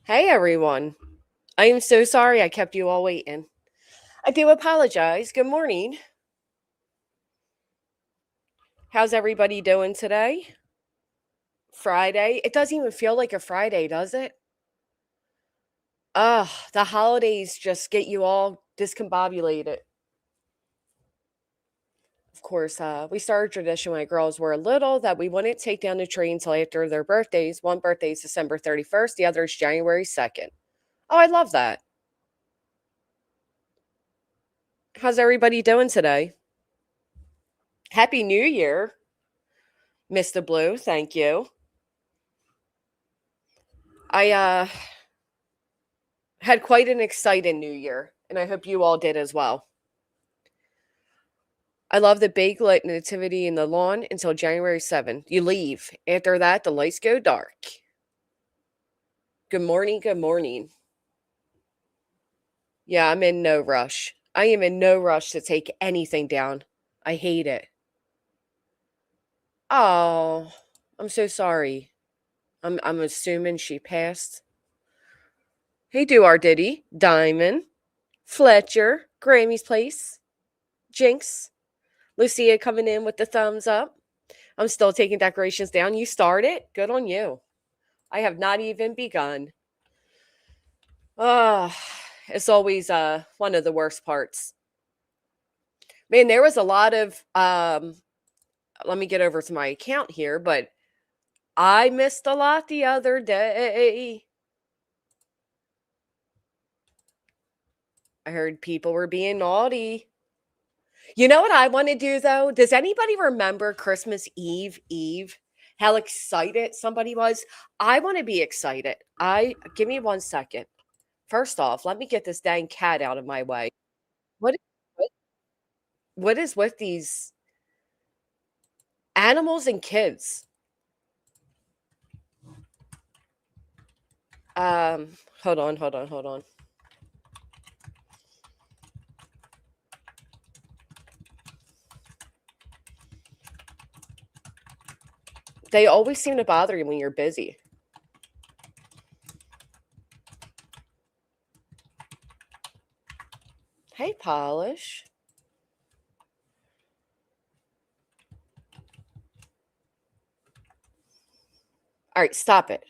Hey everyone. I am so sorry I kept you all waiting. I do apologize. Good morning. How's everybody doing today? Friday? It doesn't even feel like a Friday, does it? Ugh, the holidays just get you all discombobulated. Of course, we started a tradition when my girls were little that we wouldn't take down the tree until after their birthdays. One birthday is December 31st, the other is January 2nd. Oh, I love that. How's everybody doing today? Happy New Year, Mr. Blue. Thank you. I had quite an exciting new year, and I hope you all did as well. I love the big light nativity in the lawn until January 7th. You leave. After that, the lights go dark. Good morning. Good morning. Yeah, I'm in no rush. I am in no rush to take anything down. I hate it. Oh, I'm so sorry. I'm assuming she passed. Hey, do our Diddy, Diamond, Fletcher, Grammy's Place, Jinx, Lucia coming in with the thumbs up. I'm still taking decorations down. You started? Good on you. I have not even begun. Ah, it's always one of the worst parts. Man, there was a lot of let me get over to my account here, but I missed a lot the other day. I heard people were being naughty. You know what I want to do though? Does anybody remember Christmas Eve? How excited somebody was? I want to be excited. I Give me 1 second. First off, let me get this dang cat out of my way. What what what is with these animals and kids? Hold on. They always seem to bother you when you're busy. Hey, Polish. All right, stop it.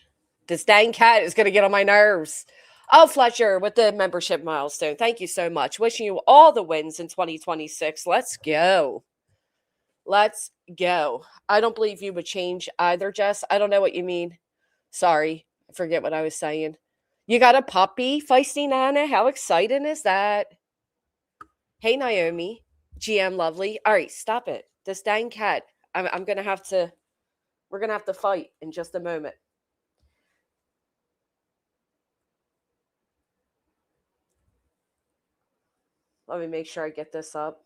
This dang cat is going to get on my nerves. Oh, Fletcher, with the membership milestone. Thank you so much. Wishing you all the wins in 2026. Let's go. Let's go. I don't believe you would change either, Jess. I don't know what you mean. Sorry. I forget what I was saying. You got a puppy, Feisty Nana? How exciting is that? Hey, Naomi. GM Lovely. All right, stop it. This dang cat. I'm going to have to, we're going to have to fight in just a moment. Let me make sure I get this up.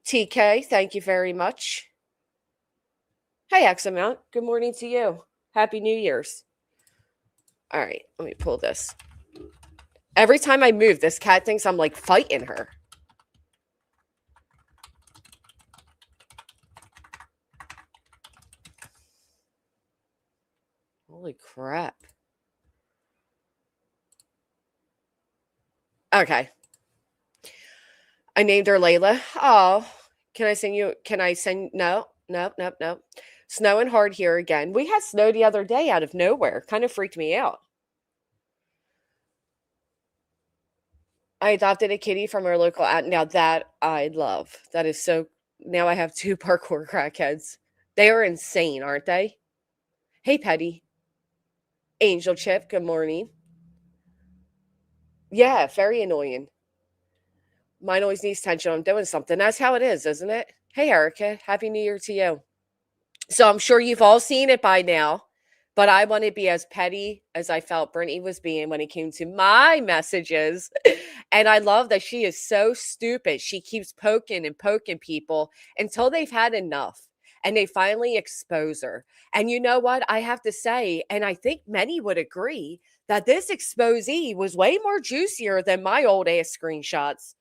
TK, thank you very much. Hey, X amount. Good morning to you. Happy New Year's. All right, let me pull this. Every time I move, this cat thinks I'm like fighting her. Holy crap. Okay. I named her Layla. Oh, can I send, no. Snowing hard here again. We had snow the other day out of nowhere. Kind of freaked me out. I adopted a kitty from our local now that I love. That is so, now I have two parkour crackheads. They are insane, aren't they? Hey, Petty. Angel Chip, good morning. Yeah, very annoying. Mine always needs tension. I'm doing something. That's how it is, isn't it? Hey, Erica. Happy New Year to you. So I'm sure you've all seen it by now, but I want to be as petty as I felt Brittany was being when it came to my messages. And I love that she is so stupid. She keeps poking and poking people until they've had enough and they finally expose her. And you know what? I have to say, and I think many would agree, that this exposee was way more juicier than my old ass screenshots.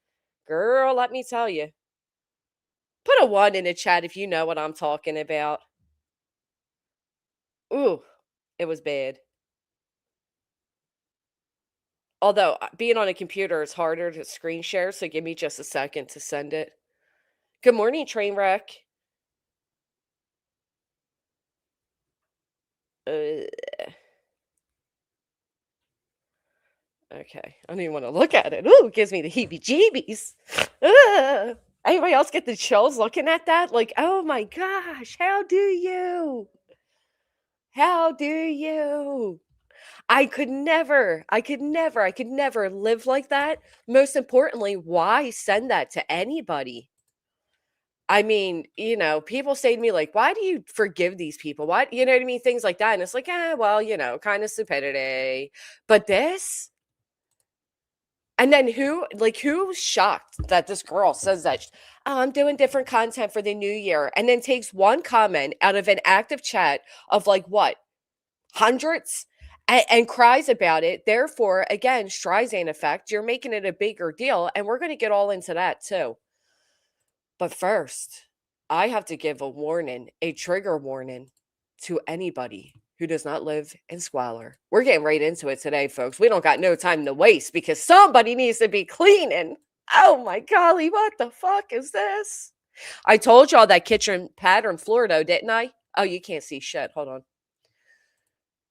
Girl, let me tell you. Put a 1 in the chat if you know what I'm talking about. Ooh, it was bad. Although, being on a computer is harder to screen share, so give me just a second to send it. Good morning, Trainwreck. Uh, okay, I don't even wanna look at it. Ooh, it gives me the heebie-jeebies. Anybody else get the chills looking at that? Like, "Oh my gosh, how do you? How do you?" I could never live like that. Most importantly, why send that to anybody? I mean, people say to me like, "Why do you forgive these people? Why?" You know what I mean? Things like that. And it's like, well, kind of stupidity. But this, and then who's shocked that this girl says that, "Oh, I'm doing different content for the new year," and then takes one comment out of an active chat of like what, hundreds, and cries about it. Therefore, again, Streisand effect, you're making it a bigger deal. And we're going to get all into that too. But first, I have to give a warning, a trigger warning to anybody who does not live in squalor. We're getting right into it today, folks. We don't got no time to waste because somebody needs to be cleaning. Oh my golly, what the fuck is this? I told y'all that kitchen pattern floor though, didn't I? Oh, you can't see shit. Hold on.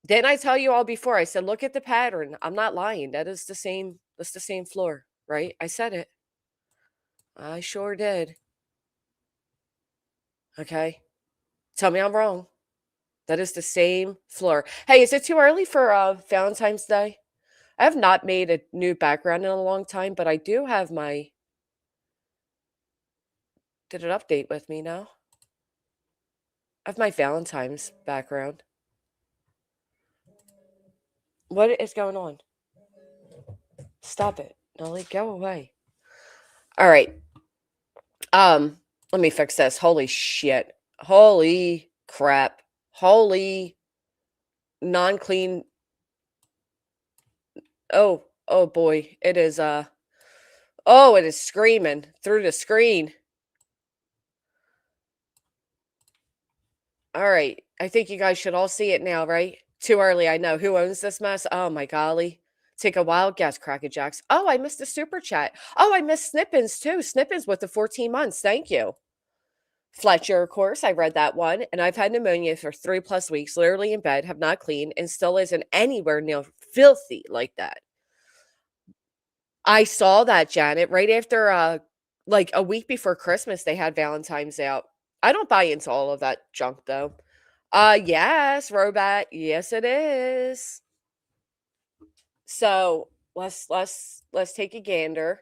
Didn't I tell you all before? I said, look at the pattern. I'm not lying. That's the same floor, right? I said it. I sure did. Okay. Tell me I'm wrong. That is the same floor. Hey, is it too early for Valentine's Day? I have not made a new background in a long time, but I do have my. Did it update with me now? I have my Valentine's background. What is going on? Stop it. Nolly, go away. All right. Let me fix this. Holy shit. Holy crap. Holy non-clean. Oh boy. It is it is screaming through the screen. All right. I think you guys should all see it now, right? Too early, I know. Who owns this mess? Oh my golly. Take a wild guess, Cracker Jacks. Oh, I missed the super chat. Oh, I missed Snippins too. Snippins with the 14 months. Thank you. Fletcher, of course, I read that one. And I've had pneumonia for 3+ weeks, literally in bed, have not cleaned, and still isn't anywhere near filthy like that. I saw that, Janet, right after like a week before Christmas, they had Valentine's out. I don't buy into all of that junk though. Yes, Robot. Yes, it is. So let's take a gander.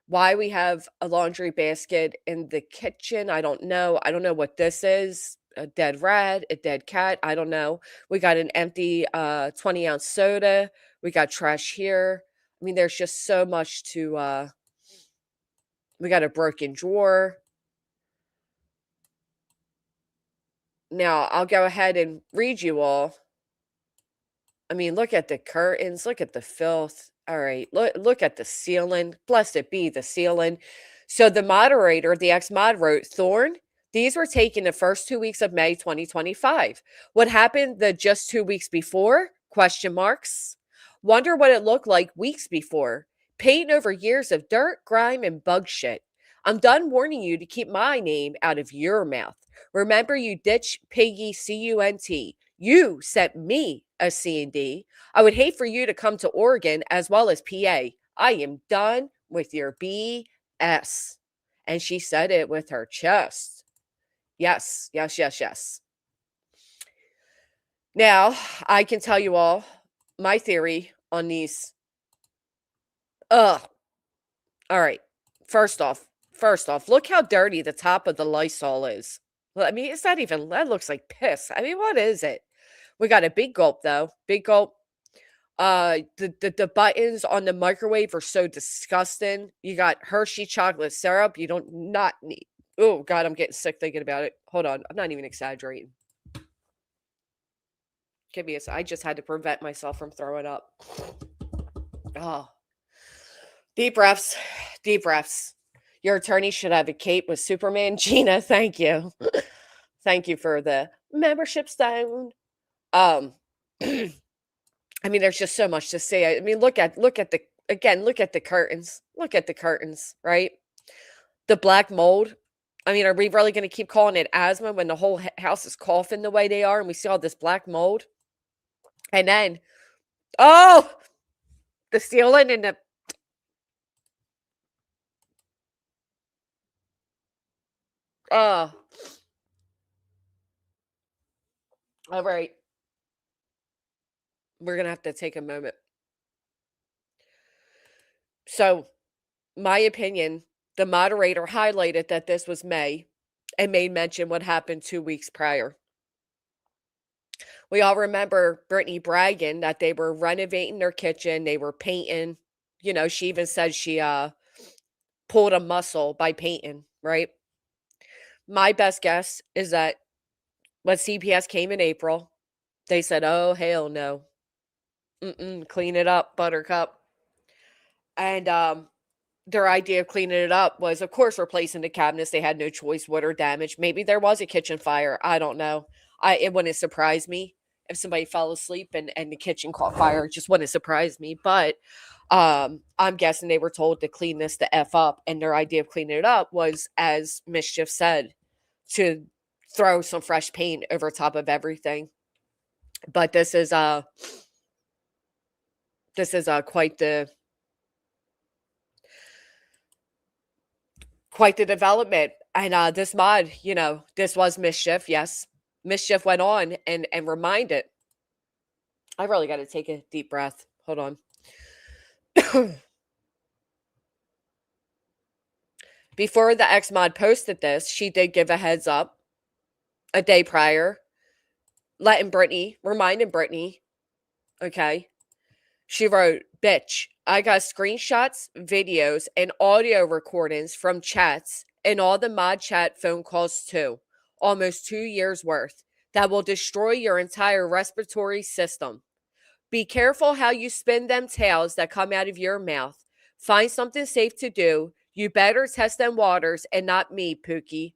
Why we have a laundry basket in the kitchen, I don't know. I don't know what this is. A dead rat, a dead cat, I don't know. We got an empty 20-ounce soda. We got trash here. I mean, there's just so much to we got a broken drawer. Now, I'll go ahead and read you all. I mean, look at the curtains, look at the filth. All right, look at the ceiling. Blessed be the ceiling. So the moderator, the ex-mod wrote, Thorn, these were taken the first 2 weeks of May 2025. What happened the just 2 weeks before? Question marks. Wonder what it looked like weeks before. Painting over years of dirt, grime, and bug shit. I'm done warning you to keep my name out of your mouth. Remember, you ditch piggy CUNT. You sent me a C&D. I would hate for you to come to Oregon as well as PA. I am done with your BS. And she said it with her chest. Yes, yes, yes, yes. Now, I can tell you all my theory on these. Ugh. All right. First off, look how dirty the top of the Lysol is. Well, I mean, it's not even, that looks like piss. I mean, what is it? We got a big gulp though. Big gulp. The buttons on the microwave are so disgusting. You got Hershey chocolate syrup. You don't not need. Oh God, I'm getting sick thinking about it. Hold on, I'm not even exaggerating. Give me a. I just had to prevent myself from throwing up. Oh, deep breaths, deep breaths. Your attorney should have a cape with Superman. Gina, thank you. Thank you for the membership stone. Um, I mean, there's just so much to say. I mean, look at the again, look at the curtains. Look at the curtains, right? The black mold. I mean, are we really going to keep calling it asthma when the whole house is coughing the way they are, and we see all this black mold? And then, oh, the ceiling and the oh, all right. We're gonna have to take a moment. So, my opinion, the moderator highlighted that this was May and made mention what happened 2 weeks prior. We all remember Brittany bragging that they were renovating their kitchen, they were painting. You know, she even said she pulled a muscle by painting, right? My best guess is that when CPS came in April, they said, "Oh hell no, clean it up, Buttercup." And their idea of cleaning it up was, of course, replacing the cabinets. They had no choice. Water damage. Maybe there was a kitchen fire. I don't know. It wouldn't surprise me if somebody fell asleep and the kitchen caught fire. It just wouldn't surprise me. But I'm guessing they were told to clean this the f up, and their idea of cleaning it up was, as Mischief said, to throw some fresh paint over top of everything. But this is quite the development. And this mod, this was Mischief. Yes, Mischief went on and reminded. I really got to take a deep breath. Hold on. Before the X mod posted this, she did give a heads up a day prior, reminding Brittany, okay. She wrote, "Bitch, I got screenshots, videos, and audio recordings from chats and all the mod chat phone calls too. Almost 2 years worth. That will destroy your entire respiratory system. Be careful how you spin them tails that come out of your mouth. Find something safe to do. You better test them waters and not me, Pookie.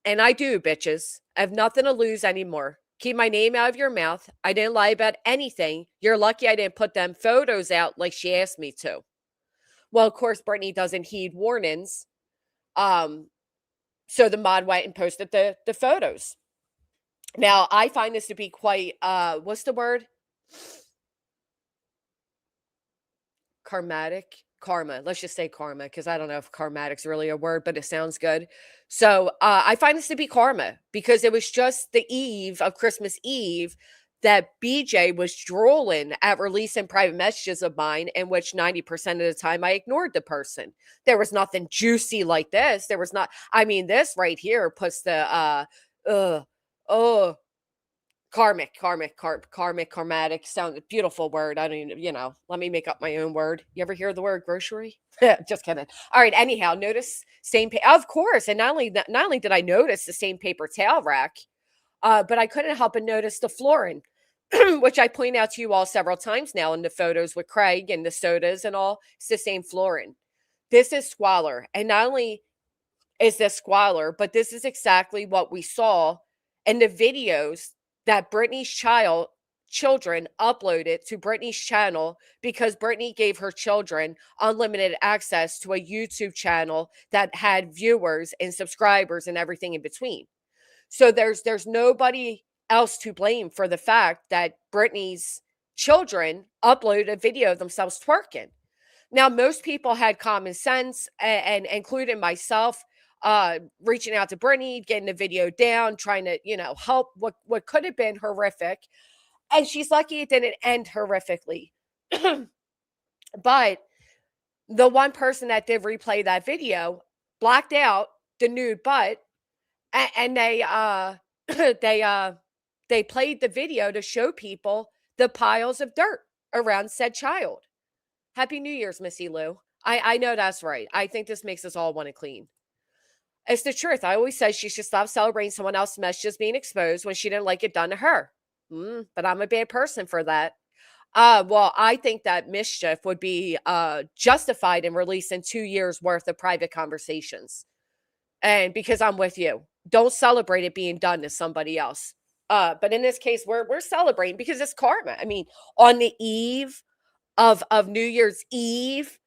And I do, bitches. I have nothing to lose anymore. Keep my name out of your mouth. I didn't lie about anything. You're lucky I didn't put them photos out like she asked me to." Well, of course, Brittany doesn't heed warnings. So the mod went and posted the photos. Now, I find this to be quite, what's the word? Karma. Let's just say karma, because I don't know if karmatic's really a word, but it sounds good. So I find this to be karma, because it was just the eve of Christmas Eve that BJ was drooling at releasing private messages of mine, in which 90% of the time I ignored the person. There was nothing juicy like this. There was not, I mean, this right here puts the oh, karmatic sound, beautiful word. I don't even, let me make up my own word. You ever hear the word grocery? Just kidding. All right, anyhow, notice of course. And not only did I notice the same paper towel rack, but I couldn't help but notice the flooring, which I point out to you all several times now in the photos with Craig and the sodas and all. It's the same flooring. This is squalor. And not only is this squalor, but this is exactly what we saw in the videos that Brittany's children uploaded to Brittany's channel, because Brittany gave her children unlimited access to a YouTube channel that had viewers and subscribers and everything in between. So there's nobody else to blame for the fact that Brittany's children uploaded a video of themselves twerking. Now, most people had common sense, and including myself, reaching out to Brittany, getting the video down, trying to, help what could have been horrific. And she's lucky it didn't end horrifically. But the one person that did replay that video blacked out the nude butt, and they they played the video to show people the piles of dirt around said child. Happy New Year's, Missy Lou. I know that's right. I think this makes us all want to clean. It's the truth. I always say she should stop celebrating someone else's mess just being exposed when she didn't like it done to her. But I'm a bad person for that. Well, I think that mischief would be justified in releasing 2 years worth of private conversations. And because I'm with you, don't celebrate it being done to somebody else. But in this case, we're celebrating because it's karma. I mean, on the eve of New Year's Eve,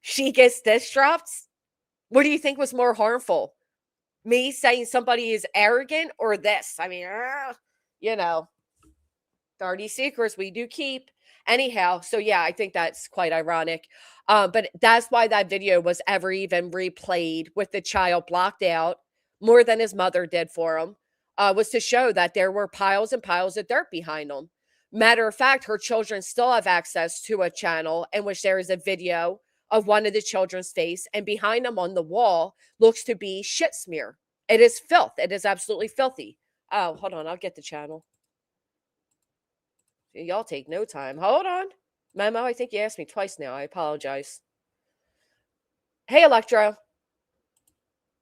she gets this dropped. What do you think was more harmful? Me saying somebody is arrogant or this? I mean, you know, dirty secrets we do keep. Anyhow, so yeah, I think that's quite ironic. But that's why that video was ever even replayed with the child blocked out more than his mother did for him, was to show that there were piles and piles of dirt behind him. Matter of fact, her children still have access to a channel in which there is a video of one of the children's face, and behind them on the wall looks to be shit smear. It is filth. It is absolutely filthy. Oh, hold on, I'll get the channel. Y'all take no time. Hold on. Memo, I think you asked me twice now. I apologize. Hey, Electro.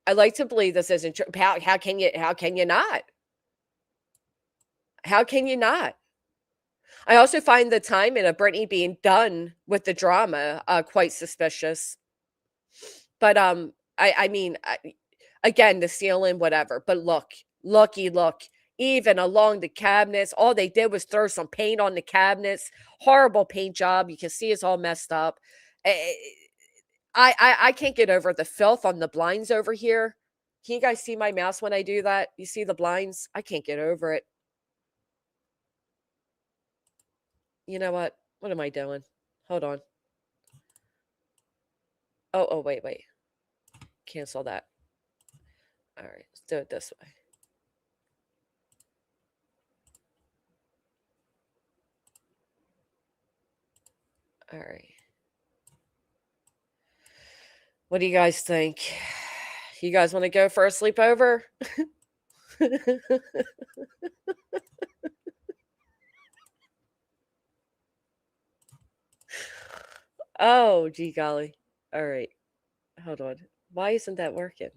I like to believe this isn't true. How can you not? How can you not? I also find the timing of Brittany being done with the drama quite suspicious. But I mean, again, the ceiling, whatever. But look, look. Even along the cabinets, all they did was throw some paint on the cabinets. Horrible paint job. You can see it's all messed up. I can't get over the filth on the blinds over here. Can you guys see my mouse when I do that? You see the blinds? I can't get over it. You know what? What am I doing? Hold on. Oh, wait. Cancel that. All right, let's do it this way. All right. What do you guys think? You guys want to go for a sleepover? Oh, gee golly. All right. Hold on. Why isn't that working?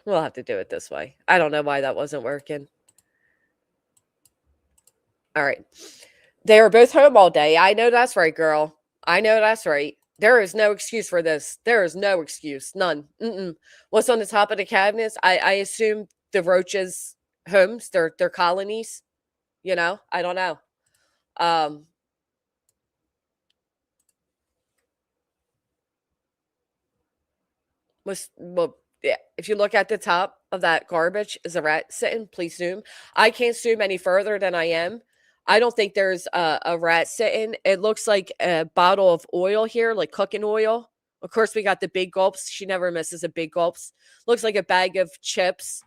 We'll have to do it this way. I don't know why that wasn't working. All right. They were both home all day. I know that's right, girl. I know that's right. There is no excuse for this. There is no excuse. None. What's on the top of the cabinets? I assume the roaches' homes, their colonies. You know, I don't know. Um, well, yeah. If you look at the top of that garbage, is a rat sitting? Please zoom. I can't zoom any further than I am. I don't think there's a rat sitting. It looks like a bottle of oil here, like cooking oil. Of course, we got the big gulps. She never misses a big gulps. Looks like a bag of chips.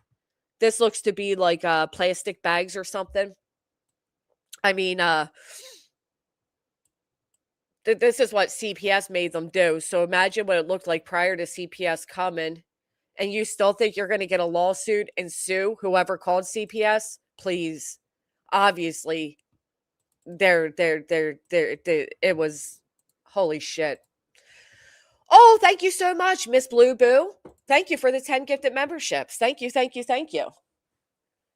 This looks to be like plastic bags or something. I mean, this is what CPS made them do. So imagine what it looked like prior to CPS coming, and you still think you're going to get a lawsuit and sue whoever called CPS? Please, obviously, it was holy shit. Oh, thank you so much, Miss Blue Boo. Thank you for the 10 gifted memberships. Thank you.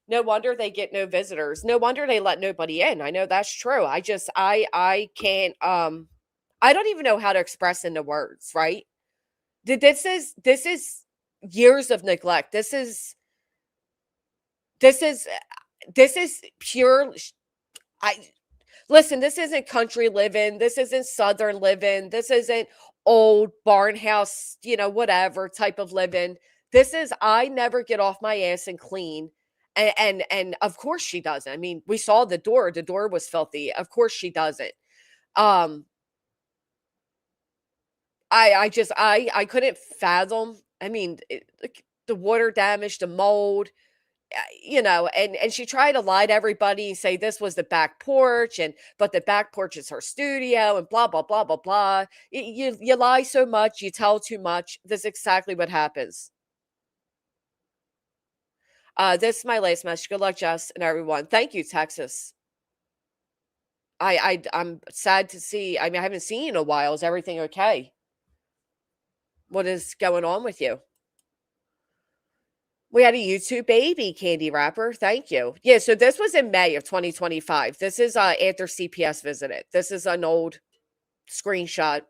No wonder they get no visitors. No wonder they let nobody in. I know that's true. I can't I don't even know how to express into words, right? This is years of neglect. This is this is pure I listen, this isn't country living. This isn't southern living. This isn't old barn house, whatever type of living. This is I never get off my ass and clean. And of course she doesn't. I mean, we saw the door. The door was filthy. Of course she doesn't. Um I couldn't fathom. I mean, like, the water damage, the mold, and she tried to lie to everybody and say this was the back porch, but the back porch is her studio, and blah blah blah blah blah. You lie so much, you tell too much. This is exactly what happens. This is my last message. Good luck, Jess, and everyone. Thank you, Texas. I'm sad to see. I mean, I haven't seen you in a while. Is everything okay? What is going on with you? We had a YouTube baby candy wrapper. Thank you. Yeah, so this was in May of 2025. This is after CPS visited. This is an old screenshot.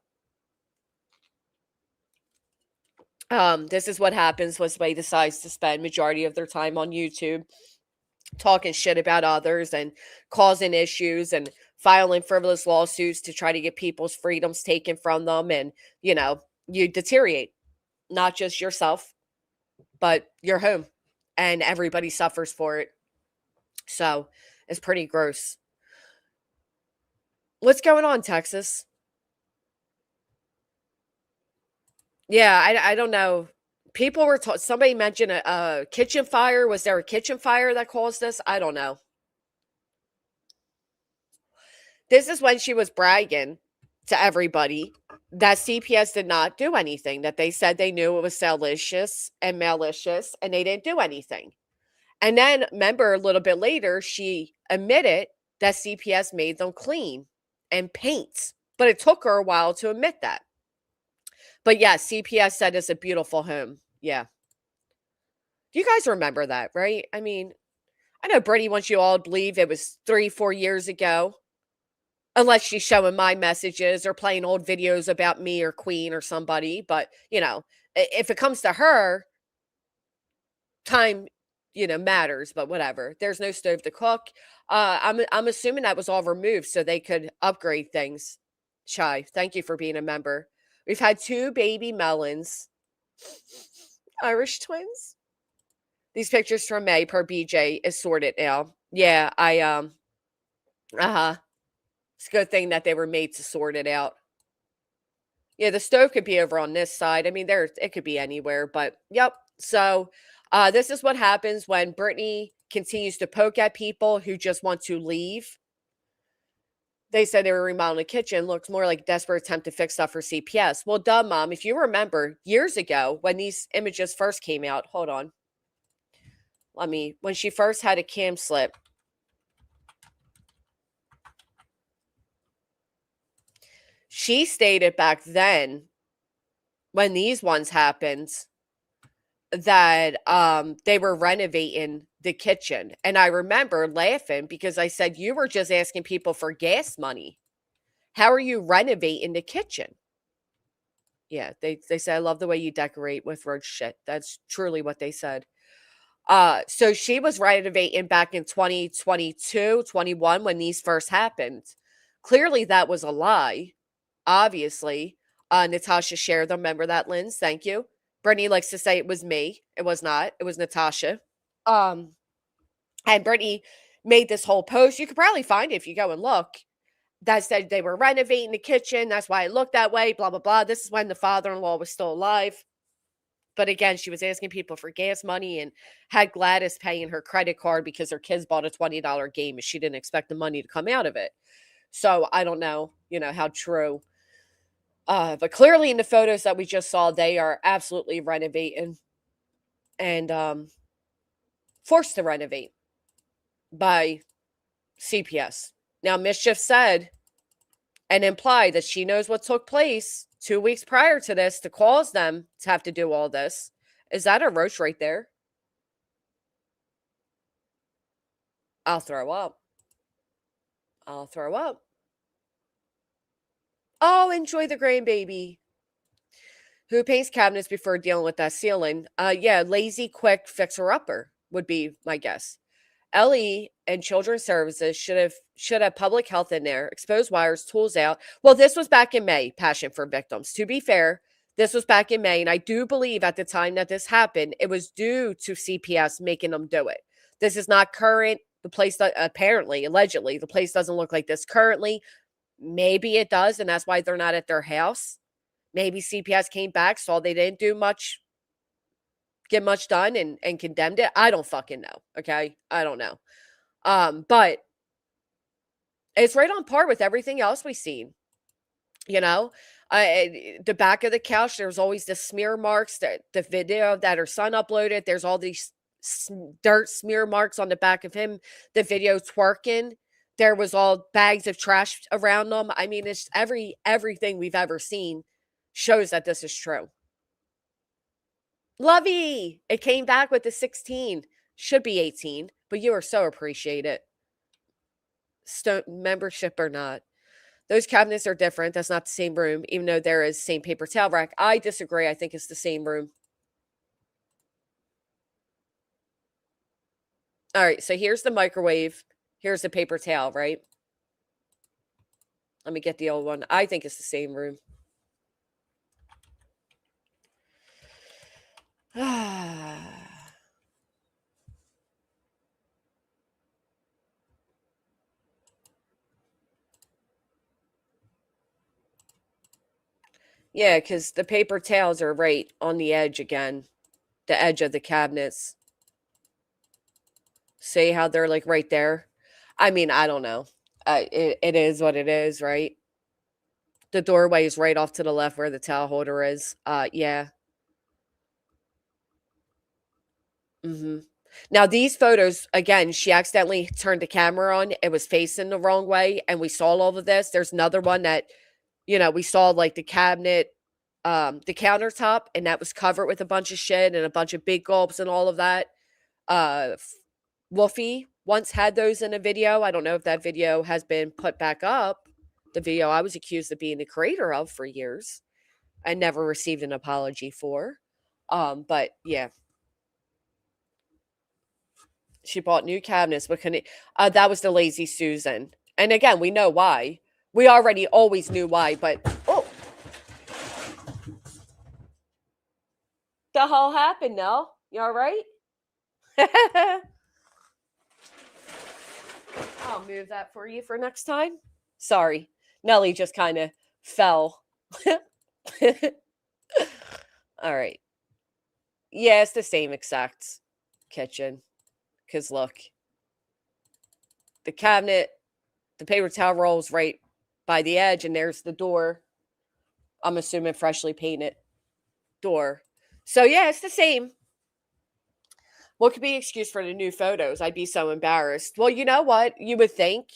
This is what happens when somebody decides to spend majority of their time on YouTube talking shit about others and causing issues and filing frivolous lawsuits to try to get people's freedoms taken from them. And, you deteriorate, not just yourself, but your home. And everybody suffers for it. So it's pretty gross. What's going on, Texas? Yeah, I don't know. People were somebody mentioned a kitchen fire. Was there a kitchen fire that caused this? I don't know. This is when she was bragging to everybody that CPS did not do anything, that they said they knew it was salacious and malicious and they didn't do anything. And then, remember, a little bit later, she admitted that CPS made them clean and paint. But it took her a while to admit that. But yeah, CPS said it's a beautiful home. Yeah. Do you guys remember that, right? I mean, I know Brittany wants you all to believe it was 3-4 years ago. Unless she's showing my messages or playing old videos about me or Queen or somebody. But, if it comes to her, time, matters, but whatever. There's no stove to cook. I'm assuming that was all removed so they could upgrade things. Shy, thank you for being a member. We've had 2 baby melons. Irish twins. These pictures from May per BJ is sorted now. Yeah, uh-huh. It's a good thing that they were made to sort it out. Yeah, the stove could be over on this side. I mean, it could be anywhere, but yep. So, this is what happens when Brittany continues to poke at people who just want to leave. They said they were remodeling the kitchen. Looks more like a desperate attempt to fix stuff for CPS. Well, duh, Mom. If you remember years ago when these images first came out, hold on. When she first had a cam slip, she stated back then when these ones happened that they were renovating the kitchen. And I remember laughing because I said, you were just asking people for gas money. How are you renovating the kitchen? Yeah, they said, I love the way you decorate with roach shit. That's truly what they said. So she was renovating back in 2022, 21 when these first happened. Clearly that was a lie. Obviously. Natasha shared them. Remember that, Linz? Thank you. Brittany likes to say it was me. It was not. It was Natasha. Um, and Brittany made this whole post. You could probably find it if you go and look. That said they were renovating the kitchen. That's why it looked that way. Blah blah blah. This is when the father-in-law was still alive. But again, she was asking people for gas money and had Gladys paying her credit card because her kids bought a $20 game and she didn't expect the money to come out of it. So I don't know, how true. But clearly in the photos that we just saw, they are absolutely renovating and forced to renovate by CPS. Now, Mischief said and implied that she knows what took place 2 weeks prior to this to cause them to have to do all this. Is that a roach right there? I'll throw up. I'll throw up. Oh, enjoy the grandbaby. Who paints cabinets before dealing with that ceiling? Yeah, lazy, quick fixer-upper would be my guess. LE and Children's Services should have public health in there, exposed wires, tools out. Well, this was back in May, Passion for Victims. To be fair, this was back in May, and I do believe at the time that this happened, it was due to CPS making them do it. This is not current. The place, apparently, allegedly, the place doesn't look like this currently. Maybe it does, and that's why they're not at their house. Maybe CPS came back, saw they didn't get much done and condemned it. I don't fucking know. Okay. I don't know. But it's right on par with everything else we've seen. The back of the couch, there's always the smear marks, that the video that her son uploaded. There's all these dirt smear marks on the back of him. The video twerking. There was all bags of trash around them. I mean, it's everything we've ever seen shows that this is true. Lovey, it came back with the 16. Should be 18, but you are so appreciated. Membership or not. Those cabinets are different. That's not the same room, even though there is same paper towel rack. I disagree. I think it's the same room. All right, so here's the microwave. Here's the paper towel, right? Let me get the old one. I think it's the same room. Yeah, because the paper towels are right on the edge again, the edge of the cabinets. See how they're like right there? I mean, I don't know. It is what it is, right? The doorway is right off to the left where the towel holder is. Yeah. Hmm. Now these photos, again, she accidentally turned the camera on. It was facing the wrong way, and we saw all of this. There's another one that, we saw like the cabinet, the countertop, and that was covered with a bunch of shit and a bunch of big gulps and all of that. Wolfie once had those in a video. I don't know if that video has been put back up. The video I was accused of being the creator of for years. I never received an apology for. But yeah, she bought new cabinets, but that was the lazy Susan. And again, we know why. We already always knew why, but oh, the hell happened, Nell? You all right? I'll move that for you for next time. Sorry. Nelly just kind of fell. All right. Yeah, it's the same exact kitchen. Because look, the cabinet, the paper towel rolls right by the edge, and there's the door. I'm assuming freshly painted door. So yeah, it's the same. What could be an excuse for the new photos? I'd be so embarrassed. Well, you know what? You would think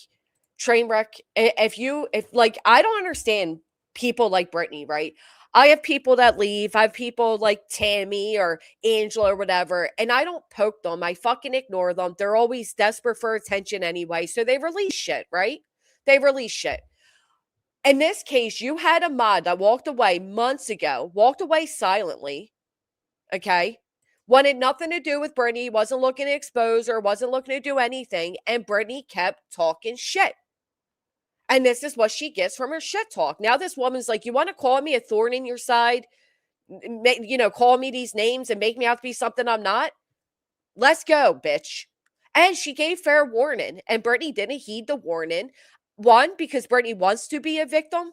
train wreck. If like, I don't understand people like Brittany, right? I have people that leave. I have people like Tammy or Angela or whatever, and I don't poke them. I fucking ignore them. They're always desperate for attention anyway, so they release shit, right? They release shit. In this case, you had a mod that walked away months ago, walked away silently, okay? Wanted nothing to do with Brittany, wasn't looking to expose her, wasn't looking to do anything, and Brittany kept talking shit. And this is what she gets from her shit talk. Now this woman's like, you want to call me a thorn in your side? Call me these names and make me out to be something I'm not? Let's go, bitch. And she gave fair warning, and Brittany didn't heed the warning. One, because Brittany wants to be a victim.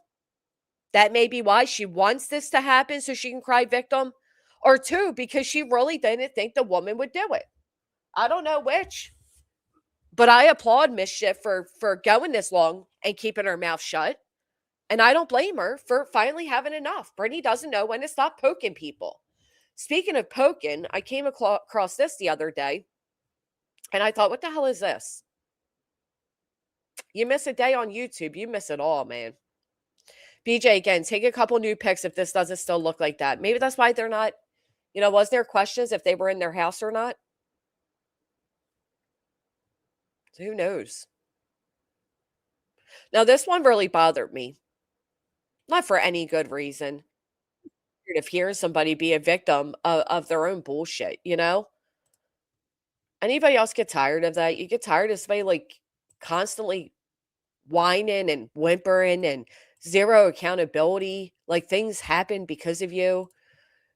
That may be why she wants this to happen so she can cry victim. Or two, because she really didn't think the woman would do it. I don't know which. But I applaud Mischief for going this long and keeping her mouth shut. And I don't blame her for finally having enough. Brittany doesn't know when to stop poking people. Speaking of poking, I came across this the other day, and I thought, what the hell is this? You miss a day on YouTube, you miss it all, man. BJ, again, take a couple new pics if this doesn't still look like that. Maybe that's why they're not, was there questions if they were in their house or not? Who knows? Now, this one really bothered me. Not for any good reason. If hearing somebody be a victim of their own bullshit, Anybody else get tired of that? You get tired of somebody like constantly whining and whimpering and zero accountability, like things happen because of you.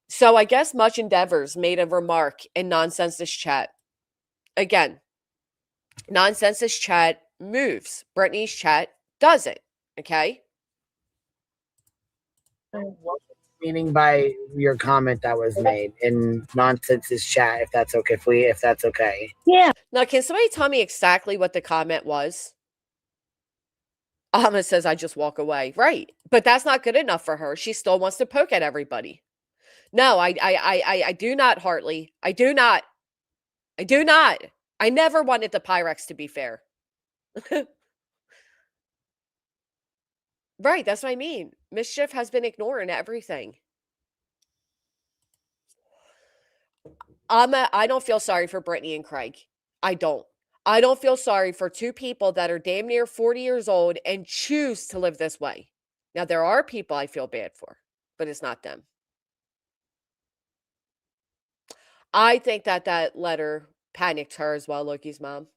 So I guess Much Endeavors made a remark in Nonsenseless Chat. Again, Nonsenseless Chat moves. Brittany's chat doesn't. Okay. What meaning by your comment that was made in Nonsense's chat, if that's okay, if that's okay. Yeah. Now, can somebody tell me exactly what the comment was? Ahmed says I just walk away. Right. But that's not good enough for her. She still wants to poke at everybody. No, I do not, Hartley. I do not. I do not. I never wanted the Pyrex to be fair. Right, that's what I mean. Mischief has been ignoring everything. I don't feel sorry for Brittany and Craig. I don't. I don't feel sorry for two people that are damn near 40 years old and choose to live this way. Now, there are people I feel bad for, but it's not them. I think that that letter panicked her as well, Loki's mom.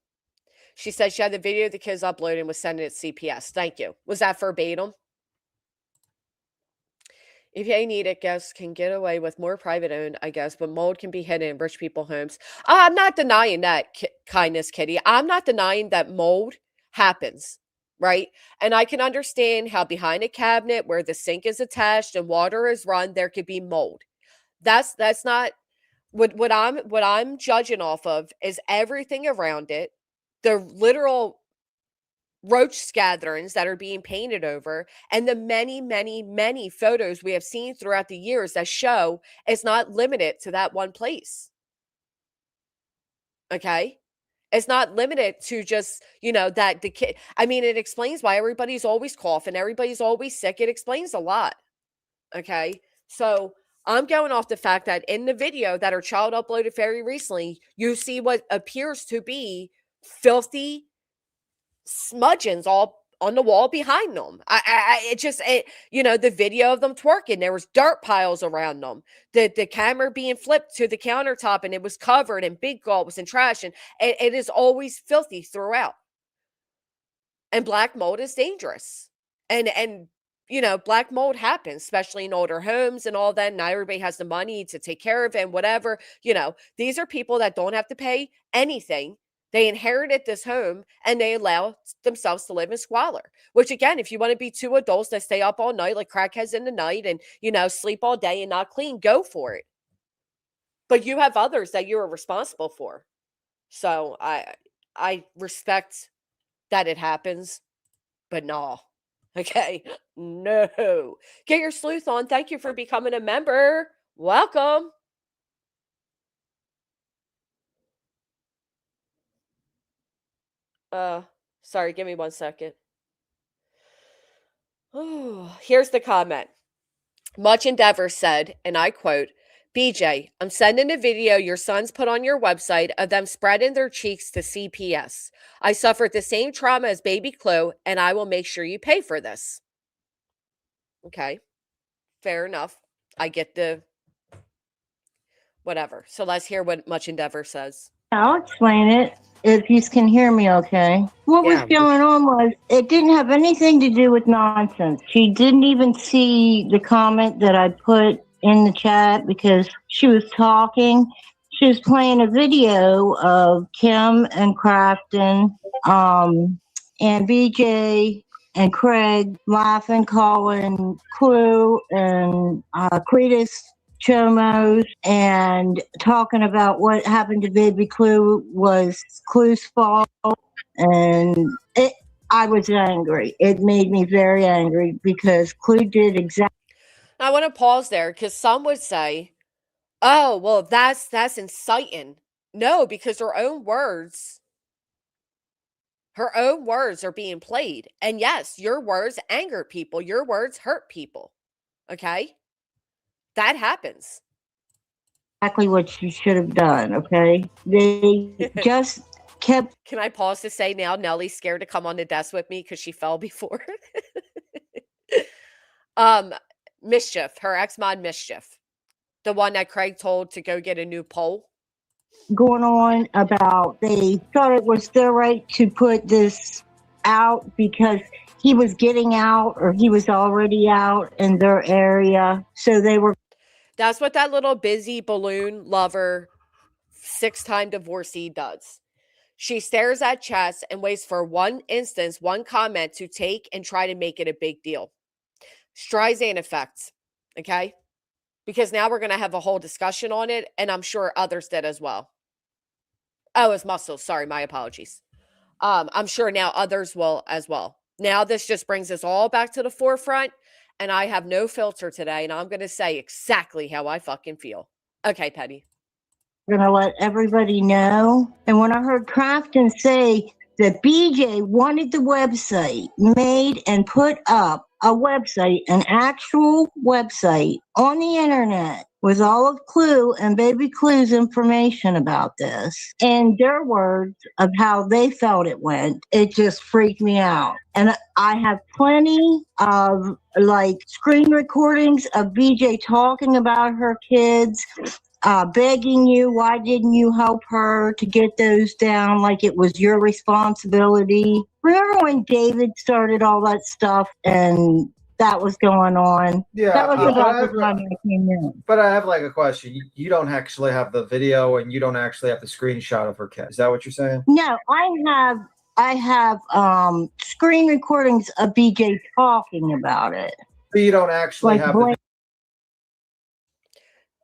She said she had the video of the kids uploaded and was sending it to CPS. Thank you. Was that verbatim? If they need it, guests can get away with more private owned, I guess, but mold can be hidden in rich people homes. I'm not denying that, kindness, Kitty. I'm not denying that mold happens, right? And I can understand how behind a cabinet where the sink is attached and water is run, there could be mold. That's not what I'm judging off of is everything around it, the literal roach scatterings that are being painted over, and the many, many, many photos we have seen throughout the years that show it's not limited to that one place. Okay? It's not limited to just, that the kid. I mean, it explains why everybody's always coughing, everybody's always sick. It explains a lot. Okay? So I'm going off the fact that in the video that her child uploaded very recently, you see what appears to be filthy smudgings all on the wall behind them. The video of them twerking, there was dirt piles around them. The camera being flipped to the countertop and it was covered in big gulps and trash, and it is always filthy throughout. And black mold is dangerous. And black mold happens, especially in older homes and all that. Not everybody has the money to take care of it and whatever. These are people that don't have to pay anything. They inherited this home and they allow themselves to live in squalor, which again, if you want to be two adults that stay up all night like crackheads in the night and, sleep all day and not clean, go for it. But you have others that you are responsible for. So I respect that it happens, but no. Okay. No. Get your sleuth on. Thank you for becoming a member. Welcome. Sorry, give me 1 second. Oh, here's the comment. Much Endeavor said, and I quote, BJ, I'm sending a video your sons put on your website of them spreading their cheeks to CPS. I suffered the same trauma as baby Chloe, and I will make sure you pay for this. Okay, fair enough. I get the whatever. So let's hear what Much Endeavor says. I'll explain it if you can hear me okay. What was going on was it didn't have anything to do with nonsense. She didn't even see the comment that I put in the chat because she was talking. She was playing a video of Kim and Crafton and BJ and Craig laughing, calling Clue and Cletus Chomos and talking about what happened to baby Clue was Clue's fault. And I was angry. It made me very angry because Clue did exactly. I want to pause there because some would say, oh, well, that's inciting. No, because her own words are being played. And yes, your words anger people. Your words hurt people. Okay? That happens. Exactly what you should have done, okay? They just kept... Can I pause to say now Nellie's scared to come on the desk with me because she fell before? Mischief, her ex-mod Mischief. The one that Craig told to go get a new pole. Going on about they thought it was their right to put this out because he was getting out or he was already out in their area. So they were... That's what that little busy balloon lover 6-time divorcee does. She stares at chats and waits for one instance, one comment to take and try to make it a big deal. Streisand effect, okay? Because now we're going to have a whole discussion on it, and I'm sure others did as well. Oh, it's muscles. Sorry, my apologies. I'm sure now others will as well. Now this just brings us all back to the forefront, and I have no filter today, and I'm going to say exactly how I fucking feel. Okay, Petty. I'm going to let everybody know. And when I heard Crafton say that BJ wanted the website made and put up a website, an actual website on the internet with all of Clue and Baby Clue's information about this and their words of how they felt it went, it just freaked me out. And I have plenty of like screen recordings of BJ talking about her kids, begging you, why didn't you help her to get those down like it was your responsibility? Remember when David started all that stuff and that was going on? Yeah, that was about the time I came in. But I have like a question. You don't actually have the video and you don't actually have the screenshot of her kid. Is that what you're saying? No, I have screen recordings of BJ talking about it. But you don't actually Like have the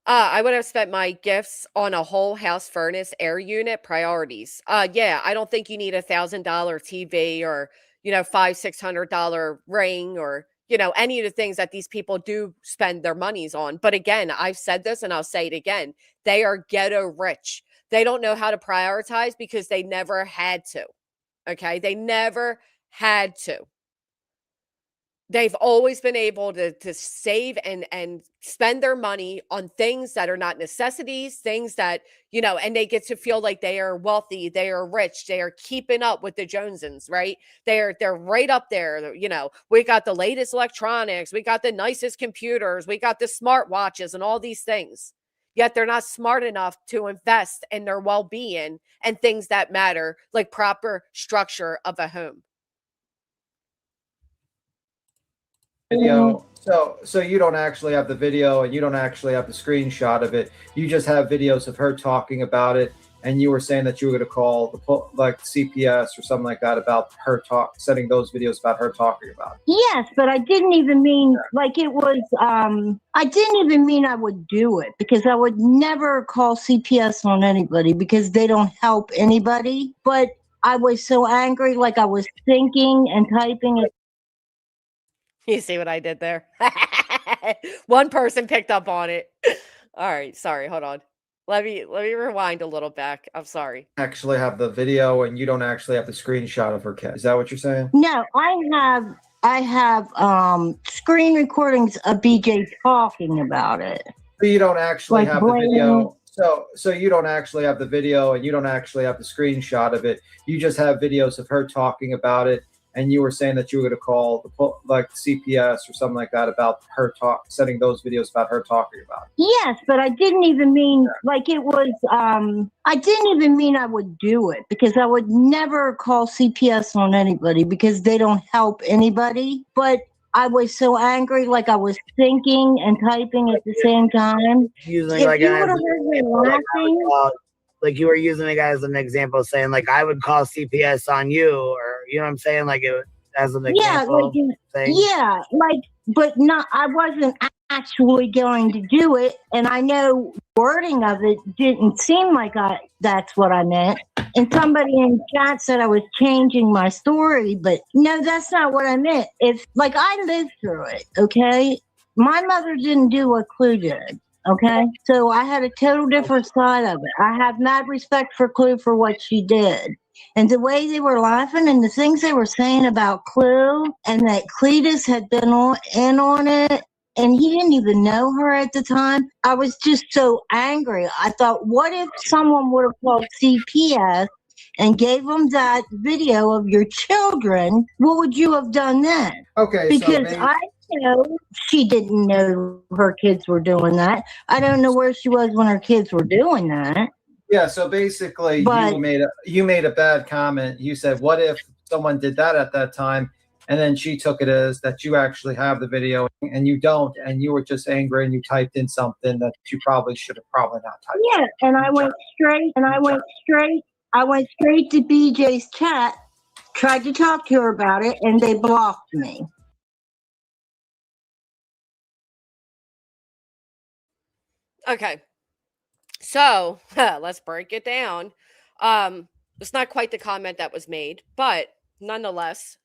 I would have spent my gifts on a whole house furnace air unit priorities. Yeah, I don't think you need $1,000 TV or, $500-600 ring or, any of the things that these people do spend their monies on. But again, I've said this and I'll say it again. They are ghetto rich. They don't know how to prioritize because they never had to. Okay. They never had to. They've always been able to save and spend their money on things that are not necessities, things that, and they get to feel like they are wealthy, they are rich, they are keeping up with the Jonesons, right? They're right up there. We got the latest electronics, we got the nicest computers, we got the smartwatches and all these things. Yet they're not smart enough to invest in their well-being and things that matter, like proper structure of a home. video. So you don't actually have the video and you don't actually have the screenshot of it. You just have videos of her talking about it. And you were saying that you were going to call the CPS or something like that about her sending those videos about her talking about it. Yes, but I didn't even mean like it was, I didn't even mean I would do it because I would never call CPS on anybody because they don't help anybody. But I was so angry, like I was thinking and typing it. You see what I did there? One person picked up on it. All right, sorry, hold on. Let me rewind a little back. I'm sorry. Actually have the video and you don't actually have the screenshot of her kid. Is that what you're saying? No, I have screen recordings of BJ talking about it. But you don't actually Like have the video. So you don't actually have the video and you don't actually have the screenshot of it. You just have videos of her talking about it. And you were saying that you were going to call the CPS or something like that about her sending those videos about her talking about it. Yes, but I didn't even mean like it was, I didn't even mean I would do it because I would never call CPS on anybody because they don't help anybody. But I was so angry, like I was thinking and typing at the same time. Using If like you would have heard me laughing. Like you were using it as an example, saying like I would call CPS on you, or you know what I'm saying, like it as an example. But not. I wasn't actually going to do it, and I know wording of it didn't seem like that's what I meant. And somebody in chat said I was changing my story, but no, that's not what I meant. If like I lived through it, okay. My mother didn't do what Clue did. Okay, so I had a total different side of it. I have mad respect for Clue for what she did. And the way they were laughing and the things they were saying about Clue and that Cletus had been in on it and he didn't even know her at the time. I was just so angry. I thought, what if someone would have called CPS and gave them that video of your children? What would you have done then? Okay, because she didn't know her kids were doing that. I don't know where she was when her kids were doing that. Yeah, so basically you made a bad comment. You said, what if someone did that at that time? And then she took it as that you actually have the video and you don't, and you were just angry and you typed in something that you probably should have not typed. Yeah, and I went straight to BJ's chat, tried to talk to her about it, and they blocked me. Okay, so let's break it down. It's not quite the comment that was made, but nonetheless,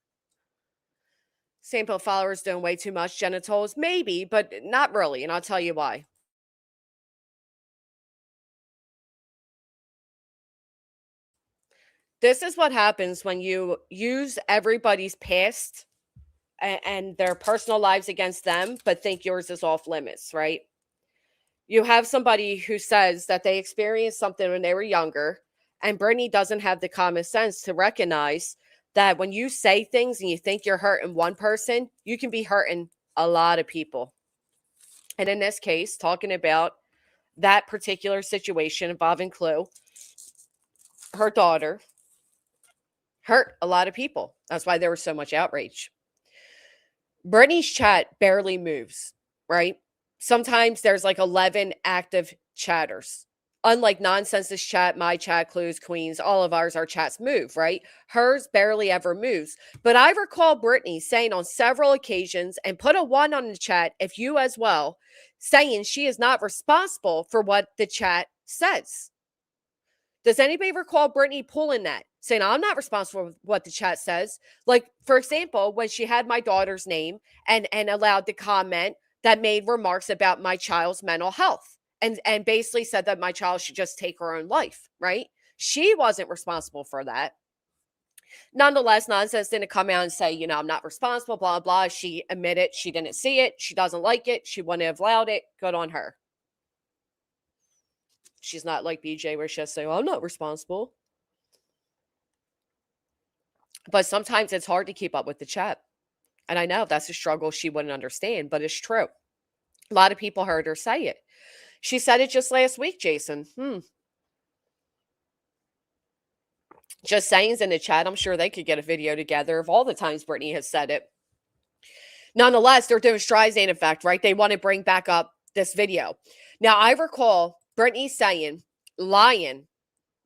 sample followers doing way too much. Genitals, maybe, but not really, and I'll tell you why. This is what happens when you use everybody's past and their personal lives against them, but think yours is off limits, right? You have somebody who says that they experienced something when they were younger, and Brittany doesn't have the common sense to recognize that when you say things and you think you're hurting one person, you can be hurting a lot of people. And in this case, talking about that particular situation involving Chloe, her daughter, hurt a lot of people. That's why there was so much outrage. Brittany's chat barely moves, right? Sometimes there's like 11 active chatters. Unlike Nonsense's chat, my chat, Clues, Queens, all of our chats move, right? Hers barely ever moves. But I recall Brittany saying on several occasions, and put a 1 on the chat if you as well, saying she is not responsible for what the chat says. Does anybody recall Brittany pulling that? Saying, I'm not responsible for what the chat says. Like, for example, when she had my daughter's name and allowed the comment that made remarks about my child's mental health and basically said that my child should just take her own life, right? She wasn't responsible for that. Nonetheless, Nonsense didn't come out and say, I'm not responsible, blah, blah. She admitted she didn't see it. She doesn't like it. She wouldn't have allowed it. Good on her. She's not like BJ where she'll say, I'm not responsible. But sometimes it's hard to keep up with the chat. And I know that's a struggle she wouldn't understand, but it's true. A lot of people heard her say it. She said it just last week, Jason. Just saying's in the chat. I'm sure they could get a video together of all the times Brittany has said it. Nonetheless, they're doing Streisand effect, right? They want to bring back up this video. Now, I recall Brittany saying, lying,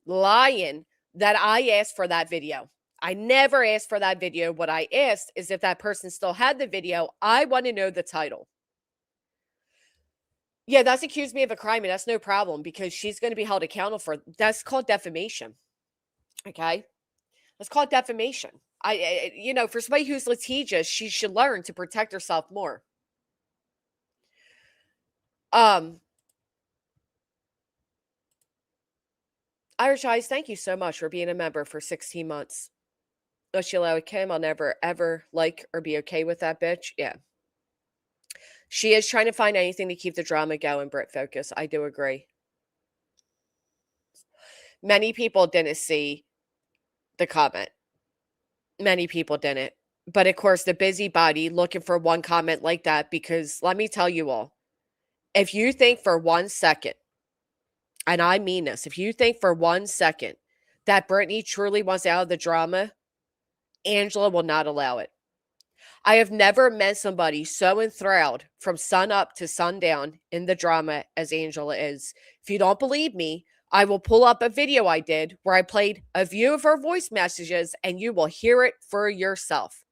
that I asked for that video. I never asked for that video. What I asked is if that person still had the video, I want to know the title. Yeah, that's accused me of a crime, and that's no problem because she's going to be held accountable for. That's called defamation. Okay? That's called defamation. For somebody who's litigious, she should learn to protect herself more. Irish Eyes, thank you so much for being a member for 16 months. Sheila Kim, I'll never, ever like or be okay with that bitch. Yeah. She is trying to find anything to keep the drama going, Brit Focus. I do agree. Many people didn't see the comment. Many people didn't. But of course, the busybody looking for one comment like that, because let me tell you all, if you think for 1 second, and I mean this, if you think for 1 second that Brittany truly wants out of the drama, Angela will not allow it. I have never met somebody so enthralled from sun up to sundown in the drama as Angela is. If you don't believe me, I will pull up a video I did where I played a few of her voice messages and you will hear it for yourself.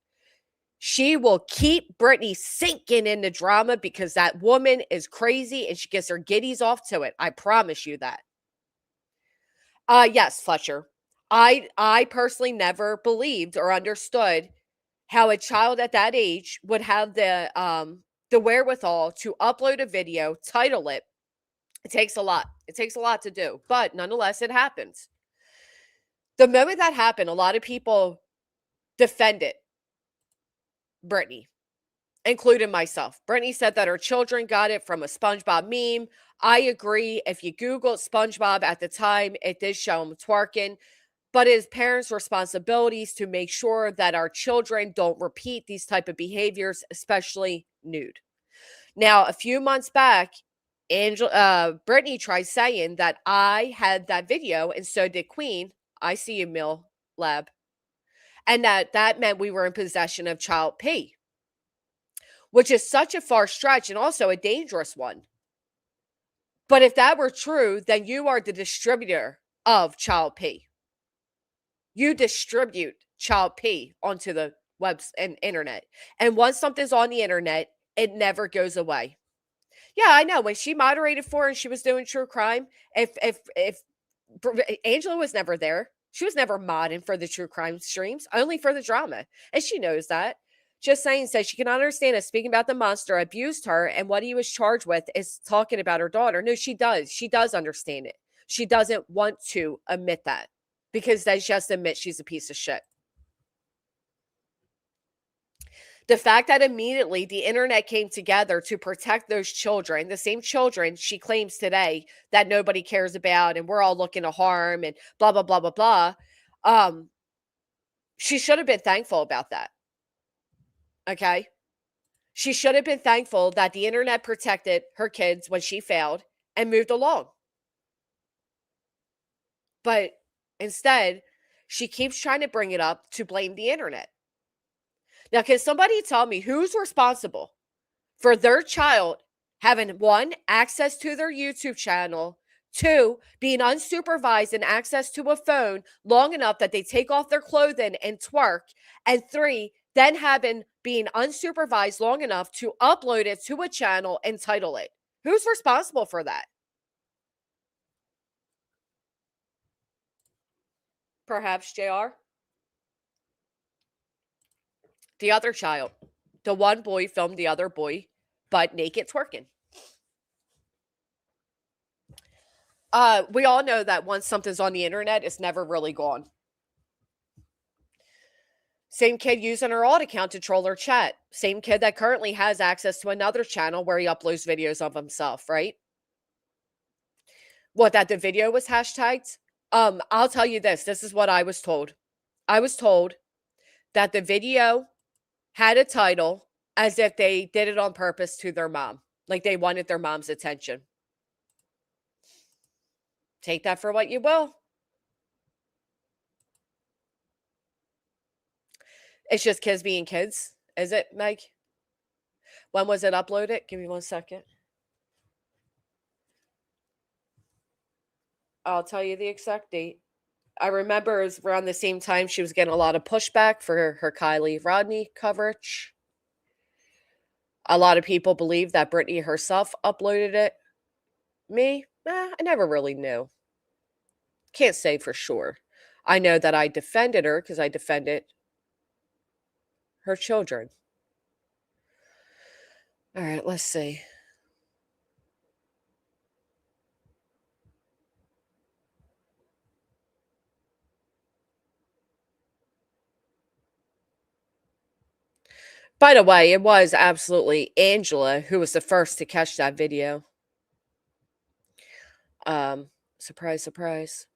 She will keep Brittany sinking in the drama because that woman is crazy and she gets her giddies off to it. I promise you that. Yes, Fletcher. I personally never believed or understood how a child at that age would have the wherewithal to upload a video, title it. It takes a lot. It takes a lot to do, but nonetheless, it happens. The moment that happened, a lot of people defended Brittany, including myself. Brittany said that her children got it from a SpongeBob meme. I agree. If you Google SpongeBob at the time, it did show him twerking. But it is parents' responsibilities to make sure that our children don't repeat these type of behaviors, especially nude. Now, a few months back, Brittany tried saying that I had that video, and so did Queen. I see you, Mill Lab. And that meant we were in possession of child P, which is such a far stretch and also a dangerous one. But if that were true, then you are the distributor of child P. You distribute child P onto the web and internet. And once something's on the internet, it never goes away. Yeah, I know. When she moderated for and she was doing true crime, if Angela was never there, she was never modding for the true crime streams, only for the drama. And she knows that. Just saying, says she can understand us speaking about the monster abused her and what he was charged with is talking about her daughter. No, she does. She does understand it. She doesn't want to admit that because they just admit she's a piece of shit. The fact that immediately the internet came together to protect those children, the same children she claims today that nobody cares about and we're all looking to harm and blah, blah, blah, blah, blah. She should have been thankful about that. Okay. She should have been thankful that the internet protected her kids when she failed and moved along. But instead, she keeps trying to bring it up to blame the internet. Now, can somebody tell me who's responsible for their child having, one, access to their YouTube channel, two, being unsupervised and access to a phone long enough that they take off their clothing and twerk, and three, then being unsupervised long enough to upload it to a channel and title it? Who's responsible for that? Perhaps JR? The other child. The one boy filmed the other boy butt naked twerking. We all know that once something's on the internet, it's never really gone. Same kid using her alt account to troll her chat. Same kid that currently has access to another channel where he uploads videos of himself, right? What, that the video was hashtagged? I'll tell you this. This is what I was told. I was told that the video had a title as if they did it on purpose to their mom. Like they wanted their mom's attention. Take that for what you will. It's just kids being kids. Is it, Meg? When was it uploaded? Give me 1 second. I'll tell you the exact date. I remember it was around the same time she was getting a lot of pushback for her Kylie Rodney coverage. A lot of people believe that Britney herself uploaded it. Me? I never really knew. Can't say for sure. I know that I defended her because I defended her children. All right, let's see. By the way, it was absolutely Angela who was the first to catch that video. Surprise, surprise.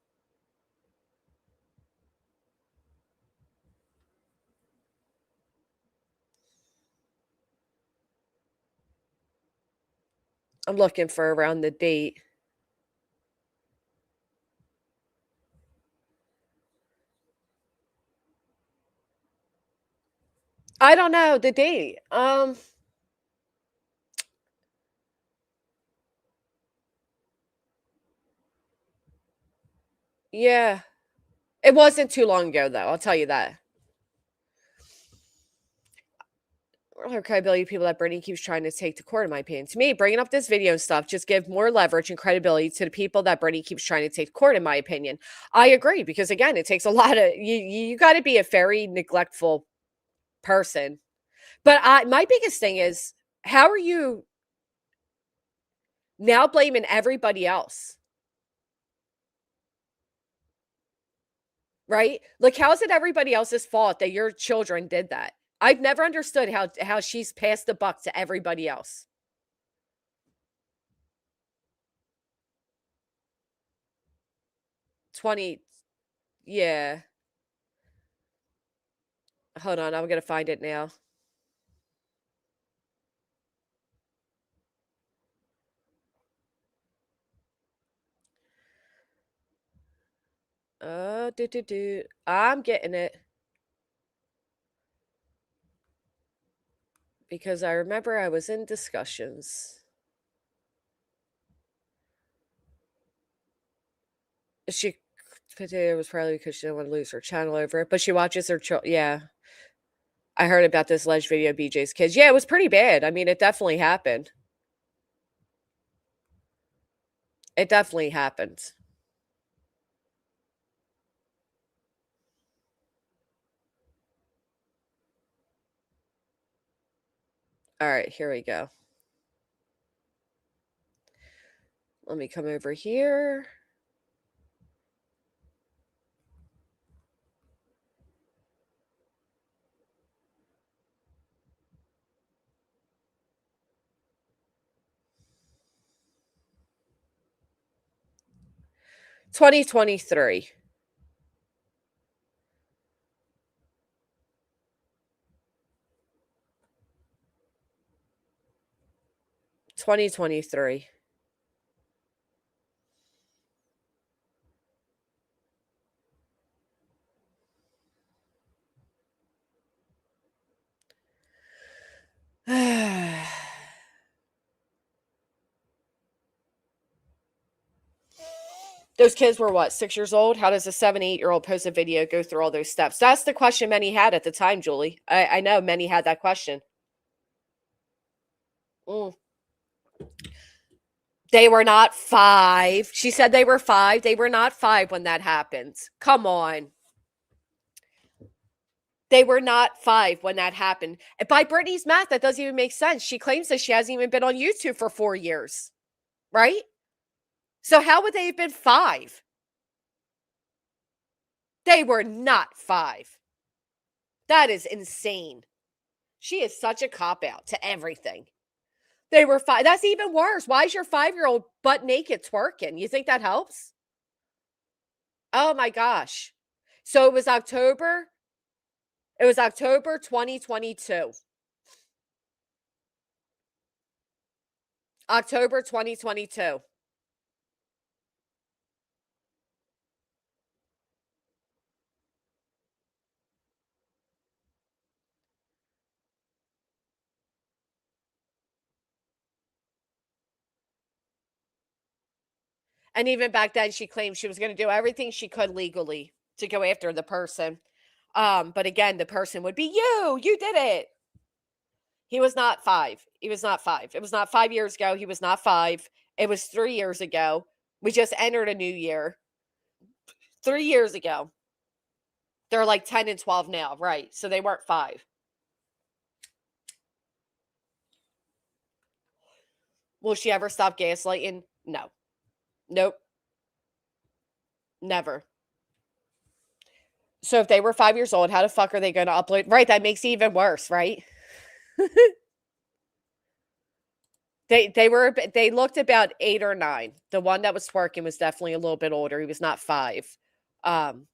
I'm looking for around the date. I don't know the date. Yeah. It wasn't too long ago though, I'll tell you that. Credibility people that Britney keeps trying to take to court, in my opinion. To me, bringing up this video and stuff just give more leverage and credibility to the people that Britney keeps trying to take to court, in my opinion. I agree, because again, it takes a lot of you got to be a very neglectful person. But my biggest thing is, how are you now blaming everybody else? Right? Like, how is it everybody else's fault that your children did that? I've never understood how she's passed the buck to everybody else. Yeah. Hold on, I'm going to find it now. I'm getting it. Because I remember I was in discussions. She potato was probably because she didn't want to lose her channel over it, but she watches her yeah. I heard about this alleged video of BJ's kids. Yeah, it was pretty bad. I mean, it definitely happened. It definitely happened. All right, here we go. Let me come over here. 2023. Those kids were what, 6 years old? How does a 7, 8-year-old post a video go through all those steps? That's the question many had at the time, Julie. I know many had that question. They were not 5. She said they were 5. They were not 5 when that happened. Come on. They were not 5 when that happened. By Brittany's math, that doesn't even make sense. She claims that she hasn't even been on YouTube for 4 years, right? So how would they have been 5? They were not 5. That is insane. She is such a cop-out to everything. They were 5. That's even worse. Why is your 5-year-old butt naked twerking? You think that helps? Oh my gosh. So it was October 2022. October 2022. And even back then, she claimed she was going to do everything she could legally to go after the person. But again, the person would be you. You did it. He was not 5. He was not 5. It was not 5 years ago. He was not 5. It was 3 years ago. We just entered a new year. 3 years ago. They're like 10 and 12 now, right? So they weren't 5. Will she ever stop gaslighting? No. Nope. Never. So if they were 5 years old, how the fuck are they going to upload? Right, that makes it even worse, right? They looked about 8 or 9. The one that was twerking was definitely a little bit older. He was not 5. And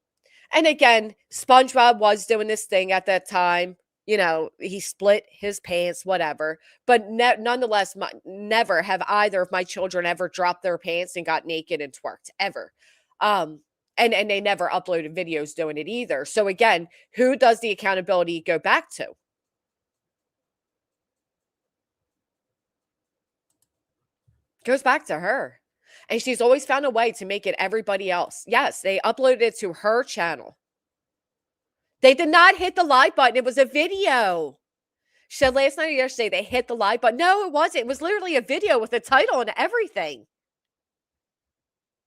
again, SpongeBob was doing this thing at that time. You know, he split his pants, whatever. But nonetheless, never have either of my children ever dropped their pants and got naked and twerked, ever. And they never uploaded videos doing it either. So again, who does the accountability go back to? Goes back to her. And she's always found a way to make it everybody else. Yes, they uploaded it to her channel. They did not hit the like button. It was a video. She said last night or yesterday they hit the like button. No, it wasn't. It was literally a video with a title and everything.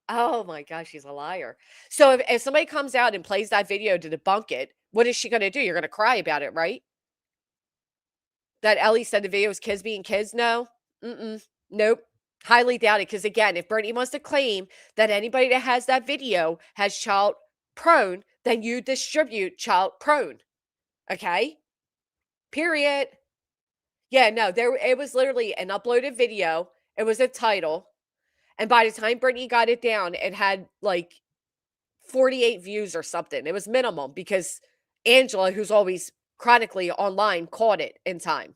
Oh my gosh, she's a liar. So if somebody comes out and plays that video to debunk it, what is she going to do? You're going to cry about it, right? That Ellie said the video was kids being kids? No. Nope. Highly doubt it. Because again, if Brittany wants to claim that anybody that has that video has child prone, then you distribute child prone. Okay? Period. Yeah, no, it was literally an uploaded video. It was a title. And by the time Brittany got it down, it had like 48 views or something. It was minimum because Angela, who's always chronically online, caught it in time.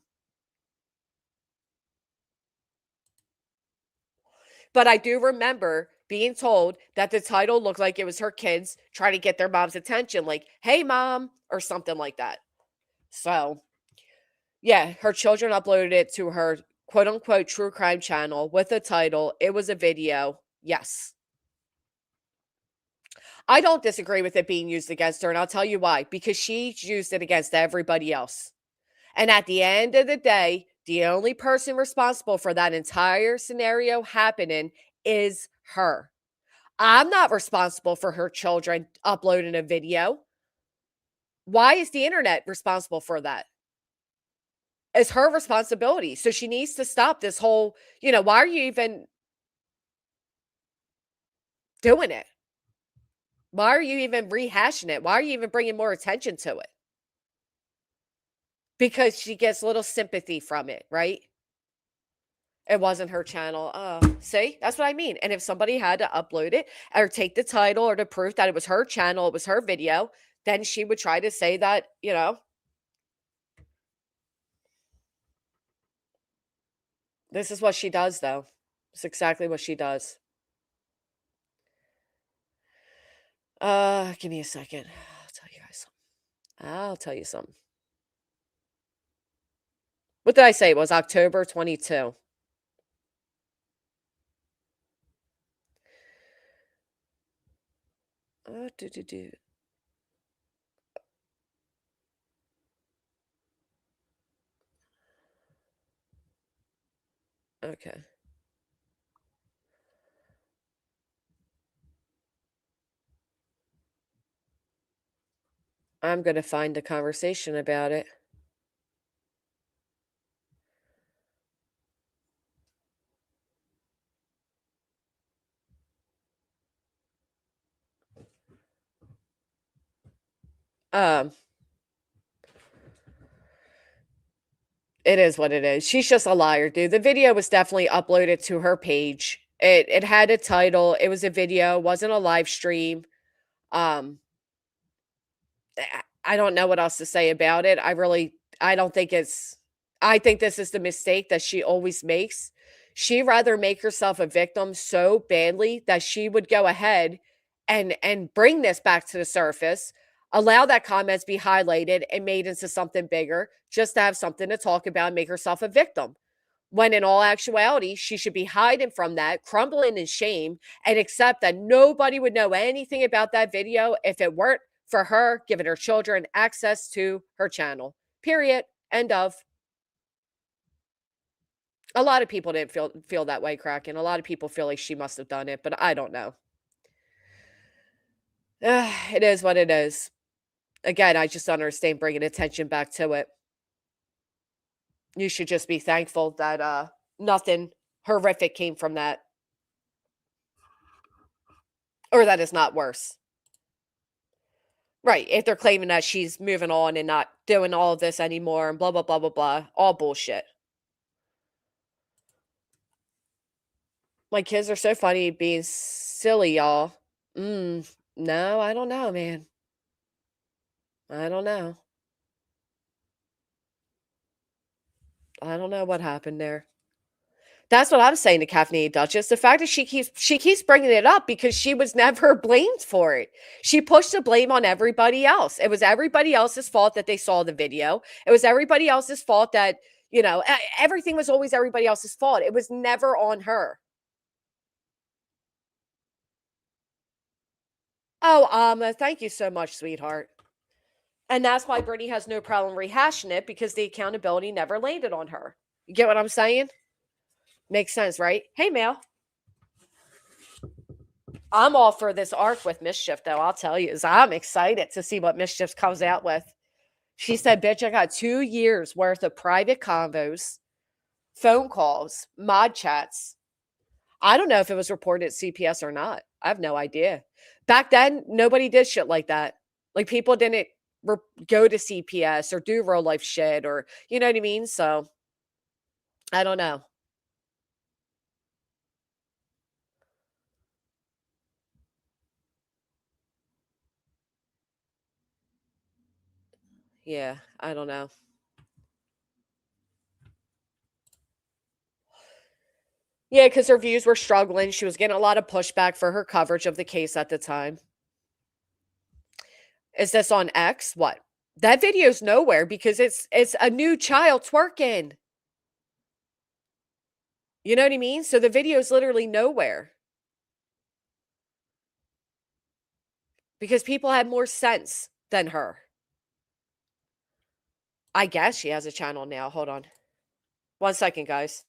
But I do remember being told that the title looked like it was her kids trying to get their mom's attention, like, hey, mom, or something like that. So, yeah, her children uploaded it to her quote unquote true crime channel with the title. It was a video. Yes. I don't disagree with it being used against her, and I'll tell you why. Because she used it against everybody else. And at the end of the day, the only person responsible for that entire scenario happening is her. I'm not responsible for her children uploading a video. Why is the internet responsible for that? It's her responsibility. So she needs to stop this whole, why are you even doing it? Why are you even rehashing it? Why are you even bringing more attention to it? Because she gets a little sympathy from it, right? It wasn't her channel. See, that's what I mean. And if somebody had to upload it or take the title or the proof that it was her channel, it was her video, then she would try to say that, you know, this is what she does, though. It's exactly what she does. Give me a second. I'll tell you guys something. I'll tell you something. What did I say? It was October 22. Do. Okay. I'm going to find a conversation about it. It is what it is. She's just a liar, dude. The video was definitely uploaded to her page. It had a title. It was a video, wasn't a live stream. Um, I don't know what else to say about it. I don't think it's, I think this is the mistake that she always makes. She'd rather make herself a victim so badly that she would go ahead and bring this back to the surface, allow that comments be highlighted and made into something bigger, just to have something to talk about and make herself a victim. When in all actuality, she should be hiding from that, crumbling in shame, and accept that nobody would know anything about that video if it weren't for her giving her children access to her channel. Period. End of. A lot of people didn't feel that way, Kraken. A lot of people feel like she must have done it, but I don't know. It is what it is. Again, I just don't understand bringing attention back to it. You should just be thankful that nothing horrific came from that. Or that is not worse. Right. If they're claiming that she's moving on and not doing all of this anymore and blah, blah, blah, blah, blah. All bullshit. My kids are so funny being silly, y'all. No, I don't know, man. I don't know. I don't know what happened there. That's what I'm saying to Caffeinated Duchess. The fact that she keeps bringing it up because she was never blamed for it. She pushed the blame on everybody else. It was everybody else's fault that they saw the video. It was everybody else's fault that, you know, everything was always everybody else's fault. It was never on her. Oh, thank you so much, sweetheart. And that's why Brittany has no problem rehashing it, because the accountability never landed on her. You get what I'm saying? Makes sense, right? Hey, Mel. I'm all for this arc with Mischief, though. I'll tell you, I'm excited to see what Mischief comes out with. She said, bitch, I got 2 years worth of private convos, phone calls, mod chats. I don't know if it was reported at CPS or not. I have no idea. Back then, nobody did shit like that. Like, people didn't go to CPS or do real life shit, or, you know what I mean? So, I don't know. Yeah, I don't know. Yeah, because her views were struggling. She was getting a lot of pushback for her coverage of the case at the time. Is this on X? What? That video's nowhere because it's a new child twerking. You know what I mean? So the video's literally nowhere. Because people had more sense than her. I guess she has a channel now. Hold on. 1 second, guys.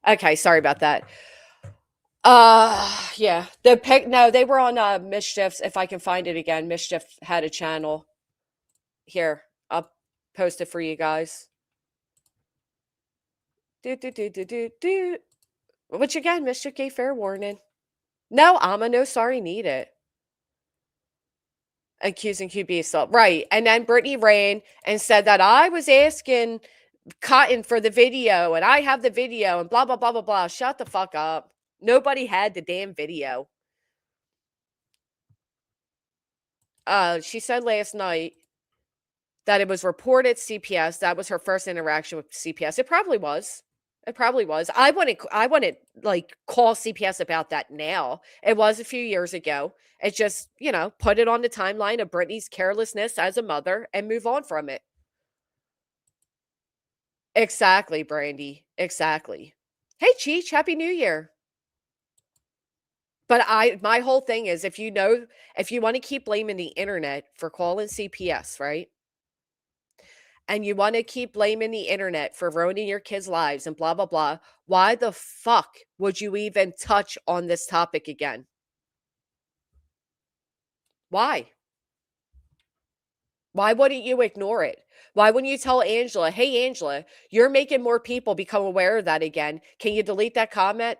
Okay, sorry about that. Yeah. No, they were on Mischiefs. If I can find it again, Mischief had a channel. Here, I'll post it for you guys. Which again, Mischief gave fair warning. No, no sorry needed. Accusing QB assault. Right. And then Brittany ran and said that I was asking Cotton for the video and I have the video and blah, blah, blah, blah, blah. Shut the fuck up. Nobody had the damn video. She said last night that it was reported CPS. That was her first interaction with CPS. It probably was. It probably was. I wouldn't like call CPS about that now. It was a few years ago. It just, put it on the timeline of Brittany's carelessness as a mother and move on from it. Exactly, Brandy. Exactly. Hey, Cheech, Happy New Year. But my whole thing is if you want to keep blaming the internet for calling CPS, right? And you want to keep blaming the internet for ruining your kids' lives and blah, blah, blah, why the fuck would you even touch on this topic again? Why? Why wouldn't you ignore it? Why wouldn't you tell Angela, hey, Angela, you're making more people become aware of that again. Can you delete that comment?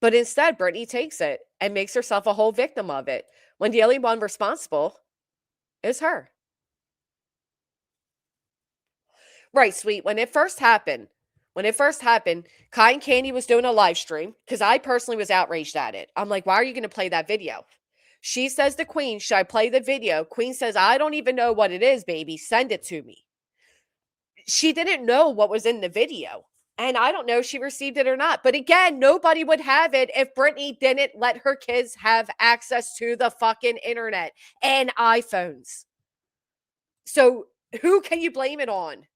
But instead, Brittany takes it and makes herself a whole victim of it when the only one responsible is her. Right, sweet. When it first happened, Kai and Candy was doing a live stream because I personally was outraged at it. I'm like, why are you going to play that video? She says to Queen, should I play the video? Queen says, I don't even know what it is, baby. Send it to me. She didn't know what was in the video. And I don't know if she received it or not. But again, nobody would have it if Brittany didn't let her kids have access to the fucking internet and iPhones. So who can you blame it on?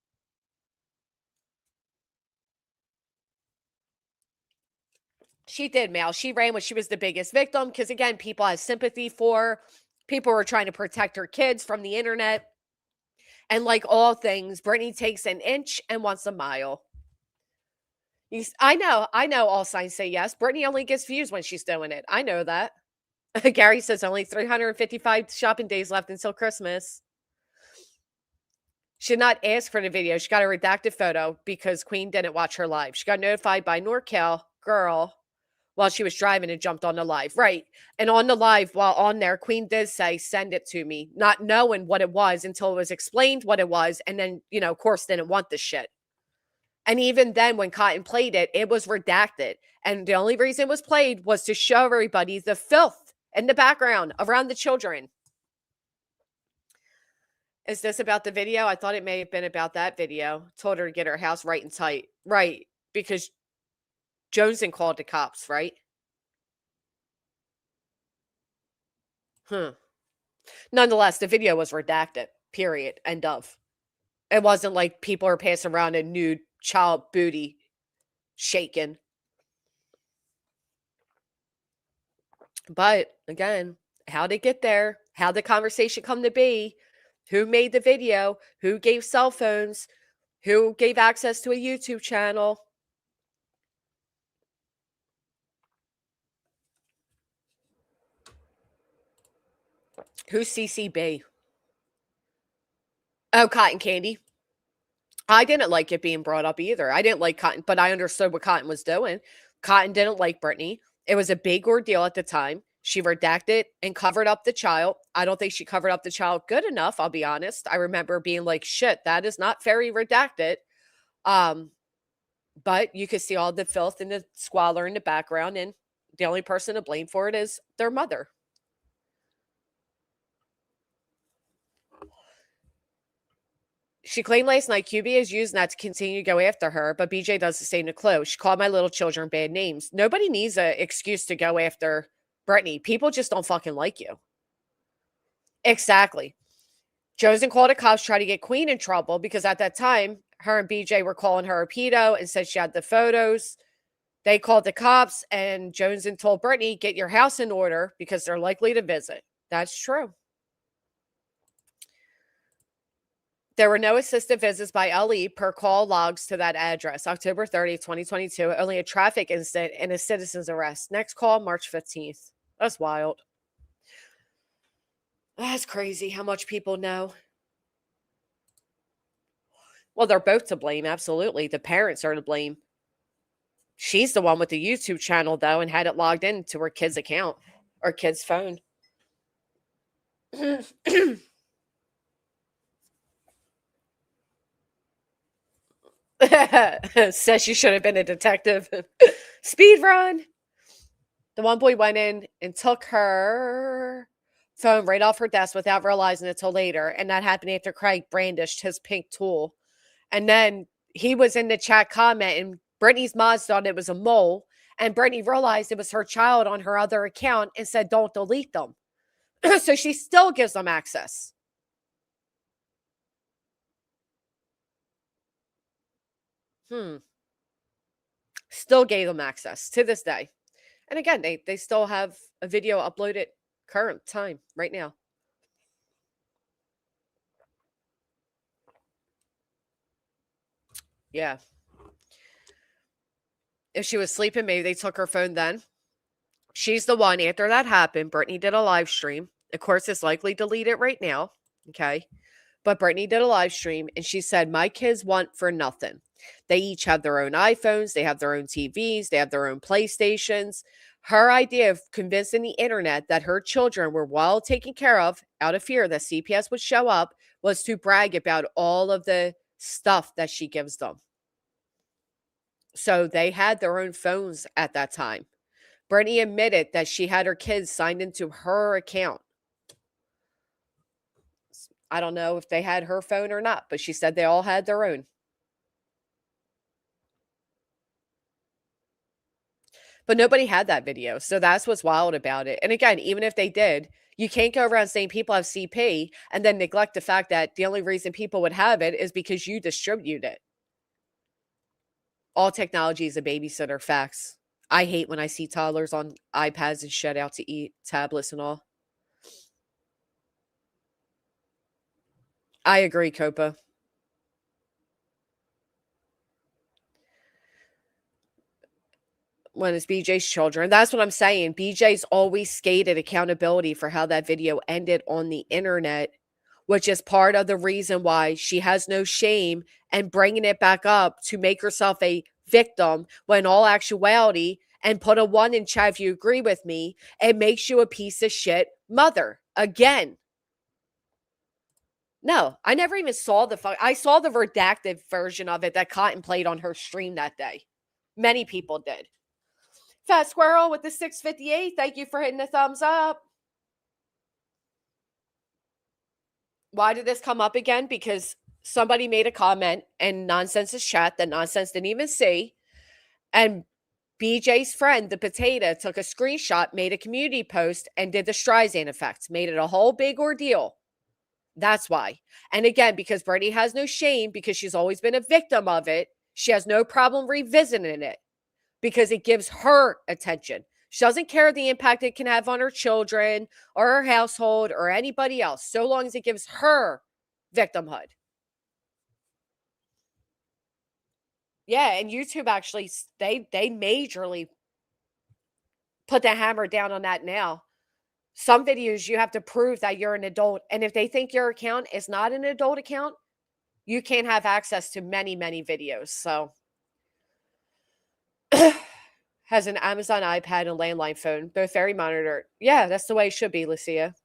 She did, Mal. She ran when she was the biggest victim because, again, people had sympathy for her. People were trying to protect her kids from the internet. And like all things, Brittany takes an inch and wants a mile. I know all signs say yes. Brittany only gets views when she's doing it. I know that. Gary says only 355 shopping days left until Christmas. She did not ask for the video. She got a redacted photo because Queen didn't watch her live. She got notified by NorCal girl while she was driving and jumped on the live. Right. And on the live, while on there, Queen did say, send it to me, not knowing what it was until it was explained what it was. And then, of course, didn't want the shit. And even then, when Cotton played it, it was redacted. And the only reason it was played was to show everybody the filth in the background around the children. Is this about the video? I thought it may have been about that video. Told her to get her house right and tight. Right. Because Joneson called the cops, right? Nonetheless, the video was redacted. Period. End of. It wasn't like people are passing around a nude child booty shaking. But again, how'd it get there? How'd the conversation come to be? Who made the video? Who gave cell phones? Who gave access to a YouTube channel? Who's CCB? Oh, Cotton Candy. I didn't like it being brought up either. I didn't like Cotton, but I understood what Cotton was doing. Cotton didn't like Brittany. It was a big ordeal at the time. She redacted and covered up the child. I don't think she covered up the child good enough, I'll be honest. I remember being like, shit, that is not very redacted. But you could see all the filth and the squalor in the background, and the only person to blame for it is their mother. She claimed last night QB is using that to continue to go after her, but BJ does the same to Chloe. She called my little children bad names. Nobody needs an excuse to go after Brittany. People just don't fucking like you. Exactly. Josen called the cops, tried to get Queen in trouble because at that time, her and BJ were calling her a pedo and said she had the photos. They called the cops, and Josen told Brittany, get your house in order because they're likely to visit. That's true. There were no assisted visits by LE per call logs to that address. October 30th, 2022. Only a traffic incident and a citizen's arrest. Next call, March 15th. That's wild. That's crazy how much people know. Well, they're both to blame, absolutely. The parents are to blame. She's the one with the YouTube channel, though, and had it logged into her kid's account or kid's phone. Says she should have been a detective. Speed run. The one boy went in and took her phone right off her desk without realizing it till later. And that happened after Craig brandished his pink tool. And then he was in the chat commenting, Brittany's mods thought it was a mole. And Brittany realized it was her child on her other account and said, don't delete them. So she still gives them access. Still gave them access to this day. And again, they still have a video uploaded current time right now. Yeah. If she was sleeping, maybe they took her phone then. She's the one, after that happened, Brittany did a live stream. Of course, it's likely deleted right now. Okay. But Brittany did a live stream and she said, my kids want for nothing. They each have their own iPhones. They have their own TVs. They have their own PlayStations. Her idea of convincing the internet that her children were well taken care of out of fear that CPS would show up was to brag about all of the stuff that she gives them. So they had their own phones at that time. Brittany admitted that she had her kids signed into her account. I don't know if they had her phone or not, but she said they all had their own. But nobody had that video. So that's what's wild about it. And again, even if they did, you can't go around saying people have CP and then neglect the fact that the only reason people would have it is because you distribute it. All technology is a babysitter, facts. I hate when I see toddlers on iPads and shut out to eat, tablets and all. I agree, Copa. When it's BJ's children. That's what I'm saying. BJ's always skated accountability for how that video ended on the internet, which is part of the reason why she has no shame and bringing it back up to make herself a victim when all actuality, and put a 1 in chat if you agree with me, it makes you a piece of shit mother. Again. No, I never even saw I saw the redacted version of it that Cotton played on her stream that day. Many people did. Fat Squirrel with the 658. Thank you for hitting the thumbs up. Why did this come up again? Because somebody made a comment in Nonsense's chat that Nonsense didn't even see. And BJ's friend, the potato, took a screenshot, made a community post, and did the Streisand effect. Made it a whole big ordeal. That's why. And again, because Brittany has no shame, because she's always been a victim of it, she has no problem revisiting it. Because it gives her attention. She doesn't care the impact it can have on her children or her household or anybody else, so long as it gives her victimhood. Yeah, and YouTube actually, they majorly put the hammer down on that now. Some videos you have to prove that you're an adult, and if they think your account is not an adult account, you can't have access to many, many videos. So has an Amazon iPad and landline phone, both very monitored. Yeah, that's the way it should be, Lucia.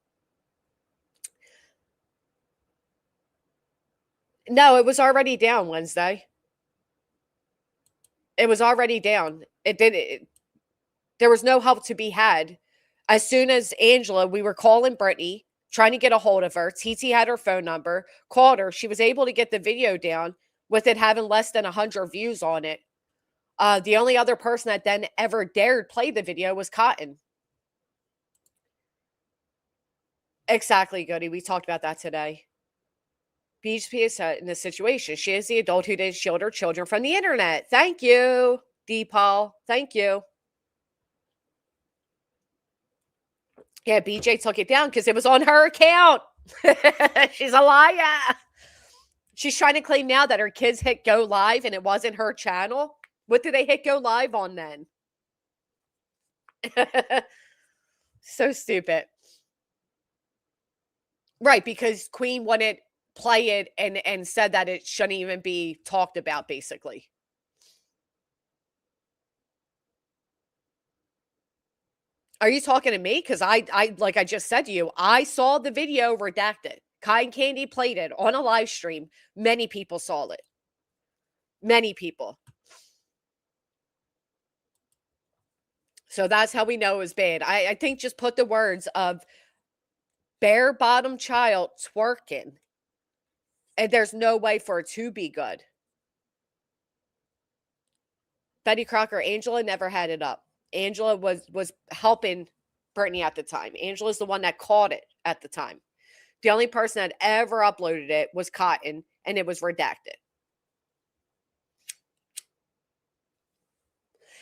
No, it was already down Wednesday. It was already down. There was no help to be had. As soon as Angela, we were calling Brittany, trying to get a hold of her. TT had her phone number, called her. She was able to get the video down with it having less than 100 views on it. The only other person that then ever dared play the video was Cotton. Exactly, Goody. We talked about that today. BHP is in this situation. She is the adult who did shield her children from the internet. Thank you, Deepal. Thank you. Yeah, BJ took it down because it was on her account. She's a liar. She's trying to claim now that her kids hit go live and it wasn't her channel. What did they hit go live on then? So stupid. Right, because Queen wouldn't play it and said that it shouldn't even be talked about, basically. Are you talking to me? Because I like I just said to you, I saw the video redacted. Kind Candy played it on a live stream. Many people saw it. Many people. So that's how we know it was bad. I think just put the words of bare bottom child twerking, and there's no way for it to be good. Betty Crocker, Angela never had it up. Angela was helping Brittany at the time. Angela's the one that caught it at the time. The only person that ever uploaded it was Cotton, and it was redacted.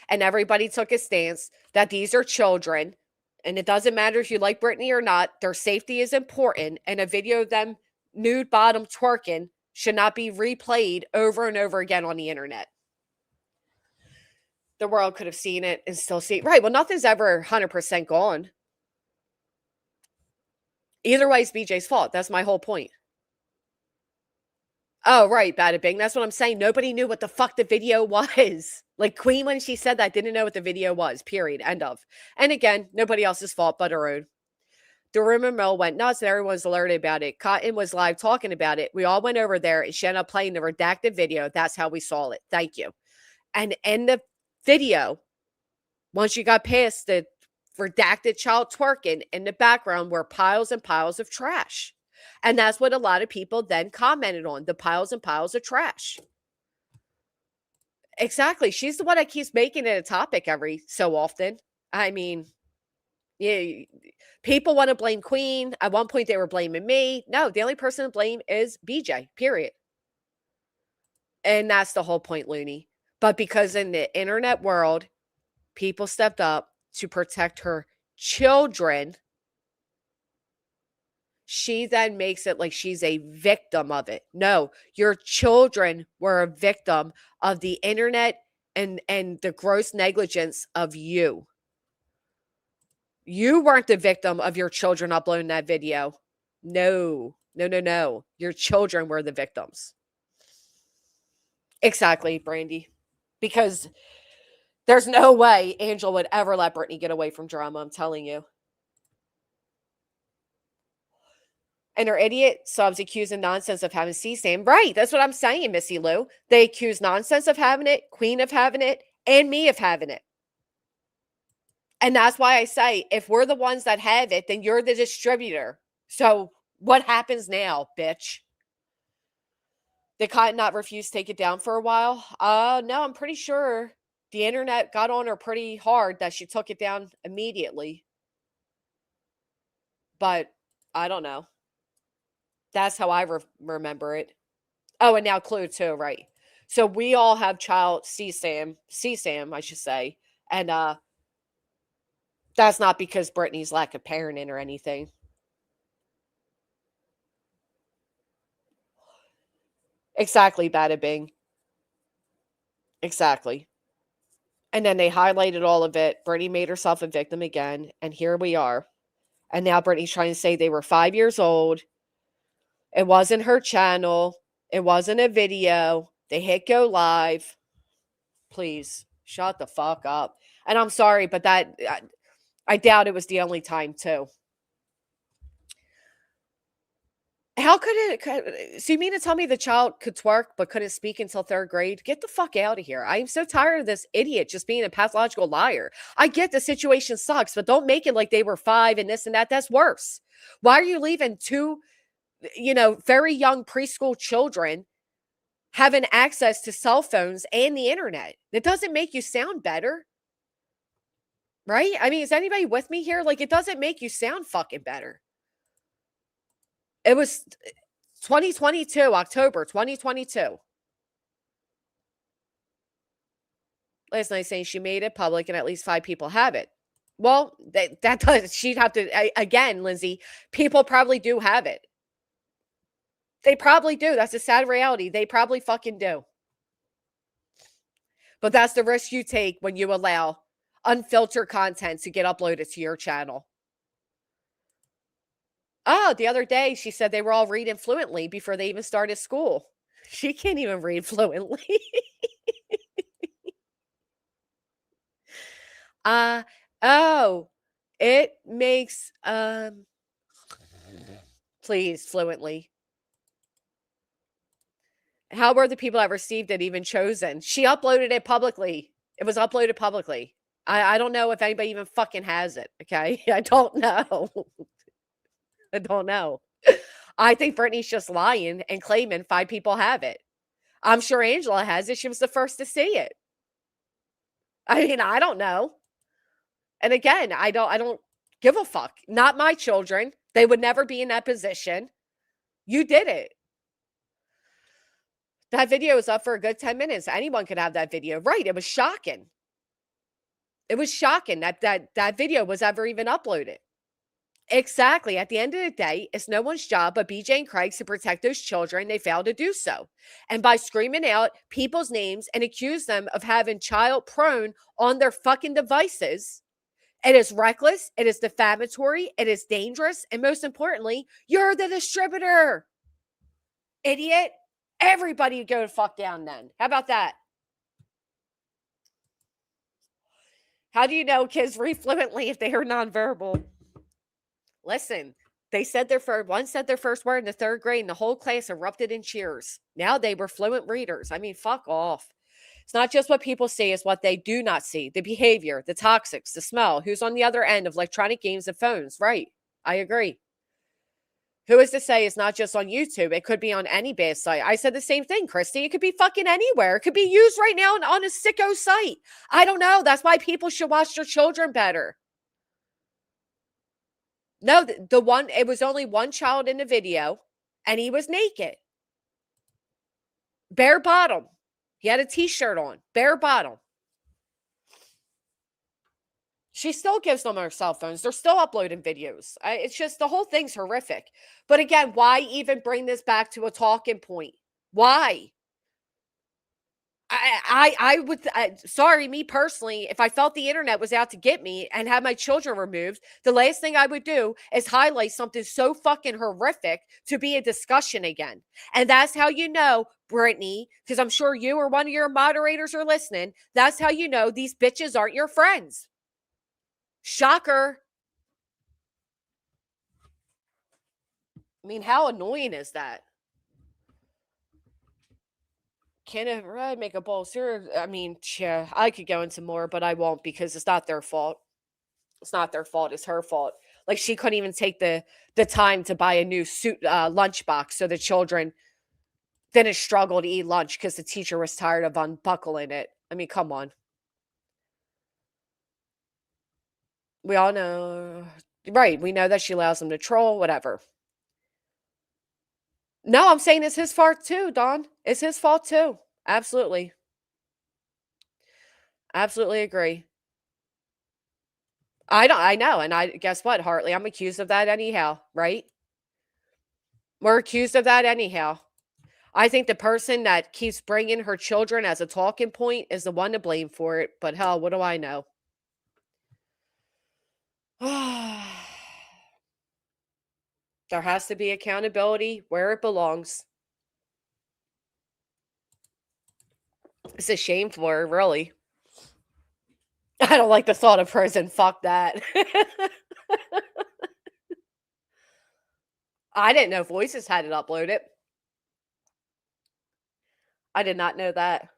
And everybody took a stance that these are children, and it doesn't matter if you like Brittany or not, their safety is important, and a video of them nude bottom twerking should not be replayed over and over again on the internet. The world could have seen it and still see it. Right, well, nothing's ever 100% gone. Either way, it's BJ's fault. That's my whole point. Oh, right, Bada Bing. That's what I'm saying. Nobody knew what the fuck the video was. Like, Queen, when she said that, didn't know what the video was, period, end of. And again, nobody else's fault but her own. The rumor mill went nuts and everyone was alerted about it. Cotton was live talking about it. We all went over there and she ended up playing the redacted video. That's how we saw it. Thank you. And in the video, once you got past the redacted child twerking, in the background were piles and piles of trash. And that's what a lot of people then commented on, the piles and piles of trash. Exactly. She's the one that keeps making it a topic every so often. I mean, yeah, people want to blame Queen. At one point, they were blaming me. No, the only person to blame is BJ, period. And that's the whole point, Looney. But because in the internet world, people stepped up to protect her children, she then makes it like she's a victim of it. No, your children were a victim of the internet and the gross negligence of you. You weren't the victim of your children uploading that video. No. Your children were the victims. Exactly, Brandy. Because there's no way Angela would ever let Brittany get away from drama, I'm telling you. And her idiot subs accusing nonsense of having C-SAM. Right, that's what I'm saying, Missy Lou. They accuse nonsense of having it, Queen of having it, and me of having it. And that's why I say, if we're the ones that have it, then you're the distributor. So what happens now, bitch? Did Cotton not refuse to take it down for a while? No, I'm pretty sure the internet got on her pretty hard that she took it down immediately. But I don't know. That's how I remember it. Oh, and now Clue too, right? So we all have child C-SAM, I should say. And that's not because Brittany's lack of parenting or anything. Exactly, Bada Bing. Exactly. And then they highlighted all of it. Brittany made herself a victim again. And here we are. And now Brittany's trying to say they were 5 years old. It wasn't her channel. It wasn't a video. They hit go live. Please, shut the fuck up. And I'm sorry, but that I doubt it was the only time, too. How could it? So you mean to tell me the child could twerk but couldn't speak until 3rd grade? Get the fuck out of here. I'm so tired of this idiot just being a pathological liar. I get the situation sucks, but don't make it like they were 5 and this and that. That's worse. Why are you leaving 2, very young preschool children having access to cell phones and the internet? That doesn't make you sound better. Right? I mean, is anybody with me here? Like, it doesn't make you sound fucking better. It was 2022, October 2022. Last night saying she made it public and at least 5 people have it. Well, that does, she'd have to, again, Lindsay, people probably do have it. They probably do. That's a sad reality. They probably fucking do. But that's the risk you take when you allow unfiltered content to get uploaded to your channel. Oh, the other day she said they were all reading fluently before they even started school. She can't even read fluently. Oh, it makes please fluently. How were the people that received it even chosen? She uploaded it publicly. It was uploaded publicly. I don't know if anybody even fucking has it. Okay. I don't know. I don't know. I think Brittany's just lying and claiming 5 people have it. I'm sure Angela has it. She was the first to see it. I mean, I don't know. And again, I don't give a fuck. Not my children. They would never be in that position. You did it. That video was up for a good 10 minutes. Anyone could have that video. Right. It was shocking. It was shocking that video was ever even uploaded. Exactly. At the end of the day, it's no one's job but BJ and Craig's to protect those children. They failed to do so. And by screaming out people's names and accuse them of having child porn on their fucking devices, it is reckless, it is defamatory, it is dangerous, and most importantly, you're the distributor. Idiot. Everybody go to fuck down then. How about that? How do you know kids read fluently if they are nonverbal? Listen, one said their first word in the 3rd grade and the whole class erupted in cheers. Now they were fluent readers. I mean, fuck off. It's not just what people see, it's what they do not see. The behavior, the toxics, the smell, who's on the other end of electronic games and phones. Right. I agree. Who is to say it's not just on YouTube? It could be on any bad site. I said the same thing, Christy. It could be fucking anywhere. It could be used right now on a sicko site. I don't know. That's why people should watch their children better. No, it was only one child in the video, and he was naked. Bare bottom. He had a t-shirt on. Bare bottom. She still gives them her cell phones. They're still uploading videos. It's just the whole thing's horrific. But again, why even bring this back to a talking point? Why? I would, sorry, me personally, if I felt the internet was out to get me and had my children removed, the last thing I would do is highlight something so fucking horrific to be a discussion again. And that's how you know, Brittany, because I'm sure you or one of your moderators are listening, that's how you know these bitches aren't your friends. Shocker. I mean, how annoying is that? Can it make a bowl cereal? I mean, yeah, I could go into more, but I won't because it's not their fault. It's not their fault. It's her fault. Like she couldn't even take the time to buy a new lunchbox so the children didn't struggle to eat lunch because the teacher was tired of unbuckling it. I mean, come on. We all know, right? We know that she allows them to troll, whatever. No, I'm saying it's his fault too, Don. It's his fault too. Absolutely. Absolutely agree. I know. And guess what, Hartley? I'm accused of that anyhow, right? We're accused of that anyhow. I think the person that keeps bringing her children as a talking point is the one to blame for it. But hell, what do I know? There has to be accountability where it belongs. It's a shame for her, really. I don't like the thought of prison. Fuck that. I didn't know Voices had it uploaded. I did not know that.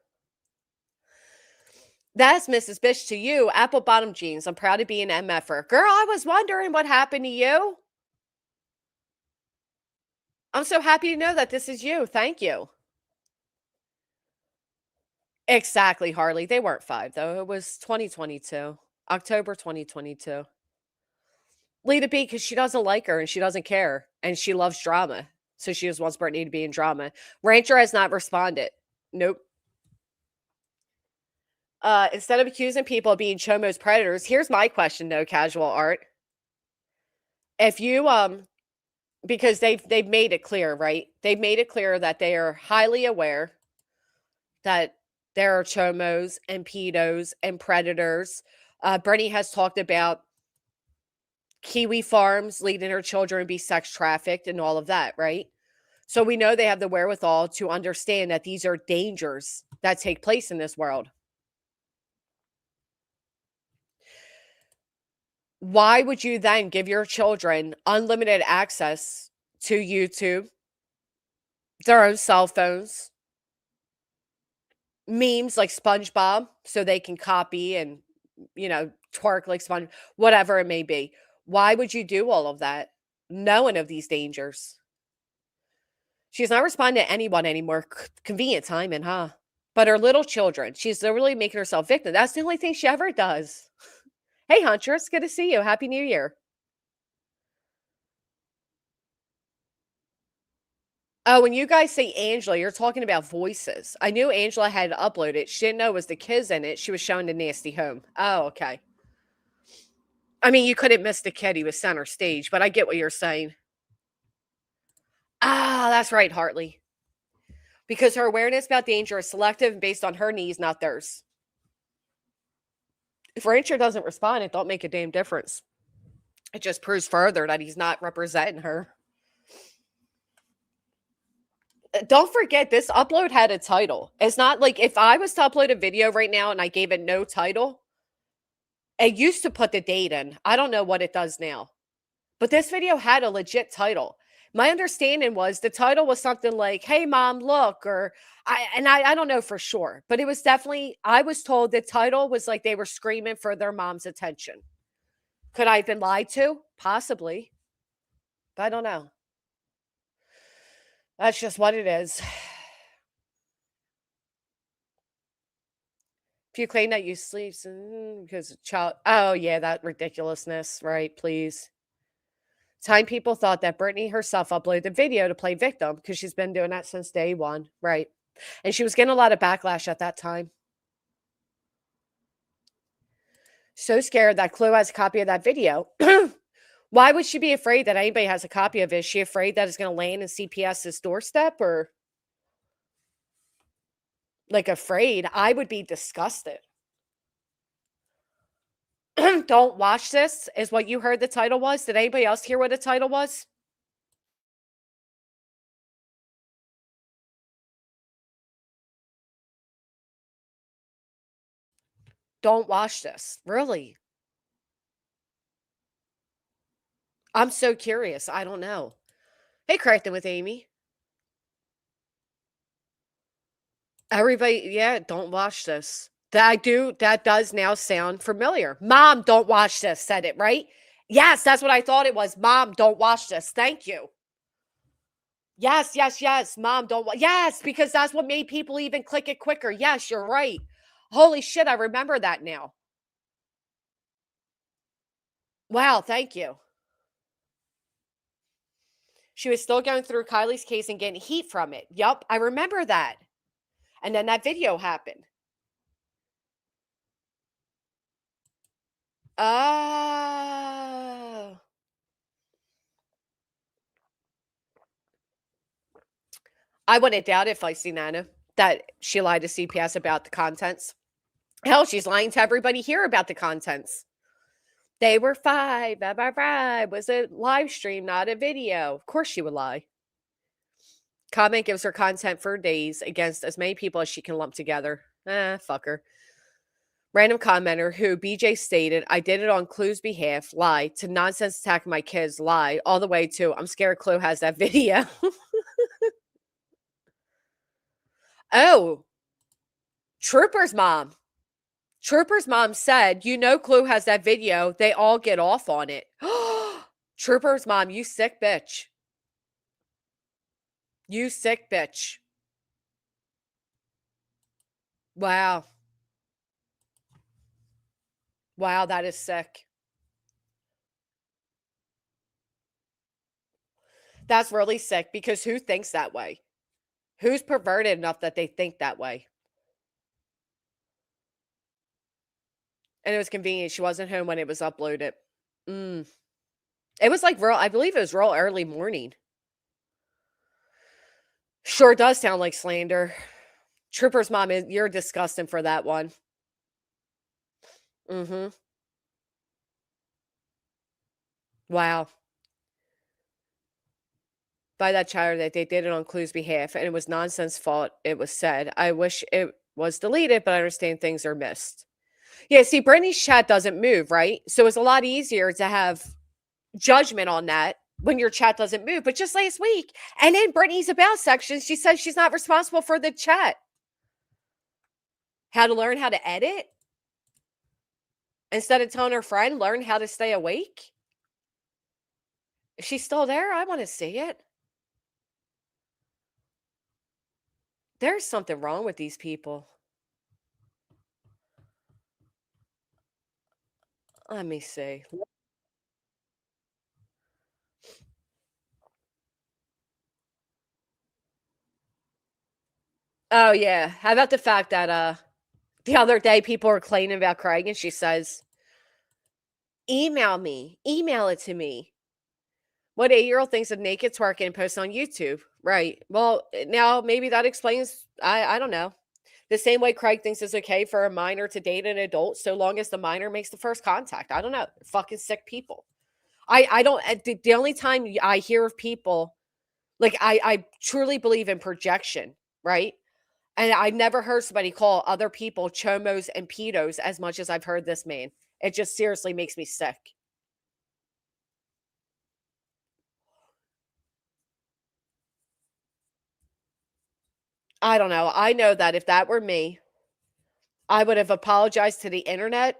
That's Mrs. Bish to you. Apple bottom jeans. I'm proud to be an MFer. Girl, I was wondering what happened to you. I'm so happy to know that this is you. Thank you. Exactly, Harley. They weren't 5, though. It was 2022. October 2022. Lita B, because she doesn't like her and she doesn't care. And she loves drama. So she just wants Brittany to be in drama. Rancher has not responded. Nope. Instead of accusing people of being Chomo's predators, here's my question, though, Casual Art. If you because they've made it clear, right? They've made it clear that they are highly aware that there are chomos and pedos and predators. Brittany has talked about Kiwi farms leading her children to be sex trafficked and all of that, right? So we know they have the wherewithal to understand that these are dangers that take place in this world. Why would you then give your children unlimited access to YouTube, their own cell phones, memes like SpongeBob, so they can copy and, twerk like Sponge, whatever it may be? Why would you do all of that, knowing of these dangers? She's not responding to anyone anymore. Convenient timing, huh? But her little children, she's literally making herself victim. That's the only thing she ever does. Hey, Huntress, good to see you. Happy New Year. Oh, when you guys say Angela, you're talking about voices. I knew Angela had uploaded. She didn't know it was the kids in it. She was showing the nasty home. Oh, okay. I mean, you couldn't miss the kid. He was center stage, but I get what you're saying. Ah, that's right, Hartley. Because her awareness about danger is selective and based on her needs, not theirs. If Rancher doesn't respond, it don't make a damn difference. It just proves further that he's not representing her. Don't forget, this upload had a title. It's not like if I was to upload a video right now and I gave it no title, it used to put the date in. I don't know what it does now. But this video had a legit title. My understanding was the title was something like, "Hey, Mom, look," or I don't know for sure. But it was definitely, I was told the title was like they were screaming for their mom's attention. Could I have been lied to? Possibly. But I don't know. That's just what it is. If you claim that you sleep because a child, oh yeah, that ridiculousness, right? Please. Time people thought that Brittany herself uploaded the video to play victim because she's been doing that since day one, right? And she was getting a lot of backlash at that time. So scared that Chloe has a copy of that video. Why would she be afraid that anybody has a copy of it? Is she afraid that it's going to land in CPS's doorstep, or like afraid? I would be disgusted. Don't watch this is what you heard the title was. Did anybody else hear what the title was? Don't watch this. Really? I'm so curious. I don't know. Hey, Crichton with Amy. Everybody, yeah, don't watch this. That does now sound familiar. Mom, don't watch this. Said it, right? Yes, that's what I thought it was. Mom, don't watch this. Thank you. Yes, yes, yes. Mom, don't watch. Yes, because that's what made people even click it quicker. Yes, you're right. Holy shit, I remember that now. Wow, thank you. She was still going through Kylie's case and getting heat from it. Yup, I remember that. And then that video happened. Oh. I wouldn't doubt it if I see Nana that she lied to CPS about the contents. Hell, she's lying to everybody here about the contents. They were 5, blah, blah, blah. It was a live stream, not a video. Of course she would lie. Comment gives her content for days against as many people as she can lump together. Fuck her. Random commenter who BJ stated, I did it on Clue's behalf, lie, to nonsense attacking my kids, lie, all the way to, I'm scared Clue has that video. Oh, Trooper's mom. Trooper's mom said, Clue has that video. They all get off on it. Trooper's mom, you sick bitch. You sick bitch. Wow. Wow, that is sick. That's really sick because who thinks that way? Who's perverted enough that they think that way? And it was convenient. She wasn't home when it was uploaded. It was like real, I believe it was real early morning. Sure does sound like slander. Trooper's mom, you're disgusting for that one. Mm-hmm. Wow. By that child that they did it on Clue's behalf, and it was nonsense fault, it was said. I wish it was deleted, but I understand things are missed. Yeah, see, Brittany's chat doesn't move, right? So it's a lot easier to have judgment on that when your chat doesn't move. But just last week, and in Brittany's about section, she says she's not responsible for the chat. How to learn how to edit? Instead of telling her friend, learn how to stay awake? If she's still there, I want to see it. There's something wrong with these people. Let me see. Oh, yeah. How about the fact that the other day people were complaining about Craig and she says, email me. Email it to me. What 8-year-old thinks of naked twerking and posts on YouTube? Right. Well, now maybe that explains, I don't know. The same way Craig thinks it's okay for a minor to date an adult so long as the minor makes the first contact. I don't know. Fucking sick people. I don't, the only time I hear of people, like I truly believe in projection, right? And I never heard somebody call other people chomos and pedos as much as I've heard this man. It just seriously makes me sick. I don't know. I know that if that were me, I would have apologized to the internet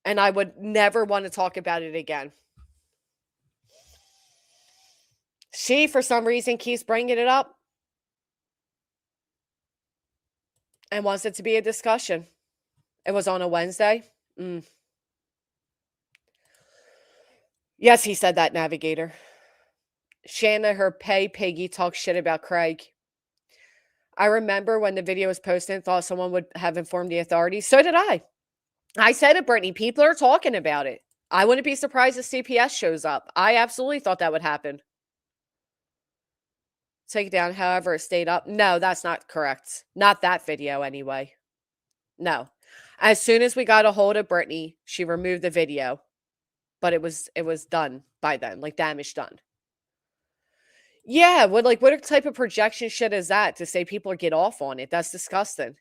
and I would never want to talk about it again. She, for some reason, keeps bringing it up and wants it to be a discussion. It was on a Wednesday. Yes, he said that, Navigator. Shanna, her pay piggy, talks shit about Craig. I remember when the video was posted and thought someone would have informed the authorities. So did I. I said to Brittany, people are talking about it. I wouldn't be surprised if CPS shows up. I absolutely thought that would happen. Take it down, however, it stayed up. No, that's not correct. Not that video, anyway. No. As soon as we got a hold of Brittany, she removed the video. But it was done by then, like damage done. Yeah, what type of projection shit is that to say people get off on it? That's disgusting.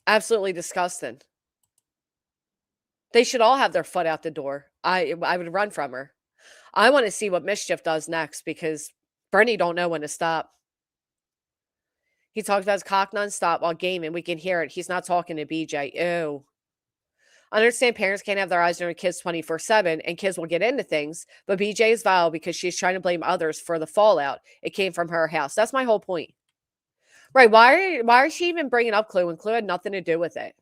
Absolutely disgusting. They should all have their foot out the door. I would run from her. I want to see what Mischief does next because Bernie don't know when to stop. He talks about his cock nonstop while gaming. We can hear it. He's not talking to BJ. Ew. I understand parents can't have their eyes on their kids 24/7 and kids will get into things, but BJ is vile because she's trying to blame others for the fallout. It came from her house. That's my whole point. Right. Why is she even bringing up Clue when Clue had nothing to do with it?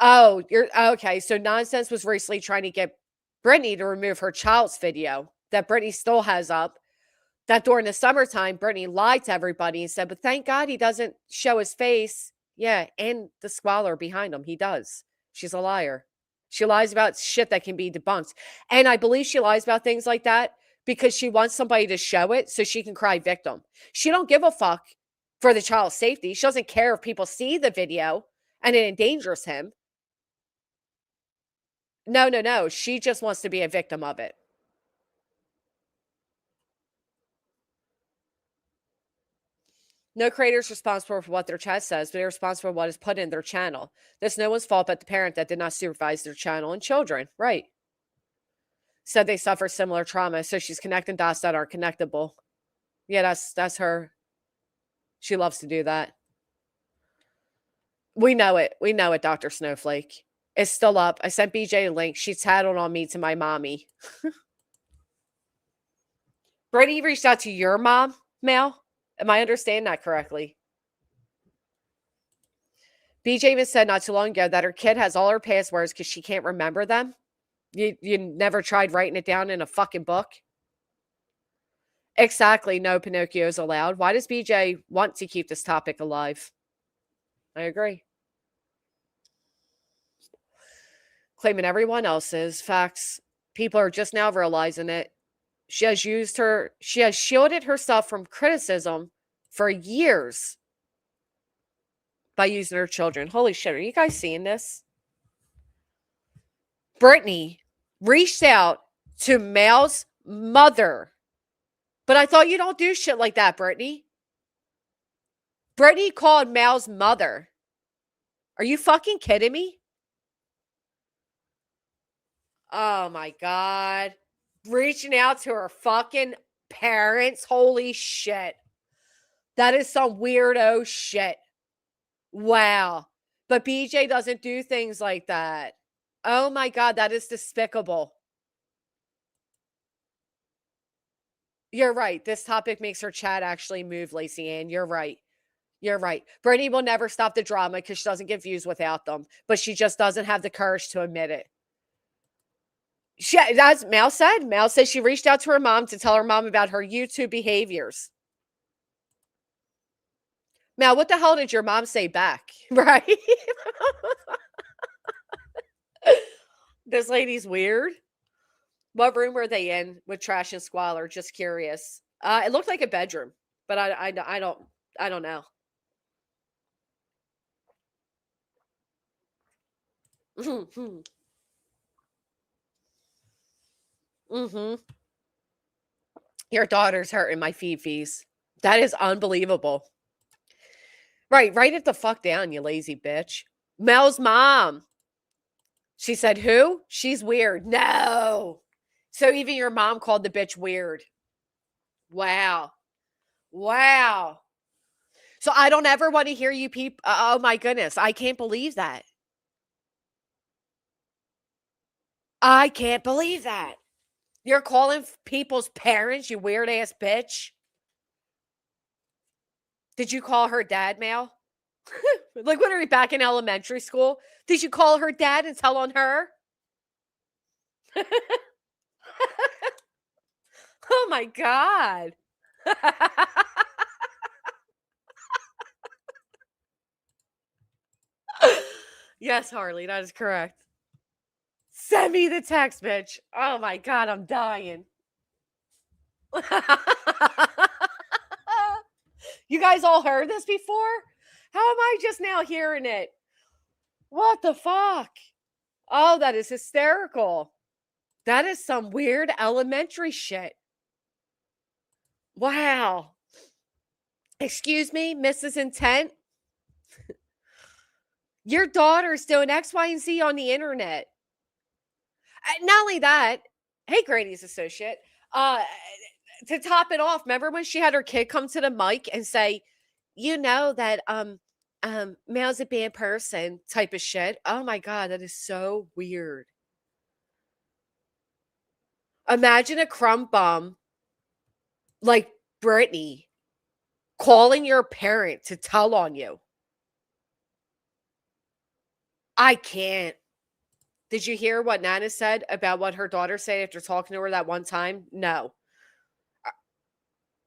Oh, you're okay. So Nonsense was recently trying to get Brittany to remove her child's video that Brittany still has up. That during the summertime, Brittany lied to everybody and said, but thank God he doesn't show his face. Yeah, and the squalor behind him. He does. She's a liar. She lies about shit that can be debunked. And I believe she lies about things like that because she wants somebody to show it so she can cry victim. She don't give a fuck for the child's safety. She doesn't care if people see the video and it endangers him. No. She just wants to be a victim of it. No creator is responsible for what their chat says, but they're responsible for what is put in their channel. There's no one's fault but the parent that did not supervise their channel and children. Right. Said they suffer similar trauma, so she's connecting dots that aren't connectable. Yeah, that's her. She loves to do that. We know it. We know it, Dr. Snowflake. It's still up. I sent BJ a link. She tattled on me to my mommy. Brittany reached out to your mom, Mel? Am I understanding that correctly? BJ even said not too long ago that her kid has all her passwords because she can't remember them. You never tried writing it down in a fucking book? Exactly. No Pinocchios allowed. Why does BJ want to keep this topic alive? I agree. claiming everyone else's. Facts. People are just now realizing it. She has shielded herself from criticism for years by using her children. Holy shit, are you guys seeing this? Brittany reached out to Mal's mother. But I thought you don't do shit like that, Brittany. Brittany called Mal's mother. Are you fucking kidding me? Oh my God. Reaching out to her fucking parents. Holy shit. That is some weirdo shit. Wow. But BJ doesn't do things like that. Oh my God, that is despicable. You're right. This topic makes her chat actually move, Lacey Ann. You're right. You're right. Brittany will never stop the drama because she doesn't get views without them. But she just doesn't have the courage to admit it. As Mal said. Mal says she reached out to her mom to tell her mom about her YouTube behaviors. Mal, what the hell did your mom say back? Right? This lady's weird. What room were they in with trash and squalor? Just curious. It looked like a bedroom, but I don't know. Your daughter's hurting my fees. That is unbelievable. Right, write it the fuck down, you lazy bitch. Mel's mom. She said, who? She's weird. No. So even your mom called the bitch weird. Wow. Wow. So I don't ever want to hear you people. Oh my goodness. I can't believe that. I can't believe that. You're calling people's parents, you weird ass bitch. Did you call her dad, Mal? Like, when are we back in elementary school? Did you call her dad and tell on her? Oh my God. Yes, Harley, that is correct. Send me the text, bitch. Oh my God, I'm dying. You guys all heard this before? How am I just now hearing it? What the fuck? Oh, that is hysterical. That is some weird elementary shit. Wow. Excuse me, Mrs. Intent? Your daughter's doing X, Y, and Z on the internet. Not only that, hey, Grady's associate, to top it off, remember when she had her kid come to the mic and say, you know that Mal's a bad person type of shit? Oh my God, that is so weird. Imagine a crumb bum like Brittany calling your parent to tell on you. I can't. Did you hear what Nana said about what her daughter said after talking to her that one time? No.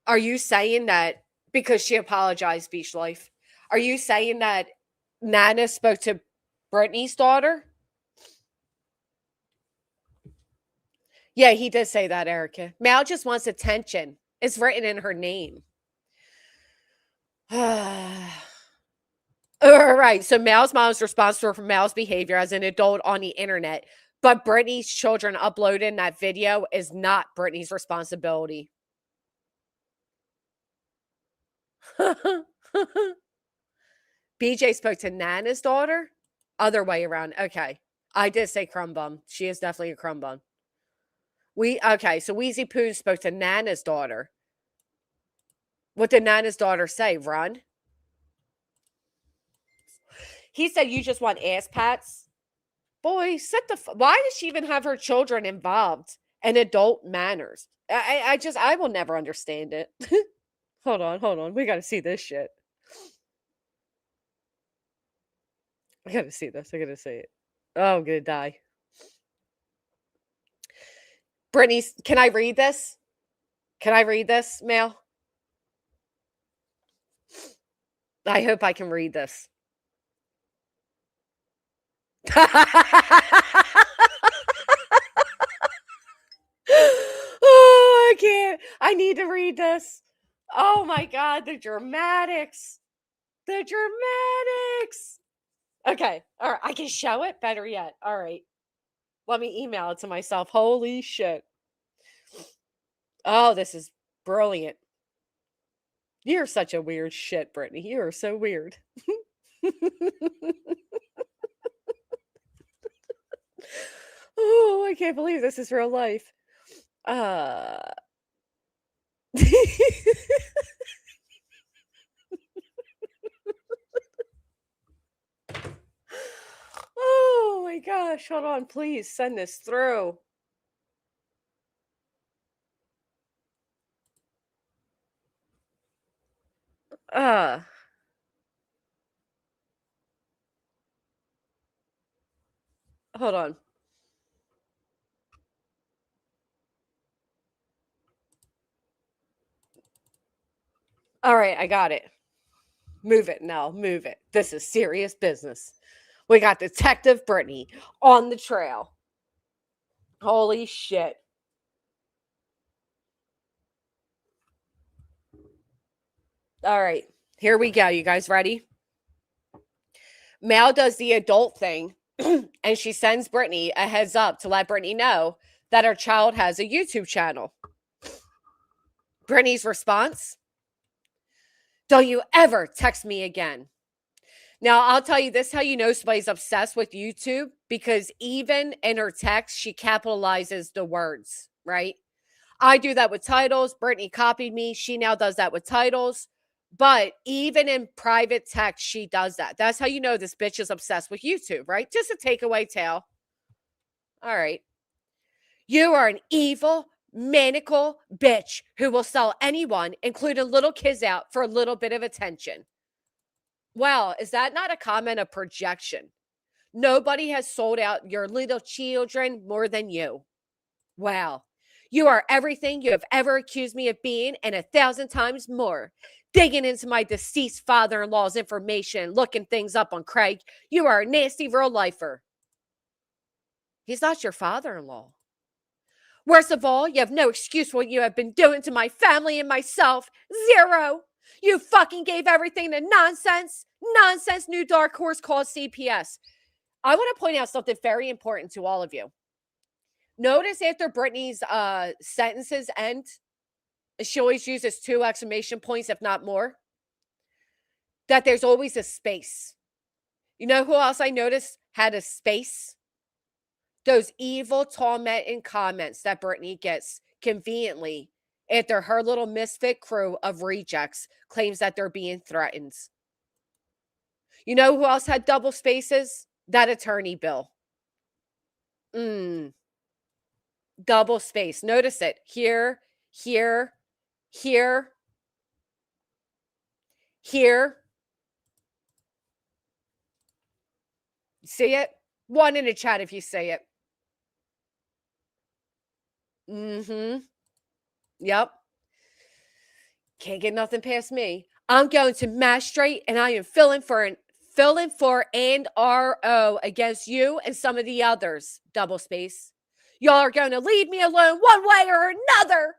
Are you saying that because she apologized, Beach Life? Are you saying that Nana spoke to Brittany's daughter? Yeah, he did say that, Erica. Mal just wants attention. It's written in her name. All right. So Mal's mom's responsible for Mal's behavior as an adult on the internet. But Brittany's children uploading that video is not Brittany's responsibility. BJ spoke to Nana's daughter? Other way around. Okay. I did say crumb bum. She is definitely a crumb bum. Okay, so Wheezy Poo spoke to Nana's daughter. What did Nana's daughter say? Run? He said you just want ass pats. Boy, why does she even have her children involved in adult manners? I will never understand it. Hold on. We got to see this shit. I got to see this. I got to see it. Oh, I'm going to die. Brittany, can I read this? Can I read this, Mal? I hope I can read this. I need to read this. Oh my God, the dramatics. The dramatics. Okay. All right. I can show it. Better yet. All right. Let me email it to myself. Holy shit. Oh, this is brilliant. You're such a weird shit, Brittany. You are so weird. Oh, I can't believe this is real life. Oh my gosh, hold on, please send this through. Uh Hold on. All right, I got it. Move it now, move it. This is serious business. We got Detective Brittany on the trail. Holy shit. All right, here we go. You guys ready? Mal does the adult thing and she sends Brittany a heads up to let Brittany know that her child has a YouTube channel. Brittany's response: don't you ever text me again. Now, I'll tell you this, how you know somebody's obsessed with YouTube, because even in her text, she capitalizes the words, right? I do that with titles. Brittany copied me. She now does that with titles. But even in private text, she does that. That's how you know this bitch is obsessed with YouTube, right? Just a takeaway tale. All right. You are an evil, maniacal bitch who will sell anyone, including little kids, out for a little bit of attention. Well, is that not a comment of projection? Nobody has sold out your little children more than you. Wow. You are everything you have ever accused me of being and 1,000 times more. Digging into my deceased father-in-law's information, looking things up on Craig. You are a nasty real lifer. He's not your father-in-law. Worst of all, you have no excuse for what you have been doing to my family and myself. Zero. You fucking gave everything to nonsense new dark horse called CPS. I want to point out something very important to all of you. Notice after Brittany's sentences end, she always uses 2 exclamation points, if not more, that there's always a space. You know who else I noticed had a space? Those evil, tormenting comments that Brittany gets conveniently after her little misfit crew of rejects claims that they're being threatened. You know who else had double spaces? That attorney bill. Double space. Notice it. Here, here, here, here. See it? 1 in the chat if you say it. Yep. Can't get nothing past me. I'm going to magistrate and I am filling for and RO against you and some of the others. Double space. Y'all are going to leave me alone one way or another.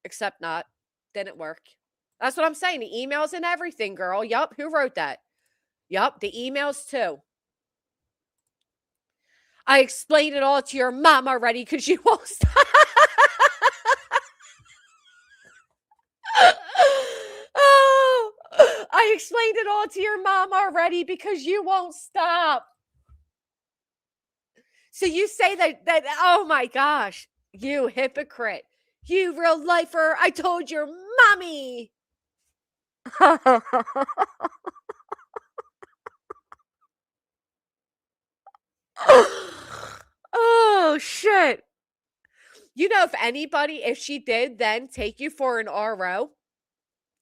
Except not. Didn't work. That's what I'm saying. The emails and everything, girl. Yup. Who wrote that? Yup. The emails too. I explained it all to your mom already because you won't stop. Oh, I explained it all to your mom already because you won't stop. So you say that oh my gosh, you hypocrite. You real lifer. I told your mommy. Oh, shit. You know, if she did then take you for an RO,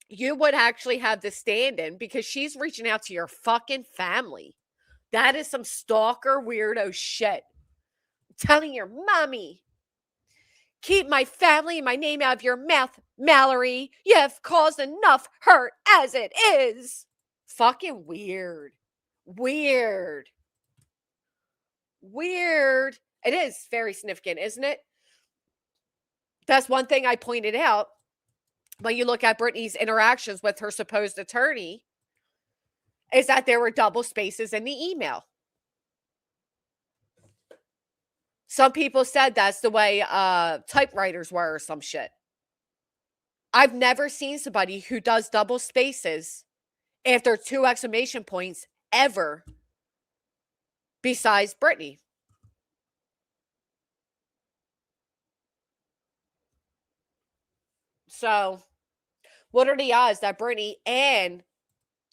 you would actually have the stand-in because she's reaching out to your fucking family. That is some stalker weirdo shit. I'm telling your mommy. Keep my family and my name out of your mouth, Mallory. You have caused enough hurt as it is. Fucking weird. Weird. Weird. It is very significant, isn't it? That's one thing I pointed out when you look at Brittany's interactions with her supposed attorney, is that there were double spaces in the email. Some people said that's the way typewriters were or some shit. I've never seen somebody who does double spaces after 2 exclamation points ever besides Brittany. So, what are the odds that Brittany and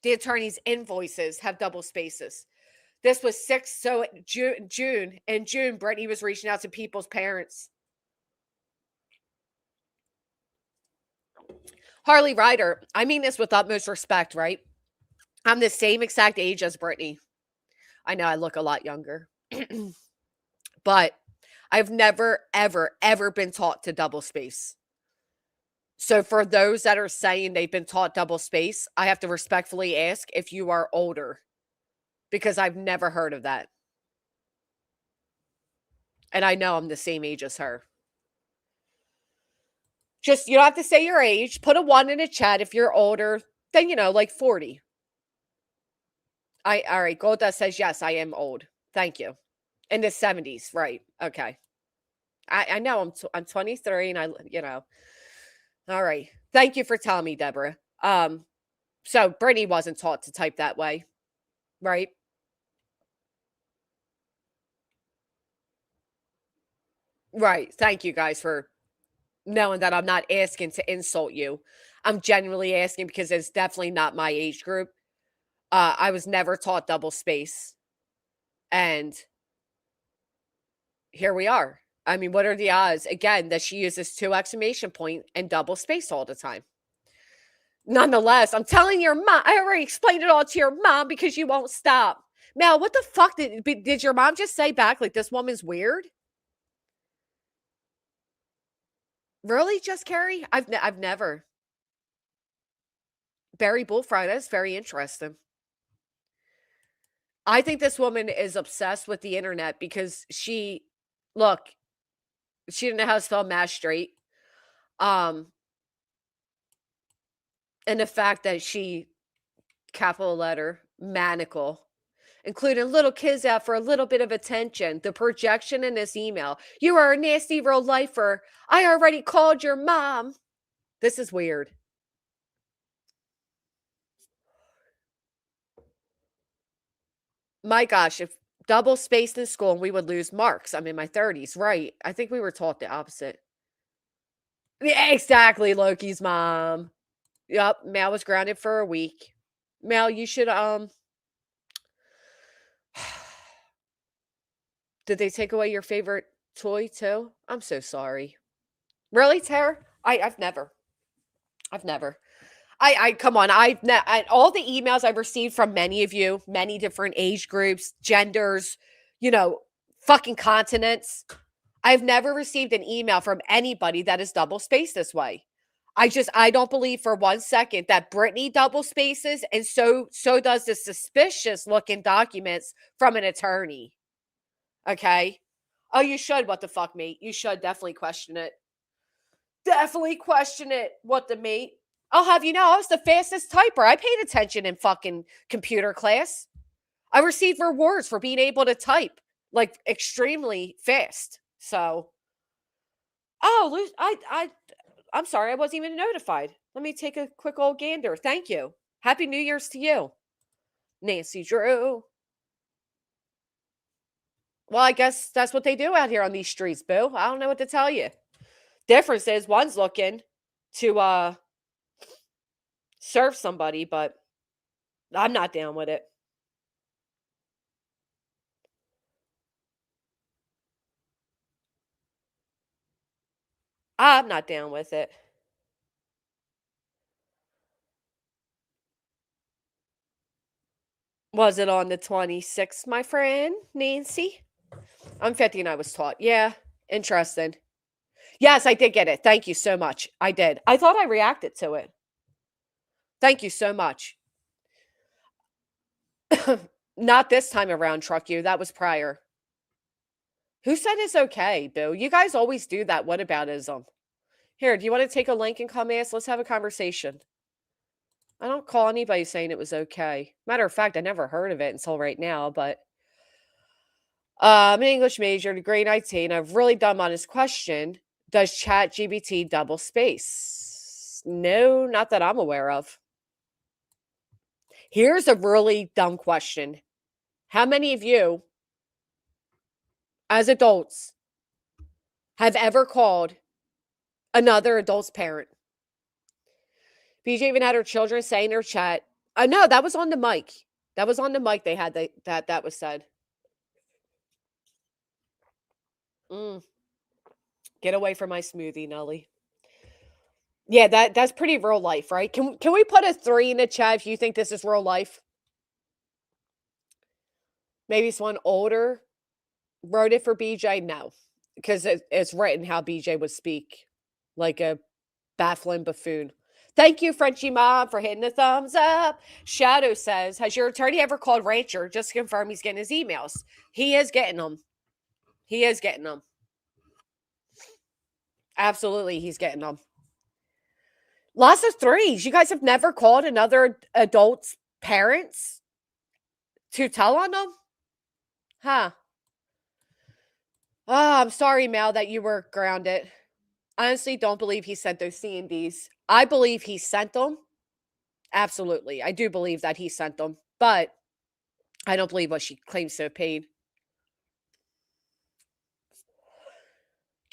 the attorney's invoices have double spaces? This was 6, so June. In June, Brittany was reaching out to people's parents. Harley Ryder, I mean this with utmost respect, right? I'm the same exact age as Brittany. I know I look a lot younger. But I've never, ever, ever been taught to double space. So for those that are saying they've been taught double space, I have to respectfully ask if you are older, because I've never heard of that. And I know I'm the same age as her. Just, you don't have to say your age. Put a 1 in the chat if you're older than, like 40. All right, Golda says, yes, I am old. Thank you. In the 70s, right. Okay. I know I'm 23 and all right. Thank you for telling me, Deborah. So Brittany wasn't taught to type that way, right? Right. Thank you guys for knowing that I'm not asking to insult you. I'm genuinely asking because it's definitely not my age group. I was never taught double space. And here we are. I mean, what are the odds, again, that she uses 2 exclamation point and double space all the time? Nonetheless, I'm telling your mom, I already explained it all to your mom because you won't stop. Mel, what the fuck did your mom just say back? Like, this woman's weird? Really, Just Carrie? I've never. Barry Bullfrog, that's very interesting. I think this woman is obsessed with the internet because she didn't know how to spell mash straight. And the fact that she, capital letter, manacle, including little kids out for a little bit of attention. The projection in this email. You are a nasty real lifer. I already called your mom. This is weird. My gosh, if double spaced in school and we would lose marks. I'm in my 30s, right? I think we were taught the opposite. Yeah, exactly, Loki's mom. Yep, Mal was grounded for a week. Mal, you should Did they take away your favorite toy too? I'm so sorry. Really, Tara? I've never. I come on. All the emails I've received from many of you, many different age groups, genders, fucking continents. I've never received an email from anybody that is double spaced this way. I don't believe for 1 second that Brittany double spaces, and so does the suspicious looking documents from an attorney. Okay? Oh, you should. What the fuck, mate? You should definitely question it. Definitely question it. What the mate? I'll have you know, I was the fastest typer. I paid attention in fucking computer class. I received rewards for being able to type like extremely fast. So, I'm sorry, I wasn't even notified. Let me take a quick old gander. Thank you. Happy New Year's to you, Nancy Drew. Well, I guess that's what they do out here on these streets, boo. I don't know what to tell you. Difference is one's looking to serve somebody, but I'm not down with it. I'm not down with it. Was it on the 26th, my friend, Nancy? I'm 50 and I was taught. Yeah, interesting. Yes, I did get it. Thank you so much. I did. I thought I reacted to it. Thank you so much. Not this time around, Truck You. That was prior. Who said it's okay, Bill? You guys always do that whataboutism. Here, do you want to take a link and come ask? Let's have a conversation. I don't call anybody saying it was okay. Matter of fact, I never heard of it until right now, but I'm an English major, degree in IT, and I've really dumb on this question. Does ChatGPT double space? No, not that I'm aware of. Here's a really dumb question. How many of you, as adults, have ever called another adult's parent? BJ even had her children say in her chat, no, that was on the mic. That was on the mic they had that was said. Get away from my smoothie, Nelly. Yeah, that's pretty real life, right? Can we put a 3 in the chat if you think this is real life? Maybe someone older wrote it for BJ? No, because it's written how BJ would speak, like a baffling buffoon. Thank you, Frenchie Mom, for hitting the thumbs up. Shadow says, has your attorney ever called Rancher just to confirm he's getting his emails? He is getting them. He is getting them. Absolutely, he's getting them. Lots of 3s. You guys have never called another adult's parents to tell on them? Huh. Oh, I'm sorry, Mal, that you were grounded. I honestly don't believe he sent those C&Ds. I believe he sent them. Absolutely. I do believe that he sent them. But I don't believe what she claims to have paid.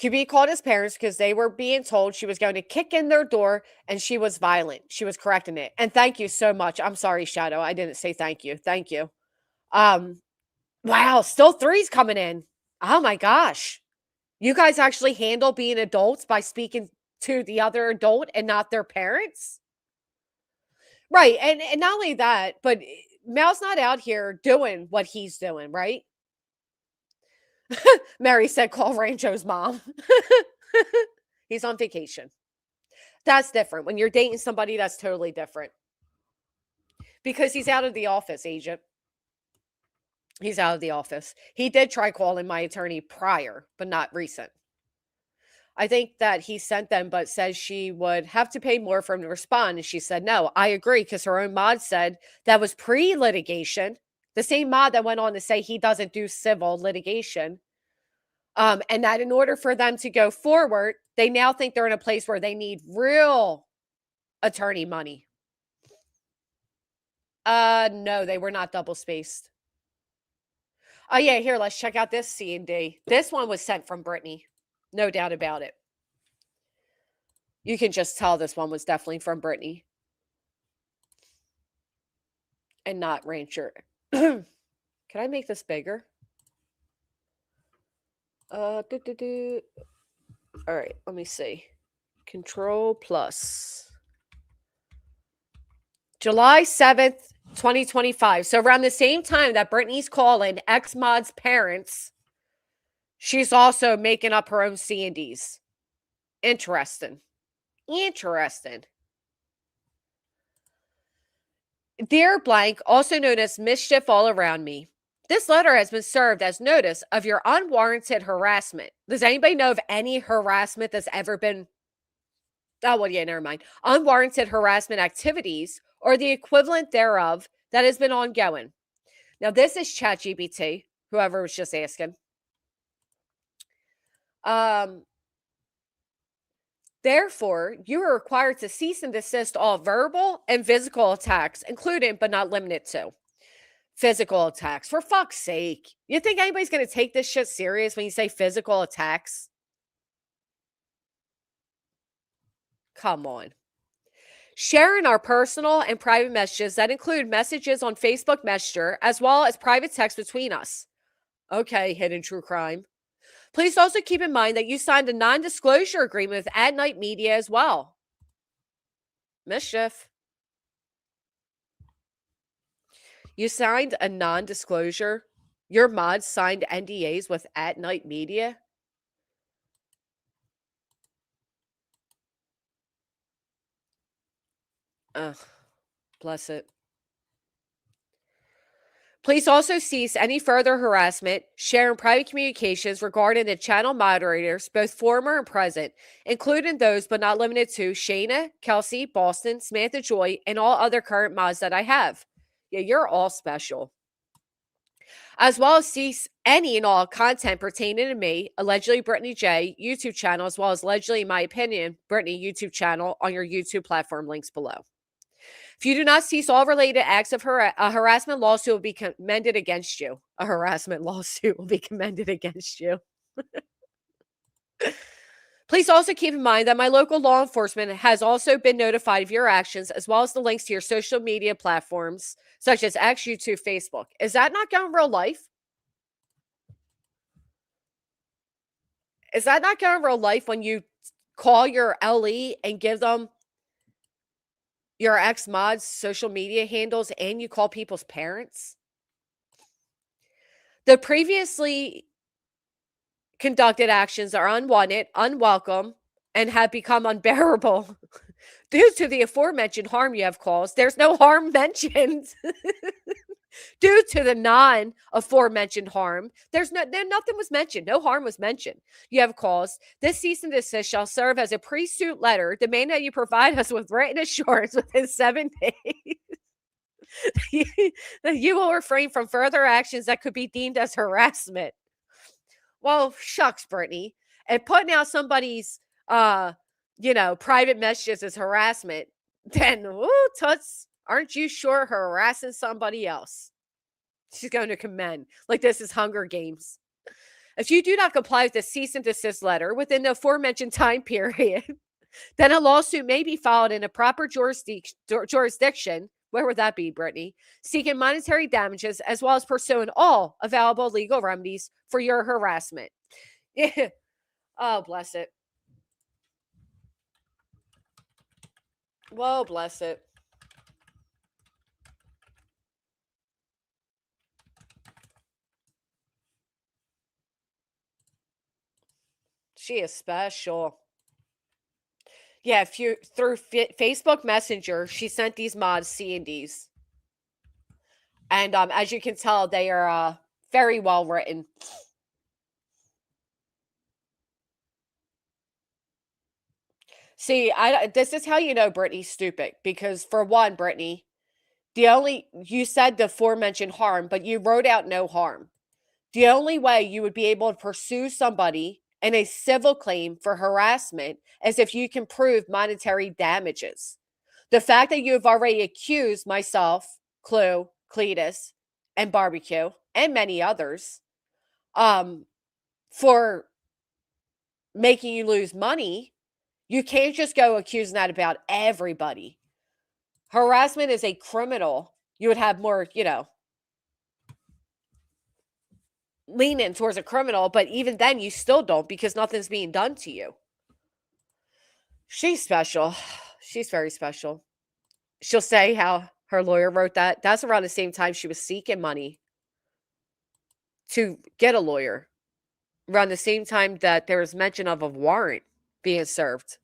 QB called his parents because they were being told she was going to kick in their door and she was violent. She was correcting it. And thank you so much. I'm sorry, Shadow. I didn't say thank you. Thank you. Wow, still 3s coming in. Oh my gosh. You guys actually handle being adults by speaking to the other adult and not their parents? Right. And not only that, but Mal's not out here doing what he's doing, right? Mary said, call Rancho's mom. He's on vacation. That's different. When you're dating somebody, that's totally different. Because he's out of the office, agent. He's out of the office. He did try calling my attorney prior, but not recent. I think that he sent them, but says she would have to pay more for him to respond. And she said, no, I agree, because her own mod said that was pre-litigation. The same mod that went on to say he doesn't do civil litigation. And that in order for them to go forward, they now think they're in a place where they need real attorney money. No, they were not double spaced. Oh yeah, here, let's check out this C&D. This one was sent from Brittany. No doubt about it. You can just tell this one was definitely from Brittany. And not Rancher. Can I make this bigger? All right, let me see. Control plus. July 7th, 2025. So around the same time that Brittany's calling X-Mod's parents, she's also making up her own C&Ds. Interesting. Interesting. Dear Blank, also known as Mischief All Around Me. This letter has been served as notice of your unwarranted harassment. Does anybody know of any harassment that's ever been... Oh, well, yeah, never mind. Unwarranted harassment activities or the equivalent thereof that has been ongoing. Now, this is ChatGPT, whoever was just asking. Therefore, you are required to cease and desist all verbal and physical attacks, including but not limited to physical attacks. For fuck's sake. You think anybody's going to take this shit serious when you say physical attacks? Come on. Sharing our personal and private messages that include messages on Facebook Messenger, as well as private text between us. Okay, hidden true crime. Please also keep in mind that you signed a non-disclosure agreement with At Night Media as well. Mischief. You signed a non-disclosure? Your mods signed NDAs with At Night Media? Ugh. Bless it. Please also cease any further harassment, sharing private communications regarding the channel moderators, both former and present, including those but not limited to Shayna, Kelsey, Boston, Samantha Joy, and all other current mods that I have. Yeah, you're all special. As well as cease any and all content pertaining to me, allegedly Brittany J, YouTube channel, as well as allegedly, in my opinion, Brittany YouTube channel on your YouTube platform links below. If you do not cease all related acts of a harassment lawsuit will be commended against you. A harassment lawsuit will be commended against you. Please also keep in mind that my local law enforcement has also been notified of your actions, as well as the links to your social media platforms, such as X, YouTube, Facebook. Is that not going real life? Is that not going real life when you call your LE and give them your ex-mod's social media handles and you call people's parents? The previously conducted actions are unwanted, unwelcome, and have become unbearable due to the aforementioned harm you have caused. There's no harm mentioned. Due to the non-aforementioned harm, nothing was mentioned. No harm was mentioned. You have caused. This cease and desist shall serve as a pre-suit letter demanding that you provide us with written assurance within 7 days that you will refrain from further actions that could be deemed as harassment. Well, shucks, Brittany. And putting out somebody's, private messages as harassment, then, toots, aren't you sure harassing somebody else? She's going to commend. Like this is Hunger Games. If you do not comply with the cease and desist letter within the aforementioned time period, then a lawsuit may be filed in a proper jurisdiction. Where would that be, Brittany? Seeking monetary damages as well as pursuing all available legal remedies for your harassment. Yeah. Oh, bless it. Whoa, bless it. She is special. Yeah, if you through Facebook Messenger, she sent these mods C&Ds. And as you can tell, they are very well written. See, this is how you know Brittany's stupid. Because for one, Brittany, you said the aforementioned harm, but you wrote out no harm. The only way you would be able to pursue somebody in a civil claim for harassment is if you can prove monetary damages. The fact that you have already accused myself, Clue, Cletus, and Barbecue, and many others, for making you lose money, you can't just go accusing that about everybody. Harassment is a criminal. You would have more, leaning towards a criminal, but even then you still don't because nothing's being done to you. She's special. She's very special. She'll say how her lawyer wrote that. That's around the same time she was seeking money to get a lawyer. Around the same time that there was mention of a warrant being served.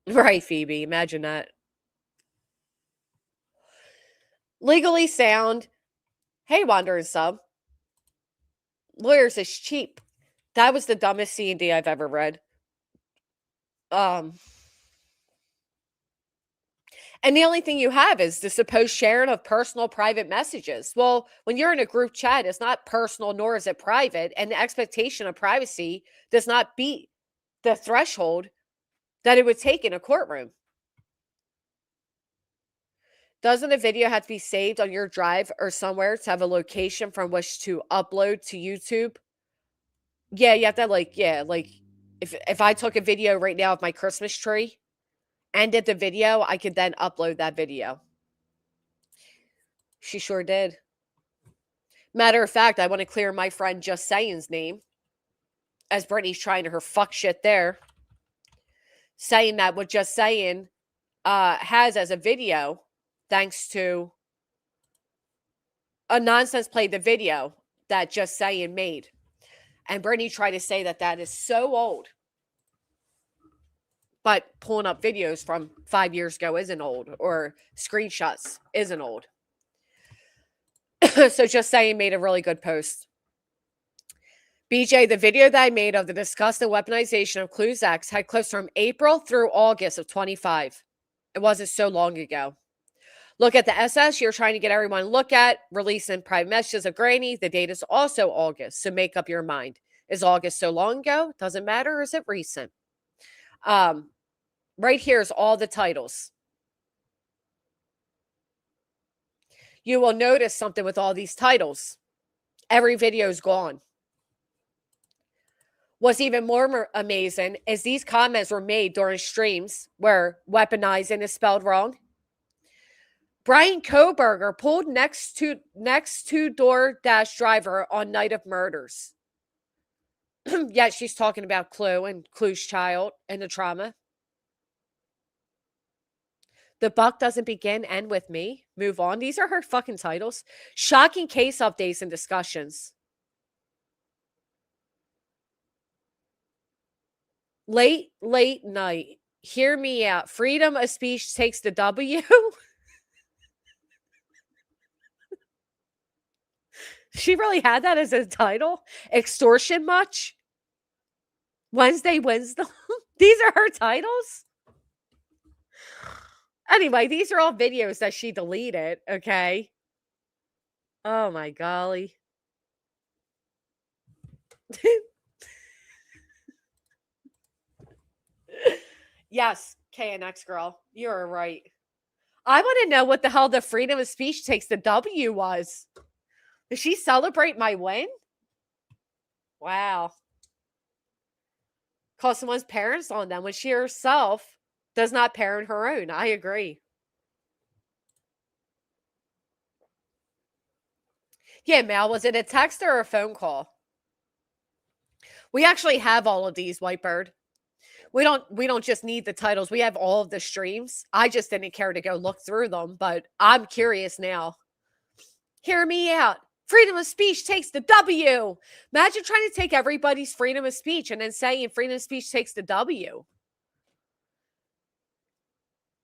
Right, Phoebe. Imagine that. Legally sound. Hey, Wandering Sub. Lawyers is cheap. That was the dumbest C&D I've ever read. And the only thing you have is the supposed sharing of personal private messages. Well, when you're in a group chat, it's not personal, nor is it private. And the expectation of privacy does not beat the threshold that it would take in a courtroom. Doesn't a video have to be saved on your drive or somewhere to have a location from which to upload to YouTube? Yeah, you have to if I took a video right now of my Christmas tree, ended the video, I could then upload that video. She sure did. Matter of fact, I want to clear my friend Just Saying's name, as Brittany's trying to her fuck shit there, saying that what Just Saying has as a video, thanks to a nonsense played the video that Just Saying made. And Brittany tried to say that that is so old. But pulling up videos from 5 years ago isn't old, or screenshots isn't old. So Just Saying made a really good post. BJ, the video that I made of the disgusting weaponization of Clues X had clips from April through August of 25. It wasn't so long ago. Look at the SS you're trying to get everyone to look at, releasing private messages of Granny. The date is also August, so make up your mind. Is August so long ago? Doesn't matter, or is it recent? Right here is all the titles. You will notice something with all these titles. Every video is gone. What's even more amazing is these comments were made during streams where weaponizing is spelled wrong. Brian Koberger pulled next to DoorDash driver on night of murders. Yet she's talking about Clue and Clue's child and the trauma. The buck doesn't begin, end with me. Move on. These are her fucking titles. Shocking case updates and discussions. Late night. Hear me out. Freedom of speech takes the W. She really had that as a title? Extortion much? Wednesday Wisdom? These are her titles? Anyway, these are all videos that she deleted, okay? Oh my golly. Yes, KNX girl, you're right. I want to know what the hell the freedom of speech takes the W was. Did she celebrate my win? Wow. Call someone's parents on them when she herself does not parent her own. I agree. Yeah, Mal, was it a text or a phone call? We actually have all of these, Whitebird. We don't just need the titles. We have all of the streams. I just didn't care to go look through them, but I'm curious now. Hear me out. Freedom of speech takes the W. Imagine trying to take everybody's freedom of speech and then saying freedom of speech takes the W.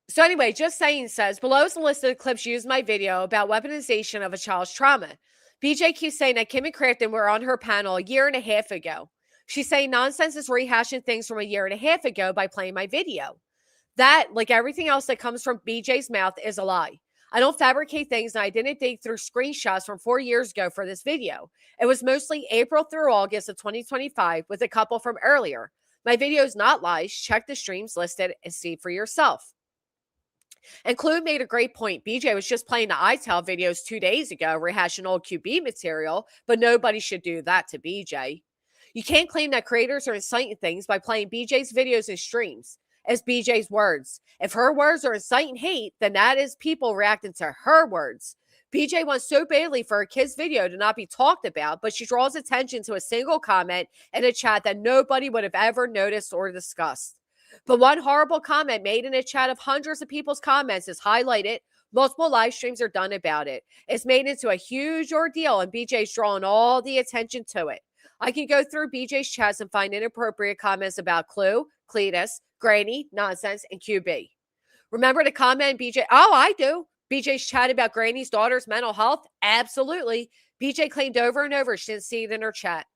So anyway, Just Saying says, below is a list of the clips used in my video about weaponization of a child's trauma. BJ keeps saying that Kim and Crafton were on her panel a year and a half ago. She's saying nonsense is rehashing things from a year and a half ago by playing my video. That, like everything else that comes from BJ's mouth, is a lie. I don't fabricate things, and I didn't dig through screenshots from 4 years ago for this video. It was mostly April through August of 2025 with a couple from earlier. My video is not lies. Check the streams listed and see for yourself. And Clue made a great point. BJ was just playing the iTell videos 2 days ago, rehashing old QB material, but nobody should do that to BJ. You can't claim that creators are inciting things by playing BJ's videos and streams. As BJ's words. If her words are inciting hate, then that is people reacting to her words. BJ wants so badly for her kid's video to not be talked about, but she draws attention to a single comment in a chat that nobody would have ever noticed or discussed. But one horrible comment made in a chat of hundreds of people's comments is highlighted. Multiple live streams are done about it. It's made into a huge ordeal, and BJ's drawing all the attention to it. I can go through BJ's chats and find inappropriate comments about Clue, Cletus, Granny, nonsense, and QB. Remember to comment BJ? Oh, I do. BJ's chat about Granny's daughter's mental health? Absolutely. BJ claimed over and over she didn't see it in her chat.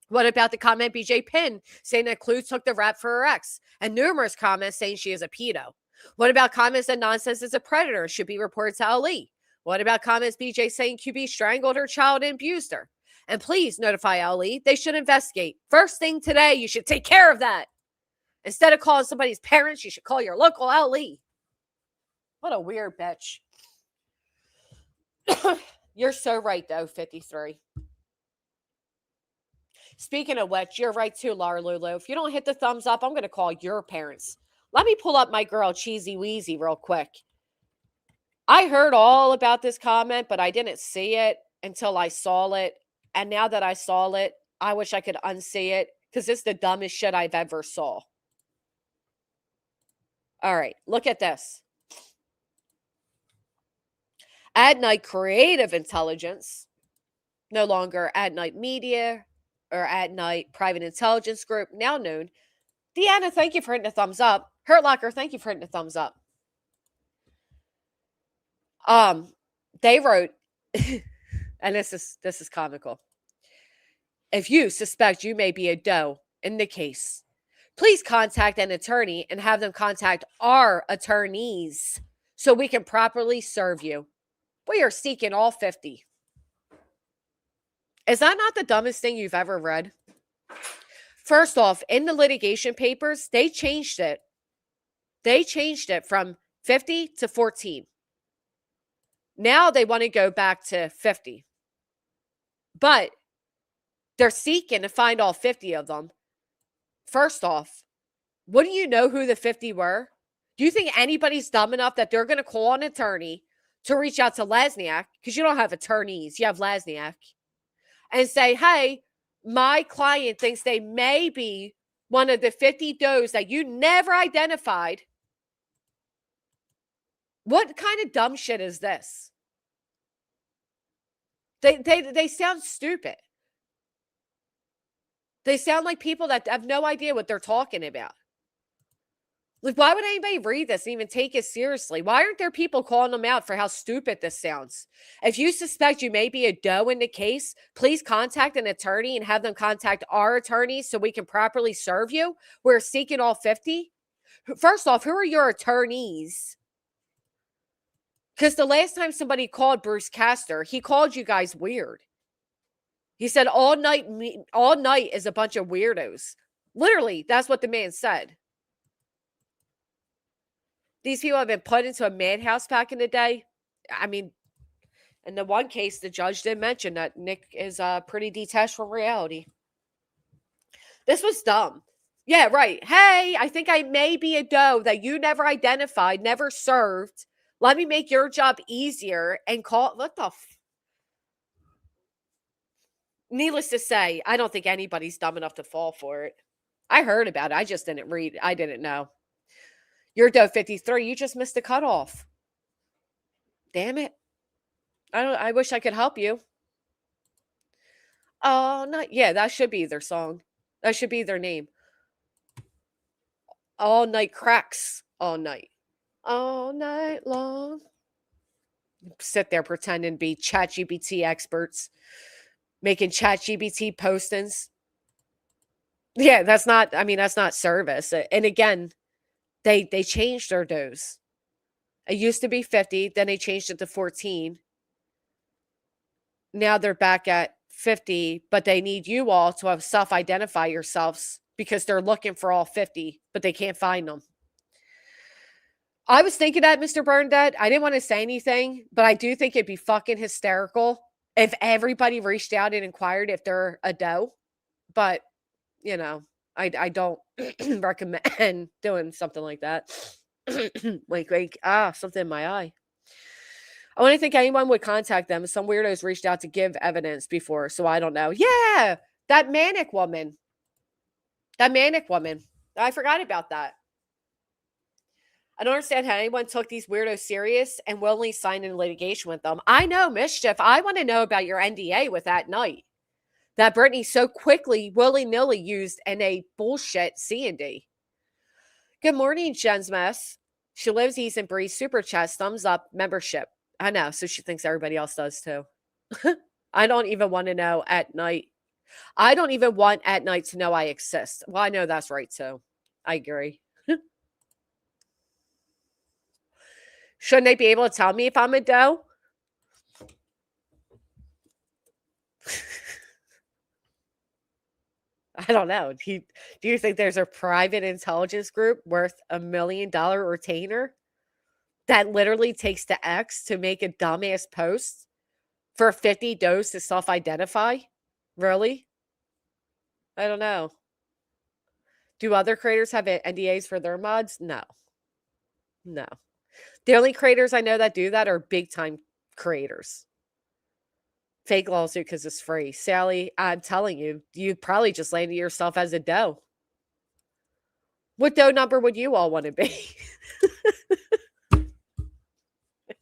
What about the comment BJ pinned saying that Clue took the rap for her ex? And numerous comments saying she is a pedo. What about comments that nonsense is a predator, should be reported to Ali? What about comments BJ saying QB strangled her child and abused her? And please notify Ali. They should investigate. First thing today, you should take care of that. Instead of calling somebody's parents, you should call your local Ali. What a weird bitch. You're so right, though, 53. Speaking of which, you're right, too, Laura Lulu. If you don't hit the thumbs up, I'm going to call your parents. Let me pull up my girl, Cheesy Weezy, real quick. I heard all about this comment, but I didn't see it until I saw it. And now that I saw it, I wish I could unsee it because it's the dumbest shit I've ever saw. All right, look at this. At Night Creative Intelligence, no longer At Night Media or At Night Private Intelligence Group, now known. Deanna, thank you for hitting the thumbs up. Hurt Locker, thank you for hitting the thumbs up. They wrote, And this is comical. If you suspect you may be a doe in the case, please contact an attorney and have them contact our attorneys so we can properly serve you. We are seeking all 50. Is that not the dumbest thing you've ever read? First off, in the litigation papers, they changed it. They changed it from 50 to 14. Now they want to go back to 50. But they're seeking to find all 50 of them. First off, wouldn't you know who the 50 were? Do you think anybody's dumb enough that they're going to call an attorney to reach out to Lasniak, because you don't have attorneys, you have Lasniak, and say, hey, my client thinks they may be one of the 50 does that you never identified? What kind of dumb shit is this? They sound stupid. They sound like people that have no idea what they're talking about. Like, why would anybody read this and even take it seriously? Why aren't there people calling them out for how stupid this sounds? If you suspect you may be a doe in the case, please contact an attorney and have them contact our attorneys so we can properly serve you. We're seeking all 50. First off, who are your attorneys? Because the last time somebody called Bruce Castor, he called you guys weird. He said all night is a bunch of weirdos. Literally, that's what the man said. These people have been put into a madhouse back in the day. I mean, in the one case, the judge did mention that Nick is pretty detached from reality. This was dumb. Yeah, right. Hey, I think I may be a doe that you never identified, never served. Let me make your job easier and call. What the Needless to say, I don't think anybody's dumb enough to fall for it. I heard about it. I just didn't read. I didn't know. You're doe 53. You just missed the cutoff. Damn it. I wish I could help you. Oh, not yeah, that should be their song. That should be their name. All night cracks. All night. All night long. Sit there pretending to be ChatGPT experts. Making ChatGPT postings. Yeah, that's not service. And again, they changed their dose. It used to be 50, then they changed it to 14. Now they're back at 50, but they need you all to have self-identify yourselves because they're looking for all 50, but they can't find them. I was thinking that, Mr. Bernadette. I didn't want to say anything, but I do think it'd be fucking hysterical if everybody reached out and inquired if they're a doe. But, you know, I don't recommend doing something like that. Something in my eye. I wouldn't think anyone would contact them. Some weirdos reached out to give evidence before, so I don't know. Yeah, that manic woman. I forgot about that. I don't understand how anyone took these weirdos serious and willingly signed in litigation with them. I know, Mischief. I want to know about your NDA with that night that Brittany so quickly, willy-nilly used in a bullshit C&D. Good morning, Jen's Mess. She lives, eats, and breathes super chats, thumbs up, membership. I know, so she thinks everybody else does too. I don't even want to know at night. I don't even want at night to know I exist. Well, I know that's right too. I agree. Shouldn't they be able to tell me if I'm a doe? I don't know. Do you think there's a private intelligence group worth $1 million retainer that literally takes the X to make a dumbass post for 50 does to self-identify? Really? I don't know. Do other creators have NDAs for their mods? No. The only creators I know that do that are big-time creators. Fake lawsuit because it's free. Sally, I'm telling you, you probably just landed yourself as a doe. What doe number would you all want to be? I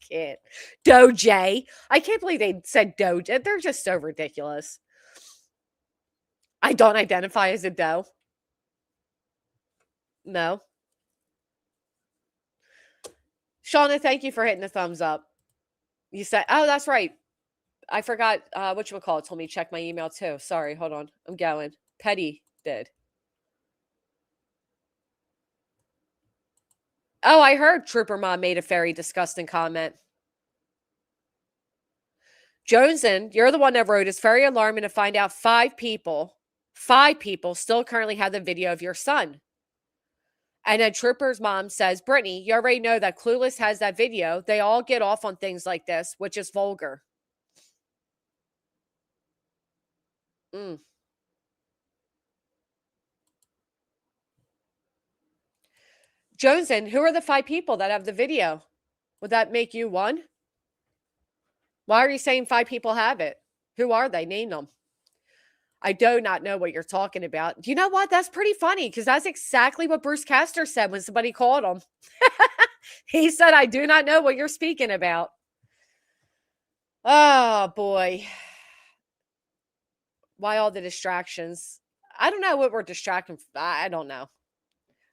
can't. Doje. I can't believe they said Doje. They're just so ridiculous. I don't identify as a doe. No. Shauna, thank you for hitting the thumbs up. You said, oh, that's right. I forgot whatchamacallit told me to check my email too. Sorry, hold on. I'm going. Petty did. Oh, I heard Trooper Mom made a very disgusting comment. Joneson, you're the one that wrote, it's very alarming to find out five people still currently have the video of your son. And then Trooper's mom says, Brittany, you already know that Clueless has that video. They all get off on things like this, which is vulgar. Joneson, who are the five people that have the video? Would that make you one? Why are you saying five people have it? Who are they? Name them. I do not know what you're talking about. You know what? That's pretty funny because that's exactly what Bruce Castor said when somebody called him. He said, I do not know what you're speaking about. Oh, boy. Why all the distractions? I don't know what we're distracting. I don't know.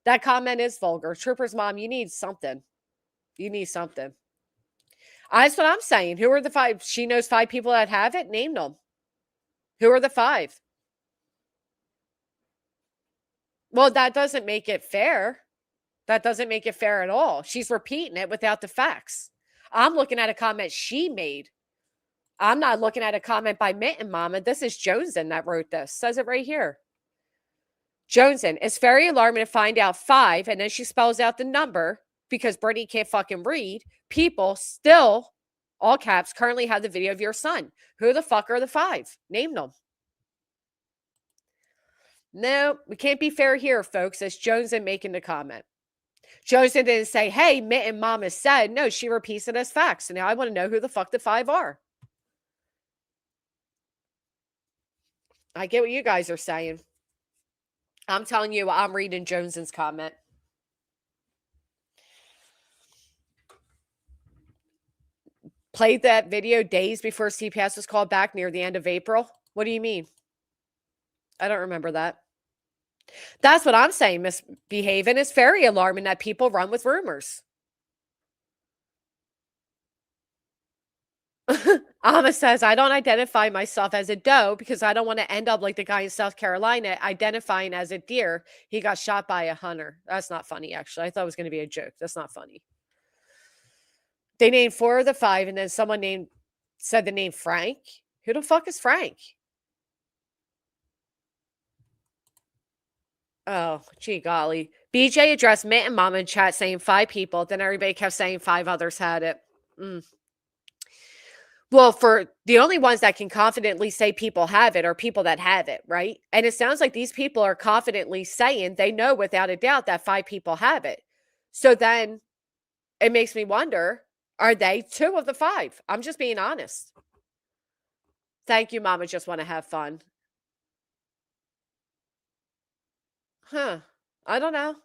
That comment is vulgar. Trooper's mom, you need something. You need something. That's what I'm saying. Who are the five? She knows five people that have it. Name them. Who are the five? Well, that doesn't make it fair. That doesn't make it fair at all. She's repeating it without the facts. I'm looking at a comment she made. I'm not looking at a comment by Mitten Mama. This is Joneson that wrote this. Says it right here. Joneson, it's very alarming to find out five, and then she spells out the number because Brittany can't fucking read. People still, all caps, currently have the video of your son. Who the fuck are the five? Name them. No, we can't be fair here, folks. It's Joneson making the comment. Joneson didn't say, hey, Mitten Mama said. No, she repeats it as facts. So now I want to know who the fuck the five are. I get what you guys are saying. I'm telling you, I'm reading Joneson's comment. Played that video days before CPS was called back near the end of April. What do you mean? I don't remember that. That's what I'm saying, misbehaving. It's very alarming that people run with rumors. Amma says, I don't identify myself as a doe because I don't want to end up like the guy in South Carolina identifying as a deer. He got shot by a hunter. That's not funny, actually. I thought it was going to be a joke. That's not funny. They named four of the five, and then someone said the name Frank. Who the fuck is Frank? Oh, gee golly. BJ addressed Mitt and Mama in chat saying five people. Then everybody kept saying five others had it. Well, for the only ones that can confidently say people have it are people that have it, right? And it sounds like these people are confidently saying they know without a doubt that five people have it. So then it makes me wonder, are they two of the five? I'm just being honest. Thank you, Mama. Just want to have fun. Huh. I don't know.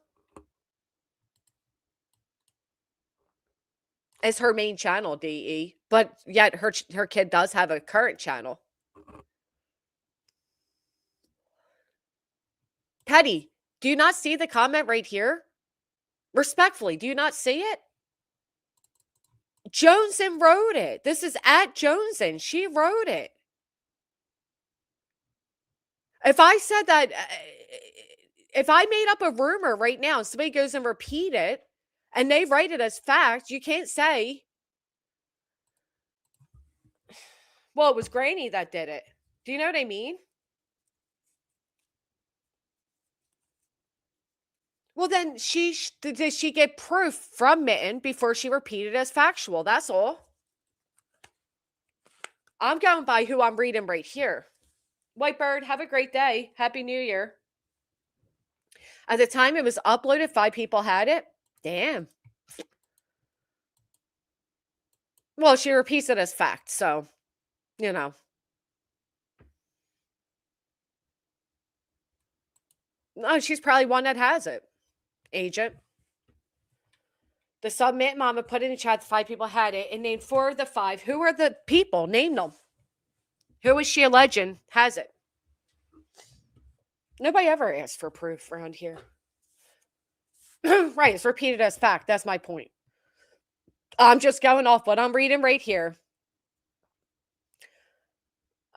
It's her main channel, DE. But yet her kid does have a current channel. Petty, do you not see the comment right here? Respectfully, do you not see it? Joneson wrote it. This is at Joneson. She wrote it. If I said that, if I made up a rumor right now, somebody goes and repeat it, and they write it as fact, you can't say, well, it was Granny that did it. Do you know what I mean? Well, then did she get proof from Mitten before she repeated as factual? That's all. I'm going by who I'm reading right here. Whitebird, have a great day. Happy New Year. At the time it was uploaded, five people had it. Damn. Well, she repeats it as fact, so, you know. No, she's probably one that has it. Agent. The submit mama put in the chat, the five people had it, and named four of the five. Who are the people? Name them. Who is she alleging has it? Nobody ever asked for proof around here. Right, it's repeated as fact. That's my point. I'm just going off what I'm reading right here.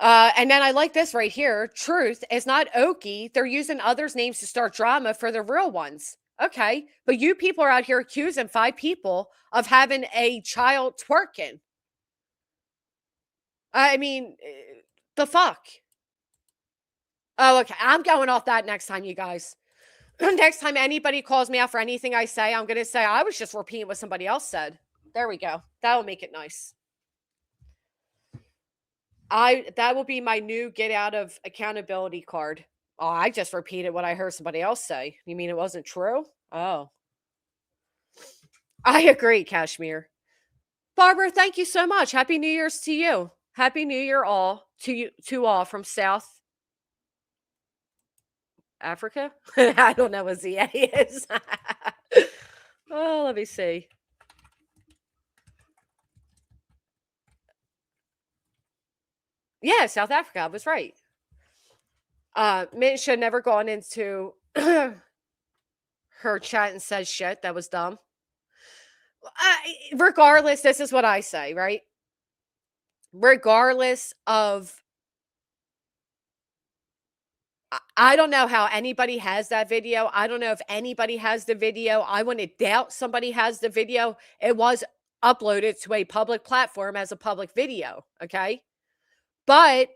And then I like this right here. Truth is not Okie. They're using others' names to start drama for the real ones. Okay. But you people are out here accusing 5 people of having a child twerking. I mean, the fuck? Oh, okay. I'm going off that next time, you guys. Next time anybody calls me out for anything I say, I'm going to say, I was just repeating what somebody else said. There we go. That will make it nice. That will be my new get out of accountability card. Oh, I just repeated what I heard somebody else say. You mean it wasn't true? Oh. I agree, Kashmir. Barbara, thank you so much. Happy New Year's to you. Happy New Year all to you, to all from South Africa. I don't know what ZA is. Oh, let me see. Yeah, South Africa. I was right. Mint should have never gone into her chat and said shit. That was dumb. Regardless, this is what I say, right? Regardless of, I don't know how anybody has that video. I don't know if anybody has the video. I wouldn't doubt somebody has the video. It was uploaded to a public platform as a public video, okay? But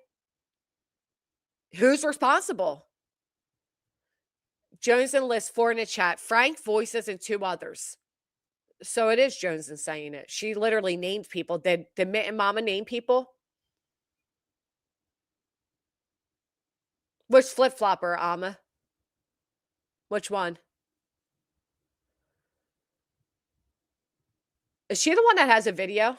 who's responsible? Jones and lists 4 in the chat. Frank, Voices, and 2 others. So it is Jones and saying it. She literally named people. Did Mitt and Mama name people? Which flip-flopper, Amma? Which one? Is she the one that has a video?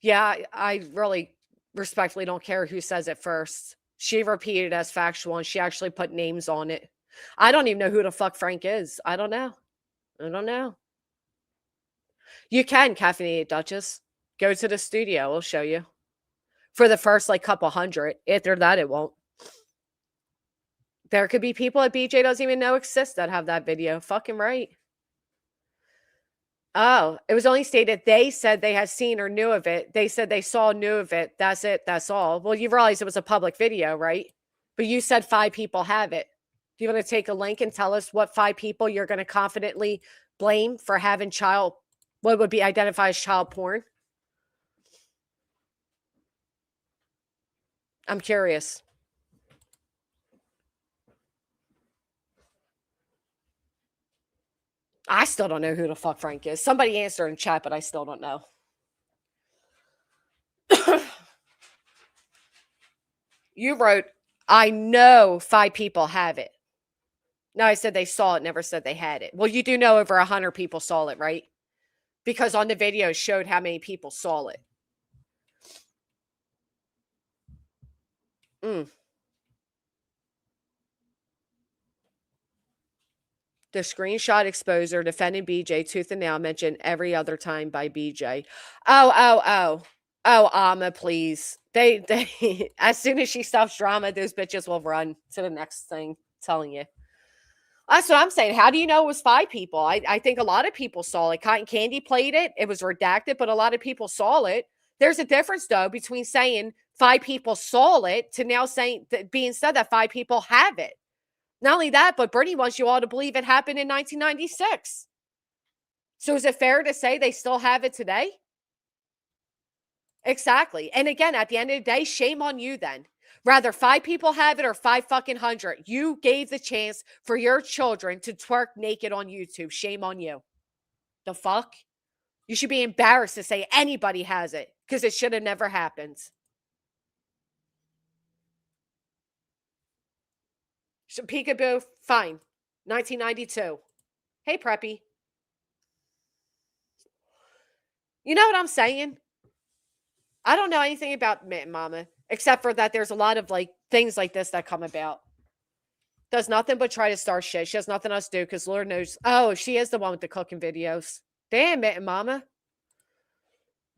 Yeah, I really respectfully don't care who says it first. She repeated as factual and she actually put names on it. I don't even know who the fuck Frank is. I don't know. I don't know. You can, Caffeinated Duchess. Go to the studio. We'll show you. For the first, like, couple hundred. After that, it won't. There could be people that BJ doesn't even know exist that have that video. Fucking right. Oh, it was only stated they said they had seen or knew of it. They said they saw, knew of it. That's it. That's all. Well, you realize it was a public video, right? But you said 5 people have it. Do you want to take a link and tell us what 5 people you're going to confidently blame for having what would be identified as child porn? I'm curious. I still don't know who the fuck Frank is. Somebody answer in chat, but I still don't know. You wrote, I know 5 people have it. No, I said they saw it, never said they had it. Well, you do know over 100 people saw it, right? Because on the video it showed how many people saw it. The screenshot exposer defending BJ tooth and nail mentioned every other time by BJ. Oh, Amma, please. They as soon as she stops drama, those bitches will run to the next thing. I'm telling you. That's what I'm saying. How do you know it was 5 people? I think a lot of people saw it. Cotton Candy played it. It was redacted, but a lot of people saw it. There's a difference, though, between saying 5 people saw it to now saying being said that 5 people have it. Not only that, but Brittany wants you all to believe it happened in 1996. So is it fair to say they still have it today? Exactly. And again, at the end of the day, shame on you then. Rather 5 people have it or 5 fucking hundred. You gave the chance for your children to twerk naked on YouTube. Shame on you. The fuck? You should be embarrassed to say anybody has it because it should have never happened. So peekaboo, fine. 1992. Hey, Preppy. You know what I'm saying? I don't know anything about Mitt and Mama, except for that there's a lot of like things like this that come about. Does nothing but try to start shit. She has nothing else to do because Lord knows. Oh, she is the one with the cooking videos. Damn, Mitt and Mama.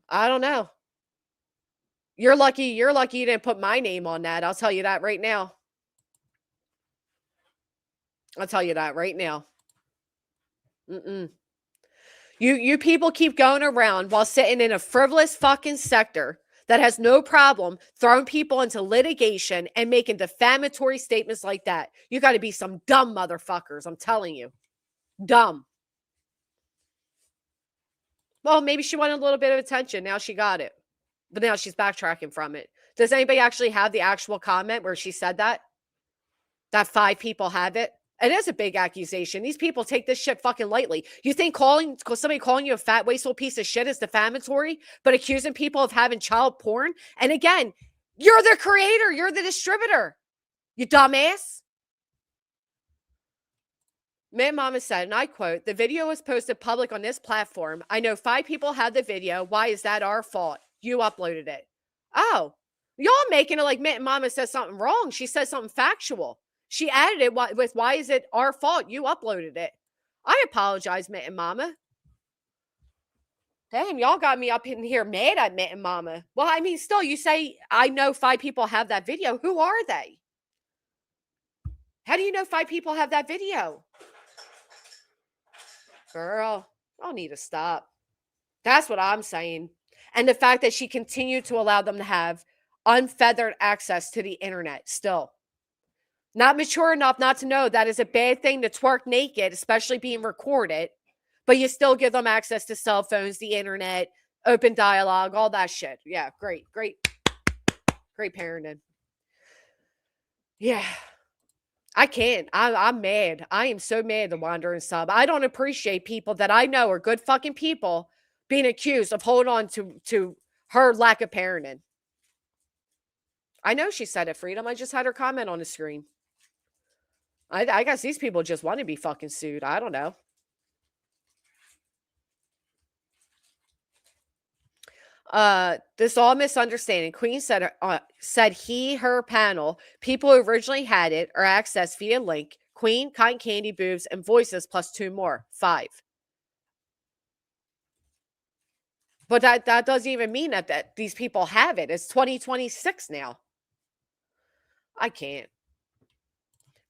I don't know. You're lucky you didn't put my name on that. I'll tell you that right now. I'll tell you that right now. You people keep going around while sitting in a frivolous fucking sector that has no problem throwing people into litigation and making defamatory statements like that. You got to be some dumb motherfuckers, I'm telling you. Dumb. Well, maybe she wanted a little bit of attention. Now she got it. But now she's backtracking from it. Does anybody actually have the actual comment where she said that? That 5 people have it? It is a big accusation. These people take this shit fucking lightly. You think somebody calling you a fat, wasteful piece of shit is defamatory, but accusing people of having child porn? And again, you're the creator. You're the distributor. You dumbass. Mint Mama said, and I quote, "The video was posted public on this platform. I know 5 people had the video. Why is that our fault? You uploaded it." Oh, y'all making it like Mint Mama says something wrong. She says something factual. She added it with, "Why is it our fault? You uploaded it." I apologize, Mint Mama. Damn, y'all got me up in here mad at Mint Mama. Well, I mean, still, you say, I know 5 people have that video. Who are they? How do you know 5 people have that video? Girl, I'll need to stop. That's what I'm saying. And the fact that she continued to allow them to have unfeathered access to the internet still. Not mature enough not to know that is a bad thing to twerk naked, especially being recorded, but you still give them access to cell phones, the internet, open dialogue, all that shit. Yeah, great parenting. Yeah. I can't. I'm mad. I am so mad, the Wandering Sub. I don't appreciate people that I know are good fucking people being accused of holding on to her lack of parenting. I know she said it, Freedom. I just had her comment on the screen. I guess these people just want to be fucking sued. I don't know. This all misunderstanding. Queen said her panel, people who originally had it are accessed via link. Queen, Cotton Candy, Boobs, and Voices plus 2 more. 5. But that doesn't even mean that these people have it. It's 2026 now. I can't.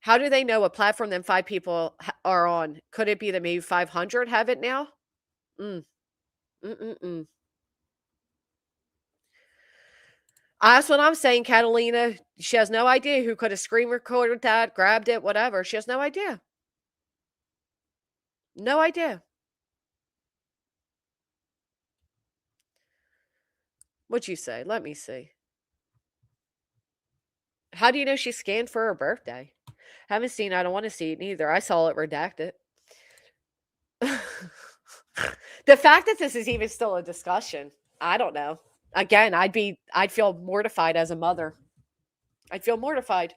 How do they know what platform them 5 people are on? Could it be that maybe 500 have it now? That's what I'm saying, Catalina. She has no idea who could have screen recorded that, grabbed it, whatever. She has no idea. No idea. What'd you say? Let me see. How do you know she scanned for her birthday? Haven't seen it. I don't want to see it neither. I saw it redacted. The fact that this is even still a discussion, I don't know. Again, I'd feel mortified as a mother. I'd feel mortified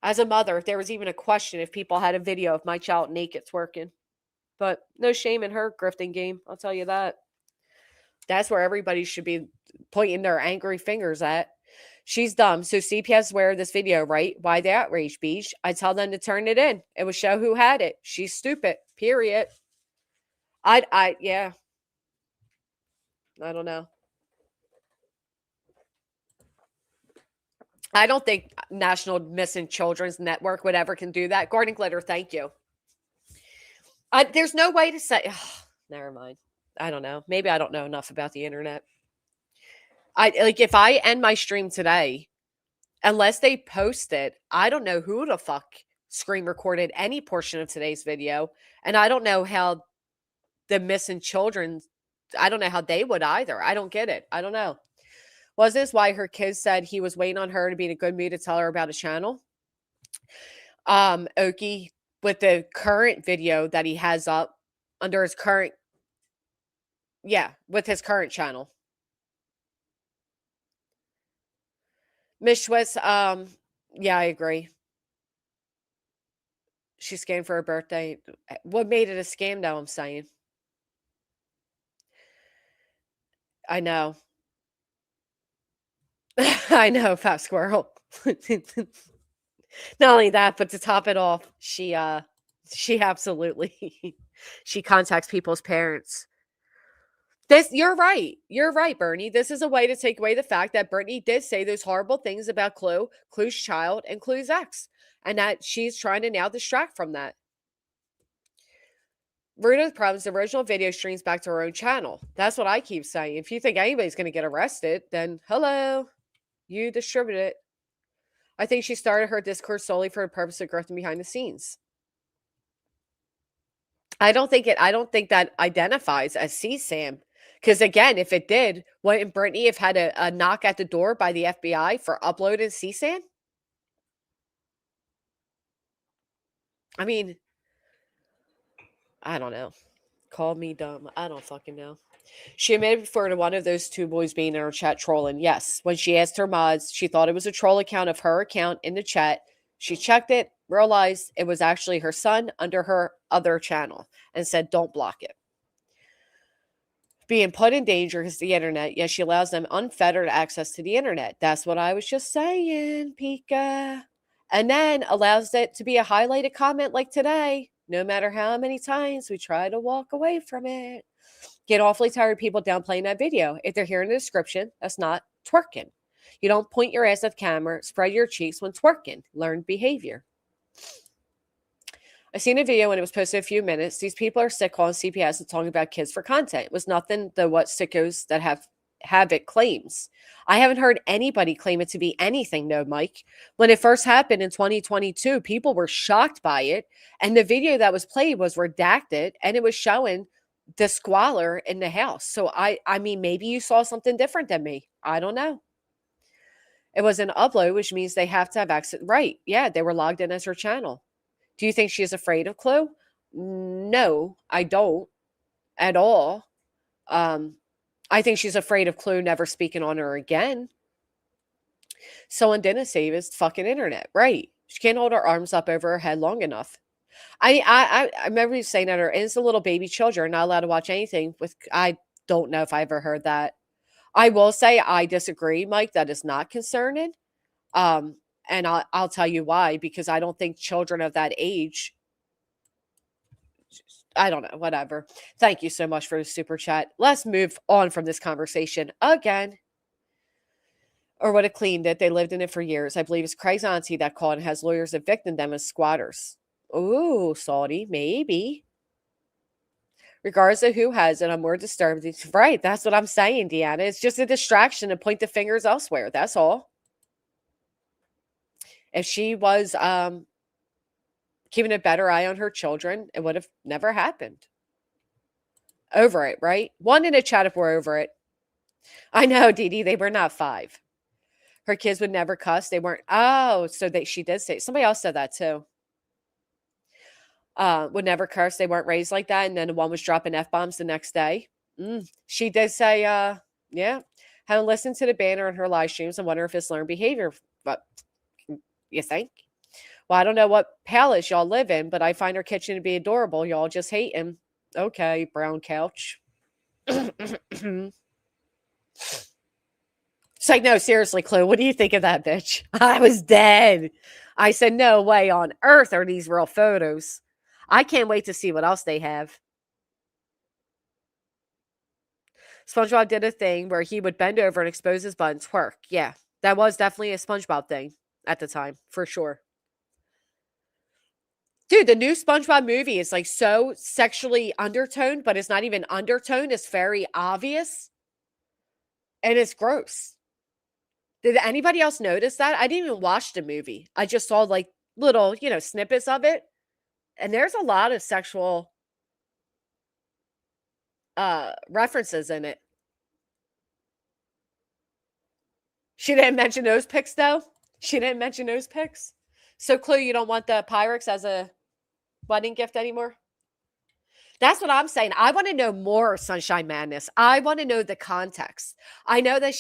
as a mother if there was even a question if people had a video of my child naked twerking. But no shame in her grifting game. I'll tell you that. That's where everybody should be pointing their angry fingers at. She's dumb. So CPS aware this video, right? Why the outrage, Beach? I tell them to turn it in. It would show who had it. She's stupid. Period. Yeah. I don't know. I don't think National Missing Children's Network would ever can do that. Garden Glitter, thank you. There's no way to say. Never mind. I don't know. Maybe I don't know enough about the internet. If I end my stream today, unless they post it, I don't know who the fuck screen recorded any portion of today's video, and I don't know how the missing children. I don't know how they would either. I don't get it. I don't know. Was this why her kids said he was waiting on her to be in a good mood to tell her about a channel? Okie, with the current video that he has up under his current, with his current channel. Miss Schwitz, yeah, I agree. She scammed for her birthday. What made it a scam, though, I'm saying? I know. I know, Fat Squirrel. Not only that, but to top it off, she absolutely she contacts people's parents. You're right. You're right, Bernie. This is a way to take away the fact that Brittany did say those horrible things about Clue's child, and Clue's ex, and that she's trying to now distract from that. root of the problem is the original video streams back to her own channel. That's what I keep saying. If you think anybody's going to get arrested, then hello, you distribute it. I think she started her discourse solely for the purpose of growth and behind the scenes. I don't think that identifies as CSAM. Because again, if it did, wouldn't Brittany have had a knock at the door by the FBI for uploading CSAM? I mean, I don't know. Call me dumb. I don't fucking know. She admitted before to one of those two boys being in her chat trolling. Yes, when she asked her mods, she thought it was a troll account of her account in the chat. She checked it, realized it was actually her son under her other channel, and said, don't block it. Being put in danger is the internet, yet she allows them unfettered access to the internet. That's what I was just saying, Pika. And then allows it to be a highlighted comment like today, no matter how many times we try to walk away from it. Get awfully tired of people downplaying that video. If they're hearing the description, that's not twerking. You don't point your ass at the camera, spread your cheeks when twerking. Learned behavior. I seen a video when it was posted a few minutes. These people are sick calling CPS and talking about kids for content. It was nothing the what sickos that have it claims. I haven't heard anybody claim it to be anything, no, Mike. When it first happened in 2022, people were shocked by it. And the video that was played was redacted and it was showing the squalor in the house. So I mean, maybe you saw something different than me. I don't know. It was an upload, which means they have to have access. Right. Yeah, they were logged in as her channel. Do you think she is afraid of Chloe? No, I don't at all. I think she's afraid of Chloe never speaking on her again. Someone didn't save his fucking internet. Right. She can't hold her arms up over her head long enough. I remember you saying that her innocent little baby children are not allowed to watch anything with. I don't know if I ever heard that. I will say I disagree, Mike. That is not concerning. And I'll tell you why, because I don't think children of that age, I don't know, whatever. Thank you so much for the super chat. Let's move on from this conversation again. Or would have cleaned it. They lived in it for years. I believe it's Craig's auntie that called and has lawyers evicting them as squatters. Ooh, Saudi, maybe. Regardless of who has it, I'm more disturbed. Right, that's what I'm saying, Deanna. It's just a distraction to point the fingers elsewhere. That's all. If she was keeping a better eye on her children, it would have never happened. Over it, right? One in the chat if we're over it. I know, Dee Dee, they were not 5. Her kids would never cuss. They weren't. Oh, so she did say. Somebody else said that too. Would never curse. They weren't raised like that. And then the one was dropping F-bombs the next day. She did say, yeah. Haven't listened to the banner on her live streams and wonder if it's learned behavior. But you think? Well, I don't know what palace y'all live in, but I find her kitchen to be adorable. Y'all just hate him. Okay, brown couch. It's like, no, seriously, Chloe, what do you think of that bitch? I was dead. I said, no way on earth are these real photos. I can't wait to see what else they have. SpongeBob did a thing where he would bend over and expose his butt and twerk. Yeah, that was definitely a SpongeBob thing at the time, for sure. Dude, the new SpongeBob movie is like so sexually undertoned, but it's not even undertoned. It's very obvious. And it's gross. Did anybody else notice that? I didn't even watch the movie. I just saw like little, snippets of it. And there's a lot of sexual references in it. She didn't mention those pics, though. She didn't mention those pics. So, Chloe, you don't want the Pyrex as a wedding gift anymore? That's what I'm saying. I want to know more Sunshine Madness. I want to know the context. I know that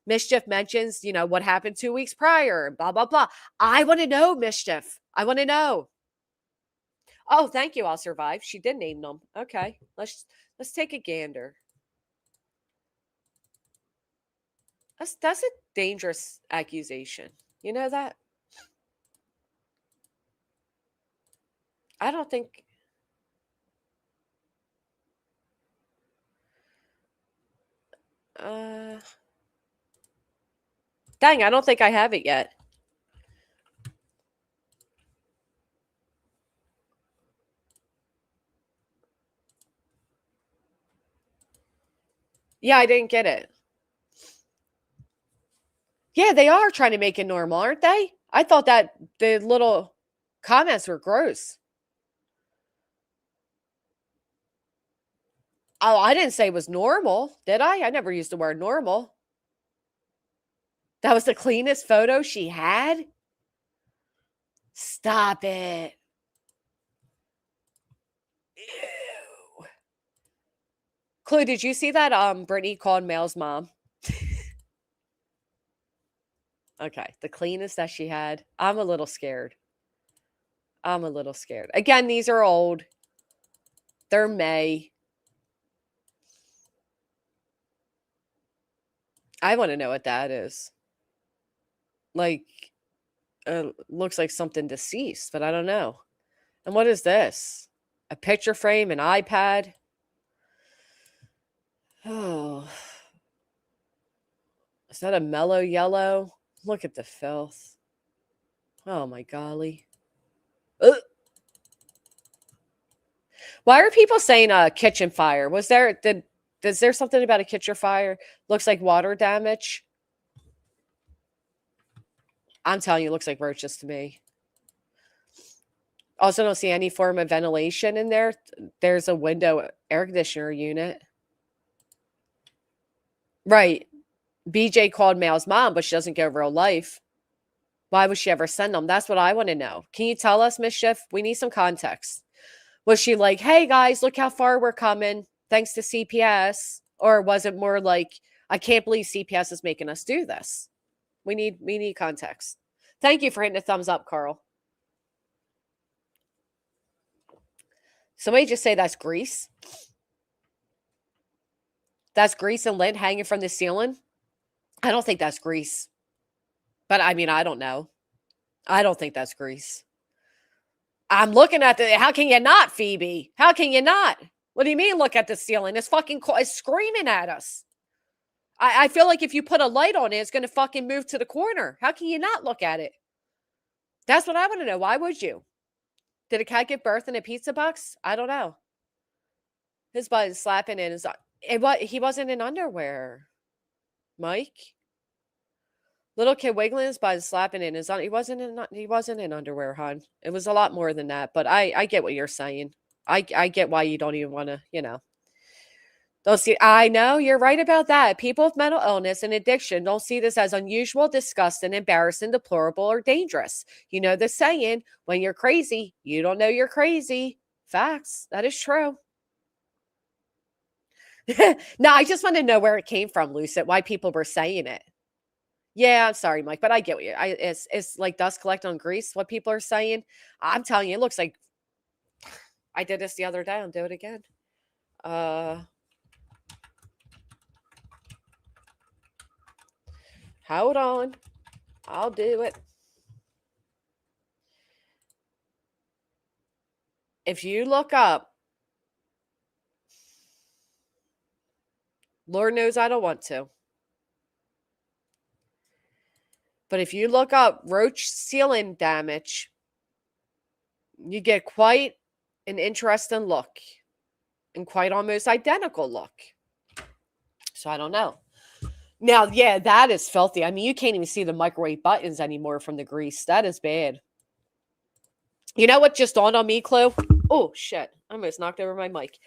Mischief mentions, what happened 2 weeks prior, and blah, blah, blah. I want to know, Mischief. I want to know. Oh, thank you. I'll survive. She did name them. Okay. Let's take a gander. That's a dangerous accusation. You know that? I don't think. Dang, I don't think I have it yet. Yeah, I didn't get it. Yeah, they are trying to make it normal, aren't they? I thought that the little comments were gross. Oh, I didn't say it was normal, did I? I never used the word normal. That was the cleanest photo she had? Stop it. Ew. Clue, did you see that Brittany called Mel's mom? Okay, the cleanest that she had. I'm a little scared. I'm a little scared. Again, these are old. They're May. I want to know what that is. Like, looks like something deceased, but I don't know. And what is this? A picture frame, an iPad? Oh. Is that a mellow yellow? Look at the filth. Oh my golly. Ugh. Why are people saying a kitchen fire? Is there something about a kitchen fire? Looks like water damage. I'm telling you, it looks like roaches to me. Also don't see any form of ventilation in there. There's a window air conditioner unit. Right. BJ called Mal's mom, but she doesn't go real life. Why would she ever send them? That's what I want to know. Can you tell us, Mischief? We need some context. Was she like, hey guys, look how far we're coming thanks to CPS? Or was it more like, I can't believe CPS is making us do this? We need context. Thank you for hitting the thumbs up, Carl. Somebody just say that's grease. That's grease and lint hanging from the ceiling. I don't think that's grease. But I mean, I don't know. I don't think that's grease. I'm looking at how can you not, Phoebe? How can you not? What do you mean look at the ceiling? It's fucking it's screaming at us. I feel like if you put a light on it, it's going to fucking move to the corner. How can you not look at it? That's what I want to know. Why would you? Did a cat give birth in a pizza box? I don't know. His butt is slapping in his... He wasn't in underwear. Mike? Little kid wiggling his butt and slapping in his... He wasn't in underwear, hon. It was a lot more than that, but I get what you're saying. I get why you don't even want to, don't see. I know you're right about that. People with mental illness and addiction don't see this as unusual, disgusting, embarrassing, deplorable, or dangerous. You know the saying, when you're crazy, you don't know you're crazy. Facts. That is true. No, I just want to know where it came from, Lucid, why people were saying it. Yeah, I'm sorry, Mike, but I get what you. It's like dust collect on grease, what people are saying. I'm telling you, it looks like I did this the other day. I'll do it again. Hold on. I'll do it. If you look up, Lord knows I don't want to. But if you look up roach ceiling damage, you get quite an interesting look and quite almost identical look. So I don't know. Now, yeah, that is filthy. I mean, you can't even see the microwave buttons anymore from the grease. That is bad. You know what just dawned on me, Chloe? Oh, shit. I almost knocked over my mic.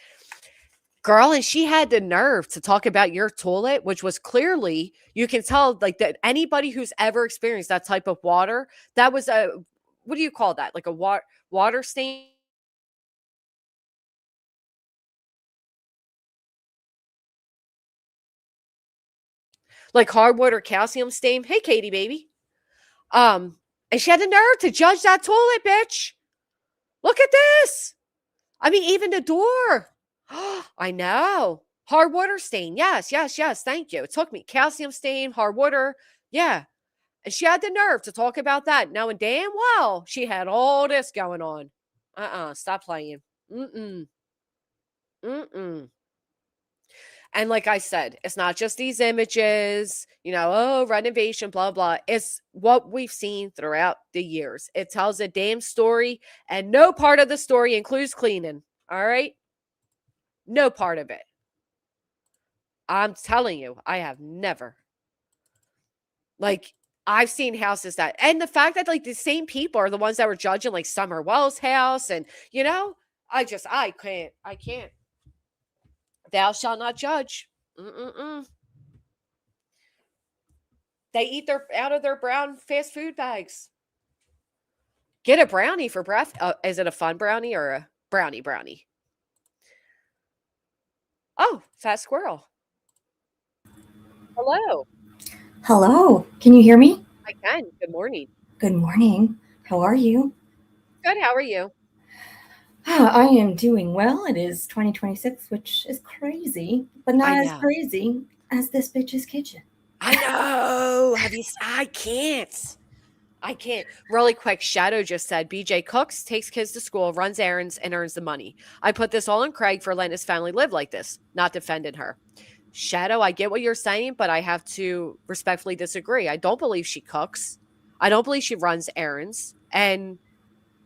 Girl, and she had the nerve to talk about your toilet, which was clearly, you can tell, like, that anybody who's ever experienced that type of water, that was a, what do you call that? Like a water stain? Like hardwood or calcium stain. Hey, Katie, baby. And she had the nerve to judge that toilet, bitch. Look at this. I mean, even the door. I know. Hard water stain. Yes. Thank you. It took me. Calcium stain, hard water. Yeah. And she had the nerve to talk about that, knowing damn well she had all this going on. Stop playing. And like I said, it's not just these images, renovation, blah, blah. It's what we've seen throughout the years. It tells a damn story, and no part of the story includes cleaning. All right? No part of it. I'm telling you, I have never. Like, I've seen houses that, and the fact that like the same people are the ones that were judging like Summer Wells' house, and I can't. Thou shalt not judge. Mm-mm-mm. They eat out of their brown fast food bags. Get a brownie for breath. Is it a fun brownie or a brownie? Oh, fat squirrel. Hello. Hello. Can you hear me? I can. Good morning. Good morning. How are you? Good. How are you? I am doing well. It is 2026, which is crazy, but not as crazy as this bitch's kitchen. I know. I can't. Really quick, Shadow just said BJ cooks, takes kids to school, runs errands, and earns the money. I put this all on Craig for letting his family live like this, not defending her. Shadow, I get what you're saying, but I have to respectfully disagree. I don't believe she cooks. I don't believe she runs errands. And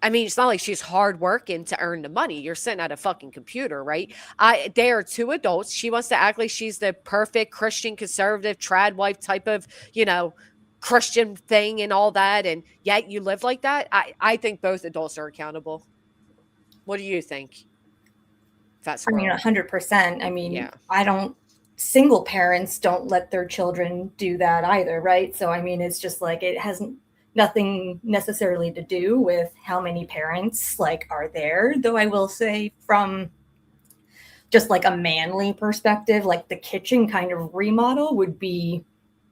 I mean, it's not like she's hard working to earn the money. You're sitting at a fucking computer, right? They are two adults. She wants to act like she's the perfect Christian conservative trad wife type of, Christian thing and all that. And yet you live like that. I think both adults are accountable. What do you think? I mean, 100%. I mean, single parents don't let their children do that either, right? So, I mean, it's just like it hasn't nothing necessarily to do with how many parents like are there, though I will say from just like a manly perspective, like the kitchen kind of remodel would be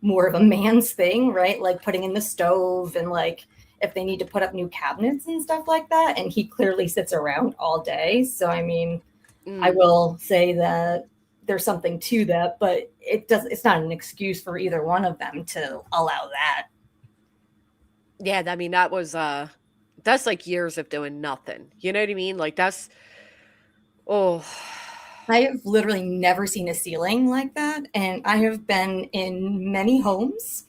more of a man's thing, right? Like putting in the stove and like if they need to put up new cabinets and stuff like that. And he clearly sits around all day. So I mean, I will say that there's something to that, but it's not an excuse for either one of them to allow that. Yeah, I mean, that's like years of doing nothing. You know what I mean? Like I have literally never seen a ceiling like that. And I have been in many homes.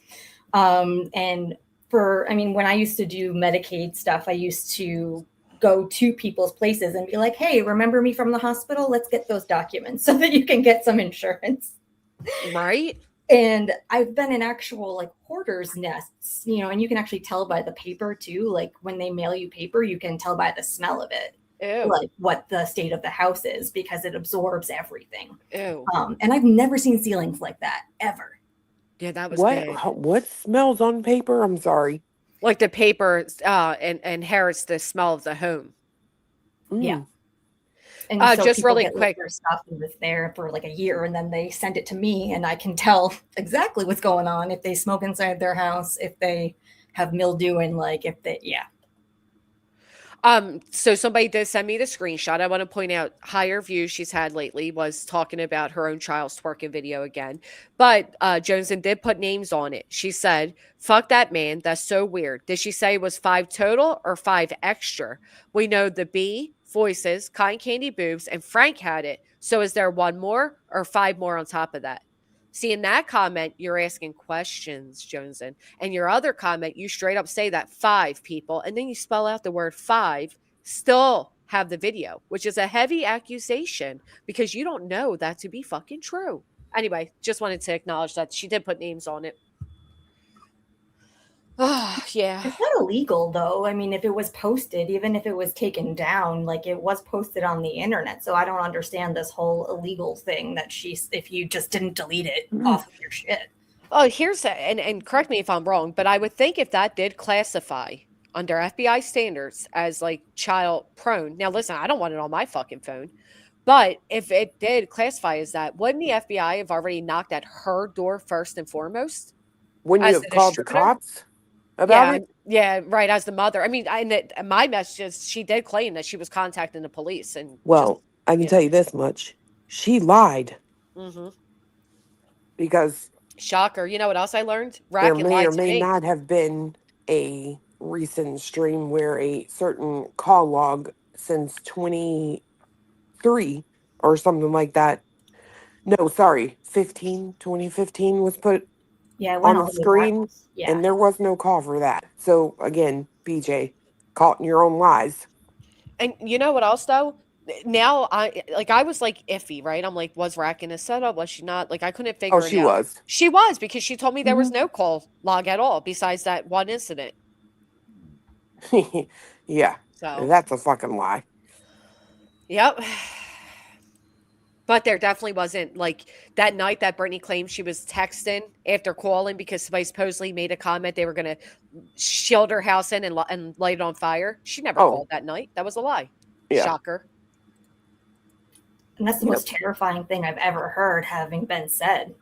And when I used to do Medicaid stuff, I used to go to people's places and be like, hey, remember me from the hospital? Let's get those documents so that you can get some insurance. Right. And I've been in actual like hoarders nests, and you can actually tell by the paper too. Like when they mail you paper, you can tell by the smell of it, like what the state of the house is because it absorbs everything. Ew. And I've never seen ceilings like that ever. Yeah, that was bad. What smells on paper? I'm sorry. Like the paper inherits the smell of the home. Yeah. And so just really quick, their stuff was there for like a year, and then they send it to me, and I can tell exactly what's going on if they smoke inside their house, if they have mildew, and like if they, So somebody did send me the screenshot. I want to point out higher views she's had lately was talking about her own child's twerking video again. But Joneson did put names on it. She said, fuck that man. That's so weird. Did she say it was 5 total or 5 extra? We know the B, voices, cotton candy boobs, and Frank had it. So is there 1 more or 5 more on top of that? See, in that comment, you're asking questions, Joneson. And your other comment, you straight up say that 5 people, and then you spell out the word 5, still have the video, which is a heavy accusation because you don't know that to be fucking true. Anyway, just wanted to acknowledge that she did put names on it. Oh, yeah. It's not illegal, though. I mean, if it was posted, even if it was taken down, like it was posted on the internet. So I don't understand this whole illegal thing that if you just didn't delete it off of your shit. Oh, and correct me if I'm wrong, but I would think if that did classify under FBI standards as like child prone. Now, listen, I don't want it on my fucking phone. But if it did classify as that, wouldn't the FBI have already knocked at her door first and foremost? Wouldn't you have called the cops? About it? Yeah, right. As the mother, I mean, my messages, she did claim that she was contacting the police, and I can tell you this much: she lied. Mm-hmm. Because shocker, you know what else I learned? There may or may not have been a recent stream where a certain call log since 2003 or something like that. No, sorry, 2015 was put. Yeah, on the screen, and there was no call for that. So again, BJ, caught in your own lies. And you know what else though? now I was like iffy, right? I'm like, was Rack in a setup? Was she not? Like I couldn't figure Oh, it she out. was. She was, because she told me there was no call log at all besides that one incident. Yeah. So That's a fucking lie. yep. But there definitely wasn't, like, that night that Brittany claimed she was texting after calling because somebody supposedly made a comment they were going to shield her house in and light it on fire. She never Oh, called that night. That was a lie. yeah. Shocker. And that's the most terrifying thing I've ever heard having been said.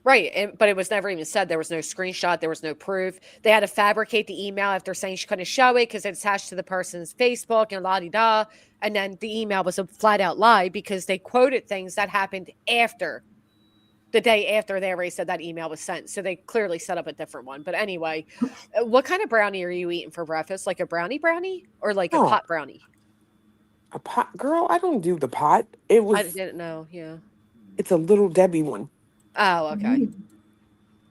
Right, but it was never even said. There was no screenshot. There was no proof. They had to fabricate the email after saying she couldn't show it because it's attached to the person's Facebook and la-di-da. And then the email was a flat-out lie because they quoted things that happened after, the day after they already said that email was sent. So they clearly set up a different one. But anyway, what kind of brownie are you eating for breakfast? Like a brownie or like a pot brownie? A pot? Girl, I don't do the pot. It was. I didn't know, yeah. It's a Little Debbie one. Oh, okay.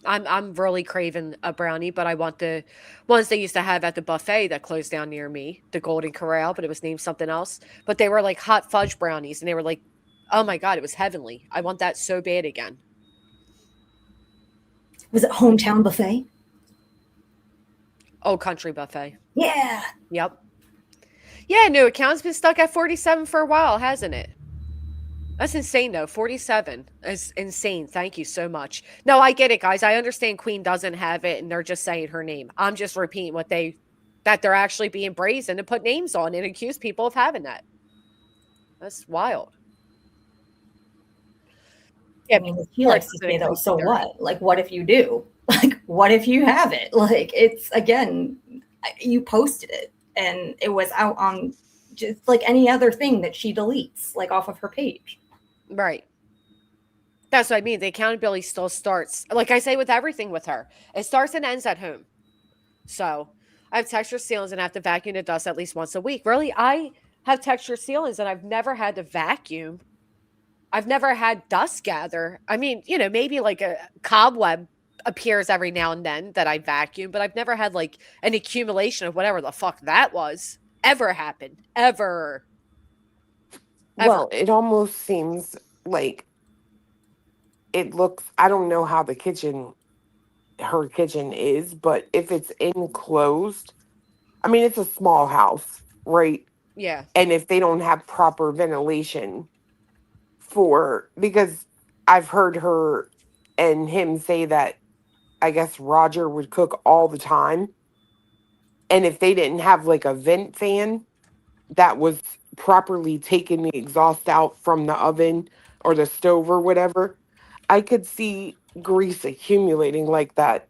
I'm really craving a brownie, but I want the ones they used to have at the buffet that closed down near me, the Golden Corral, but it was named something else. But they were like hot fudge brownies, and they were like, oh my God, it was heavenly. I want that so bad again. Was it Hometown Buffet? Old Country Buffet. Yeah. Yep. Yeah, new account's been stuck at 47 for a while, hasn't it? That's insane, though. 47 is insane. Thank you so much. No, I get it, guys. I understand Queen doesn't have it, and they're just saying her name. I'm just repeating that they're actually being brazen to put names on and accuse people of having that. That's wild. Yeah, I mean, he likes to say, though, so what? Like, what if you do? Like, what if you have it? Like, it's, again, you posted it, and it was out on just like any other thing that she deletes, like off of her page. Right. That's what I mean. The accountability still starts, like I say with everything with her, it starts and ends at home. So I have texture ceilings and I have to vacuum the dust at least once a week. Really, I have texture ceilings and I've never had to vacuum. I've never had dust gather. I mean, maybe like a cobweb appears every now and then that I vacuum, but I've never had like an accumulation of whatever the fuck that was ever happen. Ever. Well, it almost seems like it looks, I don't know how her kitchen is, but if it's enclosed, I mean, it's a small house, right? Yeah. And if they don't have proper ventilation because I've heard her and him say that, I guess Roger would cook all the time. And if they didn't have like a vent fan that was properly taking the exhaust out from the oven or the stove or whatever, I could see grease accumulating like that.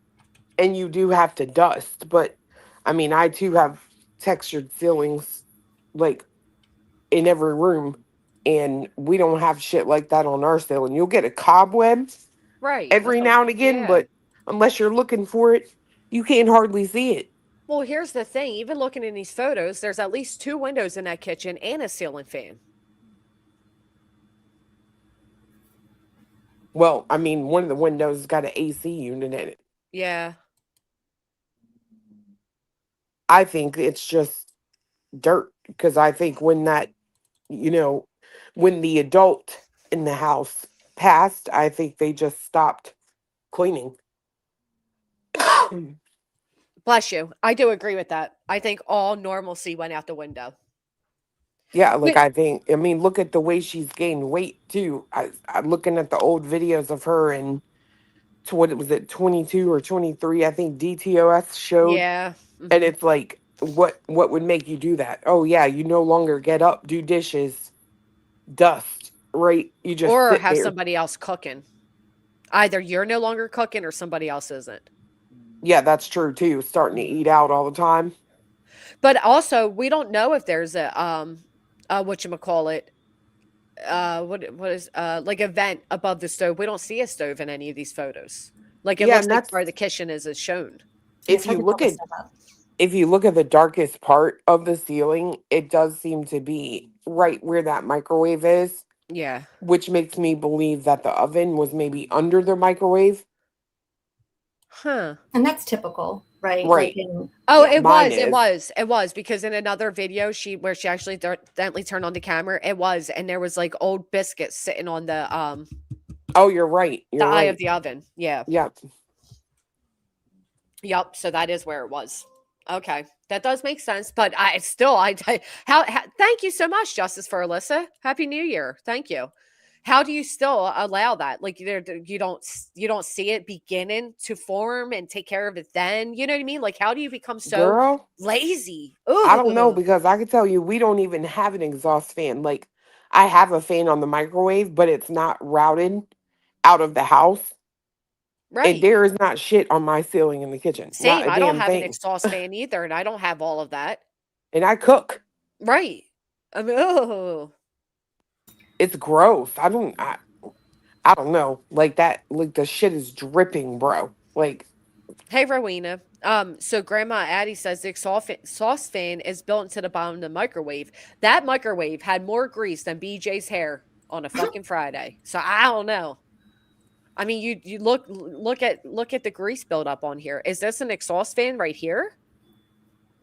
And you do have to dust. But I mean, I too have textured ceilings like in every room. And we don't have shit like that on our ceiling. You'll get a cobweb every now and again, but unless you're looking for it, you can't hardly see it. Well, here's the thing. Even looking in these photos, there's at least 2 windows in that kitchen and a ceiling fan. Well, I mean, one of the windows has got an AC unit in it. Yeah. I think it's just dirt because I think when when the adult in the house passed, I think they just stopped cleaning. Bless you. I do agree with that. I think all normalcy went out the window. Yeah, like I mean, look at the way she's gained weight too. I'm looking at the old videos of her and what was it, 22 or 23? I think DTOS showed. Yeah. Mm-hmm. And it's like, what would make you do that? Oh yeah, you no longer get up, do dishes, dust, right? You just or sit have there. Somebody else cooking. Either you're no longer cooking or somebody else isn't. Yeah, that's true too. Starting to eat out all the time. But also, we don't know if there's a whatchamacallit, what is like a vent above the stove. We don't see a stove in any of these photos. Like it looks like where the kitchen is shown. If you look at the darkest part of the ceiling, it does seem to be right where that microwave is. Yeah. Which makes me believe that the oven was maybe under the microwave. Huh. And that's typical. right? Right. It Mine was because in another video where she actually gently turned on the camera, and there was like old biscuits sitting on the Oh, you're right. the You're eye right. of the oven. Yeah. Yep. Yep. So that is where it was. Okay, that does make sense. But thank you so much, Justice for Alyssa. Happy New Year. Thank you. How do you still allow that? Like you don't see it beginning to form and take care of it then? You know what I mean? Like how do you become so Girl, lazy? I don't know Ugh. because I can tell you we don't even have an exhaust fan. Like I have a fan on the microwave, but it's not routed out of the house. And Right. there is not shit on my ceiling in the kitchen. Not Same. a I don't damn have an thing. exhaust fan either, and I don't have all of that. And I cook. Right. I mean, oh. It's gross. I don't know. Like that, like the shit is dripping, bro. Like, Hey, Rowena. So Grandma Addie says the exhaust fan is built into the bottom of the microwave. That microwave had more grease than BJ's hair on a fucking Friday. So I don't know. I mean, you look at the grease buildup on here. Is this an exhaust fan right here?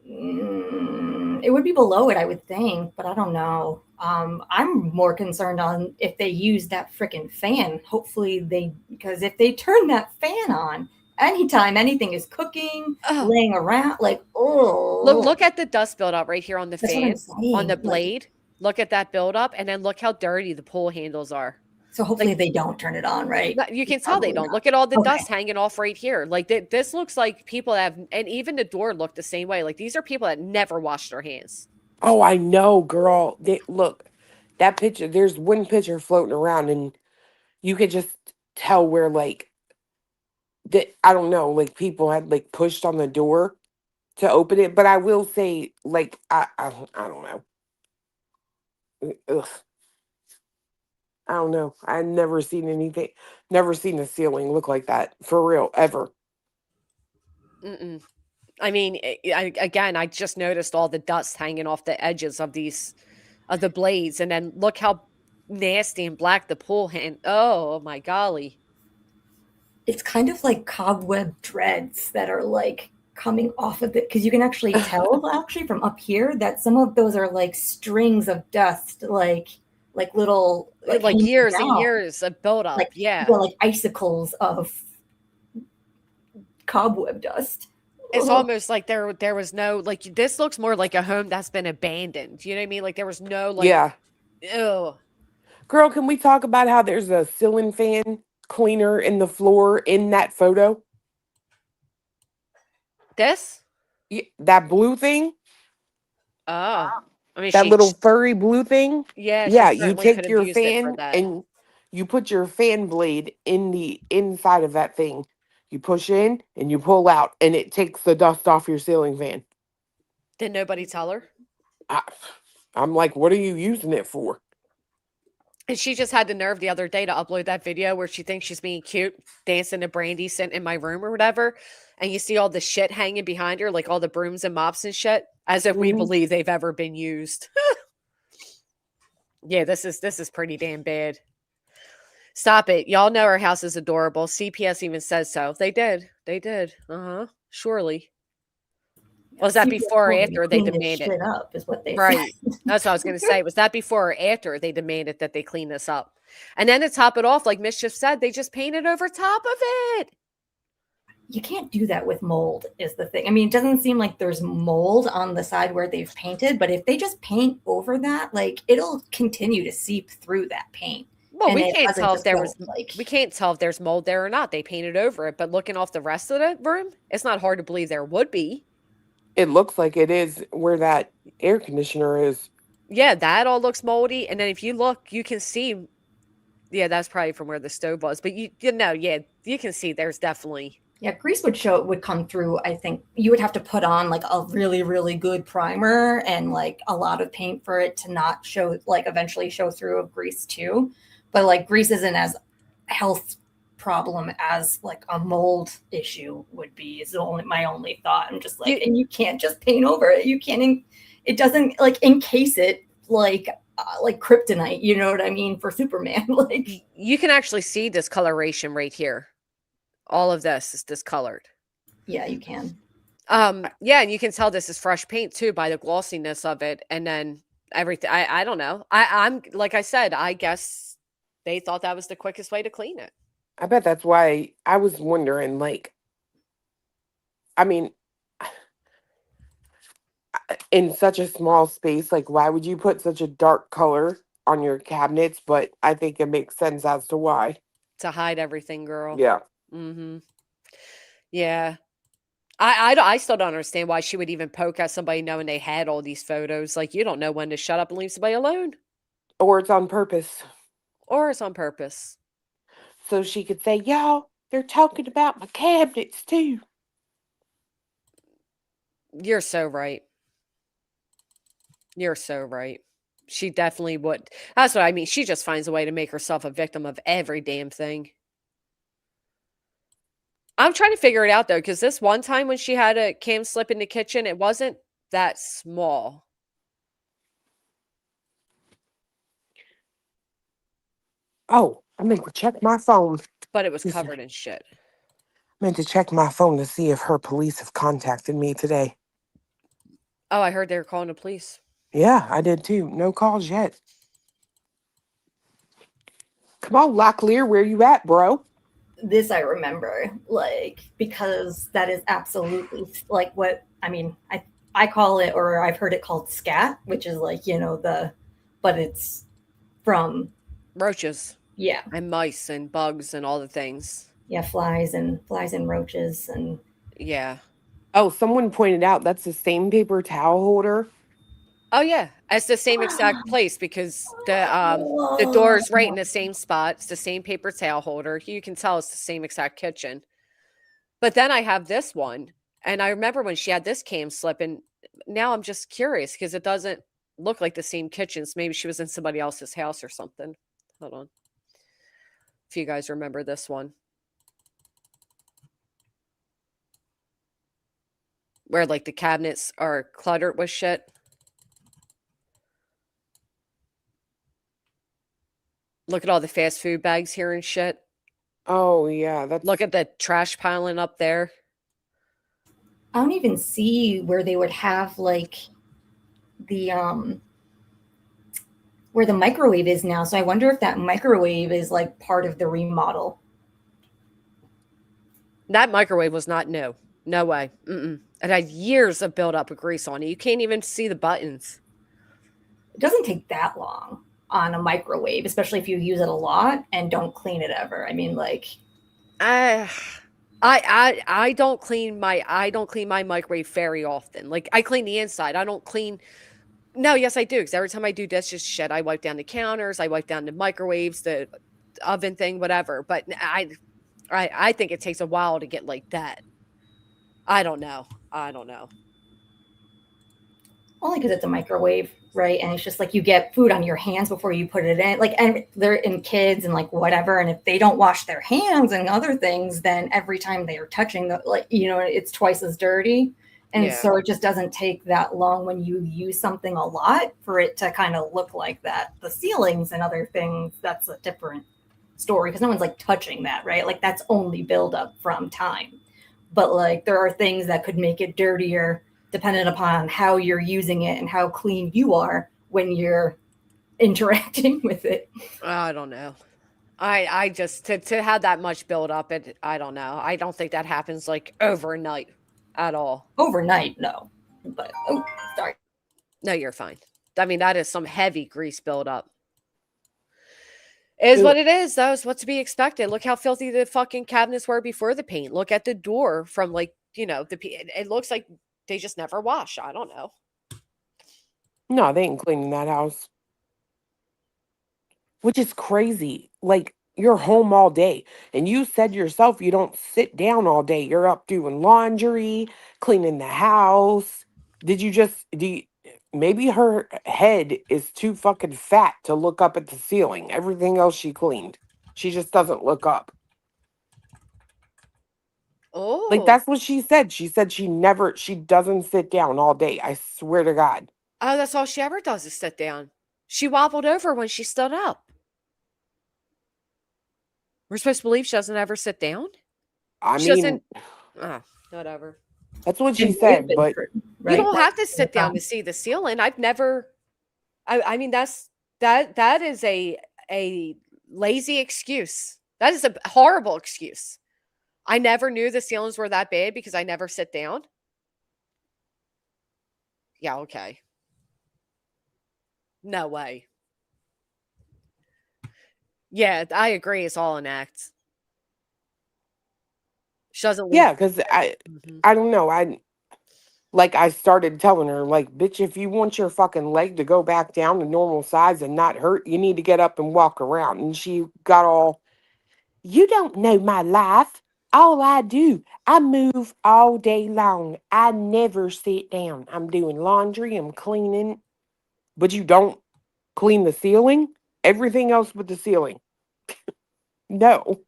It would be below it, I would think, but I don't know. I'm more concerned on if they use that freaking fan. Hopefully because if they turn that fan on, anytime anything is cooking, laying around, like, look at the dust buildup right here on the fan, on the blade. Look at that buildup, and then look how dirty the pull handles are. So hopefully they don't turn it on, right? You can tell they don't. Look at all the dust hanging off right here. Like this looks like people have, and even the door looked the same way. Like these are people that never washed their hands. oh, I know, girl. Look, that picture. There's one picture floating around, and you could just tell where like that. I don't know, like people had like pushed on the door to open it. But I will say, like, I don't know. Ugh. I don't know. I've never seen anything, never seen a ceiling look like that for real, ever. Mm-mm. I mean, I just noticed all the dust hanging off the edges of the blades, and then look how nasty and black the pull hand. Oh my golly! It's kind of like cobweb dreads that are like coming off of it, because you can actually tell actually from up here that some of those are like strings of dust, like little like years and years of buildup. Like, like icicles of cobweb dust. It's almost like there was no, like, this looks more like a home that's been abandoned. You know what I mean? Like there was no, like, yeah. Ew. Girl, can we talk about how there's a ceiling fan cleaner in the floor in that photo? This? Yeah, that blue thing? Oh. I mean, that little furry blue thing? Yeah, you take your fan and you put your fan blade in the inside of that thing. You push in and you pull out, and it takes the dust off your ceiling fan. Did nobody tell her? I'm like, what are you using it for? And she just had the nerve the other day to upload that video where she thinks she's being cute, dancing to Brandy sent in my room or whatever. And you see all the shit hanging behind her, like all the brooms and mops and shit, as if we believe they've ever been used. Yeah, this is pretty damn bad. Stop it. Y'all know our house is adorable. CPS even says so. They did. Surely. Was that before or after they demanded? Shit up is what they right. That's what I was going to say. Was that before or after they demanded that they clean this up? And then to top it off, like Mischief said, they just painted over top of it. You can't do that with mold is the thing. I mean, it doesn't seem like there's mold on the side where they've painted, but if they just paint over that, like it'll continue to seep through that paint. Well, we can't tell if we can't tell if there's mold there or not. They painted over it, but looking off the rest of the room, it's not hard to believe there would be. It looks like it is where that air conditioner is. Yeah, that all looks moldy. And then if you look, you can see, yeah, that's probably from where the stove was. But you can see there's definitely. Yeah, grease would come through. I think you would have to put on like a really, really good primer and like a lot of paint for it to not show, like eventually show through of grease too. But like grease isn't as health problem as like a mold issue would be, is my only thought. I'm just like, and you can't just paint over it. You can't, it doesn't like encase it like kryptonite, you know what I mean, for Superman. Like you can actually see discoloration right here. All of this is discolored. Yeah, you can. Yeah, and you can tell this is fresh paint too by the glossiness of it, and then everything. I don't know. I'm like I said, I guess they thought that was the quickest way to clean it. I bet that's why I was wondering, like, I mean, in such a small space, like, why would you put such a dark color on your cabinets? But I think it makes sense as to why. To hide everything, girl. Yeah. Mm-hmm. Yeah. I still don't understand why she would even poke at somebody knowing they had all these photos. Like, you don't know when to shut up and leave somebody alone. Or it's on purpose. Or it's on purpose. So she could say, y'all, they're talking about my cabinets too. You're so right. You're so right. She definitely would. That's what I mean. She just finds a way to make herself a victim of every damn thing. I'm trying to figure it out though, because this one time when she had a cam slip in the kitchen, it wasn't that small. Oh, I meant to check my phone. But it was covered in shit. I meant to check my phone to see if her police have contacted me today. Oh, I heard they were calling the police. Yeah, I did too. No calls yet. Come on, Locklear, where you at, bro? This I remember, like, because that is absolutely like what I mean. I call it, or I've heard it called scat, which is like, but it's from roaches. Yeah. And mice and bugs and all the things. Yeah, flies and roaches and yeah. Oh, someone pointed out that's the same paper towel holder. Oh yeah, it's the same exact place because the door's right in the same spot. It's the same paper towel holder. You can tell it's the same exact kitchen. But then I have this one, and I remember when she had this cam slip, and now I'm just curious because it doesn't look like the same kitchens. Maybe she was in somebody else's house or something. Hold on. If you guys remember this one. Where like the cabinets are cluttered with shit. Look at all the fast food bags here and shit. Oh, yeah. Look at the trash piling up there. I don't even see where they would have like the where the microwave is now. So I wonder if that microwave is like part of the remodel. That microwave was not new. No way. It had years of buildup of grease on it. You can't even see the buttons. It doesn't take that long on a microwave, especially if you use it a lot and don't clean it ever. I mean, like, I don't clean my microwave very often. Like I clean the inside. I don't clean. No, yes, I do. Because every time I do dishes, shit, I wipe down the counters. I wipe down the microwaves, the oven thing, whatever. But I think it takes a while to get like that. I don't know. Only because it's a microwave, right? And it's just like you get food on your hands before you put it in. Like, and they're in kids and like whatever. And if they don't wash their hands and other things, then every time they are touching the, like, it's twice as dirty. And so it just doesn't take that long when you use something a lot for it to kind of look like that. The ceilings and other things, that's a different story because no one's like touching that, right? Like that's only buildup from time. But like there are things that could make it dirtier dependent upon how you're using it and how clean you are when you're interacting with it. I don't know. I just to have that much build up, I don't know. I don't think that happens like overnight at all. Overnight, no. But sorry. No, you're fine. I mean, that is some heavy grease buildup. Is what it is, though. It's what to be expected. Look how filthy the fucking cabinets were before the paint. Look at the door from like, it looks like they just never wash. I don't know. No, they ain't cleaning that house. Which is crazy. Like, you're home all day. And you said yourself you don't sit down all day. You're up doing laundry, cleaning the house. Maybe her head is too fucking fat to look up at the ceiling. Everything else she cleaned. She just doesn't look up. Oh. Like, that's what she said. She said she doesn't sit down all day. I swear to God. Oh, that's all she ever does is sit down. She wobbled over when she stood up. We're supposed to believe she doesn't ever sit down? I mean, whatever. That's what she said, but right? You don't have to sit down to see the ceiling. I've never. I mean, that is a lazy excuse. That is a horrible excuse. I never knew the ceilings were that big because I never sit down. Yeah, okay. No way. Yeah, I agree. It's all an act. She doesn't. Yeah, because I don't know. I started telling her, like, bitch, if you want your fucking leg to go back down to normal size and not hurt, you need to get up and walk around. And she got all, you don't know my life. All I do, I move all day long. I never sit down. I'm doing laundry, I'm cleaning. But you don't clean the ceiling? Everything else but the ceiling. No,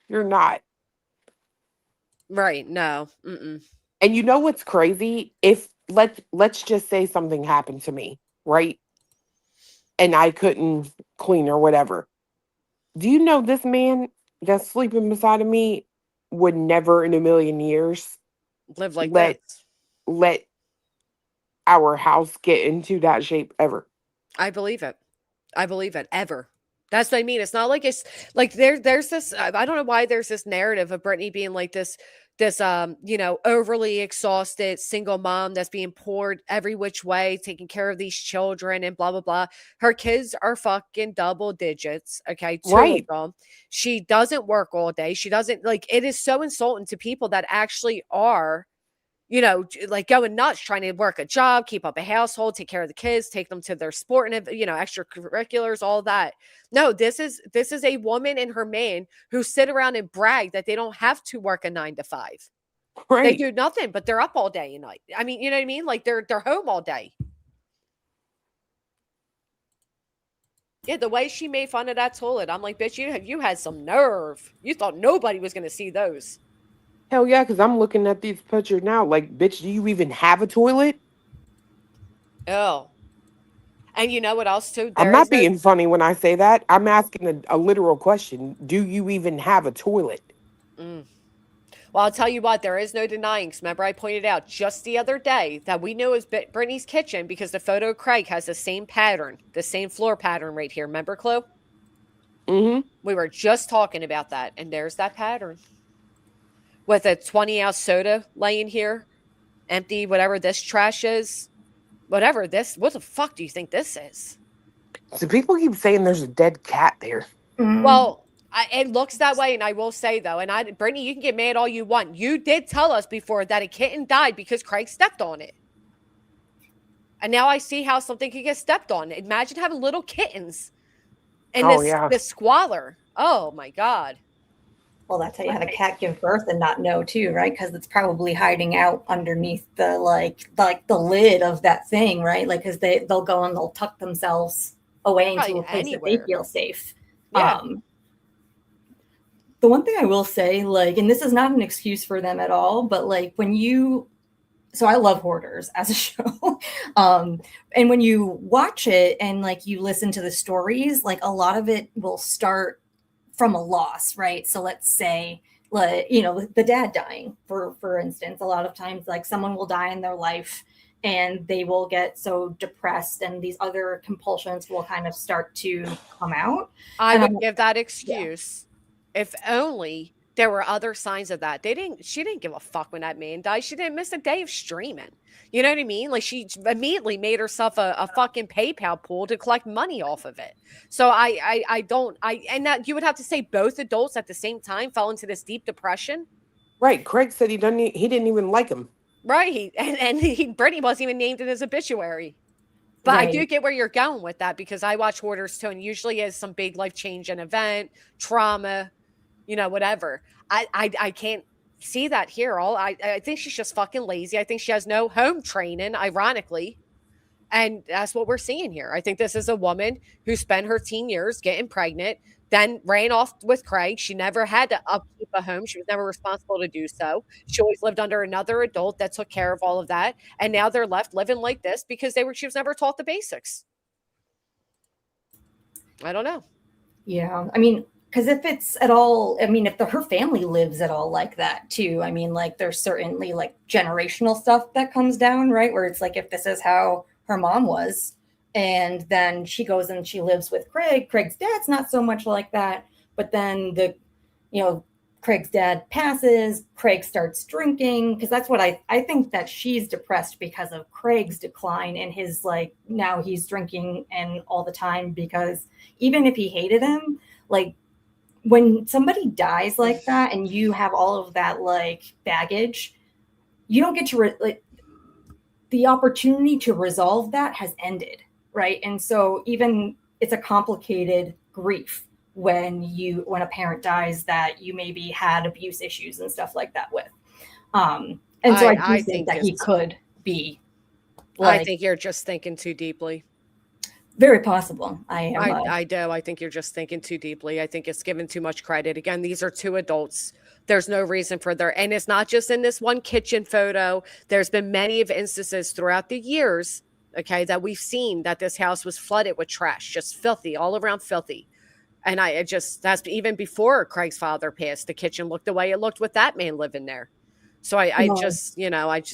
you're not. Right, no. Mm-mm. And you know what's crazy? If let's just say something happened to me, right? And I couldn't clean or whatever. Do you know this man that's sleeping beside of me would never in a million years live like let our house get into that shape ever? I believe it. I believe it. Ever. That's what I mean. It's not like it's like there's this, I don't know why there's this narrative of Brittany being like this, overly exhausted single mom that's being poured every which way, taking care of these children and blah, blah, blah. Her kids are fucking double digits. Okay. Two of them. She doesn't work all day. She doesn't it is so insulting to people that actually are, going nuts, trying to work a job, keep up a household, take care of the kids, take them to their sport and, extracurriculars, all that. No, this is a woman and her man who sit around and brag that they don't have to work a 9 to 5. Right. They do nothing, but they're up all day and night. I mean, you know what I mean? Like they're home all day. Yeah, the way she made fun of that toilet, I'm like, bitch, you had some nerve. You thought nobody was going to see those. Hell yeah, because I'm looking at these pictures now. Like, bitch, do you even have a toilet? Oh. And you know what else, too? I'm not being funny when I say that. I'm asking a literal question. Do you even have a toilet? Well, I'll tell you what, there is no denying. Because remember, I pointed out just the other day that we knew it was Brittany's kitchen because the photo of Craig has the same pattern, the same floor pattern right here. Remember, Chloe? Mm-hmm. We were just talking about that. And there's that pattern. With a 20-ounce soda laying here, empty, whatever this trash is, what the fuck do you think this is? So people keep saying there's a dead cat there. Well, it looks that way, and I will say, though, and Brittany, you can get mad all you want. You did tell us before that a kitten died because Craig stepped on it. And now I see how something could get stepped on. Imagine having little kittens in this squalor. Oh, my God. Well, that's how you have a cat give birth and not know too, right? Because it's probably hiding out underneath the like the lid of that thing, right? Like, because they'll go and they'll tuck themselves away into a place that they feel safe. Yeah. The one thing I will say, and this is not an excuse for them at all, but so I love Hoarders as a show. And when you watch it and you listen to the stories, a lot of it will start from a loss, right? So let's say, the dad dying, for instance, a lot of times, someone will die in their life and they will get so depressed and these other compulsions will kind of start to come out. I would give that excuse if only there were other signs of that. She didn't give a fuck when that man died. She didn't miss a day of streaming. You know what I mean? She immediately made herself a fucking PayPal pool to collect money off of it. So and that you would have to say both adults at the same time fell into this deep depression. Right. Craig said he didn't even like him. Right. And Brittany wasn't even named in his obituary. But I do get where you're going with that because I watch Hoarders too, and usually is some big life-changing event, trauma, whatever. I can't see that here. I think she's just fucking lazy. I think she has no home training, ironically. And that's what we're seeing here. I think this is a woman who spent her teen years getting pregnant, then ran off with Craig. She never had to upkeep a home. She was never responsible to do so. She always lived under another adult that took care of all of that. And now they're left living like this because she was never taught the basics. I don't know. Yeah. I mean, because if it's at all, I mean, if her family lives at all like that too, I mean, like there's certainly like generational stuff that comes down, right? Where it's like, if this is how her mom was, and then she goes and she lives with Craig's dad's not so much like that, but then Craig's dad passes, Craig starts drinking, because that's what I think that she's depressed because of Craig's decline and his, like, now he's drinking and all the time, because even if he hated him, like, when somebody dies like that and you have all of that like baggage, you don't get to the opportunity to resolve that has ended, right? And so even it's a complicated grief when a parent dies that you maybe had abuse issues and stuff like that with. And so I think that he could be. I think you're just thinking too deeply. Very possible. I do. I think you're just thinking too deeply. I think it's given too much credit. Again, these are two adults. There's no reason for and it's not just in this one kitchen photo. There's been many of instances throughout the years, okay, that we've seen that this house was flooded with trash, just filthy, all around filthy. And that's even before Craig's father passed, the kitchen looked the way it looked with that man living there. So I just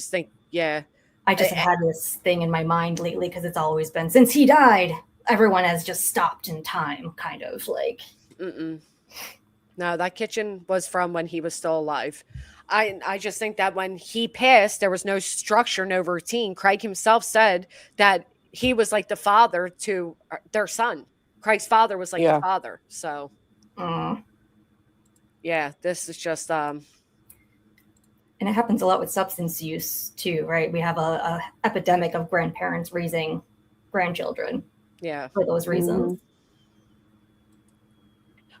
think, yeah. I just have had this thing in my mind lately because it's always been, since he died, everyone has just stopped in time, kind of like. No, that kitchen was from when he was still alive. I just think that when he passed, there was no structure, no routine. Craig himself said that he was like the father to their son. Craig's father was like the father. So, yeah, this is just and it happens a lot with substance use too, right? We have a epidemic of grandparents raising grandchildren. Yeah. For those reasons. Mm-hmm.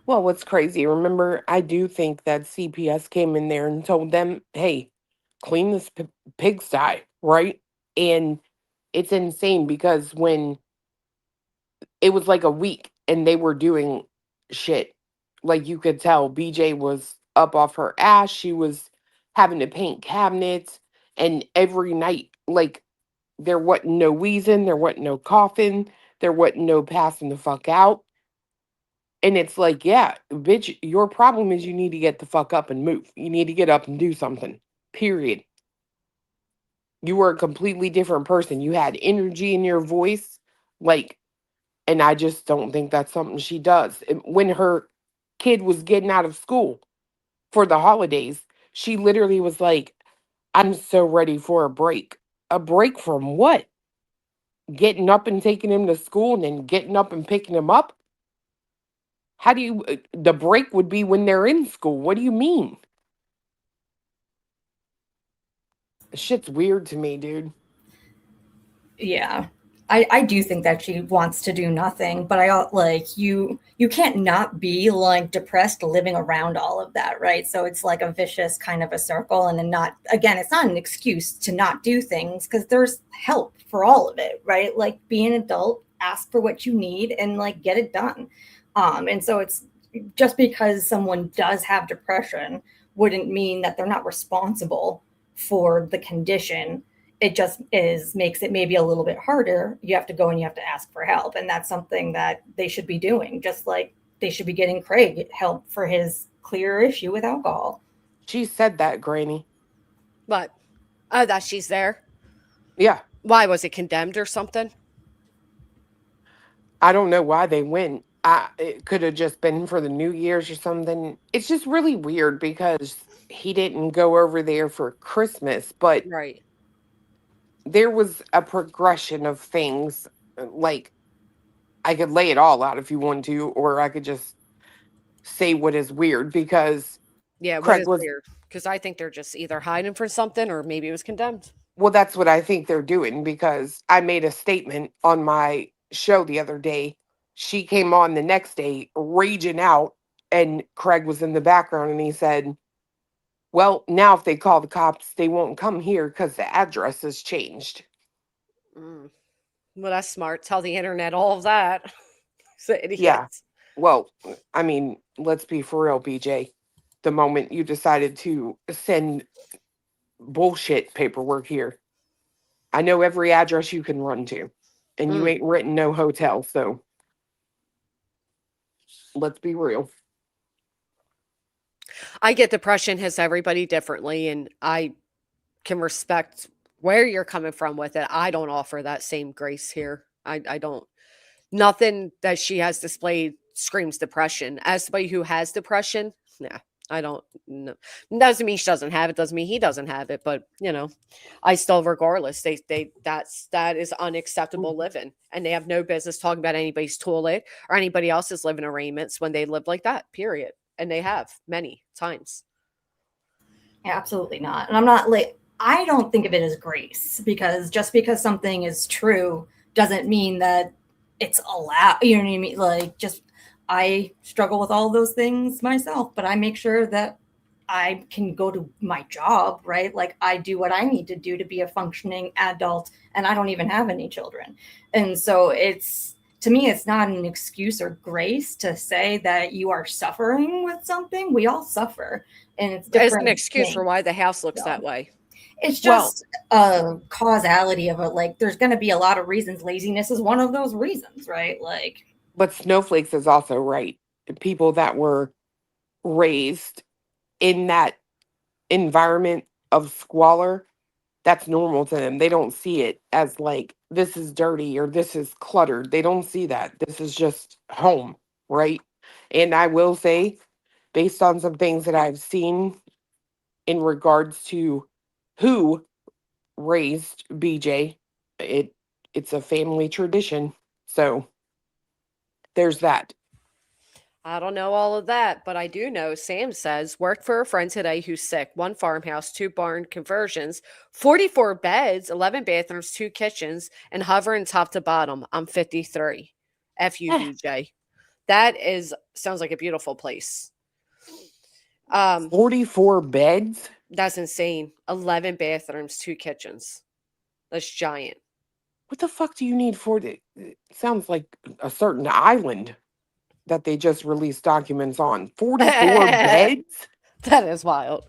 Well, what's crazy, remember, I do think that CPS came in there and told them, hey, clean this pigsty, right? And it's insane because when it was like a week and they were doing shit, like you could tell BJ was up off her ass. She was having to paint cabinets, and every night, like, there wasn't no wheezing, there wasn't no coughing, there wasn't no passing the fuck out. And it's like, yeah, bitch, your problem is you need to get the fuck up and move. You need to get up and do something. Period. You were a completely different person. You had energy in your voice, like, and I just don't think that's something she does. When her kid was getting out of school for the holidays, she literally was like, I'm so ready for a break. A break from what? Getting up and taking him to school and then getting up and picking him up? How do you, the break would be when they're in school. What do you mean? Shit's weird to me, dude. Yeah. I do think that she wants to do nothing, but you can't not be like depressed living around all of that, right? So it's like a vicious kind of a circle, and then it's not an excuse to not do things, because there's help for all of it, right? Like, be an adult, ask for what you need, and like get it done. And so it's just because someone does have depression wouldn't mean that they're not responsible for the condition. It just makes it maybe a little bit harder. You have to go and you have to ask for help. And that's something that they should be doing, just like they should be getting Craig help for his clear issue with alcohol. She said that, Granny. What? Oh, that she's there? Yeah. Why? Was it condemned or something? I don't know why they went. It could have just been for the New Year's or something. It's just really weird because he didn't go over there for Christmas, but right. There was a progression of things. Like, I could lay it all out if you want to, or I could just say what is weird, because Craig what is weird? Because I think they're just either hiding for something, or maybe it was condemned. Well, that's what I think they're doing, because I made a statement on my show the other day. She came on the next day raging out, and Craig was in the background, and he said, well, now if they call the cops, they won't come here because the address has changed. Well, that's smart. Tell the internet all of that. Yeah. Well, I mean, let's be for real, BJ. The moment you decided to send bullshit paperwork here, I know every address you can run to, and you ain't written no hotel, so let's be real. I get depression hits everybody differently, and I can respect where you're coming from with it. I don't offer that same grace here. I don't. Nothing that she has displayed screams depression. As somebody who has depression, nah, I don't. No, doesn't mean she doesn't have it. Doesn't mean he doesn't have it. But I still, regardless, that is unacceptable living, and they have no business talking about anybody's toilet or anybody else's living arrangements when they live like that. Period. And they have many times. Absolutely not. And I'm not like, I don't think of it as grace, because just because something is true doesn't mean that it's allowed. You know what I mean? Like, just, I struggle with all those things myself, but I make sure that I can go to my job, right? Like, I do what I need to do to be a functioning adult, and I don't even have any children. And so to me, it's not an excuse or grace to say that you are suffering with something. We all suffer. And it's different. It's an excuse for why the house looks that way. It's just a causality of it. Like, there's going to be a lot of reasons. Laziness is one of those reasons, right? Like, but Snowflakes is also right. People that were raised in that environment of squalor, that's normal to them. They don't see it as like, this is dirty or this is cluttered. They don't see that. This is just home, right? And I will say, based on some things that I've seen in regards to who raised BJ, it's a family tradition. So there's that. I don't know all of that, but I do know Sam says, worked for a friend today who's sick. 1 farmhouse, 2 barn conversions, 44 beds, 11 bathrooms, 2 kitchens, and hovering top to bottom. I'm 53. FUBJ. That sounds like a beautiful place. 44 beds? That's insane. 11 bathrooms, 2 kitchens. That's giant. What the fuck do you need for it? It sounds like a certain island that they just released documents on. 44 beds? That is wild.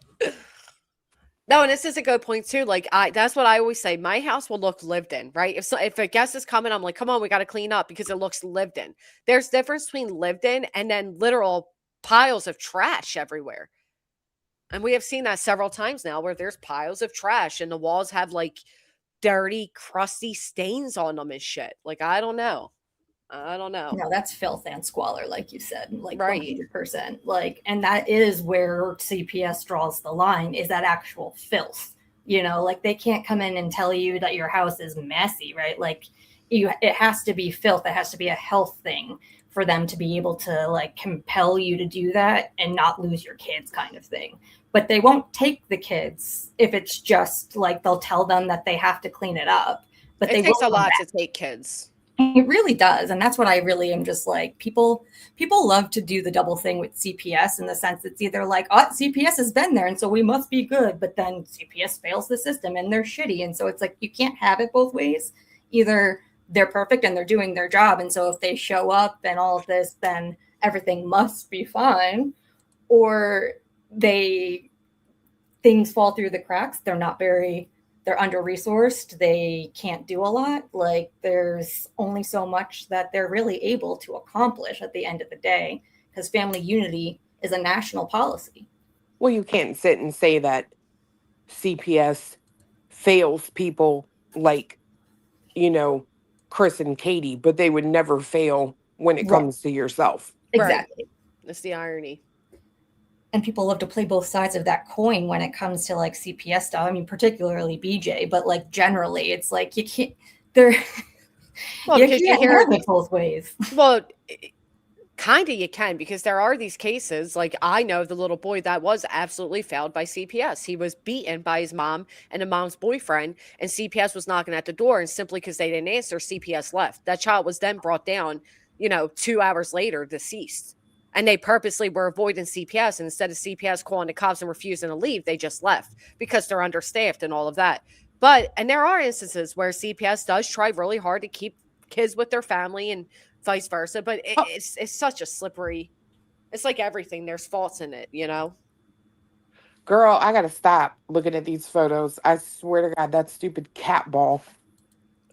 No, and this is a good point too. Like, that's what I always say. My house will look lived in, right? If a guest is coming, I'm like, come on, we got to clean up because it looks lived in. There's difference between lived in and then literal piles of trash everywhere. And we have seen that several times now, where there's piles of trash and the walls have like dirty, crusty stains on them and shit. Like, I don't know. No, that's filth and squalor, like you said, like right. 100%. Like, and that is where CPS draws the line, is that actual filth. Like, they can't come in and tell you that your house is messy, right? Like, it has to be filth. It has to be a health thing for them to be able to like compel you to do that and not lose your kids, kind of thing. But they won't take the kids if it's just like, they'll tell them that they have to clean it up. But it takes a lot to take kids. It really does. And that's what I really am just like, people love to do the double thing with CPS, in the sense it's either like, oh, CPS has been there, and so we must be good. But then CPS fails the system and they're shitty. And so it's like, you can't have it both ways. Either they're perfect and they're doing their job, and so if they show up and all of this, then everything must be fine. Or things fall through the cracks. They're under-resourced. They can't do a lot. Like, there's only so much that they're really able to accomplish at the end of the day, because family unity is a national policy. Well, you can't sit and say that CPS fails people like, Chris and Katie, but they would never fail when it comes to yourself. Exactly. Right. That's the irony. And people love to play both sides of that coin when it comes to like CPS stuff. I mean, particularly BJ, but like generally, it's like you can't. You can't have it both ways. Well, kind of you can, because there are these cases. Like, I know the little boy that was absolutely failed by CPS. He was beaten by his mom and the mom's boyfriend, and CPS was knocking at the door, and simply because they didn't answer, CPS left. That child was then brought down, 2 hours later, deceased. And they purposely were avoiding CPS. And instead of CPS calling the cops and refusing to leave, they just left because they're understaffed and all of that. And there are instances where CPS does try really hard to keep kids with their family and vice versa. But it's such a slippery, it's like everything. There's faults in it, Girl, I got to stop looking at these photos. I swear to God, that stupid cat ball.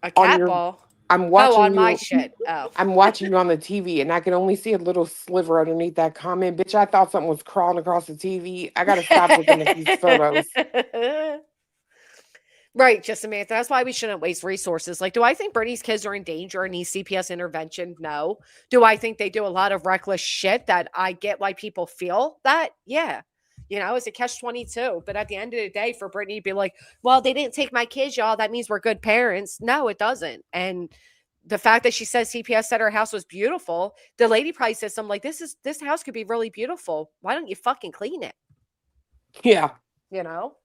A cat ball? I'm watching on my you. shit. Oh. I'm watching you on the TV, and I can only see a little sliver underneath that comment. Bitch, I thought something was crawling across the TV. I gotta stop looking at these photos. Right, just Samantha. That's why we shouldn't waste resources. Like, do I think Brittany's kids are in danger and need CPS intervention? No. Do I think they do a lot of reckless shit that I get why people feel that? Yeah. You know, it's a catch-22. But at the end of the day, for Brittany to be like, well, they didn't take my kids, y'all, that means we're good parents. No, it doesn't. And the fact that she says CPS said her house was beautiful, the lady probably says something like, this house could be really beautiful. Why don't you fucking clean it? Yeah. You know?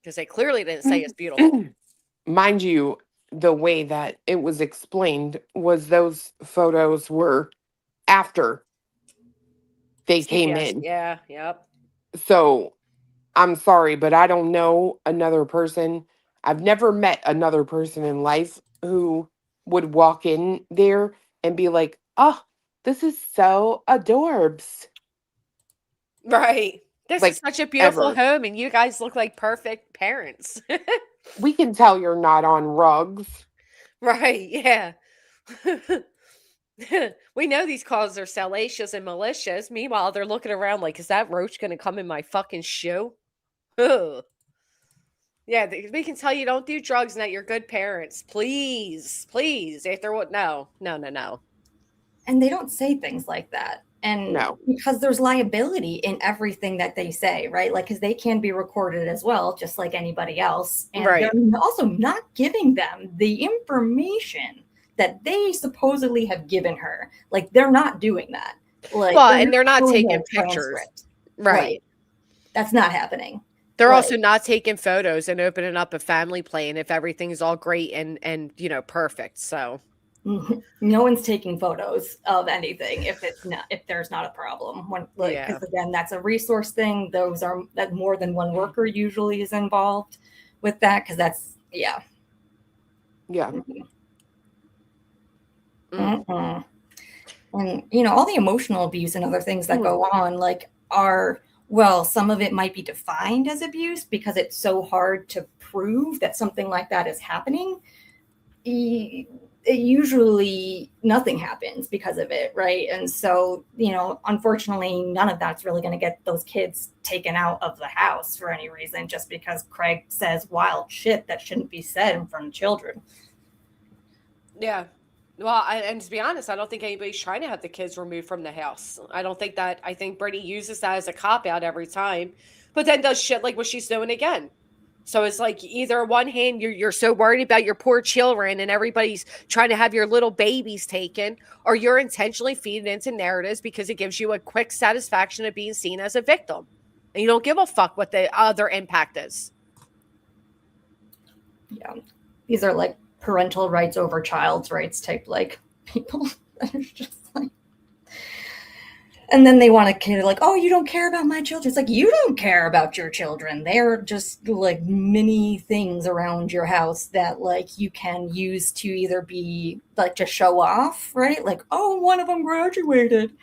Because they clearly didn't say it's beautiful. Mind you, the way that it was explained was those photos were after they came in. Yeah, yep. So I'm sorry, but I don't know another person. I've never met another person in life who would walk in there and be like, oh, this is so adorbs. Right. This Like, is such a beautiful ever. home, and you guys look like perfect parents. We can tell you're not on rugs. Right, yeah. We know these calls are salacious and malicious. Meanwhile, they're looking around like, is that roach going to come in my fucking shoe? Ugh. Yeah, we can tell you don't do drugs and that you're good parents. Please, please. If they're what? No. And they don't say things like that. And No. Because there's liability in everything that they say, right? Like, because they can be recorded as well, just like anybody else. And right. They're also not giving them the information that they supposedly have given her. Like, they're not doing that. Like, well, and they're not taking pictures. Right. That's not happening. They're also not taking photos and opening up a family plane if everything's all great and you know, perfect. So no one's taking photos of anything if there's not a problem. Because again, that's a resource thing. That more than one worker usually is involved with that, because that's yeah. Mm-hmm. And you know, all the emotional abuse and other things that go on, like, some of it might be defined as abuse because it's so hard to prove that something like that is happening. Usually nothing happens because of it, right? And so, you know, unfortunately, none of that's really going to get those kids taken out of the house for any reason, just because Craig says wild shit that shouldn't be said in front of children. Yeah. Well, and to be honest, I don't think anybody's trying to have the kids removed from the house. I think Brittany uses that as a cop-out every time, but then does shit like what she's doing again. So it's like either one hand, you're so worried about your poor children and everybody's trying to have your little babies taken, or you're intentionally feeding into narratives because it gives you a quick satisfaction of being seen as a victim. And you don't give a fuck what the other impact is. Yeah. These are like parental rights over child's rights type like people that are just like, and then they want to like, oh, you don't care about my children. It's like, you don't care about your children. They're just like mini things around your house that like you can use to either be like to show off, right? Like, oh, one of them graduated,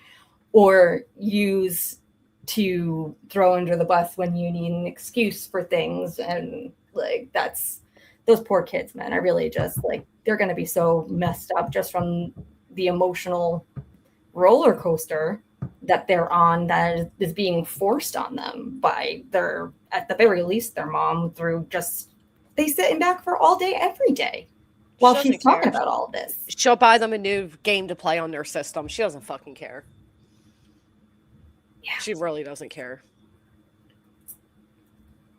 or use to throw under the bus when you need an excuse for things. And like, that's those poor kids, man. I really just like, they're going to be so messed up just from the emotional roller coaster that they're on, that is being forced on them by at the very least, their mom, through just, they sitting back for all day, every day while she's talking about all this. She'll buy them a new game to play on their system. She doesn't fucking care. Yeah. She really doesn't care.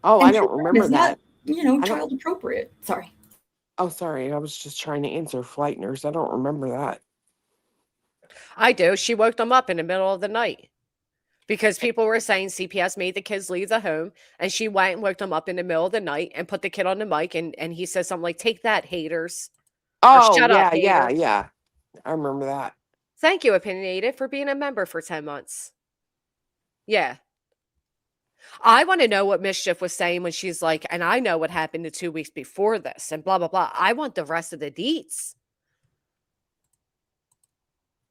Oh, and I don't remember that. You know, child appropriate. Sorry. Oh, sorry. I was just trying to answer Flight Nurse. I don't remember that. I do. She woke them up in the middle of the night because people were saying CPS made the kids leave the home, and she went and woke them up in the middle of the night and put the kid on the mic, and he says something like, "Take that, haters." Oh, shut up, haters. Yeah. I remember that. Thank you, Opinionated, for being a member for 10 months. Yeah. I want to know what Mischief was saying when she's like, and I know what happened the 2 weeks before this and blah, blah, blah. I want the rest of the deets.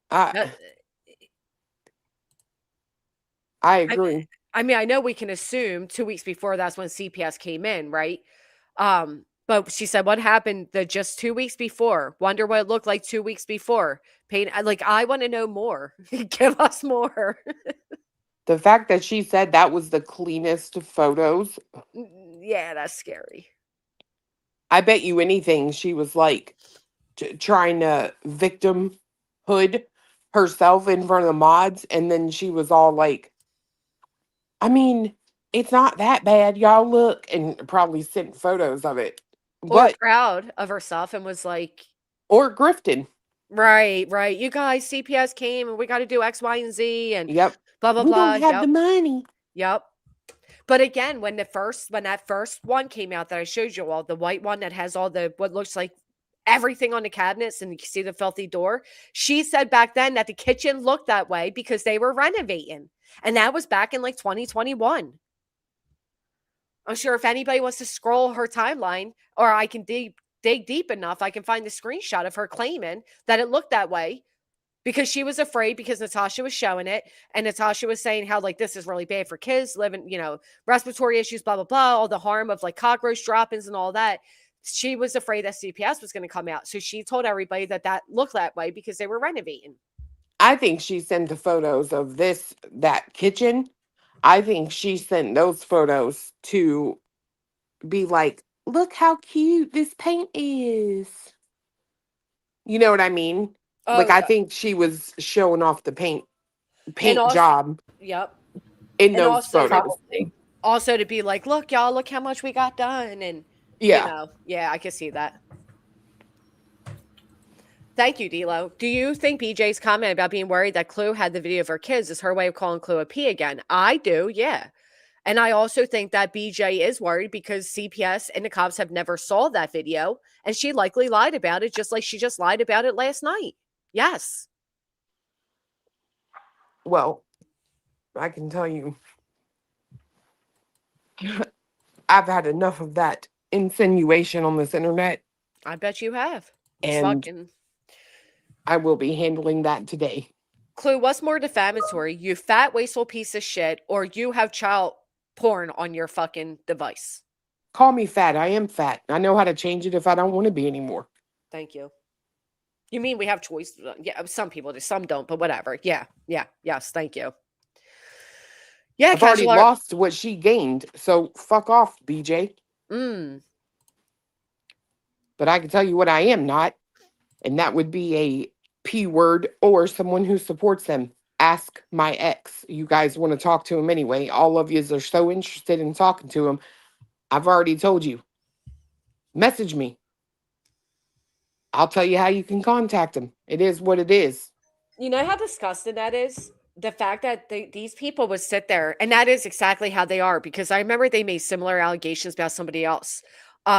I agree. I mean, I know we can assume 2 weeks before that's when CPS came in, right? But she said, what happened just 2 weeks before? Wonder what it looked like 2 weeks before. Like, I want to know more. Give us more. The fact that she said that was the cleanest photos. Yeah, that's scary. I bet you anything she was like trying to victimhood herself in front of the mods. And then she was all like, I mean, it's not that bad. Y'all look, and probably sent photos of it. Or proud of herself and was like, or grifting. Right. You guys, CPS came and we got to do X, Y, and Z and yep. Blah blah we blah. We don't have the money. Yep. But again, when that first one came out that I showed you all, the white one that has all the what looks like everything on the cabinets and you can see the filthy door, she said back then that the kitchen looked that way because they were renovating, and that was back in like 2021. I'm sure if anybody wants to scroll her timeline, or I can dig deep enough, I can find the screenshot of her claiming that it looked that way because she was afraid because Natasha was showing it. And Natasha was saying how like, this is really bad for kids living, respiratory issues, blah, blah, blah, all the harm of like cockroach droppings and all that. She was afraid that CPS was going to come out. So she told everybody that looked that way because they were renovating. I think she sent the photos of that kitchen. I think she sent those photos to be like, look how cute this paint is. You know what I mean? Oh, I think she was showing off the paint job. Yep. In and those photos. Also to be like, look, y'all, look how much we got done. And, yeah, I can see that. Thank you, D-Lo. Do you think BJ's comment about being worried that Clue had the video of her kids is her way of calling Clue a P again? I do, yeah. And I also think that BJ is worried because CPS and the cops have never saw that video, and she likely lied about it just like she just lied about it last night. Yes. Well, I can tell you, I've had enough of that insinuation on this internet. I bet you have. And I will be handling that today. Clue, what's more defamatory? You fat, wasteful piece of shit, or you have child porn on your fucking device? Call me fat. I am fat. I know how to change it if I don't want to be anymore. Thank you. You mean we have choice? Yeah, some people do, some don't, but whatever. Yeah. Yes, thank you. Yeah, I've already lost what she gained, so fuck off, BJ. But I can tell you what I am not, and that would be a P word or someone who supports them. Ask my ex. You guys want to talk to him anyway. All of you are so interested in talking to him. I've already told you. Message me. I'll tell you how you can contact him. It is what it is. You know how disgusting that is? The fact that these people would sit there, and that is exactly how they are, because I remember they made similar allegations about somebody else,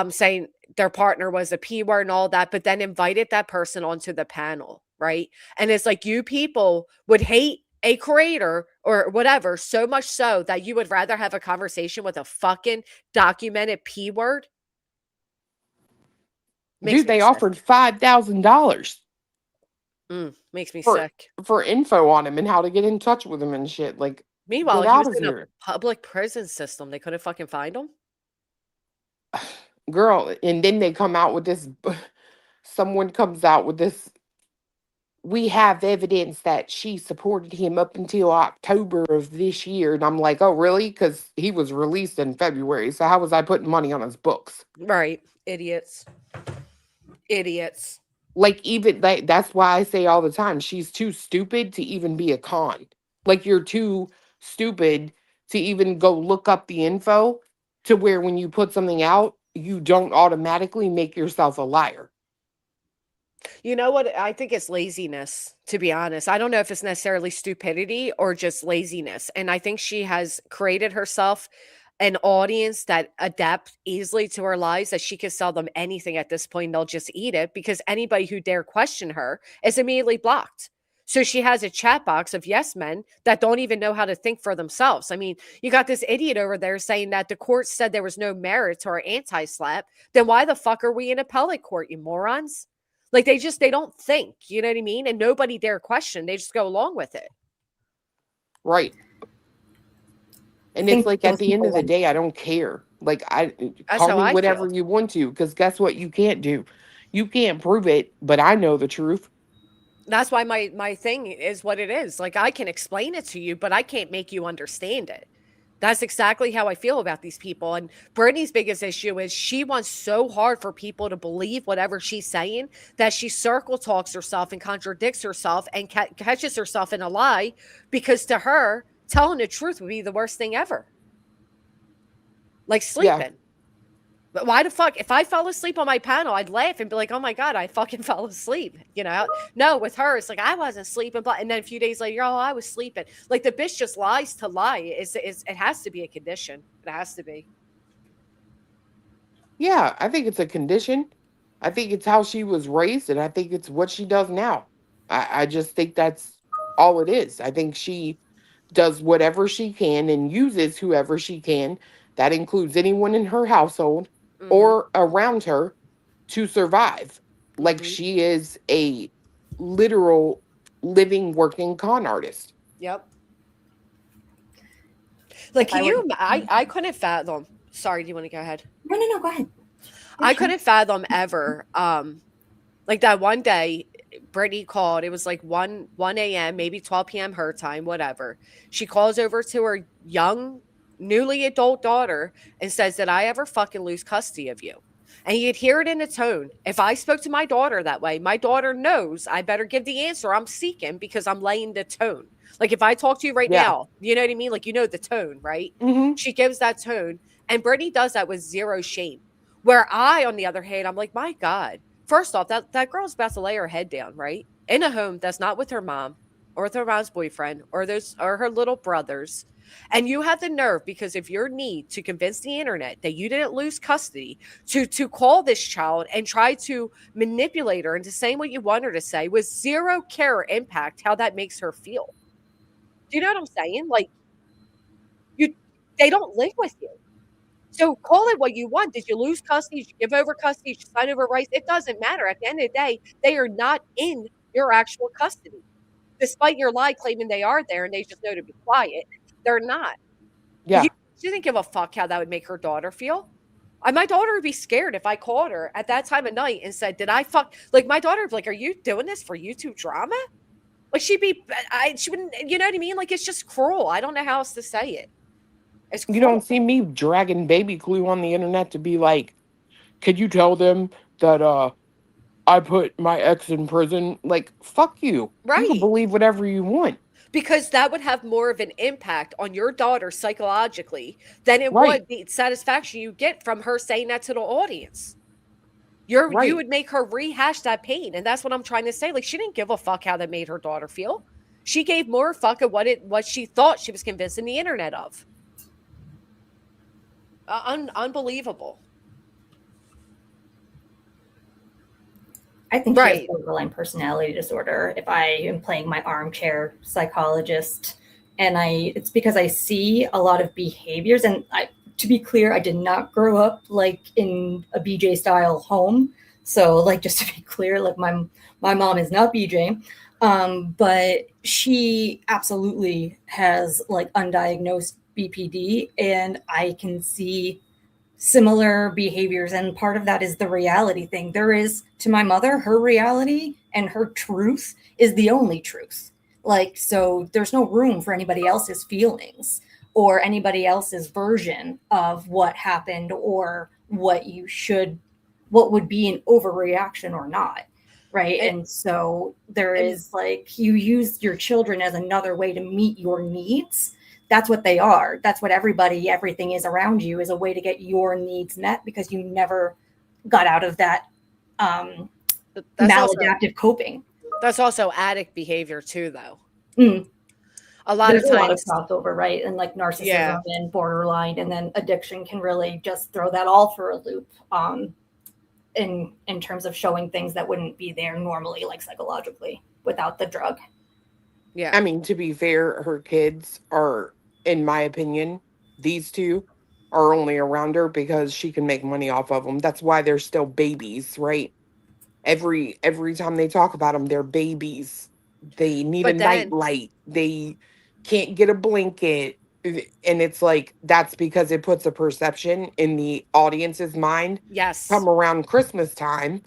saying their partner was a P word and all that, but then invited that person onto the panel, right? And it's like, you people would hate a creator or whatever so much so that you would rather have a conversation with a fucking documented P word. Dude, they offered $5,000. Makes me sick. For info on him and how to get in touch with him and shit. Like, meanwhile, he was in a public prison system. They couldn't fucking find him. Girl, and then they come out with this. Someone comes out with this. We have evidence that she supported him up until October of this year. And I'm like, oh, really? Because he was released in February. So how was I putting money on his books? Right. Idiots. Like, even that's why I say all the time, she's too stupid to even be a con. Like, you're too stupid to even go look up the info to where when you put something out, you don't automatically make yourself a liar. You know what? I think it's laziness, to be honest. I don't know if it's necessarily stupidity or just laziness. And I think she has created herself an audience that adapt easily to her lives, that she can sell them anything at this point. They'll just eat it because anybody who dare question her is immediately blocked. So she has a chat box of yes men that don't even know how to think for themselves. I mean, you got this idiot over there saying that the court said there was no merit to our anti-slap. Then why the fuck are we in appellate court, you morons? Like, they don't think, you know what I mean? And nobody dare question. They just go along with it. Right. And it's like, at the end of the day, I don't care. Like, That's call how me I whatever feel. you want to, because guess what? You can't do. You can't prove it, but I know the truth. That's why my thing is what it is. Like, I can explain it to you, but I can't make you understand it. That's exactly how I feel about these people. And Brittany's biggest issue is she wants so hard for people to believe whatever she's saying that she circle talks herself and contradicts herself and catches herself in a lie, because to her, telling the truth would be the worst thing ever. Like Yeah. sleeping. But why the fuck? If I fell asleep on my panel, I'd laugh and be like, "Oh my god, I fucking fell asleep." You know? No, with her, it's like I wasn't sleeping, but and then a few days later, oh, I was sleeping. Like the bitch just lies to lie. It has to be a condition. It has to be. Yeah, I think it's a condition. I think it's how she was raised, and I think it's what she does now. I just think that's all it is. I think she does whatever she can and uses whoever she can. That includes anyone in her household Mm-hmm. or around her to survive. Like Mm-hmm. she is a literal living, working con artist. Yep. Like I couldn't fathom. Sorry, do you want to go ahead? No, go ahead. I couldn't fathom ever. Like that one day, Brittany called. It was like 1 a.m., maybe 12 p.m. her time, whatever. She calls over to her young, newly adult daughter and says, "Did I ever fucking lose custody of you?" And you'd hear it in the tone. If I spoke to my daughter that way, my daughter knows I better give the answer I'm seeking because I'm laying the tone. Like if I talk to you right Yeah. now, you know what I mean? Like you know the tone, right? Mm-hmm. She gives that tone. And Brittany does that with zero shame. Where I, on the other hand, I'm like, my God. First off, that girl's about to lay her head down, right? In a home that's not with her mom or with her mom's boyfriend or her little brothers. And you have the nerve because of your need to convince the internet that you didn't lose custody to call this child and try to manipulate her into saying what you want her to say with zero care or impact how that makes her feel. Do you know what I'm saying? Like you they don't live with you. So call it what you want. Did you lose custody? Did you give over custody? Did you sign over rights? It doesn't matter. At the end of the day, they are not in your actual custody. Despite your lie claiming they are there and they just know to be quiet, they're not. Yeah. She didn't give a fuck how that would make her daughter feel. My daughter would be scared if I called her at that time of night and said, "Did I fuck?" Like my daughter would be like, "Are you doing this for YouTube drama?" Like she wouldn't, you know what I mean? Like it's just cruel. I don't know how else to say it. It's You cruel. don't see me dragging baby glue on the internet to be like, could you tell them that I put my ex in prison? Like, fuck you. You can Right. believe whatever you want. Because that would have more of an impact on your daughter psychologically than it Right. would the satisfaction you get from her saying that to the audience. You Right. would make her rehash that pain, and that's what I'm trying to say. Like she didn't give a fuck how that made her daughter feel. She gave more fuck of what she thought she was convincing the internet of. Unbelievable. I think she has Right. borderline personality disorder. If I am playing my armchair psychologist, and it's because I see a lot of behaviors. And to be clear, I did not grow up like in a BJ style home. So like, just to be clear, like my mom is not BJ. But she absolutely has like undiagnosed BPD, and I can see similar behaviors, and part of that is the reality thing. There is, to my mother, her reality and her truth is the only truth. Like, so there's no room for anybody else's feelings or anybody else's version of what happened or what would be an overreaction or not. Right. And so there is like, you use your children as another way to meet your needs. That's what they are. That's what everything is around you, is a way to get your needs met because you never got out of that maladaptive coping. That's also addict behavior too, though. A lot of crossover, right? And like narcissism and borderline, and then addiction can really just throw that all for a loop in terms of showing things that wouldn't be there normally, like psychologically, without the drug. Yeah. I mean, to be fair, her kids are, in my opinion, these two are only around her because she can make money off of them. That's why they're still babies, right? Every time they talk about them, they're babies. They need a nightlight. They can't get a blanket. and it's like, that's because it puts a perception in the audience's mind. Yes. Come around Christmas time,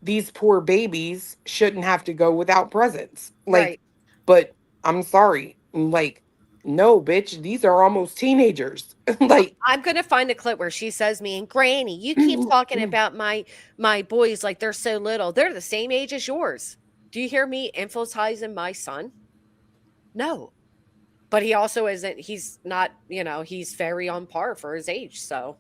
these poor babies shouldn't have to go without presents. Like, right. But I'm sorry. Like, no, bitch, these are almost teenagers. Like, I'm gonna find a clip where she says me and Granny, you keep talking about my boys like they're so little. They're the same age as yours. Do you hear me emphasizing my son? No. But he also isn't, he's not, he's very on par for his age. So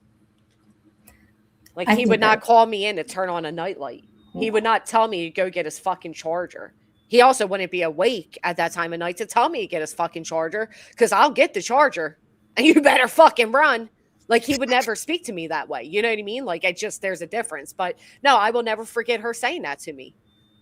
like he would not call me in to turn on a nightlight. He would not tell me to go get his fucking charger. He also wouldn't be awake at that time of night to tell me to get his fucking charger, because I'll get the charger and you better fucking run. Like he would never speak to me that way. You know what I mean? Like there's a difference. But no, I will never forget her saying that to me.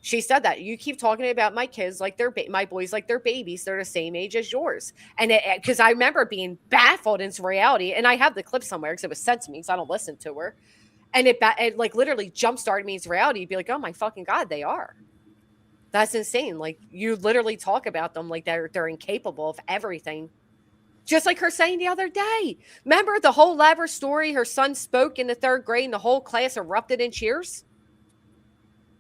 She said that you keep talking about my kids like my boys like they're babies. They're the same age as yours. And because I remember being baffled into reality, and I have the clip somewhere because it was sent to me because I don't listen to her. And it like literally jump started me into reality. You'd be like, oh my fucking God, they are. That's insane. Like you literally talk about them like they're incapable of everything. Just like her saying the other day. Remember the whole Laver story? Her son spoke in the 3rd grade and the whole class erupted in cheers?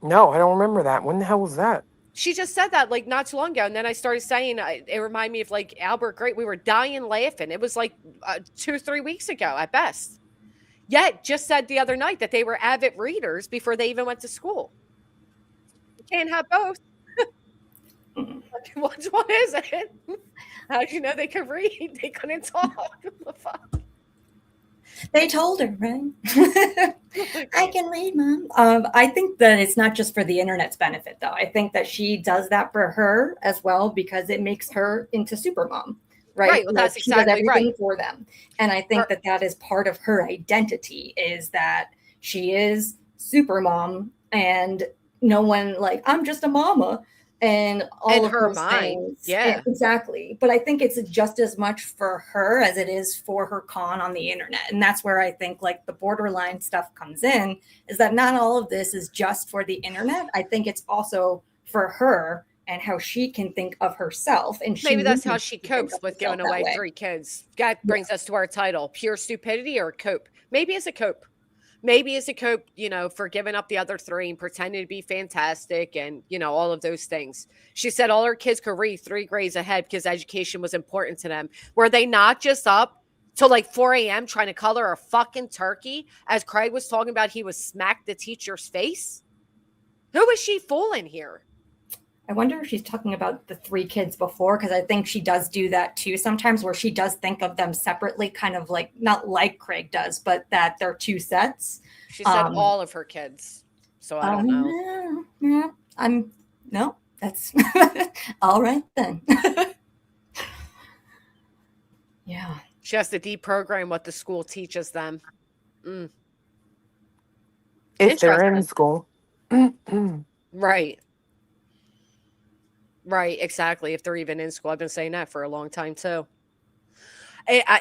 No, I don't remember that. When the hell was that? She just said that like not too long ago. And then I started saying, it reminded me of like Albert Great. We were dying laughing. It was like 2 or 3 weeks ago at best. Yet just said the other night that they were avid readers before they even went to school. You can't have both. Which one is it? How did you know they could read? They couldn't talk. They told her, right? I can read, Mom. I think that it's not just for the internet's benefit, though. I think that she does that for her as well because it makes her into super mom, right? Right. Well, that's she does exactly everything right for them, and I think that is part of her identity is that she is super mom, and no one like I'm just a mama. And all of her those mind. Things. Yeah, exactly. But I think it's just as much for her as it is for her con on the internet. And that's where I think like the borderline stuff comes in, is that not all of this is just for the internet. I think it's also for her and how she can think of herself. And maybe that's how she copes with giving away 3 kids. That brings us to our title, pure stupidity or cope. Maybe it's a cope. Maybe it's a cope, for giving up the other 3 and pretending to be fantastic and, all of those things. She said all her kids could read 3 grades ahead because education was important to them. Were they not just up till like 4 a.m. trying to color a fucking turkey? As Craig was talking about, he was smacked the teacher's face. Who is she fooling here? I wonder if she's talking about the 3 kids before, because I think she does do that too sometimes, where she does think of them separately, kind of like, not like Craig does, but that they're 2 sets. She said all of her kids. So I don't know. No, that's all right then. Yeah. She has to deprogram what the school teaches them. If they're in school. Right. Right, exactly. If they're even in school. I've been saying that for a long time, too.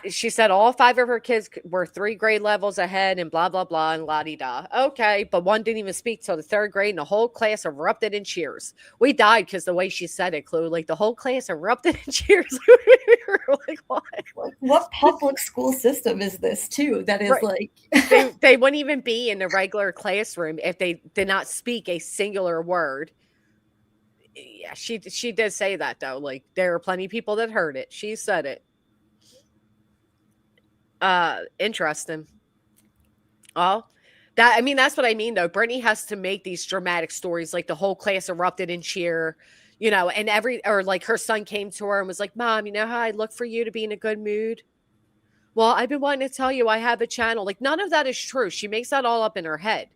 She said all 5 of her kids were 3 grade levels ahead and blah, blah, blah, and la-di-da. Okay, but one didn't even speak till the 3rd grade, and the whole class erupted in cheers. We died because the way she said it, Chloe, like the whole class erupted in cheers. Like, what? What public school system is this, too? That is like... they wouldn't even be in the regular classroom if they did not speak a singular word. Yeah, she did say that, though. Like, there are plenty of people that heard it. She said it. Interesting. Oh, that's what I mean, though. Brittany has to make these dramatic stories, like the whole class erupted in cheer, and like her son came to her and was like, Mom, you know how I look for you to be in a good mood? Well, I've been wanting to tell you I have a channel. Like, none of that is true. She makes that all up in her head.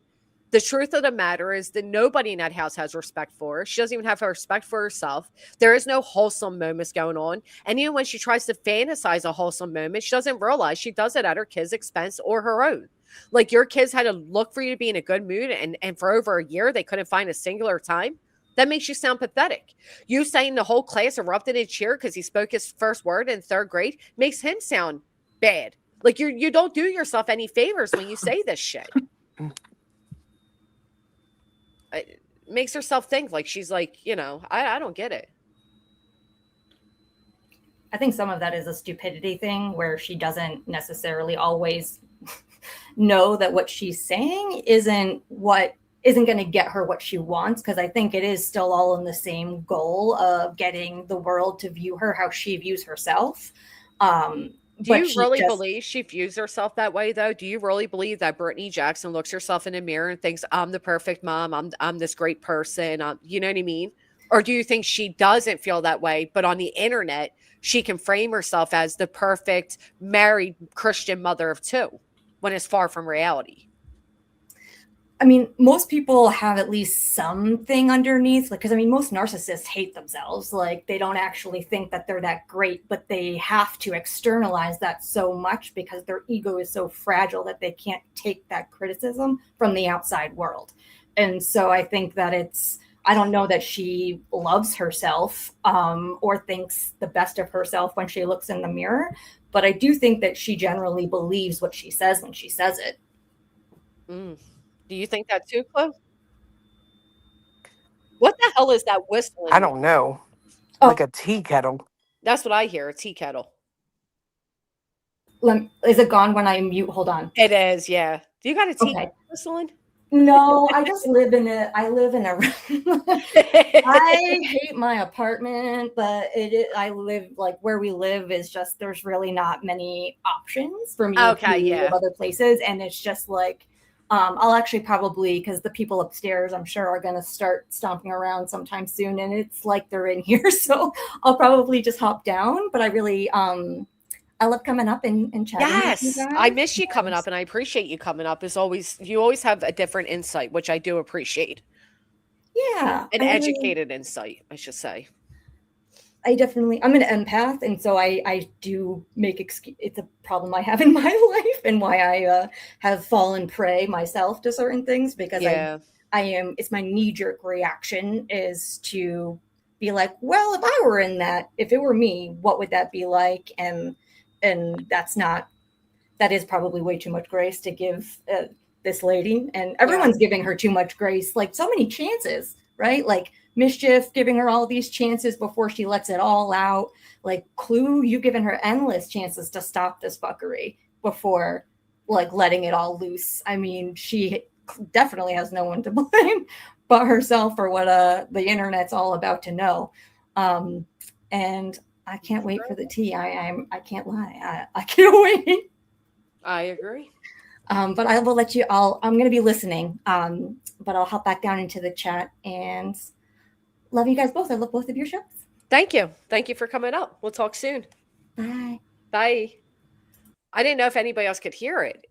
The truth of the matter is that nobody in that house has respect for her. She doesn't even have respect for herself. There is no wholesome moments going on. And even when she tries to fantasize a wholesome moment, she doesn't realize she does it at her kids' expense or her own. Like, your kids had to look for you to be in a good mood, and for over a year, they couldn't find a singular time. That makes you sound pathetic. You saying the whole class erupted in cheer because he spoke his first word in 3rd grade makes him sound bad. Like, you don't do yourself any favors when you say this shit. It makes herself think like she's like, I don't get it. I think some of that is a stupidity thing where she doesn't necessarily always know that what she's saying isn't going to get her what she wants, because I think it is still all in the same goal of getting the world to view her how she views herself. Do you really believe she views herself that way, though? Do you really believe that Brittany Jackson looks herself in the mirror and thinks, I'm the perfect mom, I'm this great person, you know what I mean? Or do you think she doesn't feel that way, but on the internet, she can frame herself as the perfect married Christian mother of two when it's far from reality? I mean, most people have at least something underneath, like, because I mean, most narcissists hate themselves. Like, they don't actually think that they're that great, but they have to externalize that so much because their ego is so fragile that they can't take that criticism from the outside world. And so I think that I don't know that she loves herself or thinks the best of herself when she looks in the mirror, but I do think that she generally believes what she says when she says it. Do you think that too, Chloe? What the hell is that whistling? I don't know. Like a tea kettle. That's what I hear, a tea kettle. Is it gone when I mute? Hold on. It is, yeah. Do you got a tea kettle whistling? No, I just live in a I hate my apartment, but I live, like, where we live is just, there's really not many options for me to live other places. And it's just like, I'll actually probably, because the people upstairs, I'm sure, are going to start stomping around sometime soon. And it's like they're in here. So I'll probably just hop down. But I really, I love coming up and chatting. Yes, I miss you coming up, and I appreciate you coming up. You always have a different insight, which I do appreciate. Yeah. An educated insight, I should say. I'm an empath, and so I do make it's a problem I have in my life, and why I have fallen prey myself to certain things, because it's my knee-jerk reaction is to be like, well, if it were me, what would that be like? And that is probably way too much grace to give this lady, and everyone's giving her too much grace, like so many chances, right? Like Mischief giving her all these chances before she lets it all out. Like Clue, you giving her endless chances to stop this fuckery before, like, letting it all loose. I mean, she definitely has no one to blame but herself for what the internet's all about to know. And I can't wait for the tea. I can't lie. I can't wait. I agree. But I will let you all, I'm going to be listening. But I'll hop back down into the chat, and love you guys both. I love both of your shows. Thank you. Thank you for coming up. We'll talk soon. Bye. Bye. I didn't know if anybody else could hear it.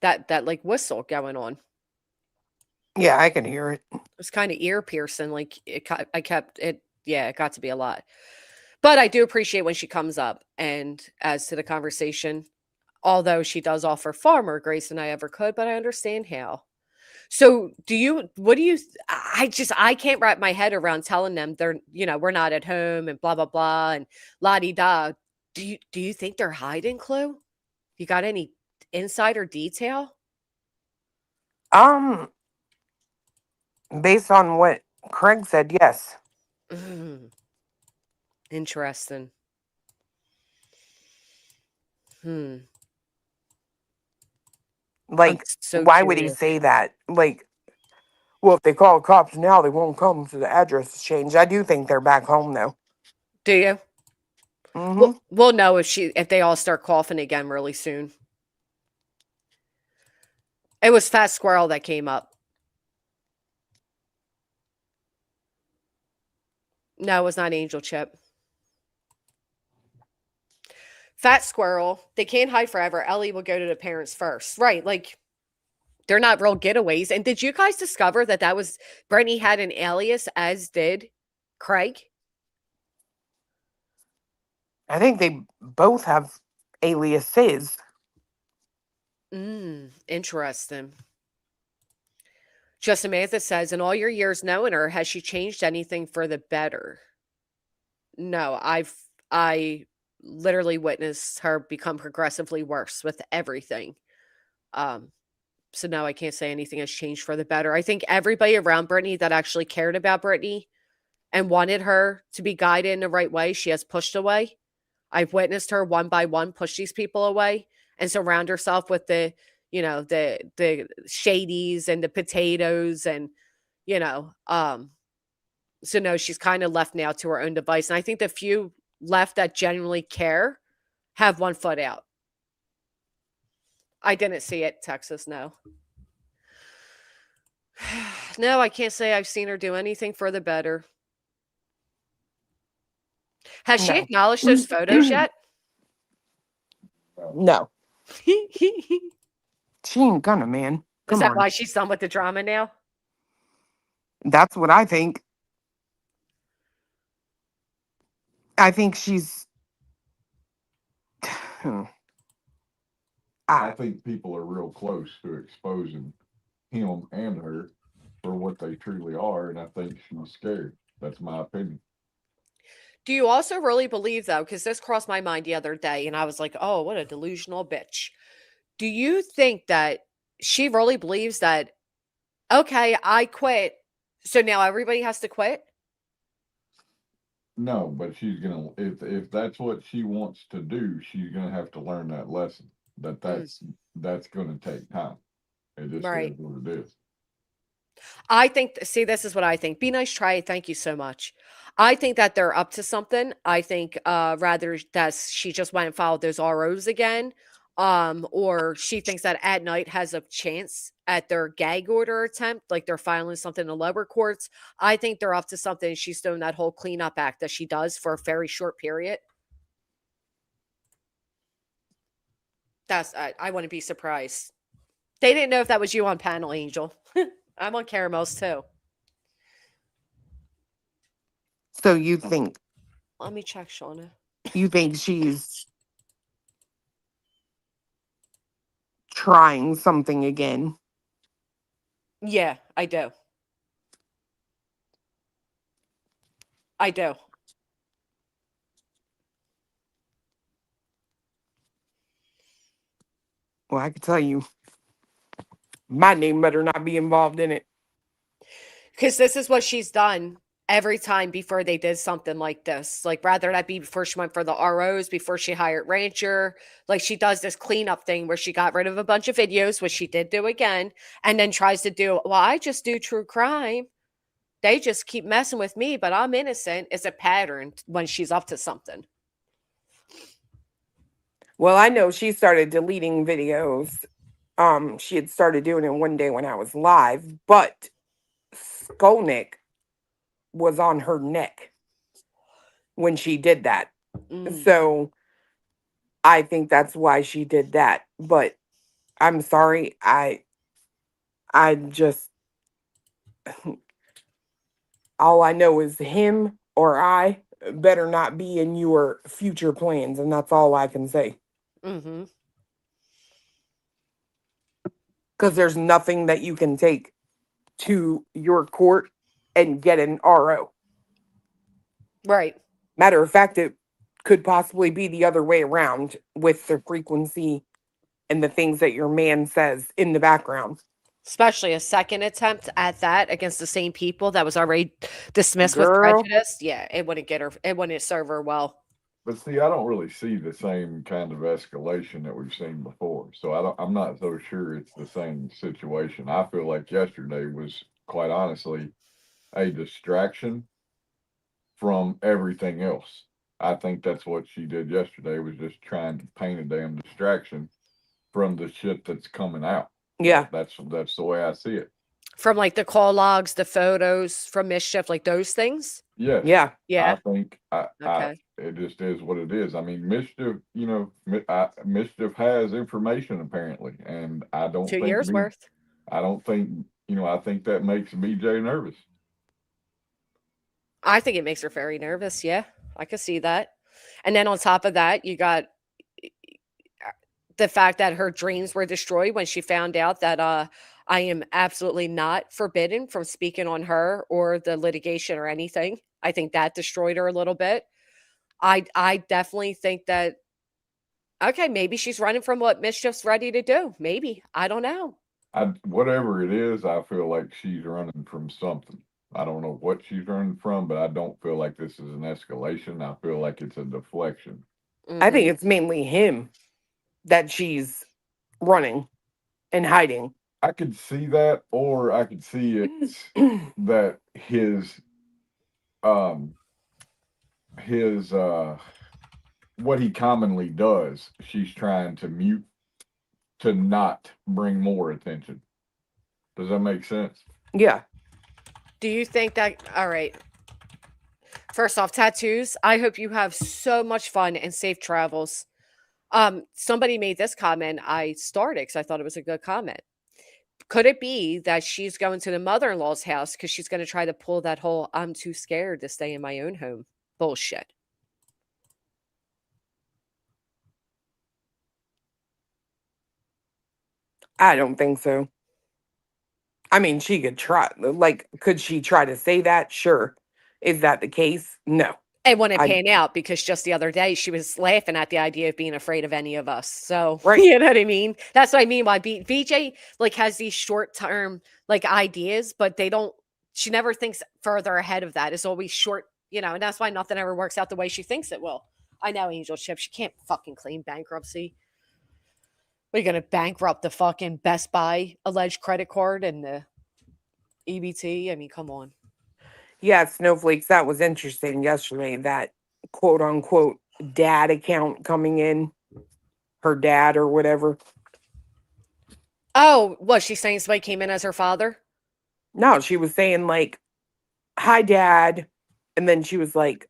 That like whistle going on. Yeah, I can hear it. It was kind of ear piercing. Like it got to be a lot. But I do appreciate when she comes up. And as to the conversation, although she does offer far more grace than I ever could, but I understand how. So I can't wrap my head around telling them we're not at home and blah, blah, blah, and la-di-da. Do you think they're hiding, Clue? You got any insider detail? Based on what Craig said, yes. Interesting. Like, why would he say that? Like, well, if they call cops now, they won't come to the address change. I do think they're back home, though. Do you? Mm-hmm. We'll know if they all start coughing again really soon. It was Fat Squirrel that came up. No, it was not Angel Chip. Fat Squirrel, they can't hide forever. Ellie will go to the parents first. Right, like, they're not real getaways. And did you guys discover that was Brittany had an alias, as did Craig? I think they both have aliases. Interesting. Just Samantha says, in all your years knowing her, has she changed anything for the better? No, I literally witnessed her become progressively worse with everything. So no, I can't say anything has changed for the better. I think everybody around Brittany that actually cared about Brittany and wanted her to be guided in the right way, she has pushed away. I've witnessed her one by one push these people away and surround herself with the shadies and the potatoes and, so no, she's kind of left now to her own device. And I think the few left that genuinely care have one foot out. I didn't see it, Texas, no. No, I can't say I've seen her do anything for the better. Has she acknowledged those photos yet? No. She ain't gonna, man. Is that why she's done with the drama now? That's what I think. I think she's... I think people are real close to exposing him and her for what they truly are, and I think she's scared. That's my opinion. Do you also really believe, though, because this crossed my mind the other day, and I was like, oh, what a delusional bitch. Do you think that she really believes that, okay, I quit, so now everybody has to quit? No, but she's gonna, if that's what she wants to do, she's gonna have to learn that lesson. That's gonna take time. It just is what it is. I think, see, this is what I think. Be nice, try it. Thank you so much. I think that they're up to something. I think rather that she just went and followed those ROs again. Or she thinks that at night has a chance at their gag order attempt, like they're filing something in the lower courts. I think they're up to something. She's doing that whole cleanup act that she does for a very short period. I wouldn't be surprised. They didn't know if that was you on panel, Angel. I'm on caramels too. So you think? Let me check, Shauna. You think she's trying something again? Yeah, I do. I do. Well, I can tell you, my name better not be involved in it. Because this is what she's done every time before they did something like this. Like, rather that be before she went for the ROs, before she hired Rancher. Like, she does this cleanup thing where she got rid of a bunch of videos, which she did do again, and then tries to do, well, I just do true crime. They just keep messing with me, but I'm innocent. It's a pattern when she's up to something. Well, I know she started deleting videos. She had started doing it one day when I was live, but Skolnick was on her neck when she did that. So I think that's why she did that. But I'm sorry, I just all I know is him or I better not be in your future plans, and that's all I can say. Because there's nothing that you can take to your court and get an RO. Right. Matter of fact, it could possibly be the other way around with the frequency and the things that your man says in the background. Especially a second attempt at that against the same people that was already dismissed with prejudice. Yeah, it wouldn't get her, it wouldn't serve her well. But see, I don't really see the same kind of escalation that we've seen before. So I'm not so sure it's the same situation. I feel like yesterday was, quite honestly, a distraction from everything else. I think that's what she did yesterday, was just trying to paint a damn distraction from the shit that's coming out. Yeah. That's the way I see it. From like the call logs, the photos from Mischief, like those things? Yes. Yeah. Yeah. I think it just is what it is. I mean, Mischief, Mischief has information apparently, and I don't 2 think years worth. I don't think, I think that makes BJ nervous. I think it makes her very nervous. Yeah, I could see that. And then on top of that, you got the fact that her dreams were destroyed when she found out that I am absolutely not forbidden from speaking on her or the litigation or anything. I think that destroyed her a little bit. I definitely think that, okay, maybe she's running from what Mischief's ready to do. Maybe. I don't know. Whatever it is, I feel like she's running from something. I don't know what she's running from, but I don't feel like this is an escalation. I feel like it's a deflection. I think it's mainly him that she's running and hiding. I could see that, or I could see it's that his what he commonly does, she's trying to mute to not bring more attention. Does that make sense? Yeah. Do you think that, all right. First off, tattoos. I hope you have so much fun and safe travels. Somebody made this comment. I started because I thought it was a good comment. Could it be that she's going to the mother-in-law's house because she's going to try to pull that whole "I'm too scared to stay in my own home" bullshit? I don't think so. I mean, she could try. Like, could she try to say that? Sure. Is that the case? No. It wouldn't pan out because just the other day she was laughing at the idea of being afraid of any of us. So, right. You know what I mean? That's what I mean by VJ like has these short-term like ideas, but she never thinks further ahead of that. It's always short, and that's why nothing ever works out the way she thinks it will. I know, Angel Chip, she can't fucking claim bankruptcy. We're going to bankrupt the fucking Best Buy alleged credit card and the EBT. I mean, come on. Yeah, Snowflakes, that was interesting yesterday, that quote unquote dad account coming in, her dad or whatever. Oh, was she saying somebody came in as her father? No, she was saying like, "Hi, Dad," and then she was like,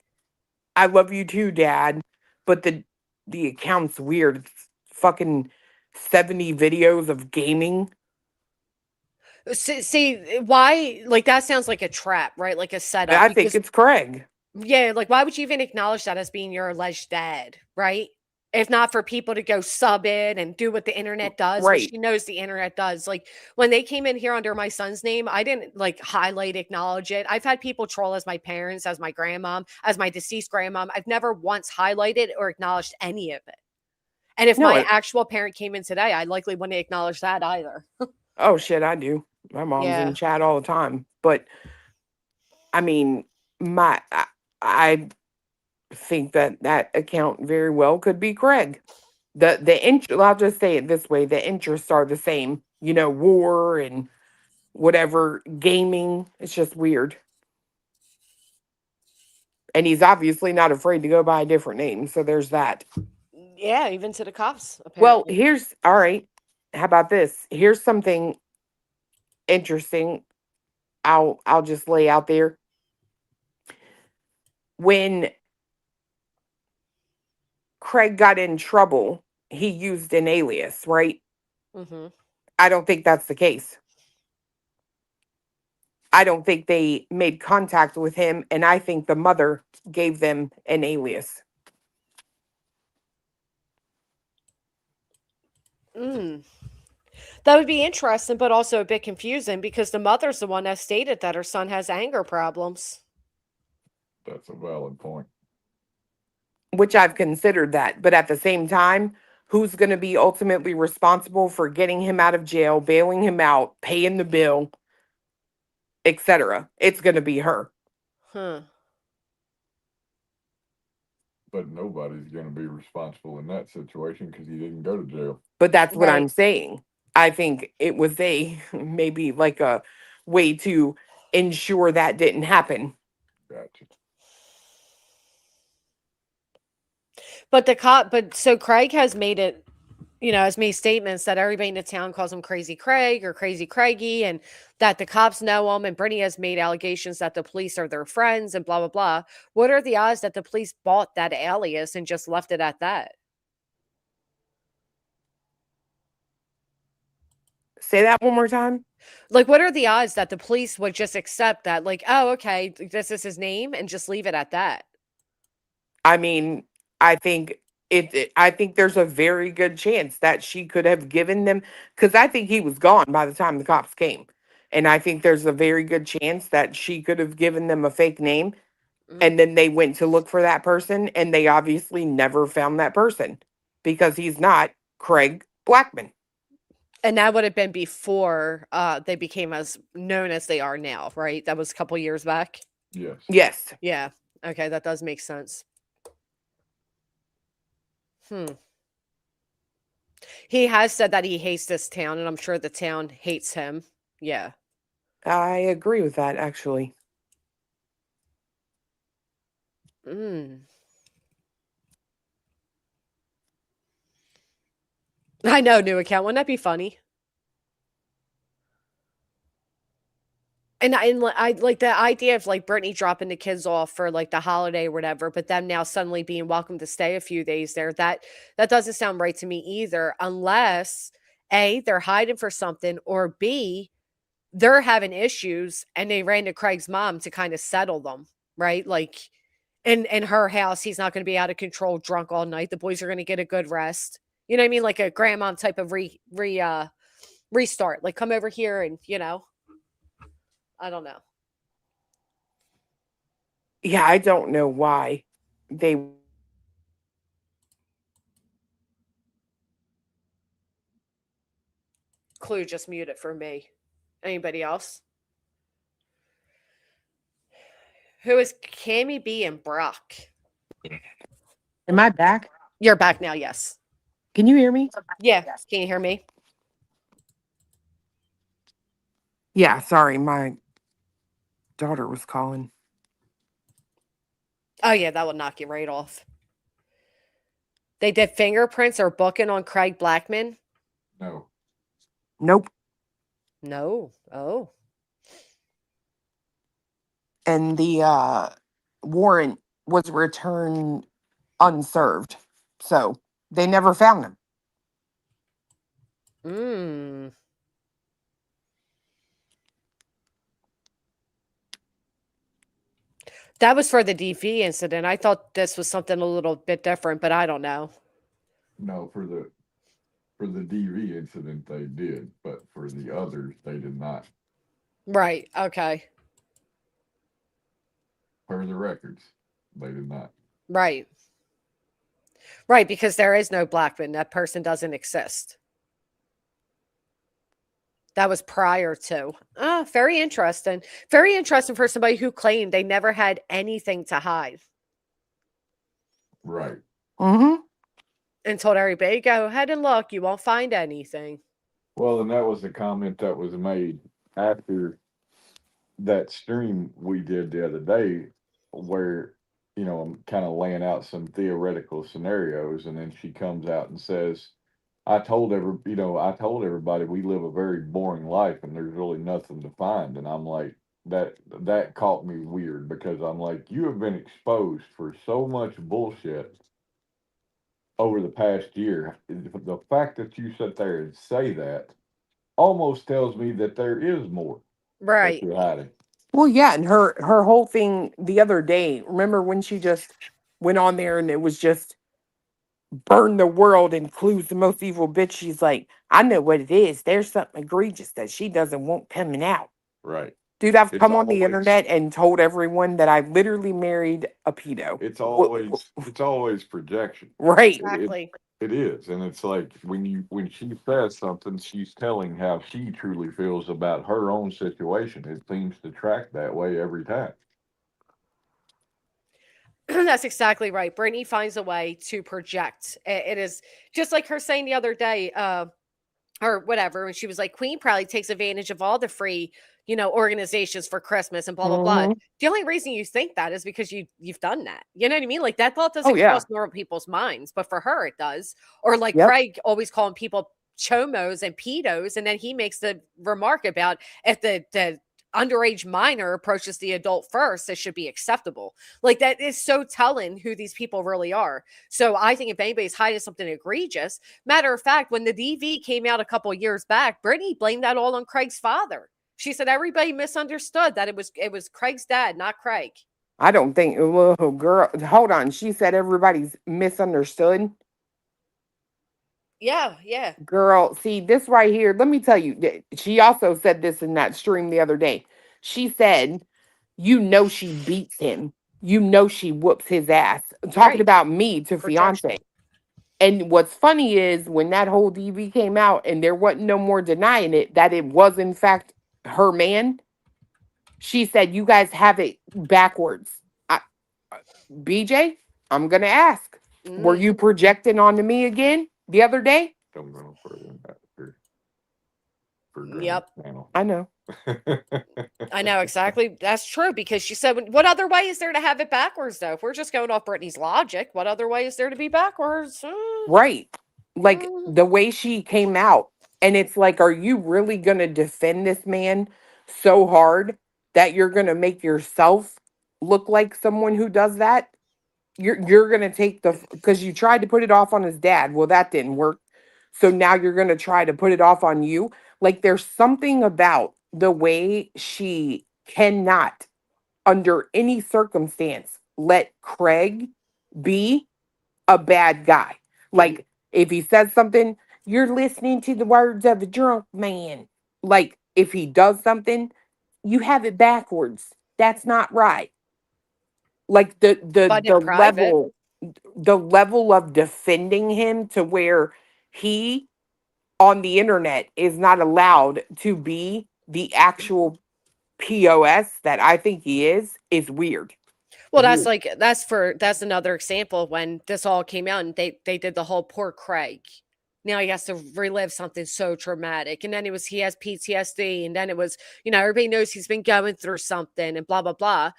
"I love you too, Dad," but the account's weird. It's fucking 70 videos of gaming. See, why? Like, that sounds like a trap, right? Like a setup. I think it's Craig. Yeah, like, why would you even acknowledge that as being your alleged dad, right? If not for people to go sub in and do what the internet does, right? Which she knows the internet does. Like, when they came in here under my son's name, I didn't, like, highlight, acknowledge it. I've had people troll as my parents, as my grandmom, as my deceased grandmom. I've never once highlighted or acknowledged any of it. And if my actual parent came in today, I likely wouldn't acknowledge that either. Oh, shit, I do. My mom's in chat all the time. But, I mean, I think that account very well could be Craig. I'll just say it this way, the interests are the same. War and whatever, gaming. It's just weird. And he's obviously not afraid to go by a different name. So there's that. Yeah, even to the cops. Apparently. Well, all right. How about this? Here's something interesting. I'll just lay out there. When Craig got in trouble, he used an alias, right? Mm-hmm. I don't think that's the case. I don't think they made contact with him, and I think the mother gave them an alias. That would be interesting, but also a bit confusing because the mother's the one that stated that her son has anger problems. That's a valid point. Which I've considered that. But at the same time, who's going to be ultimately responsible for getting him out of jail, bailing him out, paying the bill, etc.? It's going to be her. Huh. But nobody's going to be responsible in that situation because he didn't go to jail. But that's what I'm saying. I think it was maybe like a way to ensure that didn't happen. Gotcha. But so Craig has made it, has made statements that everybody in the town calls him Crazy Craig or Crazy Craigie, and that the cops know him. And Brittany has made allegations that the police are their friends and blah, blah, blah. What are the odds that the police bought that alias and just left it at that? Say that one more time. Like, what are the odds that the police would just accept that? Like, oh, okay, this is his name and just leave it at that? I mean, I think I think there's a very good chance that she could have given them, because I think he was gone by the time the cops came. And I think there's a very good chance that she could have given them a fake name. And then they went to look for that person, and they obviously never found that person because he's not Craig Blackman. And that would have been before they became as known as they are now, right? That was a couple years back. Yes. Yes. Yeah. Okay, that does make sense. He has said that he hates this town, and I'm sure the town hates him. Yeah. I agree with that, actually. I know, new account. Wouldn't that be funny? And I like the idea of like Brittany dropping the kids off for like the holiday or whatever, but them now suddenly being welcome to stay a few days there. That doesn't sound right to me either, unless A, they're hiding for something, or B, they're having issues and they ran to Craig's mom to kind of settle them, right? Like in her house, he's not going to be out of control, drunk all night. The boys are going to get a good rest. You know what I mean? Like a grandma type of restart. Like come over here and, I don't know. Yeah, I don't know why they. Clue just muted for me. Anybody else? Who is Cammy B and Brock? Am I back? You're back now, yes. Can you hear me? Yeah. Can you hear me? Yeah, sorry, my daughter was calling. Oh, yeah, that would knock you right off. They did fingerprints or booking on Craig Blackman? No. Nope. No. Oh. And the warrant was returned unserved. So they never found him. That was for the DV incident. I thought this was something a little bit different, but I don't know. No, for the DV incident they did, but for the others they did not. Right. Okay. Per the records, they did not. Right. Right, because there is no Blackman. That person doesn't exist. That was prior to. Very interesting. Very interesting for somebody who claimed they never had anything to hide. Right. Mm-hmm. And told everybody, go ahead and look. You won't find anything. Well, and that was the comment that was made after that stream we did the other day where, I'm kind of laying out some theoretical scenarios, and then she comes out and says, I told everybody we live a very boring life and there's really nothing to find. And I'm like, that caught me weird because I'm like, you have been exposed for so much bullshit over the past year. The fact that you sit there and say that almost tells me that there is more Right. that you're hiding. Well, yeah, and her whole thing the other day, remember when she just went on there and it was just burn the world and Clue's the most evil bitch? She's like, I know what it is. There's something egregious that she doesn't want coming out. Right. Dude, I've come on the internet and told everyone that I literally married a pedo. It's always projection. Right. Exactly. It is. And it's like when she says something, she's telling how she truly feels about her own situation. It seems to track that way every time. That's exactly right. Brittany finds a way to project. It is just like her saying the other day, or whatever, when she was like, Queen probably takes advantage of all the free, organizations for Christmas and blah, blah, blah. The only reason you think that is because you've done that. You know what I mean? Like that thought doesn't cross normal people's minds, but for her it does. Or like Craig always calling people chomos and pedos, and then he makes the remark about if the underage minor approaches the adult first, it should be acceptable. Like that is so telling who these people really are. So I think if anybody's hiding something egregious, matter of fact, when the DV came out a couple of years back, Brittany blamed that all on Craig's father. She said everybody misunderstood that it was Craig's dad, not Craig. I don't think, well, girl, hold on. She said everybody's misunderstood. Yeah. Girl, see this right here. Let me tell you, she also said this in that stream the other day. She said, she beats him. She whoops his ass. Talking about me to fiance. And what's funny is when that whole DV came out and there wasn't no more denying it, that it was in fact her man. She said, you guys have it backwards. BJ, I'm going to ask. Were you projecting onto me again the other day? Don't go further than that. Yep. I know. I know exactly. That's true, because she said, what other way is there to have it backwards, though? If we're just going off Brittany's logic, what other way is there to be backwards? Right. Like the way she came out. And it's like, are you really going to defend this man so hard that you're going to make yourself look like someone who does that? You're going to take because you tried to put it off on his dad. Well, that didn't work. So now you're going to try to put it off on you. Like, there's something about the way she cannot, under any circumstance, let Craig be a bad guy. Like, if he says something, you're listening to the words of a drunk man. Like, if he does something, you have it backwards. That's not right. Like the level of defending him to where he on the internet is not allowed to be the actual POS that I think he is weird. Well, that's another example when this all came out and they did the whole poor Craig. Now he has to relive something so traumatic. And then he has PTSD. And then it was, everybody knows he's been going through something and blah, blah, blah.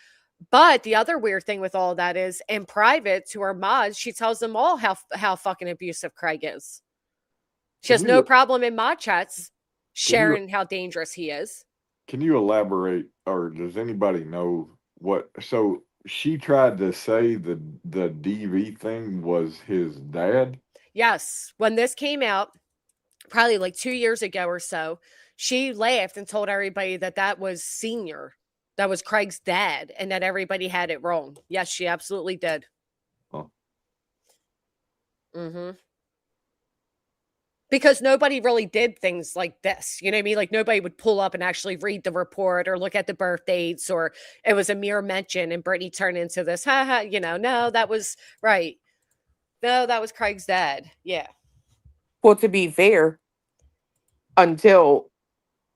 But the other weird thing with all that is, in private to her mods, she tells them all how fucking abusive Craig is. She has no problem in mod chats sharing how dangerous he is. Can you elaborate, or does anybody know what? So she tried to say the DV thing was his dad? Yes. When this came out, probably like 2 years ago or so, she laughed and told everybody that was Senior. That was Craig's dad, and that everybody had it wrong. Yes, she absolutely did. Huh. Because nobody really did things like this. You know what I mean? Like, nobody would pull up and actually read the report or look at the birth dates, or it was a mere mention and Brittany turned into this, no, that was right. No, that was Craig's dad. Yeah. Well, to be fair, until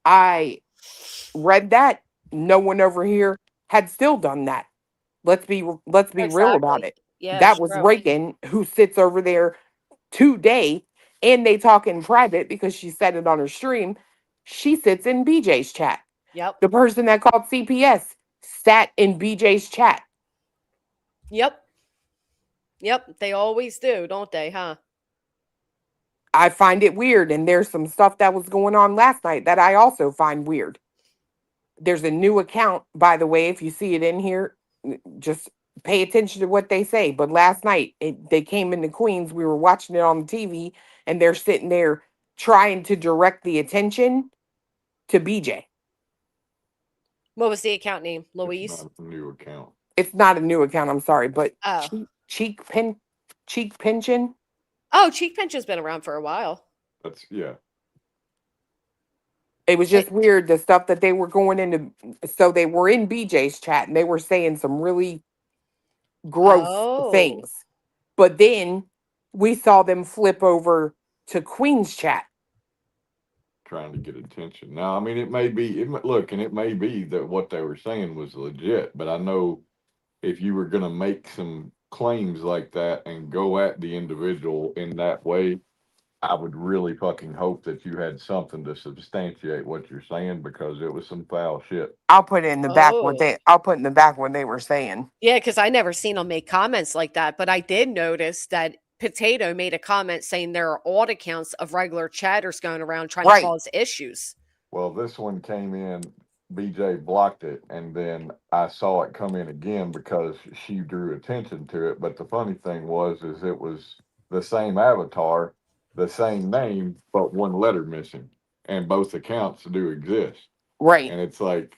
I read that, no one over here had still done that. Let's be real about it. Yeah, that was Reagan, who sits over there today, and they talk in private because she said it on her stream. She sits in BJ's chat. Yep. The person that called CPS sat in BJ's chat. Yep. They always do, don't they, huh? I find it weird, and there's some stuff that was going on last night that I also find weird. There's a new account, by the way, if you see it in here, just pay attention to what they say. But last night, they came into Queens, we were watching it on the TV, and they're sitting there trying to direct the attention to BJ. What was the account name? Louise? It's not a new account. It's not a new account, I'm sorry, but Cheek Pension. Oh, Cheek Pension's been around for a while. Yeah. It was just weird, the stuff that they were going into. So they were in BJ's chat and they were saying some really gross things. But then we saw them flip over to Queen's chat. Trying to get attention. Now, I mean, it may be that what they were saying was legit, but I know if you were going to make some claims like that and go at the individual in that way, I would really fucking hope that you had something to substantiate what you're saying, because it was some foul shit. I'll put it in the back I'll put in the back what they were saying. Yeah, because I never seen them make comments like that, but I did notice that Potato made a comment saying there are odd accounts of regular chatters going around trying to cause issues. Well, this one came in, BJ blocked it, and then I saw it come in again because she drew attention to it. But the funny thing is it was the same avatar, the same name, but one letter missing, and both accounts do exist. Right. And it's like,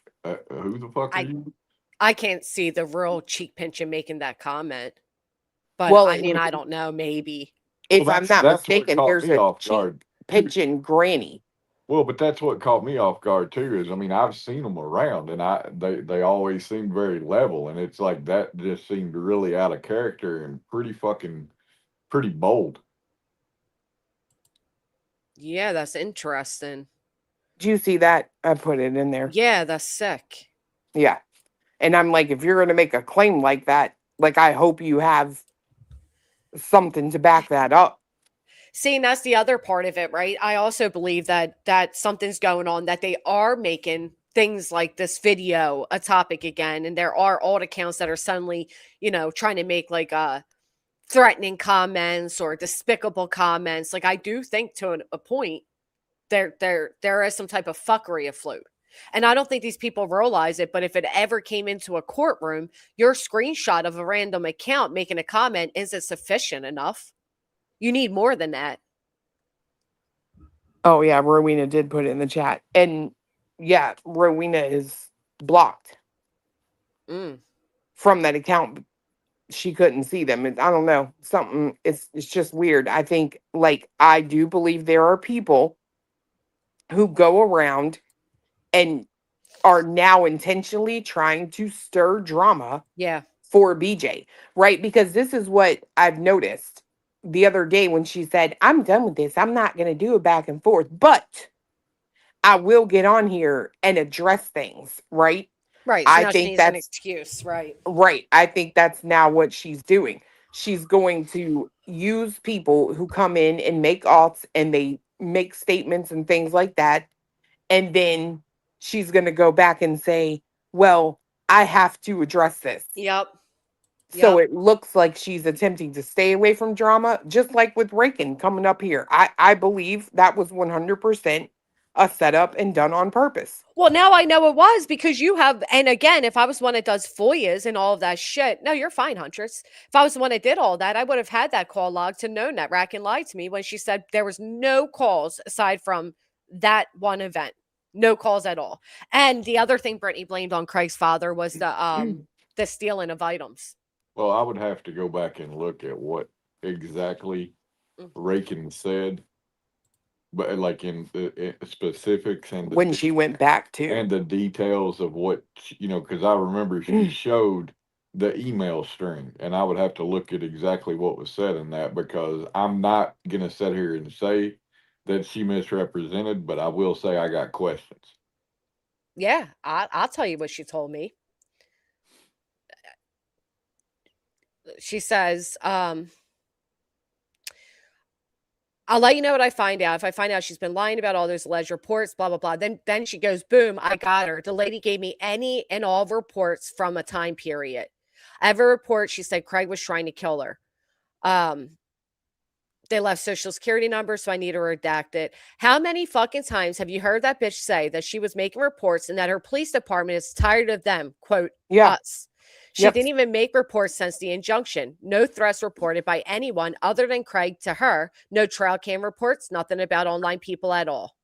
who the fuck are you? I can't see the real Cheek Pension making that comment. But I don't know, maybe. If I'm not mistaken, there's a Cheek Pension granny. Well, but that's what caught me off guard too, is, I mean, I've seen them around and they always seem very level, and it's like that just seemed really out of character and pretty bold. Yeah, that's interesting. Did you see that? I put it in there. Yeah, that's sick. something to back that up. See, and that's the other part of it, right? I also believe that something's going on, that they are making things like this video a topic again, and there are alt accounts that are suddenly, trying to make like threatening comments or despicable comments. Like, I do think to a point there is some type of fuckery afloat. And I don't think these people realize it, but if it ever came into a courtroom, your screenshot of a random account making a comment isn't sufficient enough. You need more than that. Oh, yeah, Rowena did put it in the chat. And, yeah, Rowena is blocked from that account. She couldn't see them. I don't know. Something, it's just weird. I think, like, I do believe there are people who go around and are now intentionally trying to stir drama for BJ, right? Because this is what I've noticed the other day when she said, I'm done with this. I'm not going to do it back and forth, but I will get on here and address things, right? Right. So now she needs an excuse, right? Right. I think that's now what she's doing. She's going to use people who come in and make alts and they make statements and things like that. And then she's going to go back and say, well, I have to address this. Yep. So it looks like she's attempting to stay away from drama, just like with Rakin coming up here. I believe that was 100% a setup and done on purpose. Well, now I know it was, because you have, and again, if I was one that does FOIAs and all of that shit, no, you're fine, Huntress. If I was the one that did all that, I would have had that call log to know that Rakin lied to me when she said there was no calls aside from that one event. No calls at all. And the other thing Brittany blamed on Craig's father was the stealing of items. Well, I would have to go back and look at what exactly Rakin said, but like in the specifics and when she went back to and the details of what, because I remember she showed the email string, and I would have to look at exactly what was said in that, because I'm not going to sit here and say that she misrepresented, but I will say I got questions. Yeah, I'll tell you what she told me. She says, I'll let you know what I find out. If I find out she's been lying about all those alleged reports, blah, blah, blah. Then she goes, boom, I got her. The lady gave me any and all reports from a time period. I have a report. She said Craig was trying to kill her. They left social security numbers, so I need to redact it. How many fucking times have you heard that bitch say that she was making reports and that her police department is tired of them, quote, us? She didn't even make reports since the injunction. No threats reported by anyone other than Craig to her. No trail cam reports. Nothing about online people at all.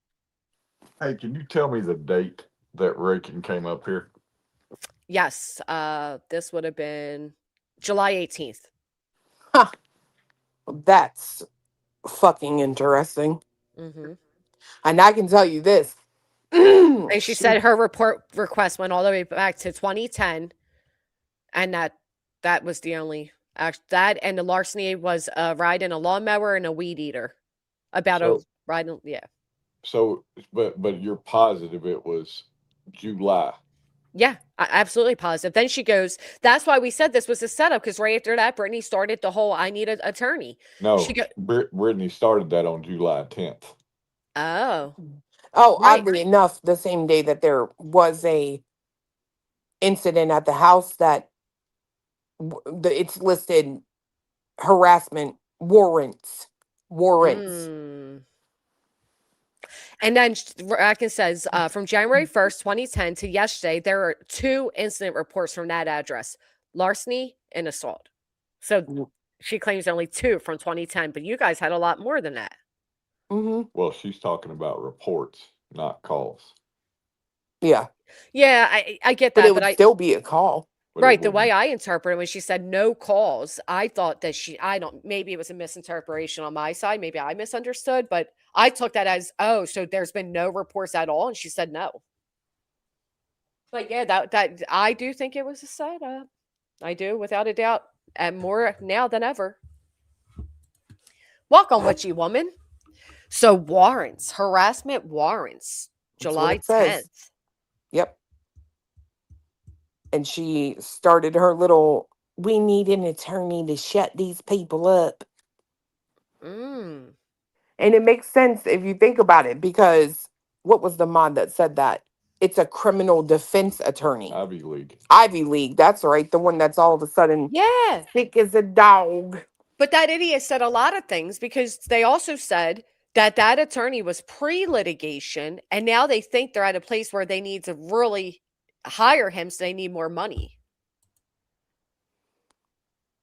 Hey, can you tell me the date that Rakin came up here? Yes. This would have been July 18th. Huh. That's fucking interesting. And I can tell you this. And she said her report request went all the way back to 2010. And that was the only that, and the larceny was riding a lawnmower and a weed eater. Riding, yeah. So, but you're positive it was July? Yeah, absolutely positive. Then she goes, that's why we said this was a setup, because right after that, Brittany started the whole I need an attorney. No, Brittany started that on July 10th. Oh, right. Oddly enough, the same day that there was a incident at the house that it's listed harassment warrants. And then Rakin says, from January 1st, 2010 to yesterday, there are 2 incident reports from that address, larceny and assault. So she claims only 2 from 2010, but you guys had a lot more than that. Well, she's talking about reports, not calls. Yeah. Yeah, I get that. But it would still be a call. Right. The way I interpreted when she said no calls, I thought that maybe it was a misinterpretation on my side. Maybe I misunderstood, but I took that as, oh, so there's been no reports at all. And she said no. But yeah, that I do think it was a setup. I do, without a doubt, and more now than ever. Welcome, witchy woman. So warrants, harassment warrants, July 10th. Yep. And she started her little we need an attorney to shut these people up. Mm. And it makes sense if you think about it, because what was the mod that said that? It's a criminal defense attorney. Ivy League. Ivy League, that's right. The one that's all of a sudden sick as a dog. But that idiot said a lot of things, because they also said that attorney was pre-litigation, and now they think they're at a place where they need to really hire him, so they need more money.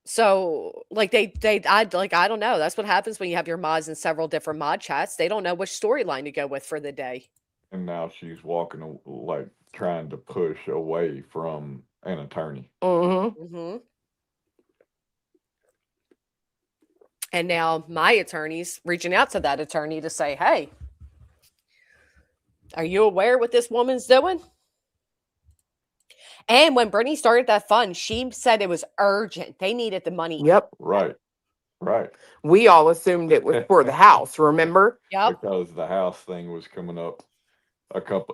So, like, I don't know. That's what happens when you have your mods in several different mod chats. They don't know which storyline to go with for the day. And now she's walking, like, trying to push away from an attorney. Mm-hmm. Mm-hmm. And now my attorney's reaching out to that attorney to say, hey, are you aware what this woman's doing? And when Brittany started that fund, she said it was urgent. They needed the money. Yep. Right. We all assumed it was for the house, remember? Yep. Because the house thing was coming up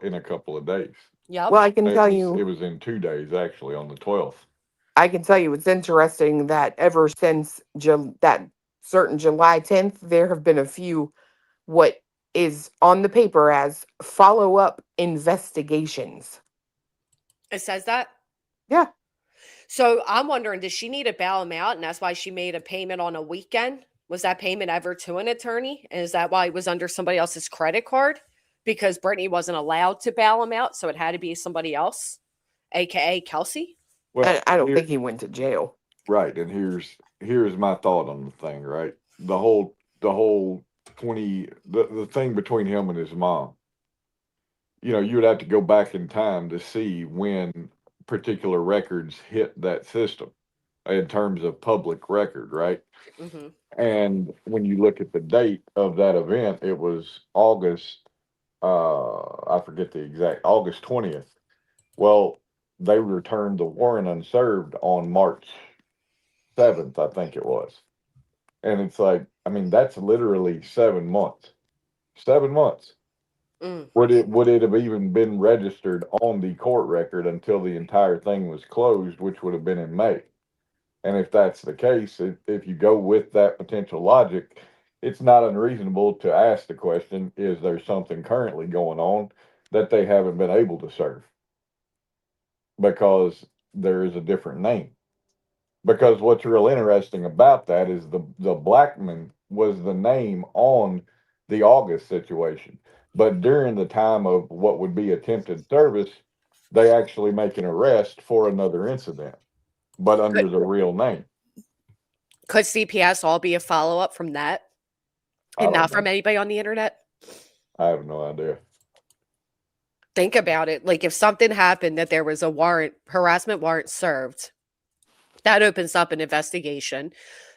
in a couple of days. Yep. Well, I can tell you. It was in 2 days, actually, on the 12th. I can tell you it's interesting that ever since that certain July 10th, there have been a few what is on the paper as follow-up investigations. It says that? Yeah. So I'm wondering, does she need to bail him out, and that's why she made a payment on a weekend? Was that payment ever to an attorney? And is that why it was under somebody else's credit card? Because Brittany wasn't allowed to bail him out, so it had to be somebody else, a.k.a. Kelsey? Well, I don't think he went to jail. Right, and here's my thought on the thing, right? The whole the thing between him and his mom. You know, you would have to go back in time to see when particular records hit that system in terms of public record, right? Mm-hmm. And when you look at the date of that event, it was August, I forget the exact, August 20th. Well, they returned the warrant unserved on March 7th, I think it was. And it's like, I mean, that's literally 7 months. 7 months. Mm. Would it have even been registered on the court record until the entire thing was closed, which would have been in May? And if that's the case, if you go with that potential logic, it's not unreasonable to ask the question, is there something currently going on that they haven't been able to serve? Because there is a different name. Because what's real interesting about that is the Blackman was the name on the August situation. But during the time of what would be attempted service, they actually make an arrest for another incident, but under the real name. Could CPS all be a follow-up from that? And not from anybody on the internet? I have no idea. Think about it. Like, if something happened that there was a harassment warrant served, that opens up an investigation.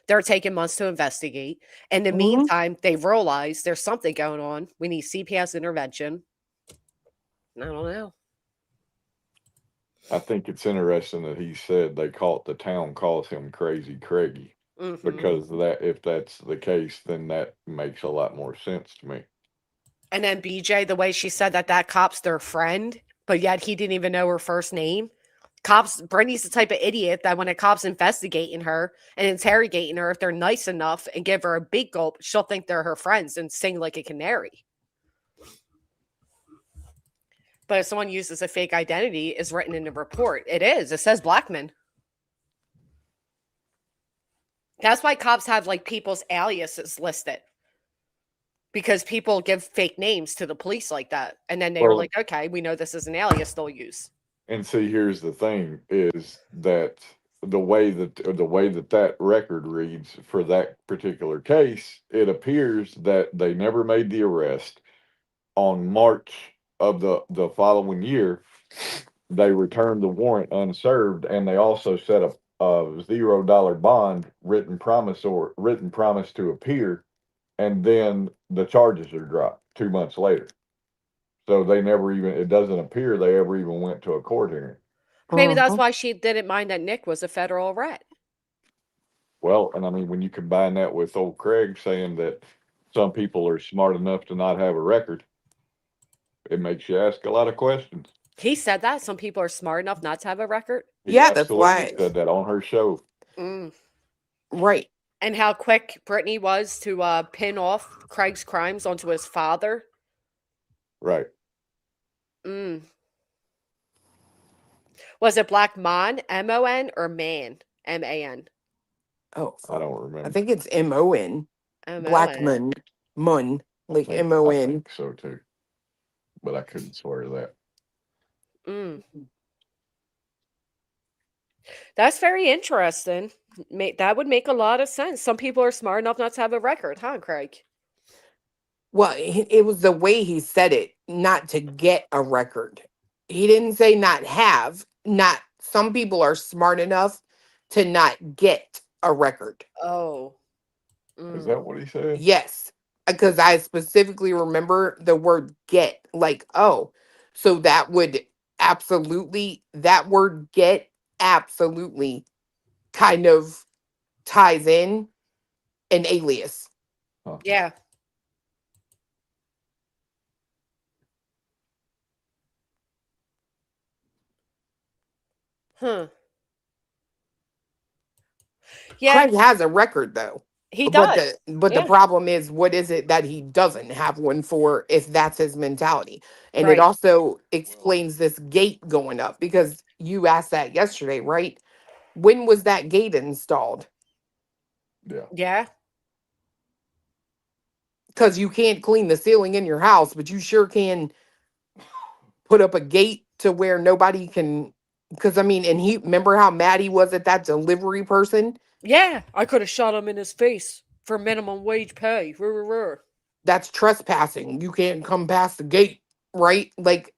They're taking months to investigate. In the meantime, they realize there's something going on. We need CPS intervention. I don't know. I think it's interesting that he said the town calls him Crazy Craigie. Mm-hmm. Because if that's the case, then that makes a lot more sense to me. And then BJ, the way she said that cop's their friend, but yet he didn't even know her first name. Brittany's the type of idiot that when a cop's investigating her and interrogating her, if they're nice enough and give her a big gulp, she'll think they're her friends and sing like a canary. But if someone uses a fake identity, is written in the report. It is. It says Blackman. That's why cops have like people's aliases listed. Because people give fake names to the police like that. And then they were like, okay, we know this is an alias they'll use. And see, here's the thing is that the way that record reads for that particular case, it appears that they never made the arrest. On March of the following year, they returned the warrant unserved, and they also set a $0 bond, written promise to appear, and then the charges are dropped 2 months later. So it doesn't appear they ever even went to a court hearing. Maybe that's why she didn't mind that Nick was a federal rat. Well, and I mean, when you combine that with old Craig saying that some people are smart enough to not have a record, it makes you ask a lot of questions. He said that some people are smart enough not to have a record. Yeah, that's why. He said that on her show. Right. And how quick Brittany was to pin off Craig's crimes onto his father. Right. Was it Black Mon, M-O-N, or Man, M-A-N? Oh, I don't remember. I think it's M-O-N. Blackman, Mun, like M-O-N. I think so too, but I couldn't swear to that. That's very interesting. That would make a lot of sense. Some people are smart enough not to have a record, huh, Craig? Well, it was the way he said it, not to get a record. He didn't say not have. Not some people are smart enough to not get a record. Oh. Is that what he said? Yes, because I specifically remember the word get, like, oh, so that would absolutely, that word get absolutely kind of ties in an alias. Huh. Yeah. Huh. Yeah. Craig has a record though. He does. But the problem is, what is it that he doesn't have one for if that's his mentality? And it also explains this gate going up, because you asked that yesterday, right? When was that gate installed? Yeah. Yeah. Because you can't clean the ceiling in your house, but you sure can put up a gate to where nobody can. Because I mean, and he, remember how mad he was at that delivery person? Yeah, I could have shot him in his face for minimum wage pay. That's trespassing. You can't come past the gate, right? Like,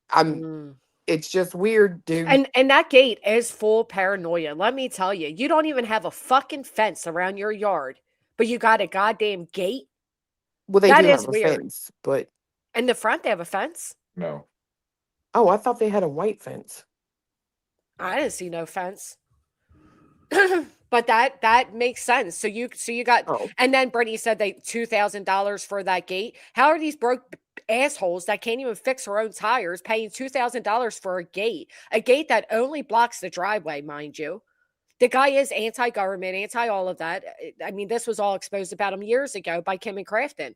it's just weird, dude. And that gate is full paranoia. Let me tell you, you don't even have a fucking fence around your yard, but you got a goddamn gate. Well, they do have a fence, but in the front they have a fence. No. Oh, I thought they had a white fence. I didn't see no fence. But that makes sense. So you got, and then Brittany said they $2,000 for that gate. How are these broke assholes that can't even fix their own tires paying $2,000 for a gate that only blocks the driveway, mind you? The guy is anti-government, anti all of that. I mean, this was all exposed about him years ago by Kim and Crafton.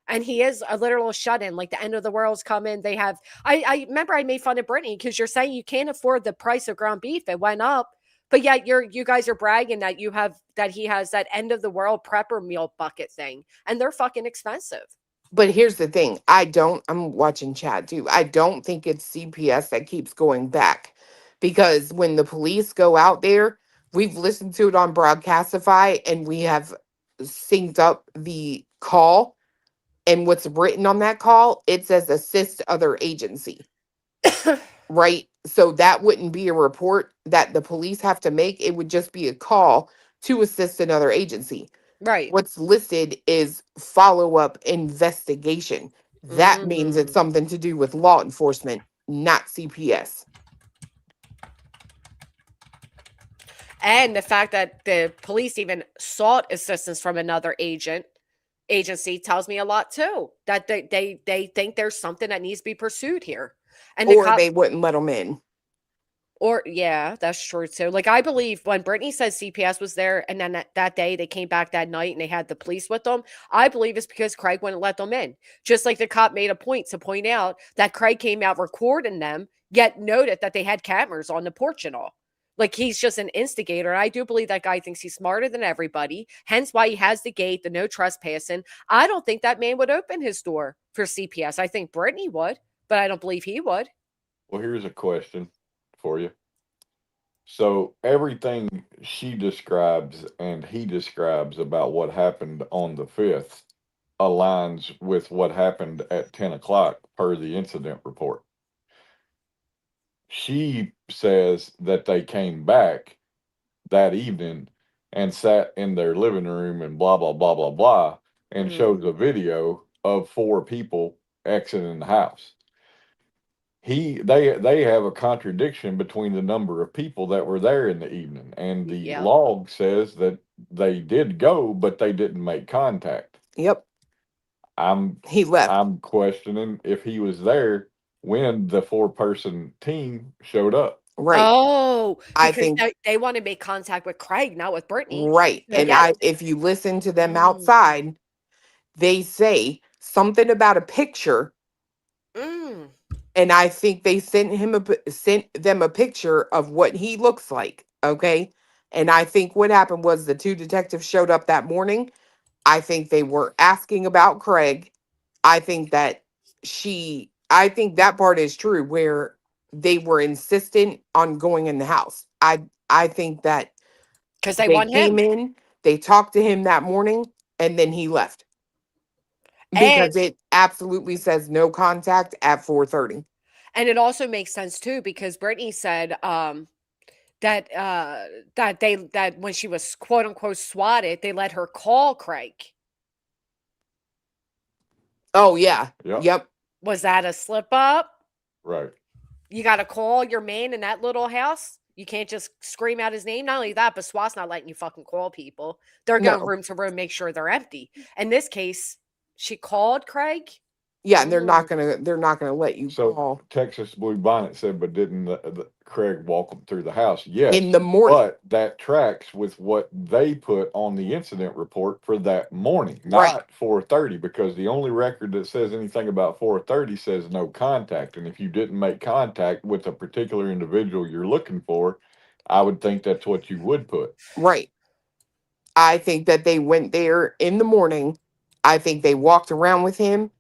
And he is a literal shut-in, like the end of the world's coming. They have, I remember I made fun of Brittany because you're saying you can't afford the price of ground beef. It went up. But yet you guys are bragging that he has that end of the world prepper meal bucket thing, and they're fucking expensive. But here's the thing. I'm watching chat too. I don't think it's CPS that keeps going back, because when the police go out there, we've listened to it on Broadcastify and we have synced up the call, and what's written on that call, it says assist other agency. Right? So that wouldn't be a report that the police have to make. It would just be a call to assist another agency. Right. What's listed is follow-up investigation. That means it's something to do with law enforcement, not CPS. And the fact that the police even sought assistance from another agency tells me a lot too. That they think there's something that needs to be pursued here. And they wouldn't let them in. Or, yeah, that's true too. Like, I believe when Brittany says CPS was there and then that day they came back that night and they had the police with them, I believe it's because Craig wouldn't let them in. Just like the cop made a point to point out that Craig came out recording them, yet noted that they had cameras on the porch and all. Like, he's just an instigator. I do believe that guy thinks he's smarter than everybody, hence why he has the gate, the no trespassing. I don't think that man would open his door for CPS. I think Brittany would, but I don't believe he would. Well, here's a question for you. So everything she describes and he describes about what happened on the 5th aligns with what happened at 10 o'clock per the incident report. She says that they came back that evening and sat in their living room and blah, blah, blah, blah, blah, and shows a video of 4 people exiting the house. They have a contradiction between the number of people that were there in the evening, and the log says that they did go, but they didn't make contact. Yep. He left. I'm questioning if he was there when the 4-person team showed up. Right. Oh, I because think they want to make contact with Craig, not with Brittany. right. So, And yeah. if you listen to them Mm. outside, they say something about a picture. Mm. And I think they sent them a picture of what he looks like. Okay. And I think what happened was the two detectives showed up that morning. I think they were asking about Craig. I think that I think that part is true where they were insistent on going in the house. I think that Because they they want him. came in, they talked to him that morning, and then he left. And Because it absolutely says no contact at 4:30. and it also makes sense too, because Brittany said that that when she was quote unquote swatted, they let her call Craig. Oh yeah. Yep. Yep. Was that a slip up? Right. You got to call your man in that little house. You can't just scream out his name. Not only that, but SWAT's not letting you fucking call people. They're going No. room to room, make sure they're empty. In this case, she called Craig. Yeah, they're not gonna let you So call Texas Blue Bonnet said, but didn't Craig walk them through the house? Yes, in the morning. but that tracks with what they put on the incident report for that morning, Right. not 4:30, because the only record that says anything about 4:30 says no contact. And if you didn't make contact with a particular individual you're looking for, I would think that's what you would put. Right. I think that they went there in the morning. I think they walked around with him.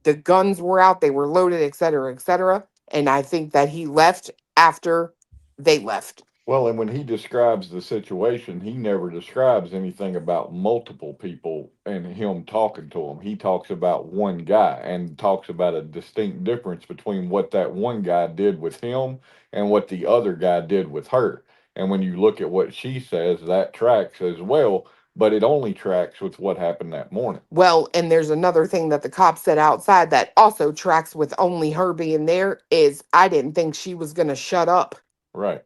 The guns were out, they were loaded, et cetera, et cetera. And I think that he left after they left. Well, and when he describes the situation, he never describes anything about multiple people and him talking to them. He talks about one guy and talks about a distinct difference between what that one guy did with him and what the other guy did with her. And when you look at what she says, that tracks as well, but it only tracks with what happened that morning. Well, and there's another thing that the cop said outside that also tracks with only her being there is I didn't think she was going to shut up. Right.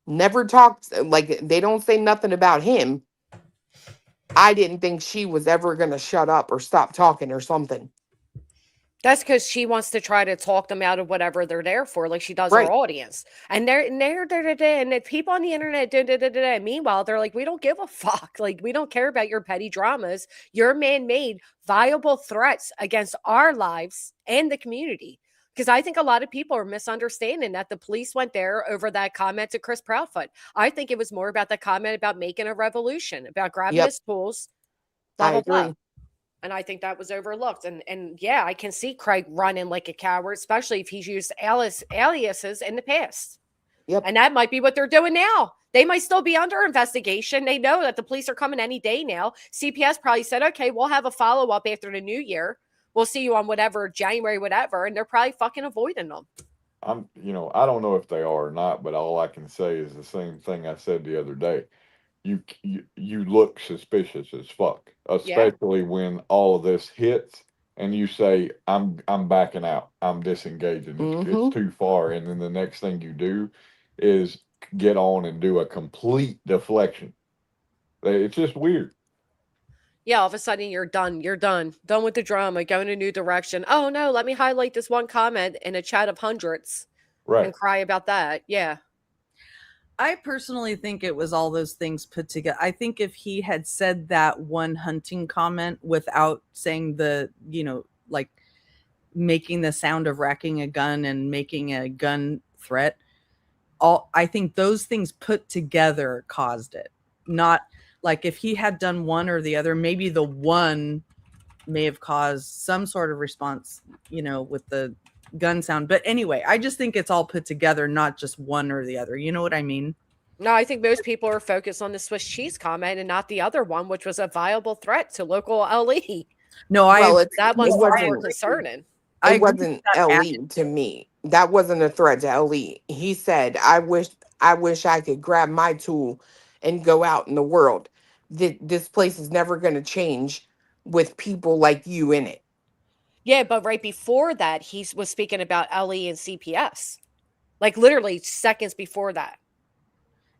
Never talked, like they don't say nothing about him. I didn't think she was ever going to shut up or stop talking or something. That's because she wants to try to talk them out of whatever they're there for, like she does Right. her audience. And they're and the people on the internet, meanwhile, they're like, we don't give a fuck. Like, we don't care about your petty dramas. Your man made viable threats against our lives and the community. Because I think a lot of people are misunderstanding that the police went there over that comment to Chris Proudfoot. I think it was more about the comment about making a revolution, about grabbing his tools, blah, I blah, agree. blah. And I think that was overlooked. And yeah, I can see Craig running like a coward, especially if he's used aliases in the past. Yep. And that might be what they're doing now. They might still be under investigation. They know that the police are coming any day now. CPS probably said, okay, we'll have a follow-up after the new year. We'll see you on whatever, January, whatever. And they're probably fucking avoiding them. I don't know if they are or not, but all I can say is the same thing I said the other day. You look suspicious as fuck, especially when all of this hits and you say I'm backing out, I'm disengaging, it's too far, and then the next thing you do is get on and do a complete deflection. It's just weird. Yeah, all of a sudden you're done with the drama, go in a new direction. Oh no, let me highlight this one comment in a chat of hundreds, right, and cry about that. Yeah. I personally think it was all those things put together. I think if he had said that one hunting comment without saying the, like making the sound of racking a gun and making a gun threat, I think those things put together caused it. Not like if he had done one or the other, maybe the one may have caused some sort of response, with the gun sound. But anyway, I just think it's all put together, not just one or the other. You know what I mean? No, I think most people are focused on the Swiss cheese comment and not the other one, which was a viable threat to local LE. No, that one's more concerning. It wasn't LE to me. That wasn't a threat to LE. He said, I wish I could grab my tool and go out in the world. This place is never going to change with people like you in it. Yeah, but right before that, he was speaking about LE and CPS. Like literally seconds before that.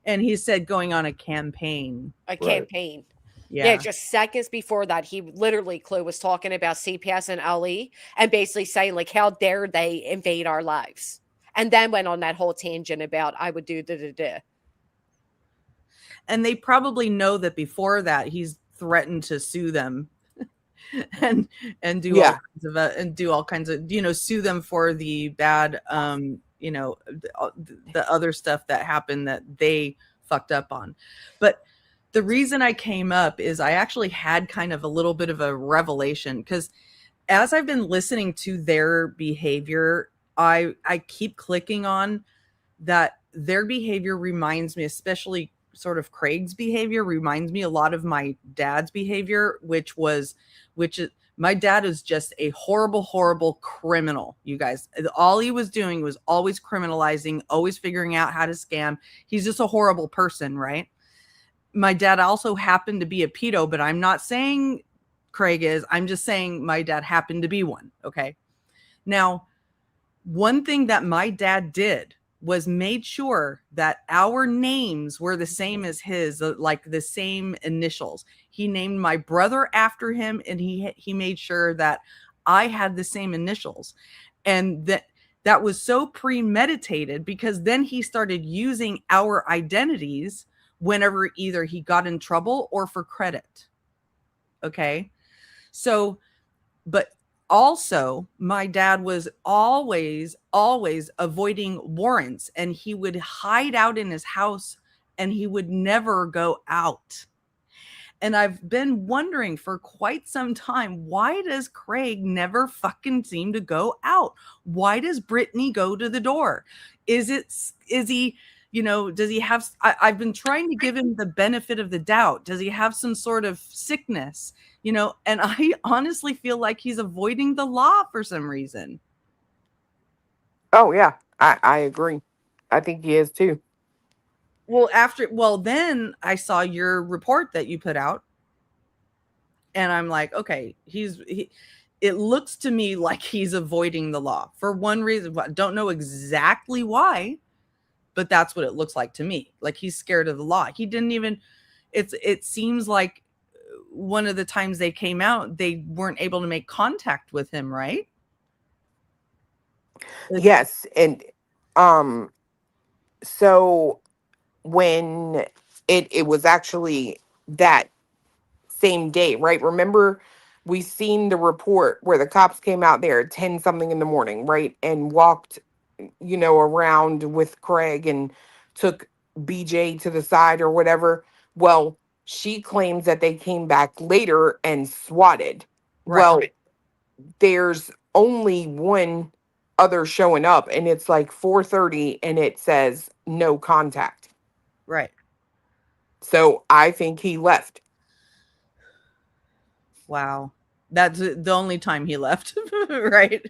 And he said going on a campaign. Campaign. Yeah. Yeah, just seconds before that, he literally, Clue, was talking about CPS and LE and basically saying, like, how dare they invade our lives? and then went on that whole tangent about I would do da. And they probably know that before that he's threatened to sue them and do all kinds of sue them for the bad the other stuff that happened that they fucked up on. But the reason I came up is I actually had kind of a little bit of a revelation, because as I've been listening to their behavior, I keep clicking on that their behavior reminds me, especially sort of Craig's behavior, reminds me a lot of my dad's behavior, which is my dad is just a horrible, horrible criminal, you guys. All he was doing was always criminalizing, always figuring out how to scam. He's just a horrible person, right? My dad also happened to be a pedo, but I'm not saying Craig is. I'm just saying my dad happened to be one, okay? Now, one thing that my dad did was made sure that our names were the same as his, like the same initials. He named my brother after him, and he made sure that I had the same initials. And that was so premeditated, because then he started using our identities whenever either he got in trouble or for credit. Okay? So, but also, my dad was always avoiding warrants, and he would hide out in his house and he would never go out. And I've been wondering for quite some time, why does Craig never fucking seem to go out? Why does Brittany go to the door? Is he, does he have, I've been trying to give him the benefit of the doubt. Does he have some sort of sickness? And I honestly feel like he's avoiding the law for some reason. Oh, yeah. I agree. I think he is too. Well, then I saw your report that you put out, and I'm like, okay, it looks to me like he's avoiding the law for one reason. I don't know exactly why, but that's what it looks like to me. Like he's scared of the law. He didn't even, it seems like one of the times they came out, they weren't able to make contact with him, right? Yes. And so when it was actually that same day, right? Remember, we seen the report where the cops came out there at 10 something in the morning, right? And walked, around with Craig and took BJ to the side or whatever. Well, she claims that they came back later and swatted. Right. Well, there's only one other showing up, and it's like 4:30, and it says no contact. Right. So I think he left. Wow. That's the only time he left, right?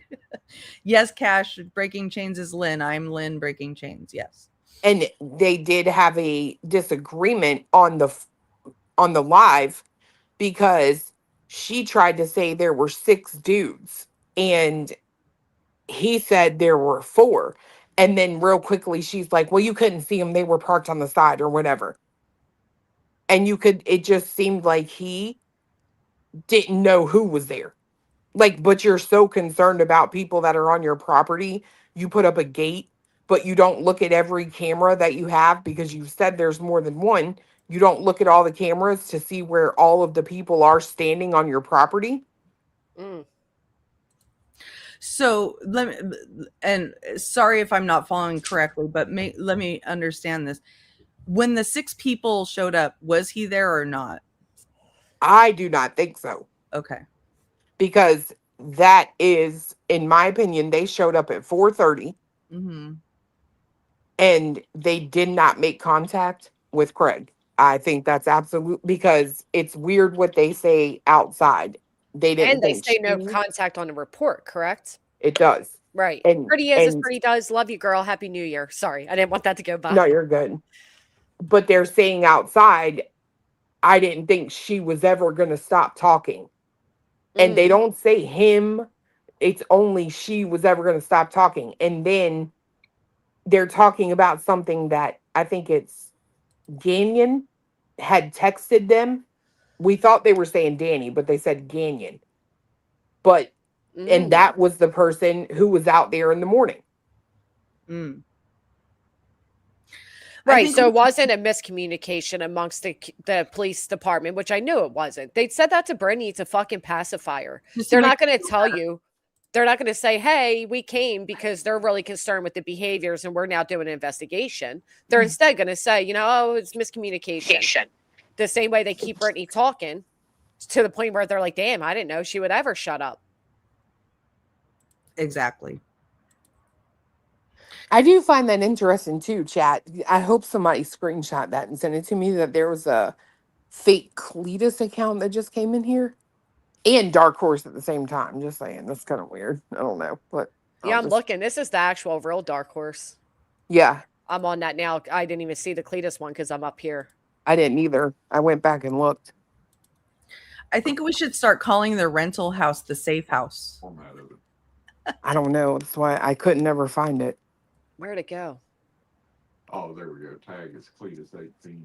Yes, Cash, Breaking Chains is Lynn. I'm Lynn, Breaking Chains, yes. And they did have a disagreement on the live, because she tried to say there were 6 dudes, and he said there were 4. And then real quickly, she's like, well, you couldn't see them. They were parked on the side or whatever. And it just seemed like he didn't know who was there. Like, but you're so concerned about people that are on your property, you put up a gate, but you don't look at every camera that you have, because you said there's more than one. You don't look at all the cameras to see where all of the people are standing on your property. So and sorry if I'm not following correctly, but let me understand this. When the 6 people showed up, was he there or not? I do not think so. Okay. Because that is, in my opinion, they showed up at 4:30. Mm-hmm. And they did not make contact with Craig. I think that's absolute, because it's weird what they say outside. They didn't. And they say no contact on the report, correct? It does. Right. Pretty is as pretty does. Love you, girl. Happy New Year. Sorry, I didn't want that to go by. No, you're good. But they're saying outside, I didn't think she was ever going to stop talking. And they don't say him. It's only she was ever going to stop talking. And then they're talking about something that I think it's Ganyan had texted them. We thought they were saying Danny, but they said Ganyan. But, and that was the person who was out there in the morning. Mm. Right. So it wasn't a miscommunication amongst the police department, which I knew it wasn't. They said that to Brittany to fucking pacify her. They're not going to tell you. They're not going to say, hey, we came because they're really concerned with the behaviors and we're now doing an investigation. They're instead going to say, you know, oh, it's miscommunication. The same way they keep Brittany talking to the point where they're like, damn, I didn't know she would ever shut up. Exactly. I do find that interesting too, chat. I hope somebody screenshot that and sent it to me, that there was a fake Cletus account that just came in here. And Dark Horse at the same time. Just saying. That's kind of weird. I don't know. But yeah, I'm looking. This is the actual real Dark Horse. Yeah. I'm on that now. I didn't even see the Cletus one because I'm up here. I didn't either. I went back and looked. I think we should start calling the rental house the safe house. I don't know. That's why I couldn't never find it. Where'd it go? Oh, there we go. Tag is Cletus 18.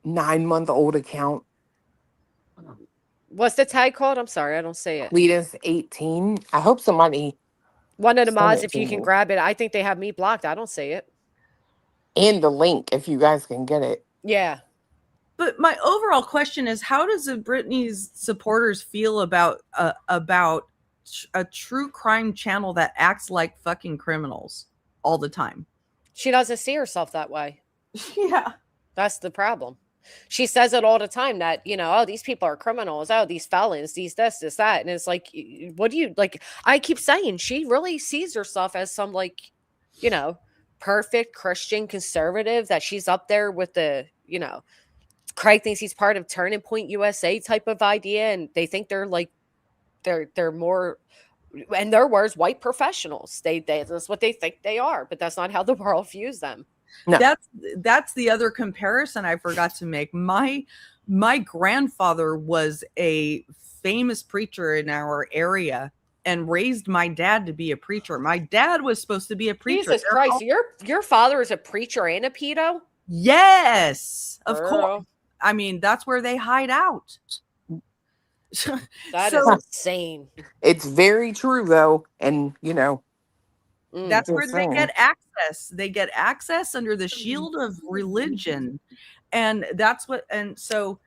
9-month-old account. What's the tag called? I'm sorry, I don't see it. Cletus 18. I hope somebody. One of the mods, if you can grab it. I think they have me blocked. I don't see it. And the link, if you guys can get it. Yeah. But my overall question is, how does Britney's supporters feel about a true crime channel that acts like fucking criminals all the time? She doesn't see herself that way. Yeah. That's the problem. She says it all the time that, you know, oh, these people are criminals. Oh, these felons, these this, that. And it's like, what do you, like, I keep saying she really sees herself as some, like, you know, perfect Christian conservative, that she's up there with the, you know, Craig thinks he's part of Turning Point USA type of idea. And they think they're like, they're more, in their words, white professionals. That's what they think they are, but that's not how the world views them. No. That's the other comparison I forgot to make. My grandfather was a famous preacher in our area and raised my dad to be a preacher. My dad was supposed to be a preacher. Jesus Christ, your father is a preacher and a pedo? Yes, of course. I mean, that's where they hide out. That is insane. It's very true, though. And, you know, that's where they get access. They get access under the shield of religion. And that's what, and so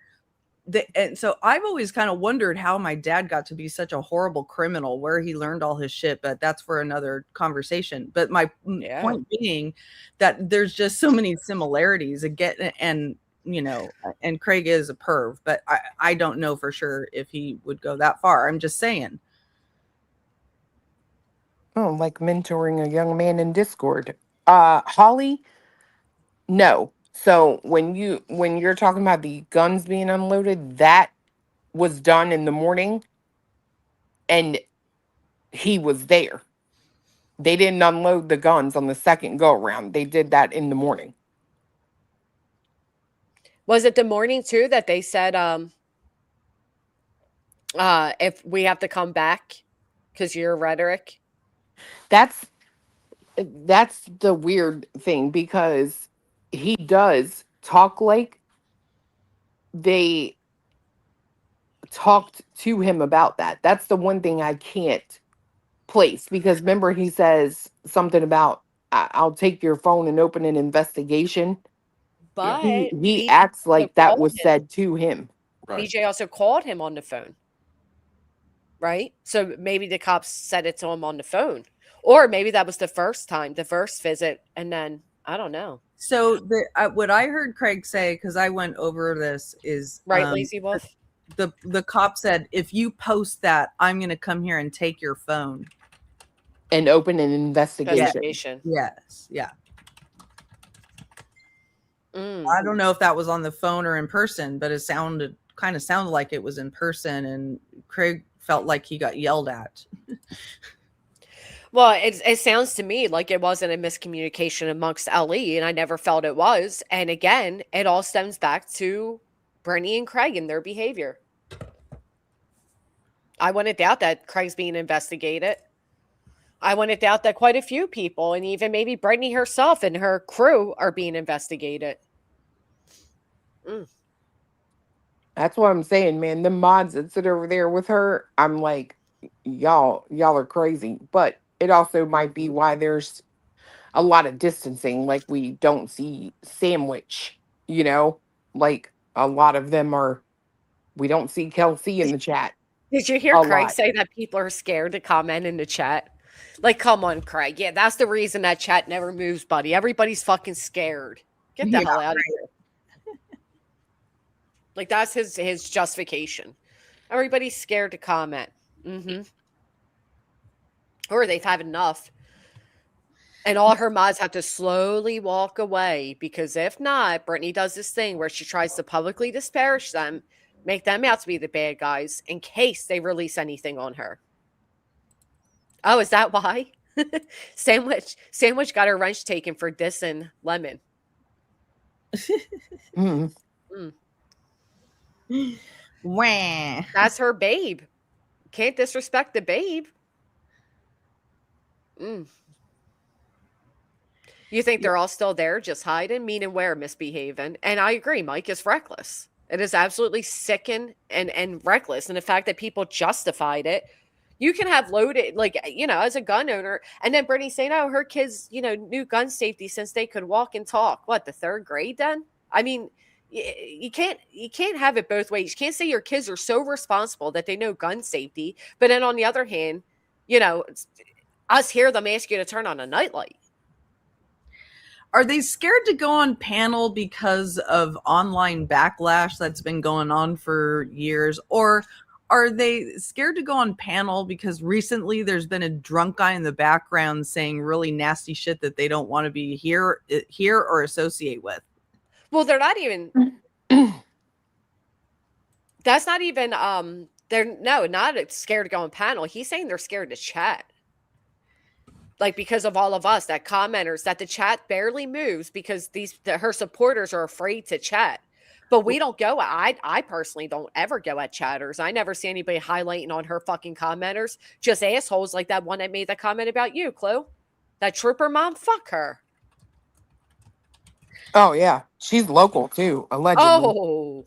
I've always kind of wondered how my dad got to be such a horrible criminal, where he learned all his shit, but that's for another conversation. But my point being that there's just so many similarities again, and you know, and Craig is a perv, but I don't know for sure if he would go that far. I'm just saying. Oh, like mentoring a young man in Discord. Holly, no. So when you're talking about the guns being unloaded, that was done in the morning, and he was there. They didn't unload the guns on the second go around. They did that in the morning. Was it the morning too that they said if we have to come back because you're rhetoric? That's the weird thing, because he does talk like they talked to him about that. That's the one thing I can't place, because remember he says something about I'll take your phone and open an investigation. But he acts like that was said to him. Right. BJ also called him on the phone. Right? So maybe the cops said it to him on the phone. Or maybe that was the first time, the first visit, and then I don't know. So what I heard Craig say, because I went over this, is right, Lazy Wolf. The cop said, if you post that, I'm going to come here and take your phone and open an investigation. Yes, yeah. I don't know if that was on the phone or in person, but it kind of sounded like it was in person, and Craig felt like he got yelled at. Well, it sounds to me like it wasn't a miscommunication amongst LE, and I never felt it was. And again, it all stems back to Brittany and Craig and their behavior. I wouldn't doubt that Craig's being investigated. I wouldn't doubt that quite a few people, and even maybe Brittany herself and her crew, are being investigated. That's what I'm saying, man. The mods that sit over there with her, I'm like, y'all are crazy. But it also might be why there's a lot of distancing. Like we don't see Sandwich, like a lot of them are. We don't see Kelsey in the chat. Did you hear A Craig lot. say that people are scared to comment in the chat? Like, come on, Craig. Yeah, that's the reason that chat never moves, buddy. Everybody's fucking scared. Get the hell out of here. Like, that's his justification. Everybody's scared to comment. Or they've had enough. And all her mods have to slowly walk away because if not, Brittany does this thing where she tries to publicly disparage them, make them out to be the bad guys in case they release anything on her. Oh, is that why? Sandwich got her wrench taken for dissing Lemon. Wah. That's her babe. Can't disrespect the babe. You think they're all still there, just hiding, meaning where, misbehaving? And I agree, Mike, is reckless. It is absolutely sickened and reckless. And the fact that people justified it, you can have loaded, like, as a gun owner, and then Brittany saying, oh, her kids, knew gun safety since they could walk and talk. What, the 3rd grade then? I mean, you can't have it both ways. You can't say your kids are so responsible that they know gun safety, but then on the other hand, us hear them ask you to turn on a nightlight. Are they scared to go on panel because of online backlash that's been going on for years? Or are they scared to go on panel because recently there's been a drunk guy in the background saying really nasty shit that they don't want to be here or associate with? Well, they're not even that's not even they're not scared to go on panel. He's saying they're scared to chat. Like, because of all of us, that commenters, that the chat barely moves because her supporters are afraid to chat. But we don't go. I personally don't ever go at chatters. I never see anybody highlighting on her fucking commenters. Just assholes like that one that made that comment about you, Chloe. That trooper mom, fuck her. Oh yeah, she's local too, allegedly. Oh,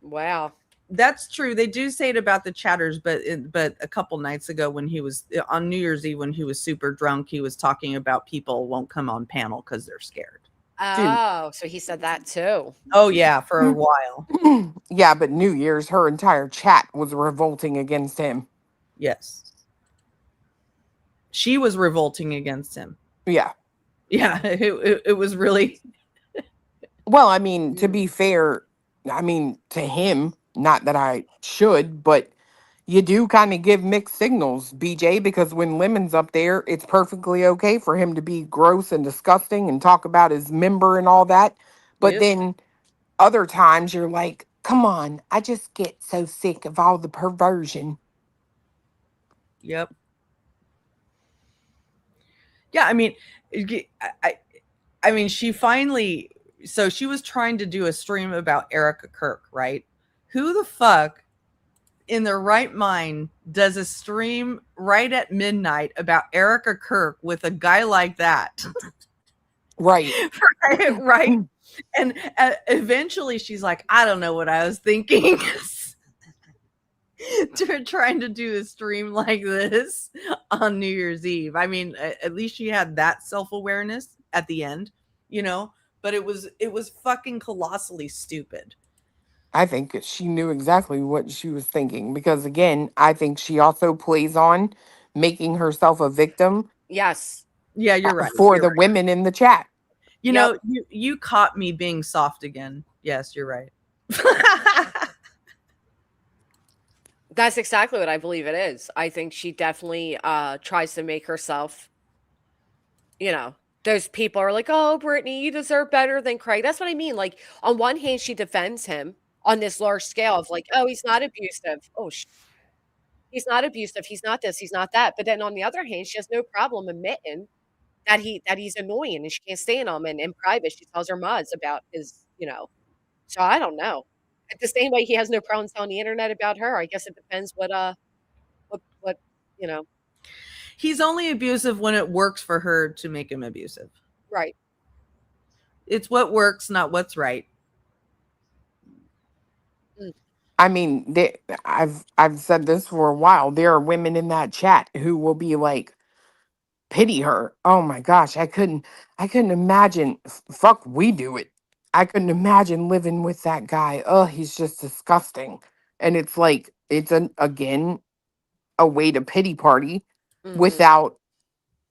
wow. That's true. They do say it about the chatters, but a couple nights ago when he was on New Year's Eve when he was super drunk, he was talking about people won't come on panel because they're scared. Oh, so he said that too. Oh yeah, for a while. Yeah, but New Year's, her entire chat was revolting against him. Yes. She was revolting against him. Yeah. Yeah, it was really. Well, I mean, to be fair, I mean, to him, not that I should, but you do kind of give mixed signals, BJ, because when Lemon's up there, it's perfectly okay for him to be gross and disgusting and talk about his member and all that. But then other times you're like, come on, I just get so sick of all the perversion. Yep. Yeah, I mean, I mean, she finally, so she was trying to do a stream about Erica Kirk, right? Who the fuck in their right mind does a stream right at midnight about Erica Kirk with a guy like that? Right. Right. And eventually she's like, I don't know what I was thinking. Trying to do a stream like this on New Year's Eve. I mean, at least she had that self-awareness at the end, but it was fucking colossally stupid. I think she knew exactly what she was thinking because, again, I think she also plays on making herself a victim. Yes. Yeah, you're right. For the women in the chat. You know, you caught me being soft again. Yes, you're right. That's exactly what I believe it is. I think she definitely tries to make herself, those people are like, oh, Brittany, you deserve better than Craig. That's what I mean. Like, on one hand, she defends him on this large scale of like, oh, he's not abusive. Oh, he's not abusive. He's not this. He's not that. But then on the other hand, she has no problem admitting that he's annoying and she can't stand him. And in private, she tells her mods about his, So I don't know. The same way he has no problems on the internet about her. I guess it depends what He's only abusive when it works for her to make him abusive. Right. It's what works, not what's right. I mean, I've said this for a while. There are women in that chat who will be like, pity her. Oh my gosh, I couldn't imagine. Fuck, we do it. I couldn't imagine living with that guy. Oh, he's just disgusting. And it's like it's again a way to pity party without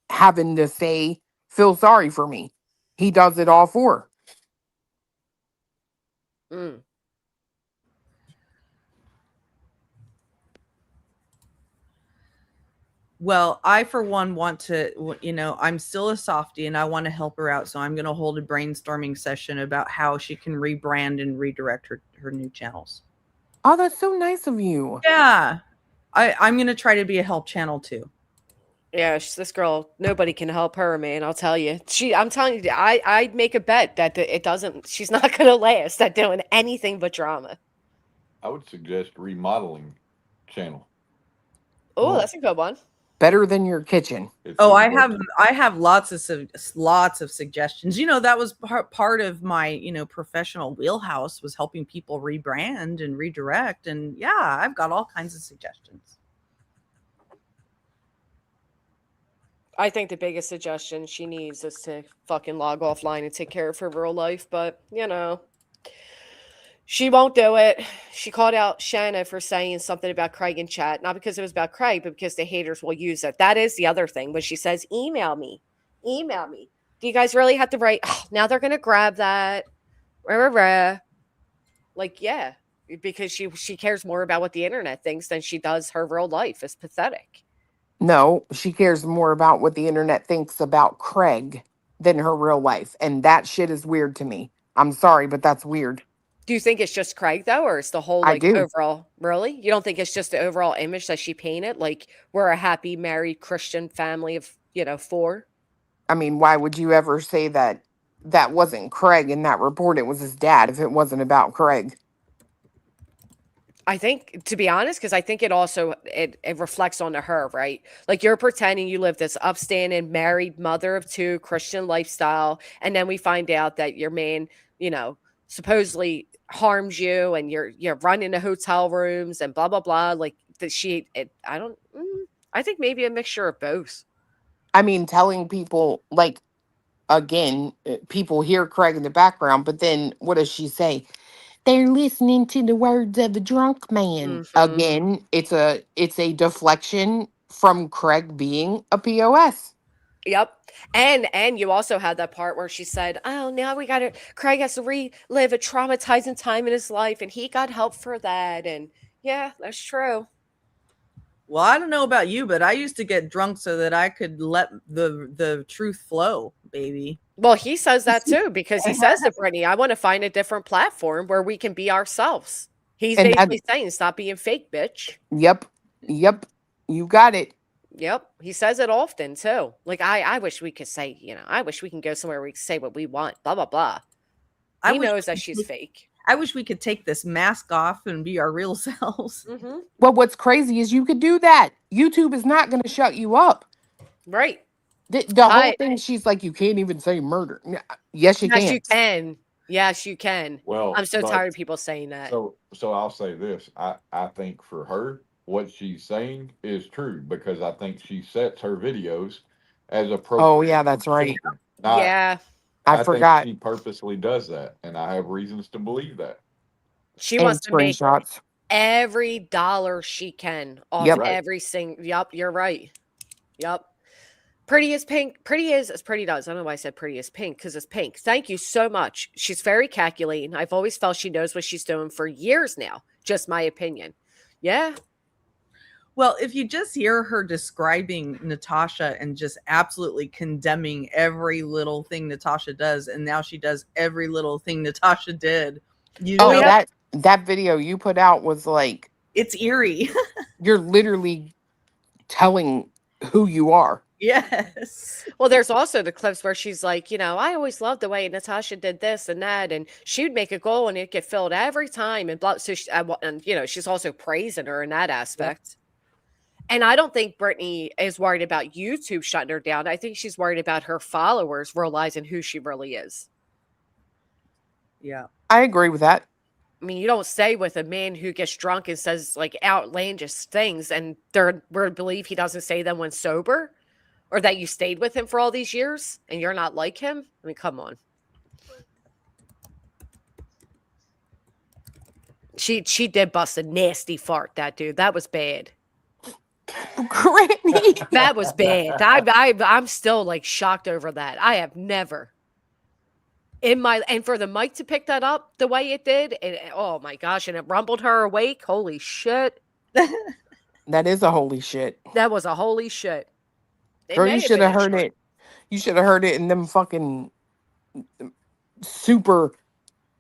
having to say feel sorry for me. He does it all for her. Mm. Well, I, for one, want to, I'm still a softie and I want to help her out. So I'm going to hold a brainstorming session about how she can rebrand and redirect her new channels. Oh, that's so nice of you. Yeah. I'm going to try to be a help channel too. Yeah, this girl, nobody can help her, man. I'll tell you. I'm telling you, I'd make a bet that she's not going to last at doing anything but drama. I would suggest remodeling channel. Oh, that's a good one. Better than your kitchen. I have lots of suggestions. That was part of my, professional wheelhouse, was helping people rebrand and redirect. And yeah, I've got all kinds of suggestions. I think the biggest suggestion she needs is to fucking log offline and take care of her real life. But, she won't do it. She called out Shanna for saying something about Craig in chat. Not because it was about Craig, but because the haters will use it. That is the other thing. When she says, email me. Email me. Do you guys really have to write? Oh, now they're going to grab that. Like, yeah. Because she cares more about what the internet thinks than she does her real life. It's pathetic. No, she cares more about what the internet thinks about Craig than her real life. And that shit is weird to me. I'm sorry, but that's weird. Do you think it's just Craig, though, or it's the whole, I do. overall? Really? You don't think it's just the overall image that she painted? Like, we're a happy, married Christian family of, 4? I mean, why would you ever say that wasn't Craig in that report? It was his dad if it wasn't about Craig. I think, to be honest, because I think it also, it reflects onto her, right? Like, you're pretending you live this upstanding, married, mother of 2, Christian lifestyle, and then we find out that your man, supposedly harms you, and you're running to hotel rooms and blah blah blah. Like I think maybe a mixture of both. I mean, telling people, like, again, people hear Craig in the background, but then what does she say? They're listening to the words of a drunk man. Again, it's a deflection from Craig being a POS. Yep. And you also had that part where she said, oh, now Craig has to relive a traumatizing time in his life, and he got help for that. And yeah, that's true. Well, I don't know about you, but I used to get drunk so that I could let the truth flow, baby. Well, he says that too, because he says to Brittany, I want to find a different platform where we can be ourselves. He's basically saying, stop being fake, bitch. Yep. You got it. Yep. He says it often too. Like, I wish we could say, I wish we can go somewhere where we can say what we want, blah, blah, blah. He knows that she's fake. I wish we could take this mask off and be our real selves. Mm-hmm. Well, what's crazy is you could do that. YouTube is not going to shut you up. Right. The whole thing, she's like, you can't even say murder. Yes, you can. Yes, you can. Yes, you can. Well, I'm so tired of people saying that. So I'll say this. I think for her, what she's saying is true, because I think she sets her videos as appropriate. Oh, yeah, that's right. Yeah. I forgot. Think she purposely does that, and I have reasons to believe that. She wants to make every dollar she can off every single. Yep, you're right. Yep. Pretty as pink. Pretty as pretty does. I don't know why I said pretty as pink, because it's pink. Thank you so much. She's very calculating. I've always felt she knows what she's doing for years now. Just my opinion. Yeah. Well, if you just hear her describing Natasha and just absolutely condemning every little thing Natasha does, and now she does every little thing Natasha did. That video you put out was like, it's eerie. You're literally telling who you are. Yes. Well, there's also the clips where she's like, I always loved the way Natasha did this and that, and she would make a goal and it get filled every time, and blah. So she's also praising her in that aspect. Yeah. And I don't think Brittany is worried about YouTube shutting her down. I think she's worried about her followers realizing who she really is. Yeah. I agree with that. I mean, you don't stay with a man who gets drunk and says like outlandish things, and we're to believe he doesn't say them when sober, or that you stayed with him for all these years and you're not like him. I mean, come on. She did bust a nasty fart, that dude. That was bad. Brittany. That was bad. I'm still like shocked over that. I have never and for the mic to pick that up the way it did, and oh my gosh, and it rumbled her awake. Holy shit. That is a holy shit. That was a holy shit. Girl, you should have heard it. You should have heard it in them fucking super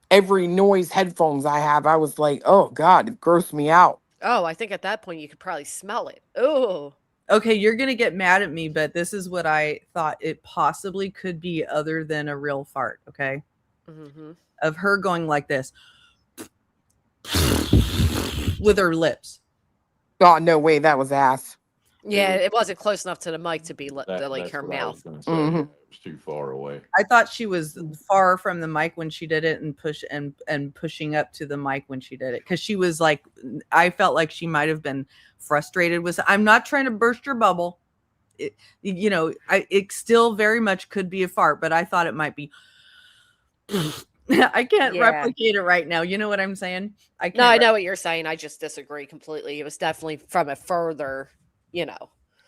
every noise headphones I have. I was like, oh God, it grossed me out. Oh, I think at that point you could probably smell it. Oh. Okay, you're going to get mad at me, but this is what I thought it possibly could be other than a real fart, okay? Mm-hmm. Of her going like this with her lips. Oh, no way, that was ass. Yeah, it wasn't close enough to the mic to be like her mouth. Mm-hmm. It was too far away. I thought she was far from the mic when she did it and pushing up to the mic when she did it. Because she was like, I felt like she might have been frustrated with, I'm not trying to burst your bubble. It still very much could be a fart, but I thought it might be. I can't replicate it right now. You know what I'm saying? I know what you're saying. I just disagree completely. It was definitely from a further,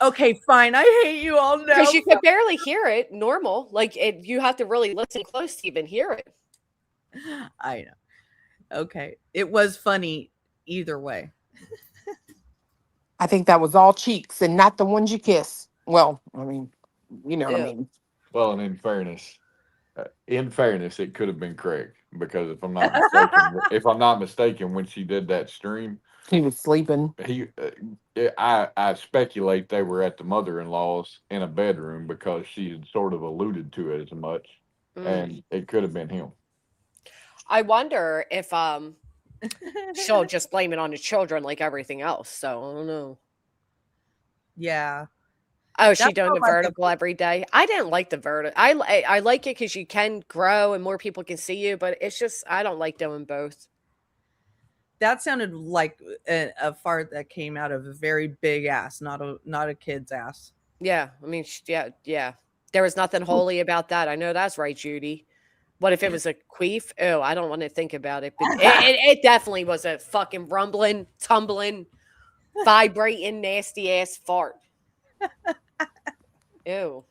Okay, fine. I hate you all now. Because you could barely hear it normal. Like you have to really listen close to even hear it. I know. Okay. It was funny either way. I think that was all cheeks and not the ones you kiss. Well, I mean, you know what I mean. Well, and in fairness, it could have been Craig, because if I'm not mistaken, when she did that stream, he was sleeping. I speculate they were at the mother-in-law's in a bedroom, because she had sort of alluded to it as much, and it could have been him. I wonder if she'll just blame it on the children like everything else. So I don't know. Yeah. Oh, she doing the vertical every day? I didn't like the vertical. I like it because you can grow and more people can see you, but it's just I don't like doing both. That sounded like a fart that came out of a very big ass, not a kid's ass. Yeah, I mean, yeah. There was nothing holy about that. I know that's right, Judy. What if it was a queef? Oh, I don't want to think about it. But it definitely was a fucking rumbling, tumbling, vibrating, nasty ass fart. Ew.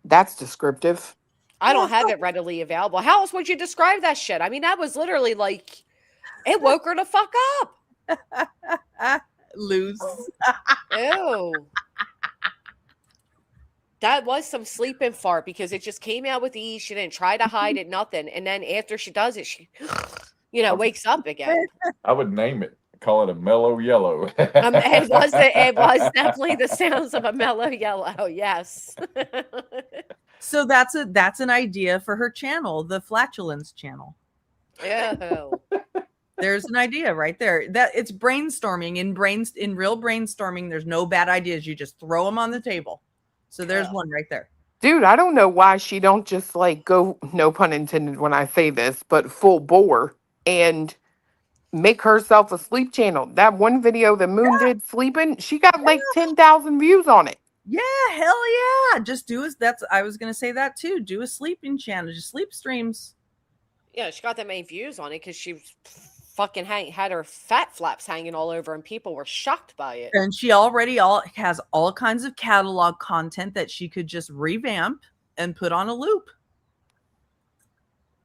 That's descriptive. I don't have it readily available. How else would you describe that shit? I mean, that was literally like, it woke her the fuck up. Loose. Ew. That was some sleeping fart, because it just came out with ease. She didn't try to hide it, nothing. And then after she does it, she, wakes up again. I would name it. Call it a mellow yellow. It was definitely the sounds of a mellow yellow. Yes. So that's an idea for her channel, the Flatulence channel. Yeah. There's an idea right there. That it's brainstorming. In real brainstorming, there's no bad ideas. You just throw them on the table. So there's one right there. Dude, I don't know why she don't just like go, no pun intended when I say this, but full bore and make herself a sleep channel. That one video that Moon did sleeping, she got like 10,000 views on it. Yeah, hell yeah. Just do I was going to say that too. Do a sleeping channel, just sleep streams. Yeah, she got that many views on it because she fucking had her fat flaps hanging all over and people were shocked by it. And she already has all kinds of catalog content that she could just revamp and put on a loop.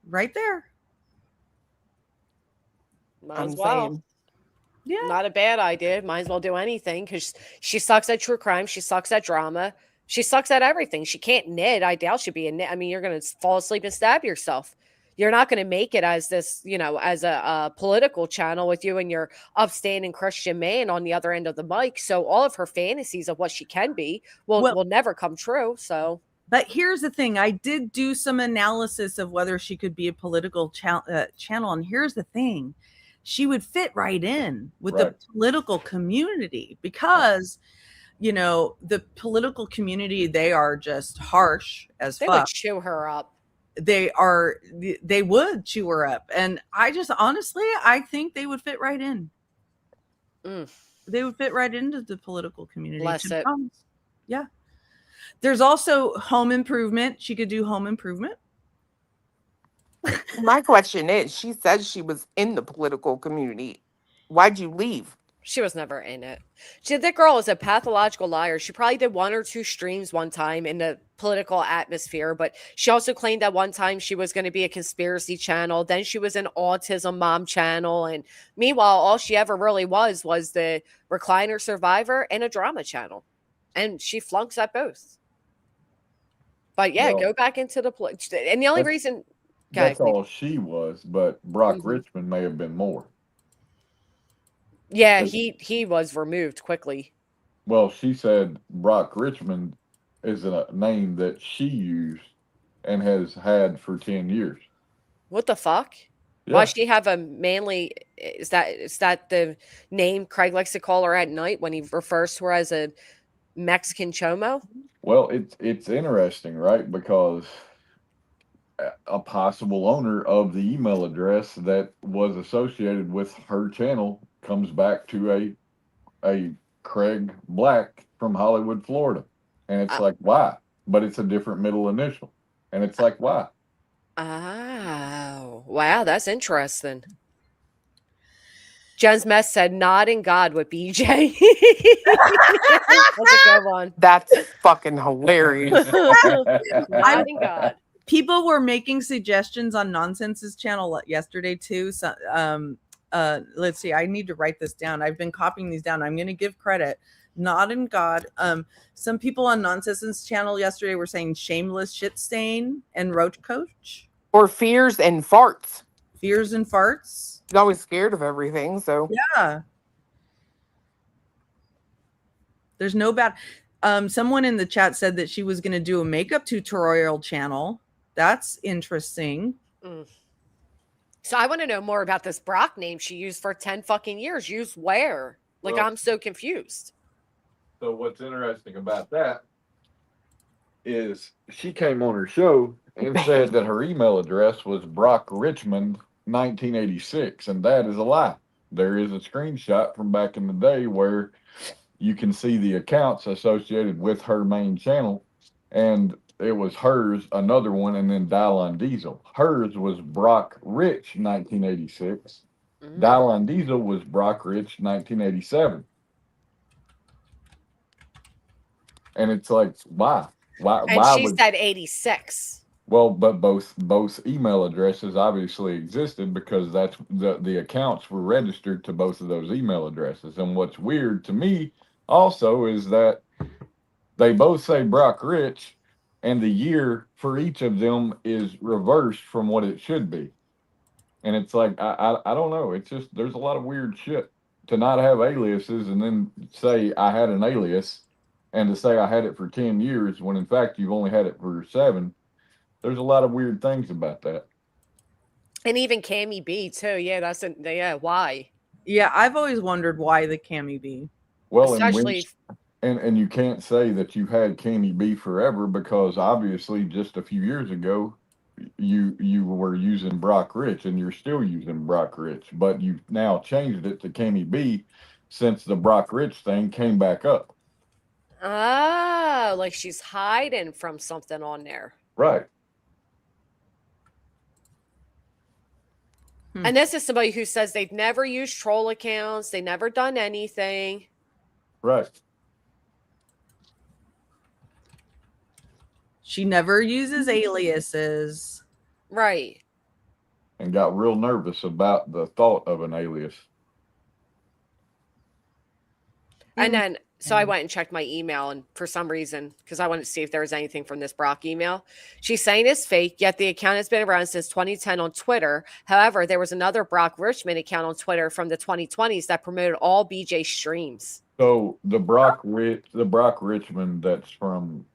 Right there. Might as well. Yeah. Not a bad idea. Might as well do anything, because she sucks at true crime. She sucks at drama. She sucks at everything. She can't knit. I doubt she'd be a knit. I mean, you're going to fall asleep and stab yourself. You're not going to make it as this, as a political channel with you and your upstanding Christian man on the other end of the mic. So all of her fantasies of what she can be will never come true. So. But here's the thing. I did do some analysis of whether she could be a political channel. And here's the thing. She would fit right in with the political community, because, the political community, they are just harsh as fuck. They would chew her up. They would chew her up. And I think they would fit right in. They would fit right into the political community. Bless it. Yeah. There's also home improvement. She could do home improvement. My question is, she said she was in the political community. Why'd you leave? She was never in it. That girl is a pathological liar. She probably did 1 or 2 streams one time in the political atmosphere, but she also claimed that one time she was going to be a conspiracy channel. Then she was an autism mom channel. And meanwhile, all she ever really was the recliner survivor and a drama channel. And she flunks at both. But yeah, go back into the and the only reason that's all she was, but Brock Richmond may have been more. Yeah, he was removed quickly. Well, she said Brock Richmond is a name that she used and has had for 10 years. What the fuck? Yeah. Why she have a manly? Is that the name Craig likes to call her at night when he refers to her as a Mexican chomo? Well, it's interesting, right? Because a possible owner of the email address that was associated with her channel comes back to a Craig Black from Hollywood, Florida. And it's like, why? But it's a different middle initial. And it's like, why? Oh, wow. That's interesting. Jen's Mess said, "Not in God with BJ." That's a good one. That's fucking hilarious. Not in God. People were making suggestions on Nonsense's channel yesterday too. So, let's see. I need to write this down. I've been copying these down. I'm going to give credit. Not in God. Some people on Nonsense's channel yesterday were saying shameless shit stain and roach coach. Or fears and farts. Fears and farts. She's always scared of everything. So yeah. There's no bad. Someone in the chat said that she was going to do a makeup tutorial channel. That's interesting. So I want to know more about this Brock name she used for 10 fucking years. Used where? Like, well, I'm so confused. So what's interesting about that is she came on her show and said that her email address was Brock Richmond 1986, and that is a lie. There is a screenshot from back in the day where you can see the accounts associated with her main channel, and it was hers, another one, and then Dylon Diesel. Hers was Brock Rich 1986. Dylon Diesel was Brock Rich 1987. And it's like, why? And she said 86. Well, but both email addresses obviously existed because that's the accounts were registered to both of those email addresses. And what's weird to me also is that they both say Brock Rich, and the year for each of them is reversed from what it should be. And it's like, I don't know. It's just, there's a lot of weird shit to not have aliases and then say I had an alias and to say I had it for 10 years when in fact you've only had it for 7. There's a lot of weird things about that. And even Cammy B too. Yeah, why? Yeah, I've always wondered why the Cammy B. Well, especially and you can't say that you had Cammy B forever because obviously just a few years ago you were using Brock Rich and you're still using Brock Rich, but you've now changed it to Cammy B since the Brock Rich thing came back up. Oh, like she's hiding from something on there. Right. And this is somebody who says they've never used troll accounts. They never done anything. Right. She never uses aliases. Right. And got real nervous about the thought of an alias. And then, so I went and checked my email, and for some reason, because I wanted to see if there was anything from this Brock email, she's saying it's fake, yet the account has been around since 2010 on Twitter. However, there was another Brock Richmond account on Twitter from the 2020s that promoted all BJ streams. So the Brock Richmond that's from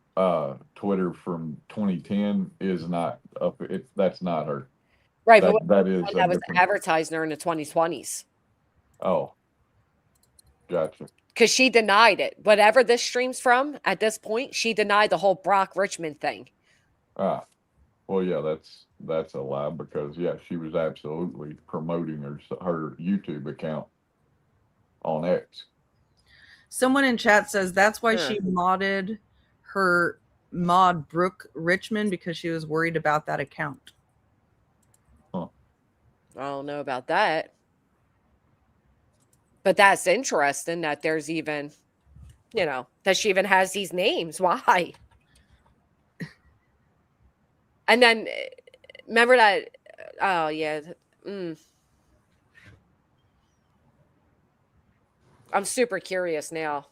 Twitter from 2010 is not up. That's not her. Right, that was advertising her in the 2020s. Oh, gotcha. Because she denied it. Whatever this stream's from, at this point, she denied the whole Brock Richmond thing. Well, yeah, that's a lie because she was absolutely promoting her YouTube account on X. Someone in chat says that's why she modded her mod Brooke Richmond because she was worried about that account. I don't know about that. But that's interesting that there's even, that she even has these names. Why? And then, remember that, oh, yeah. I'm super curious now.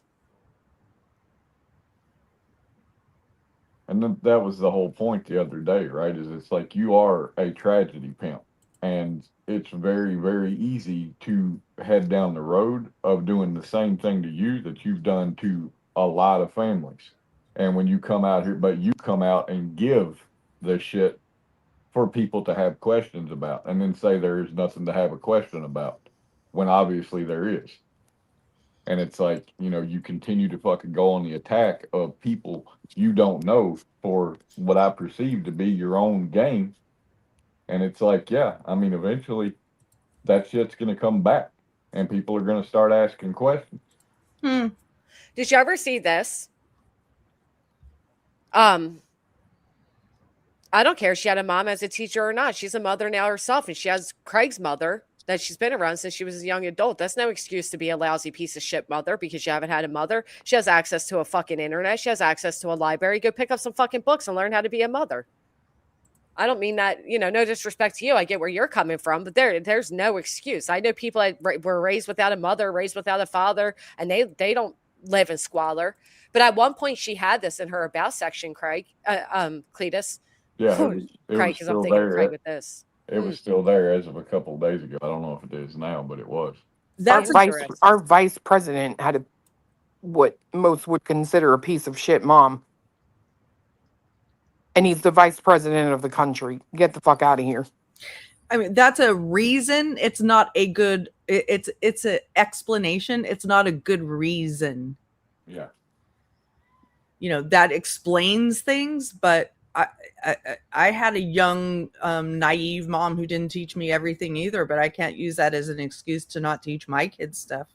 And that was the whole point the other day, right? Is it's like you are a tragedy pimp. And it's very, very easy to head down the road of doing the same thing to you that you've done to a lot of families. And when you come out here, but you come out and give the shit for people to have questions about and then say there is nothing to have a question about when obviously there is. And it's like, you continue to fucking go on the attack of people you don't know for what I perceive to be your own game. And it's like, yeah, I mean, eventually that shit's going to come back and people are going to start asking questions. Did you ever see this? I don't care if she had a mom as a teacher or not. She's a mother now herself, and she has Craig's mother that she's been around since she was a young adult. That's no excuse to be a lousy piece of shit mother because you haven't had a mother. She has access to a fucking internet. She has access to a library. Go pick up some fucking books and learn how to be a mother. I don't mean that, no disrespect to you. I get where you're coming from, but there's no excuse. I know people that were raised without a mother, raised without a father, and they don't live in squalor. But at one point, she had this in her about section, Craig, Cletus. Yeah, it was Craig, because I'm still thinking there. Craig with this. It was still there as of a couple of days ago. I don't know if it is now, but it was. Our vice president had what most would consider a piece of shit mom. And he's the vice president of the country. Get the fuck out of here. I mean, that's a reason. It's not a good, it's an explanation. It's not a good reason. Yeah. That explains things, but I had a young, naive mom who didn't teach me everything either, but I can't use that as an excuse to not teach my kids stuff.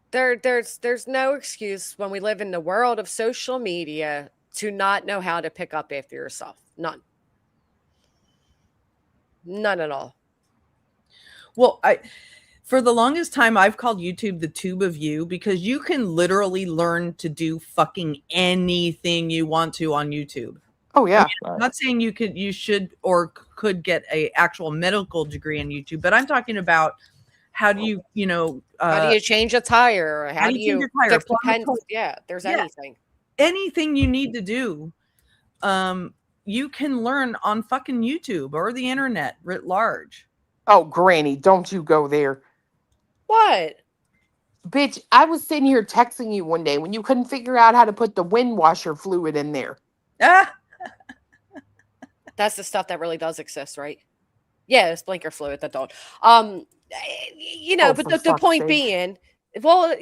There's no excuse when we live in the world of social media to not know how to pick up after yourself. None at all. Well, for the longest time, I've called YouTube the tube of you because you can literally learn to do fucking anything you want to on YouTube. Oh yeah. I'm not saying you should or could get a actual medical degree in YouTube, but I'm talking about how do you, how do you change a tire? Or how do you fix the pen? Yeah, there's anything. Anything you need to do, you can learn on fucking YouTube or the internet writ large. Oh, Granny, don't you go there. What? Bitch, I was sitting here texting you one day when you couldn't figure out how to put the wind washer fluid in there. That's the stuff that really does exist, right? Yeah, it's blinker fluid that don't. But the point being, well,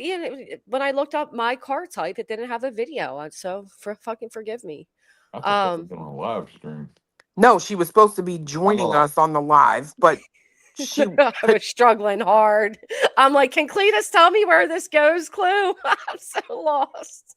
when I looked up my car type, it didn't have a video, so fucking forgive me. I thought that was on a live stream. No, she was supposed to be joining us on the live, but I was struggling hard. I'm like, can Cletus tell me where this goes, Clue? I'm so lost.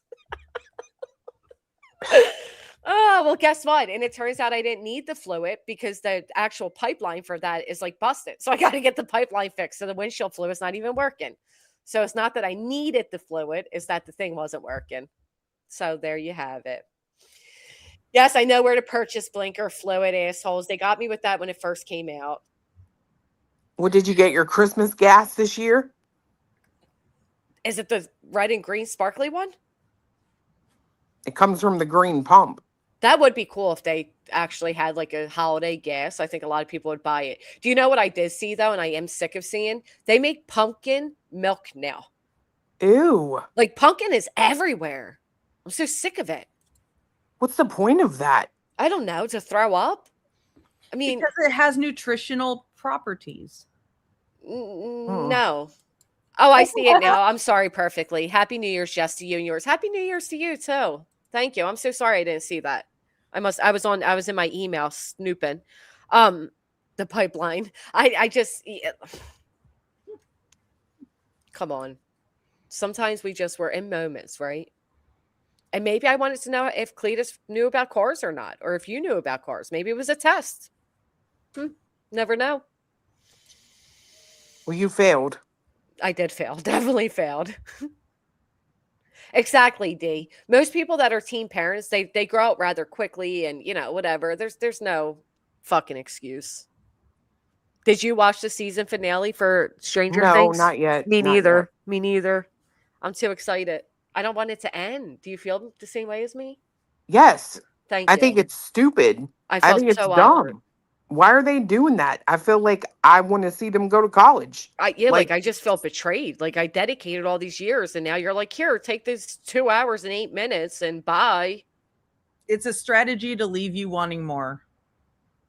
Oh, well, guess what? And it turns out I didn't need the fluid because the actual pipeline for that is like busted. So I got to get the pipeline fixed. So the windshield fluid's not even working. So it's not that I needed the fluid, it's that the thing wasn't working. So there you have it. Yes, I know where to purchase blinker fluid, assholes. They got me with that when it first came out. What did you get your Christmas gas this year? Is it the red and green sparkly one? It comes from the green pump. That would be cool if they actually had like a holiday gas. I think a lot of people would buy it. Do you know what I did see though, and I am sick of seeing? They make pumpkin milk now. Ew. Like pumpkin is everywhere. I'm so sick of it. What's the point of that? I don't know. To throw up? I mean, because it has nutritional properties. No. Oh, I see it now. I'm sorry, perfectly. Happy New Year's, Jess, to you and yours. Happy New Year's to you too. Thank you. I'm so sorry I didn't see that. I was in my email snooping. The pipeline. I just come on. Sometimes we just were in moments, right? And maybe I wanted to know if Cletus knew about cars or not, or if you knew about cars. Maybe it was a test. Never know. Well, you failed. I did fail. Definitely failed. Exactly, D. Most people that are teen parents, they grow up rather quickly, and whatever. There's no fucking excuse. Did you watch the season finale for Stranger No, Things? not yet. Me Not neither. yet. Me neither. I'm too excited. I don't want it to end. Do you feel the same way as me? Yes. Thank I you. think it's stupid. I I felt think it's so awkward. dumb. Why are they doing that? I feel like I want to see them go to college. Like I just felt betrayed. Like I dedicated all these years, and now you're like, here, take this 2 hours and 8 minutes and bye. It's a strategy to leave you wanting more.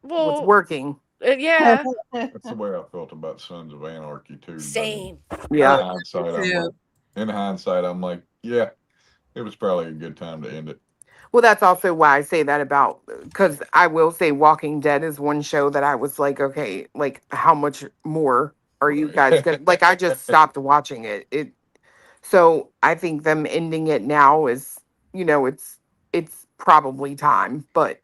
Well, it's working. Yeah. That's the way I felt about Sons of Anarchy too. Same. Yeah. In hindsight, I'm like, yeah, it was probably a good time to end it. Well, that's also why I say that about, because I will say Walking Dead is one show that I was like, okay, like how much more are you guys gonna like? I just stopped watching it. So I think them ending it now is, it's probably time. But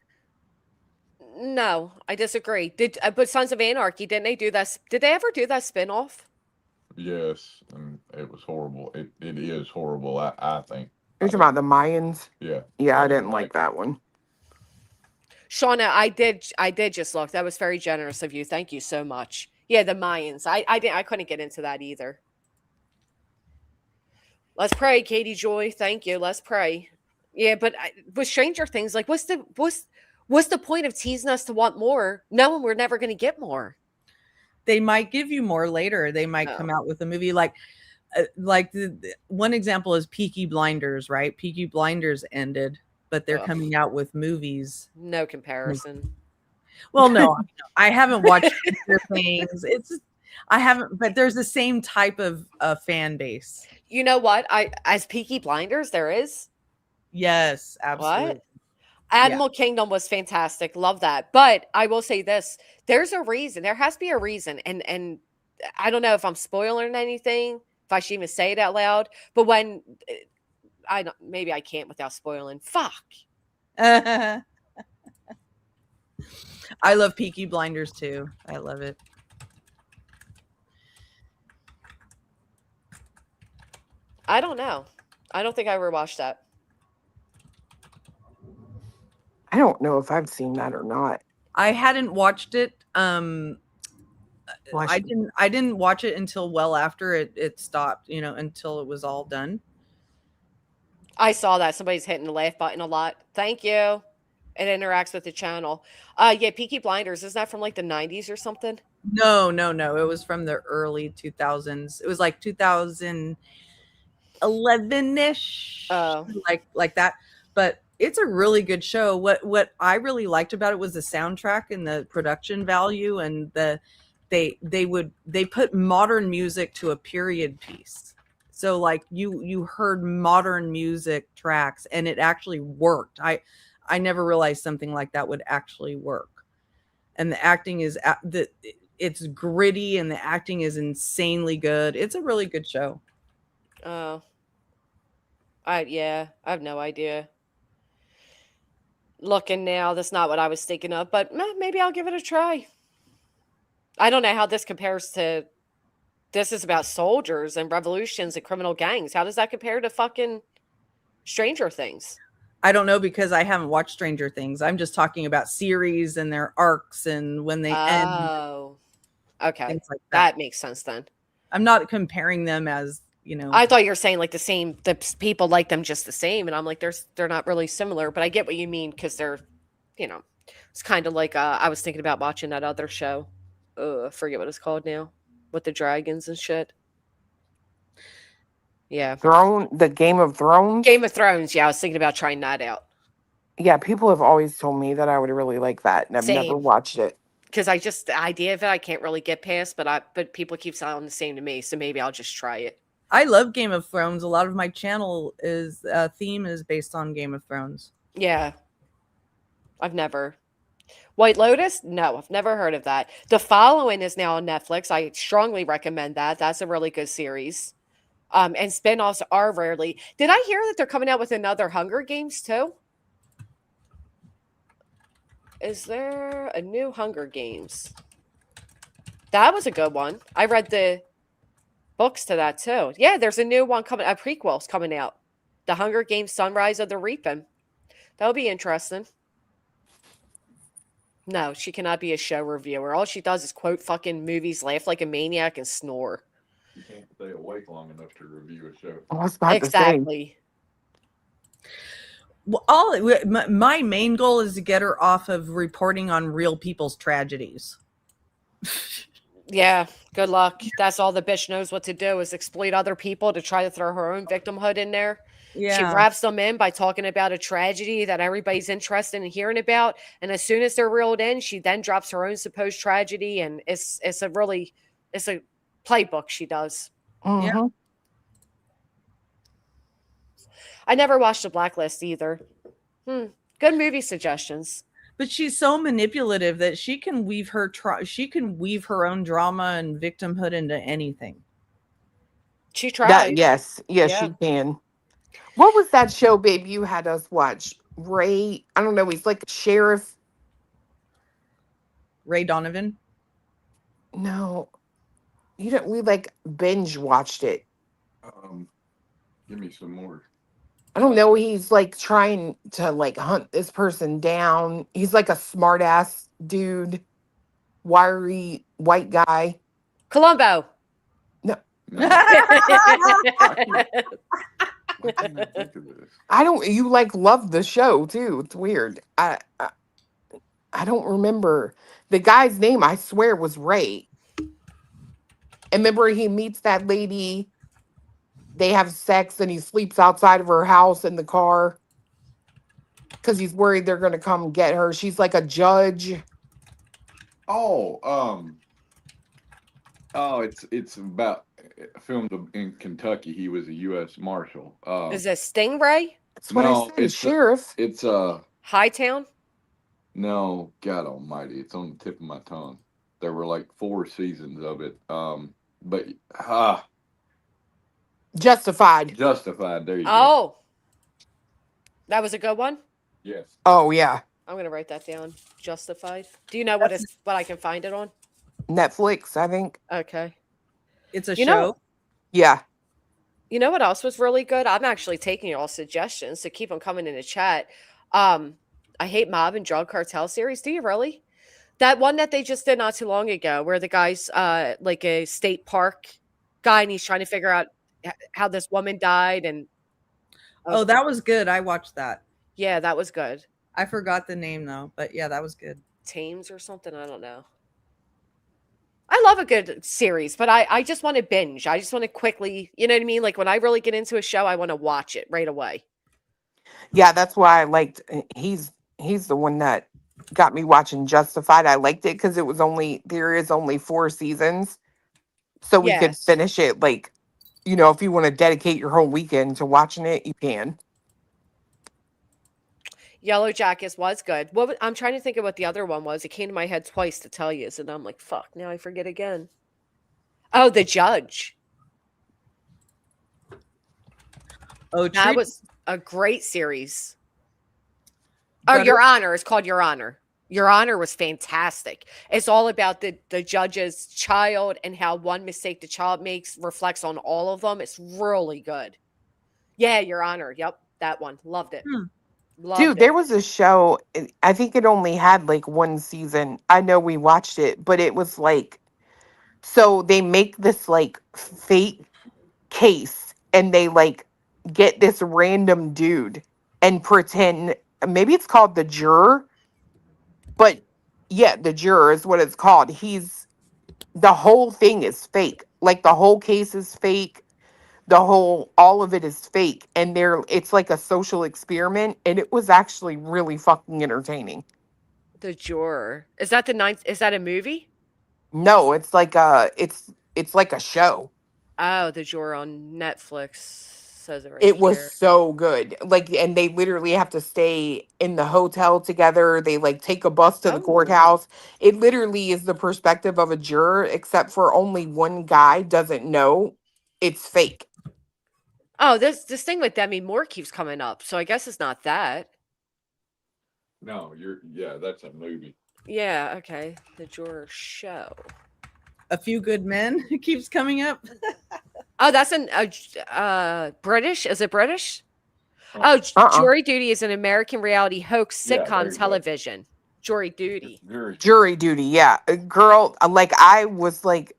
no, I disagree. But Sons of Anarchy, didn't they do that? Did they ever do that spinoff? Yes, and it was horrible. It is horrible. I think. You're talking about the Mayans? Yeah. Yeah, I didn't like that one. Shauna, I did just look. That was very generous of you. Thank you so much. Yeah, the Mayans. I couldn't get into that either. Let's pray, Katie Joy. Thank you. Let's pray. Yeah, but with Stranger Things, like, what's the point of teasing us to want more, knowing we're never going to get more? They might give you more later. They might come out with a movie like one example is Peaky Blinders, right? Peaky Blinders ended, but they're coming out with movies. No comparison. Well, no, I haven't watched things. I haven't, but there's the same type of fan base. You know what? As Peaky Blinders, there is. Yes, absolutely. What? Animal Kingdom was fantastic. Love that. But I will say this: there's a reason. There has to be a reason, and I don't know if I'm spoiling anything. If I should even say it out loud, but when maybe I can't without spoiling. Fuck. I love Peaky Blinders too. I love it. I don't know. I don't think I ever watched that. I don't know if I've seen that or not. I hadn't watched it. I didn't watch it until well after it stopped, until it was all done. I saw that somebody's hitting the laugh button a lot. Thank you. It interacts with the channel. Yeah, Peaky Blinders, isn't that from like the 90s or something? No. It was from the early 2000s. It was like 2011-ish. Like that. But it's a really good show. What I really liked about it was the soundtrack and the production value, and they put modern music to a period piece. So like you heard modern music tracks and it actually worked. I never realized something like that would actually work. And the acting is it's gritty and the acting is insanely good. It's a really good show. Oh. I have no idea. Looking now, that's not what I was thinking of, but maybe I'll give it a try. I don't know how this compares to. This is about soldiers and revolutions and criminal gangs. How does that compare to fucking Stranger Things? I don't know because I haven't watched Stranger Things. I'm just talking about series and their arcs and when they end. Oh, okay. Things like that makes sense then. I'm not comparing them as, I thought you were saying like the people like them just the same. And I'm like, they're not really similar, but I get what you mean because they're, it's kind of like I was thinking about watching that other show. I forget what it's called now. With the dragons and shit. Yeah. The Game of Thrones? Game of Thrones, yeah. I was thinking about trying that out. Yeah, people have always told me that I would really like that, and I've never watched it. Because the idea of it, I can't really get past, but people keep sounding the same to me, so maybe I'll just try it. I love Game of Thrones. A lot of my channel theme is based on Game of Thrones. Yeah. I've never. White Lotus? No, I've never heard of that. The Following is now on Netflix. I strongly recommend that. That's a really good series. And spin-offs are rarely. Did I hear that they're coming out with another Hunger Games too? Is there a new Hunger Games? That was a good one. I read the books to that too. Yeah, there's a new one coming, a prequel's coming out. The Hunger Games Sunrise of the Reaping. That'll be interesting. No, she cannot be a show reviewer. All she does is quote fucking movies, laugh like a maniac, and snore. You can't stay awake long enough to review a show. I was about Exactly. Well, my main goal is to get her off of reporting on real people's tragedies. Yeah, good luck. That's all the bitch knows what to do is exploit other people to try to throw her own victimhood in there. Yeah. She wraps them in by talking about a tragedy that everybody's interested in hearing about, and as soon as they're reeled in, she then drops her own supposed tragedy, and it's a playbook she does. Mm-hmm. Yeah. I never watched The Blacklist either. Good movie suggestions. But she's so manipulative that she can weave her own drama and victimhood into anything. She tried. Yes, she can. What was that show, babe, you had us watch? Ray, I don't know, he's like a sheriff. Ray Donovan? No. We like binge watched it. Give me some more. I don't know, he's like trying to like hunt this person down. He's like a smart ass dude, wiry white guy. Columbo. No. I can't think of this. You like love the show too. It's weird. I don't remember the guy's name. I swear was Ray. And remember he meets that lady. They have sex and he sleeps outside of her house in the car because he's worried they're going to come get her. She's like a judge. It's about filmed in Kentucky. He was a U.S. Marshal. Is it Stingray? That's what I said. It's sheriff. It's Hightown? No, God Almighty! It's on the tip of my tongue. There were like 4 seasons of it. Justified. There you go. Oh, that was a good one. Yes. Oh yeah. I'm gonna write that down. Justified. Do you know what I can find it on? Netflix, I think. Okay. It's a show. Yeah. You know what else was really good? I'm actually taking all suggestions, so keep them coming in the chat. I hate mob and drug cartel series. Do you really? That one that they just did not too long ago, where the guy's like a state park guy, and he's trying to figure out how this woman died. And oh, that was good. I watched that. Yeah, that was good. I forgot the name though, but yeah, that was good. Thames or something. I don't know. I love a good series, but I just want to binge. I just want to quickly, you know what I mean? Like when I really get into a show, I want to watch it right away. Yeah, that's why I liked. He's the one that got me watching Justified. I liked it because there is only 4 seasons, so we could finish it. Like, if you want to dedicate your whole weekend to watching it, you can. Yellow Jackets was good. I'm trying to think of what the other one was. It came to my head twice to tell you, and I'm like, fuck, now I forget again. Oh, The Judge. Oh, that was a great series. Your Honor. It's called Your Honor. Your Honor was fantastic. It's all about the judge's child and how one mistake the child makes reflects on all of them. It's really good. Yeah, Your Honor. Yep, that one. Loved it. Dude, there was a show, I think it only had like 1 season. I know we watched it, but it was like, so they make this like fake case and they like get this random dude and pretend, maybe it's called The Juror, but yeah, The Juror is what it's called. The whole thing is fake. Like the whole case is fake. All of it is fake, and it's like a social experiment, and it was actually really fucking entertaining. The Juror. Is that is that a movie? No, it's like it's like a show. Oh, The Juror on Netflix says it right It was here. so good. Like, and they literally have to stay in the hotel together. They like take a bus to the courthouse. It literally is the perspective of a juror, except for only one guy doesn't know it's fake. Oh, this thing with Demi Moore keeps coming up, so I guess it's not that. No, that's a movie. Yeah, okay. The Juror Show. A Few Good Men keeps coming up. Oh, that's British. Is it British? Oh, Jury Duty is an American reality hoax sitcom television. Jury Duty. Jury Duty, yeah. Girl, like I was like,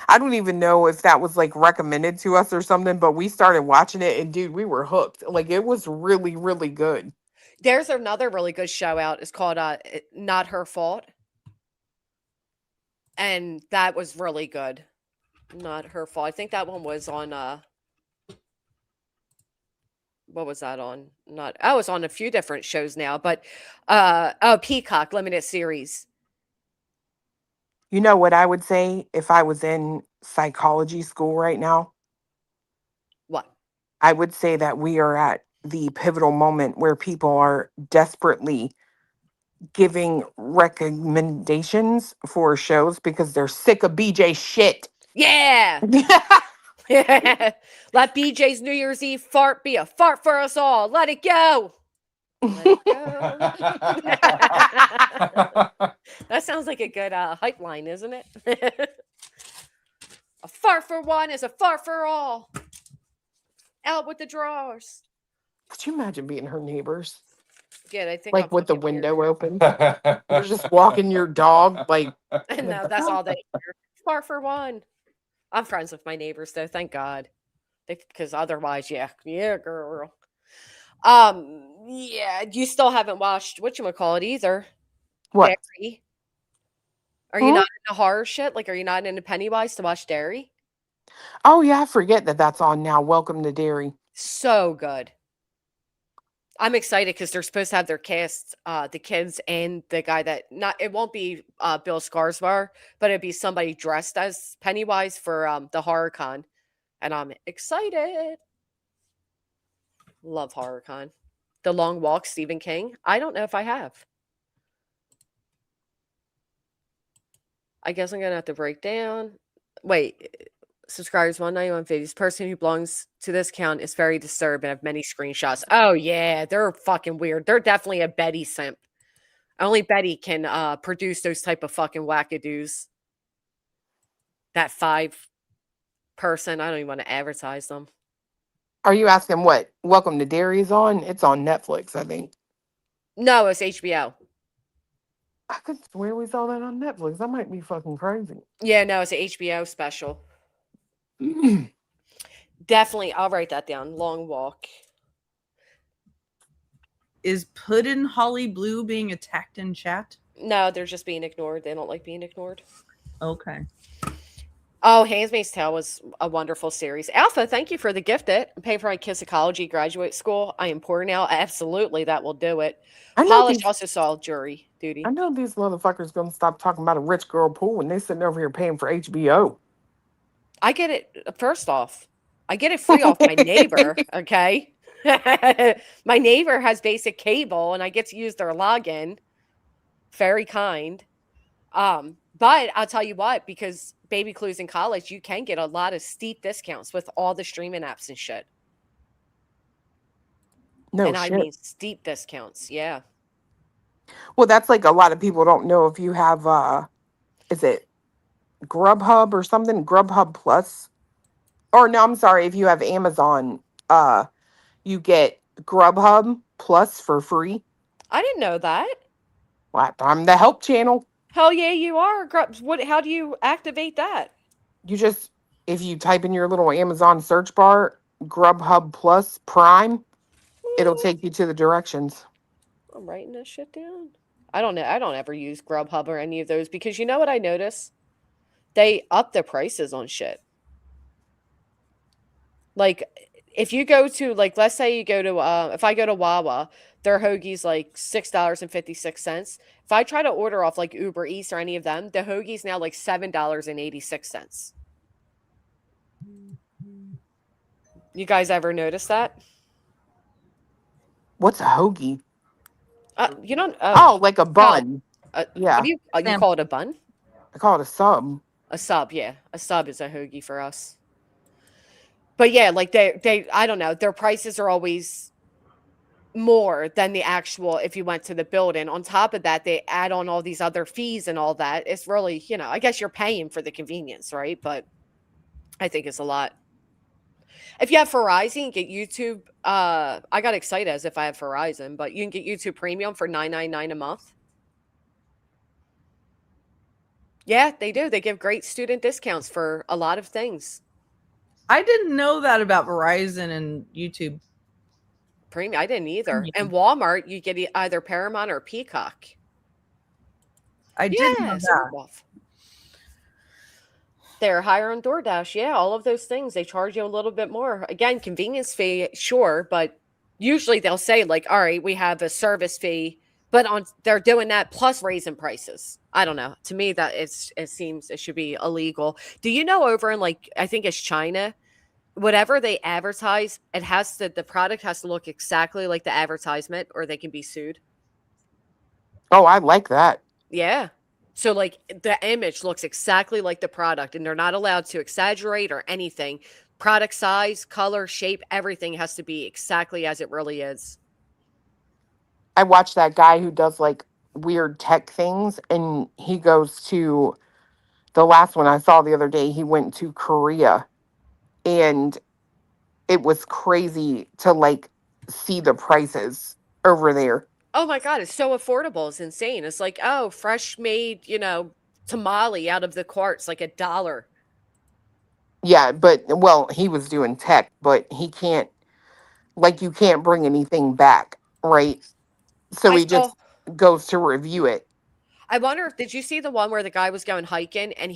I don't even know if that was like recommended to us or something, but we started watching it and dude, we were hooked. Like it was really, really good. There's another really good show out. It's called Not Her Fault. And that was really good. Not Her Fault. I think that one was on what was that on? It's on a few different shows now, but Peacock limited series. You know what I would say if I was in psychology school right now? What? I would say that we are at the pivotal moment where people are desperately giving recommendations for shows because they're sick of BJ shit. Yeah. Let BJ's New Year's Eve fart be a fart for us all. Let it go. Let it go. That sounds like a good hype line, isn't it? A fart for one is a fart for all. Out with the drawers. Could you imagine being her neighbors? Yeah, I think like with the window open. You're just walking your dog like. No, that's all they hear. Fart for one. I'm friends with my neighbors though, thank God. Because otherwise, yeah, girl. Yeah, you still haven't watched whatchamacallit either. What? Derry. Are you not into horror shit? Like, are you not into Pennywise to watch Derry? Oh yeah, I forget that's on now. Welcome to Derry. So good. I'm excited because they're supposed to have their cast, the kids and the guy it won't be Bill Skarsgård, but it'd be somebody dressed as Pennywise for the HorrorCon. And I'm excited. Love HorrorCon. The Long Walk, Stephen King. I don't know if I have. I guess I'm going to have to break down. Wait. Subscribers 191 videos. Person who belongs to this account is very disturbed and have many screenshots. Oh, yeah. They're fucking weird. They're definitely a Betty simp. Only Betty can produce those type of fucking wackadoos. That 5-person. I don't even want to advertise them. Are you asking what Welcome to Derry is on? It's on Netflix, I think. No, it's HBO. I could swear we saw that on Netflix. That might be fucking crazy. Yeah, no, it's an HBO special. Definitely, I'll write that down. Long Walk. Is Puddin' Holly Blue being attacked in chat? No, they're just being ignored. They don't like being ignored. Okay. Oh, Handmaid's Tale was a wonderful series. Alpha, thank you for the gift. I'm paying for my kids' psychology graduate school. I am poor now. Absolutely, that will do it. Polish also saw Jury Duty. I know these motherfuckers gonna stop talking about a rich girl pool when they sitting over here paying for HBO. I get it. First off, I get it free off my neighbor. Okay, my neighbor has basic cable, and I get to use their login. Very kind. But I'll tell you what, because Baby Clues in college, you can get a lot of steep discounts with all the streaming apps and shit. No, I mean steep discounts, yeah. Well, that's like a lot of people don't know if you have is it Grubhub or something? Grubhub Plus? Or no, I'm sorry, if you have Amazon, you get Grubhub Plus for free. I didn't know that. What? I'm the help channel. Hell yeah, you are. How do you activate that? You just, if you type in your little Amazon search bar, Grubhub Plus Prime, it'll take you to the directions. I'm writing this shit down. I don't know. I don't ever use Grubhub or any of those because you know what I notice? They up the prices on shit. Like, if you go to, like, let's say you go to, if I go to Wawa, their hoagie's like $6.56. If I try to order off like Uber Eats or any of them, the hoagie's now like $7.86. You guys ever notice that? What's a hoagie? You don't. Like a bun. Yeah. What do you call it a bun? I call it a sub. A sub, yeah. A sub is a hoagie for us. But yeah, like they I don't know, their prices are always more than the actual if you went to the building. On top of that, they add on all these other fees and all that. It's really, I guess you're paying for the convenience, right? But I think it's a lot. If you have Verizon, you get YouTube. I got excited as if I have Verizon, but you can get YouTube Premium for $9.99 a month. Yeah, they do. They give great student discounts for a lot of things. I didn't know that about Verizon and YouTube Premium. I didn't either. And Walmart, you get either Paramount or Peacock. I didn't know that. They're higher on DoorDash. Yeah, all of those things. They charge you a little bit more. Again, convenience fee, sure, but usually they'll say like, all right, we have a service fee, but they're doing that plus raising prices. I don't know. To me, that it seems it should be illegal. Do you know over in like, I think it's China, whatever they advertise, the product has to look exactly like the advertisement or they can be sued. Oh, I like that. Yeah. So like the image looks exactly like the product and they're not allowed to exaggerate or anything. Product size, color, shape, everything has to be exactly as it really is. I watch that guy who does like weird tech things, and he goes to the last one I saw the other day. He went to Korea, and it was crazy to like see the prices over there. Oh my God, it's so affordable. It's insane. It's like, oh, fresh made, tamale out of the quartz, like $1. Yeah, but well, he was doing tech, but he can't, like, you can't bring anything back, right? So he just goes to review it. I wonder, did you see the one where the guy was going hiking and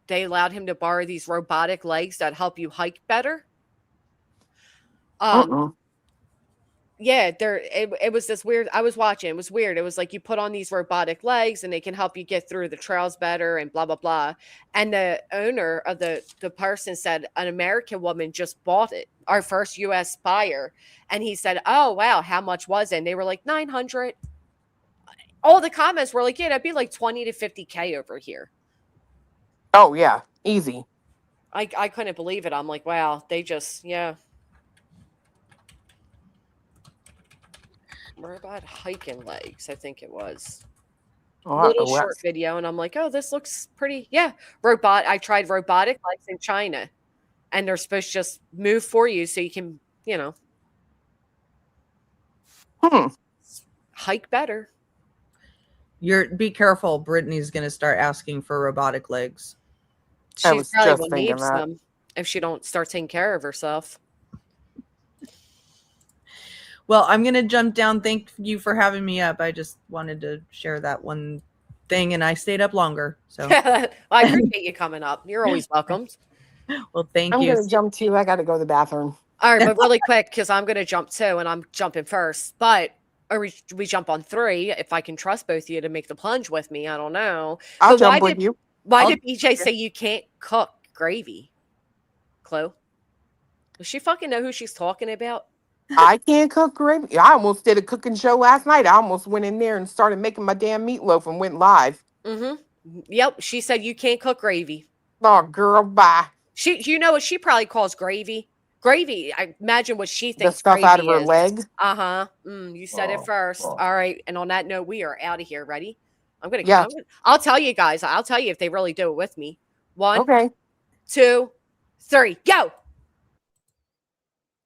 they allowed him to borrow these robotic legs that help you hike better? Yeah, it was this weird. I was watching. It was weird. It was like you put on these robotic legs and they can help you get through the trails better and blah blah blah. And the owner of the person said an American woman just bought it, our first U.S. buyer, and he said, "Oh wow, how much was it?" And they were like 900. All the comments were like, "Yeah, that'd be like 20 to 50K over here." Oh yeah, easy. I couldn't believe it. I'm like, wow, they just Robot hiking legs, I think it was. Little short video, and I'm like, oh, this looks pretty. Yeah, I tried robotic legs in China, and they're supposed to just move for you so you can, hike better. Be careful. Brittany's going to start asking for robotic legs. She probably will need some if she don't start taking care of herself. Well, I'm going to jump down. Thank you for having me up. I just wanted to share that one thing, and I stayed up longer. So well, I appreciate you coming up. You're always welcome. Well, thank you. I'm going to jump too. I got to go to the bathroom. All right, but really quick, because I'm going to jump too, and I'm jumping first. But we jump on 3 if I can trust both of you to make the plunge with me. I don't know. I'll jump with you. Why did BJ say you can't cook gravy? Chloe? Does she fucking know who she's talking about? I can't cook gravy. I almost did a cooking show last night. I almost went in there and started making my damn meatloaf and went live. Yep. She said you can't cook gravy. Oh, girl, bye. You know what she probably calls gravy? Gravy. I imagine what she thinks. The stuff out of her leg. You said it first. All right. And on that note, we are out of here. Ready? I'll tell you guys. I'll tell you if they really do it with me. 1, 2, 3, go.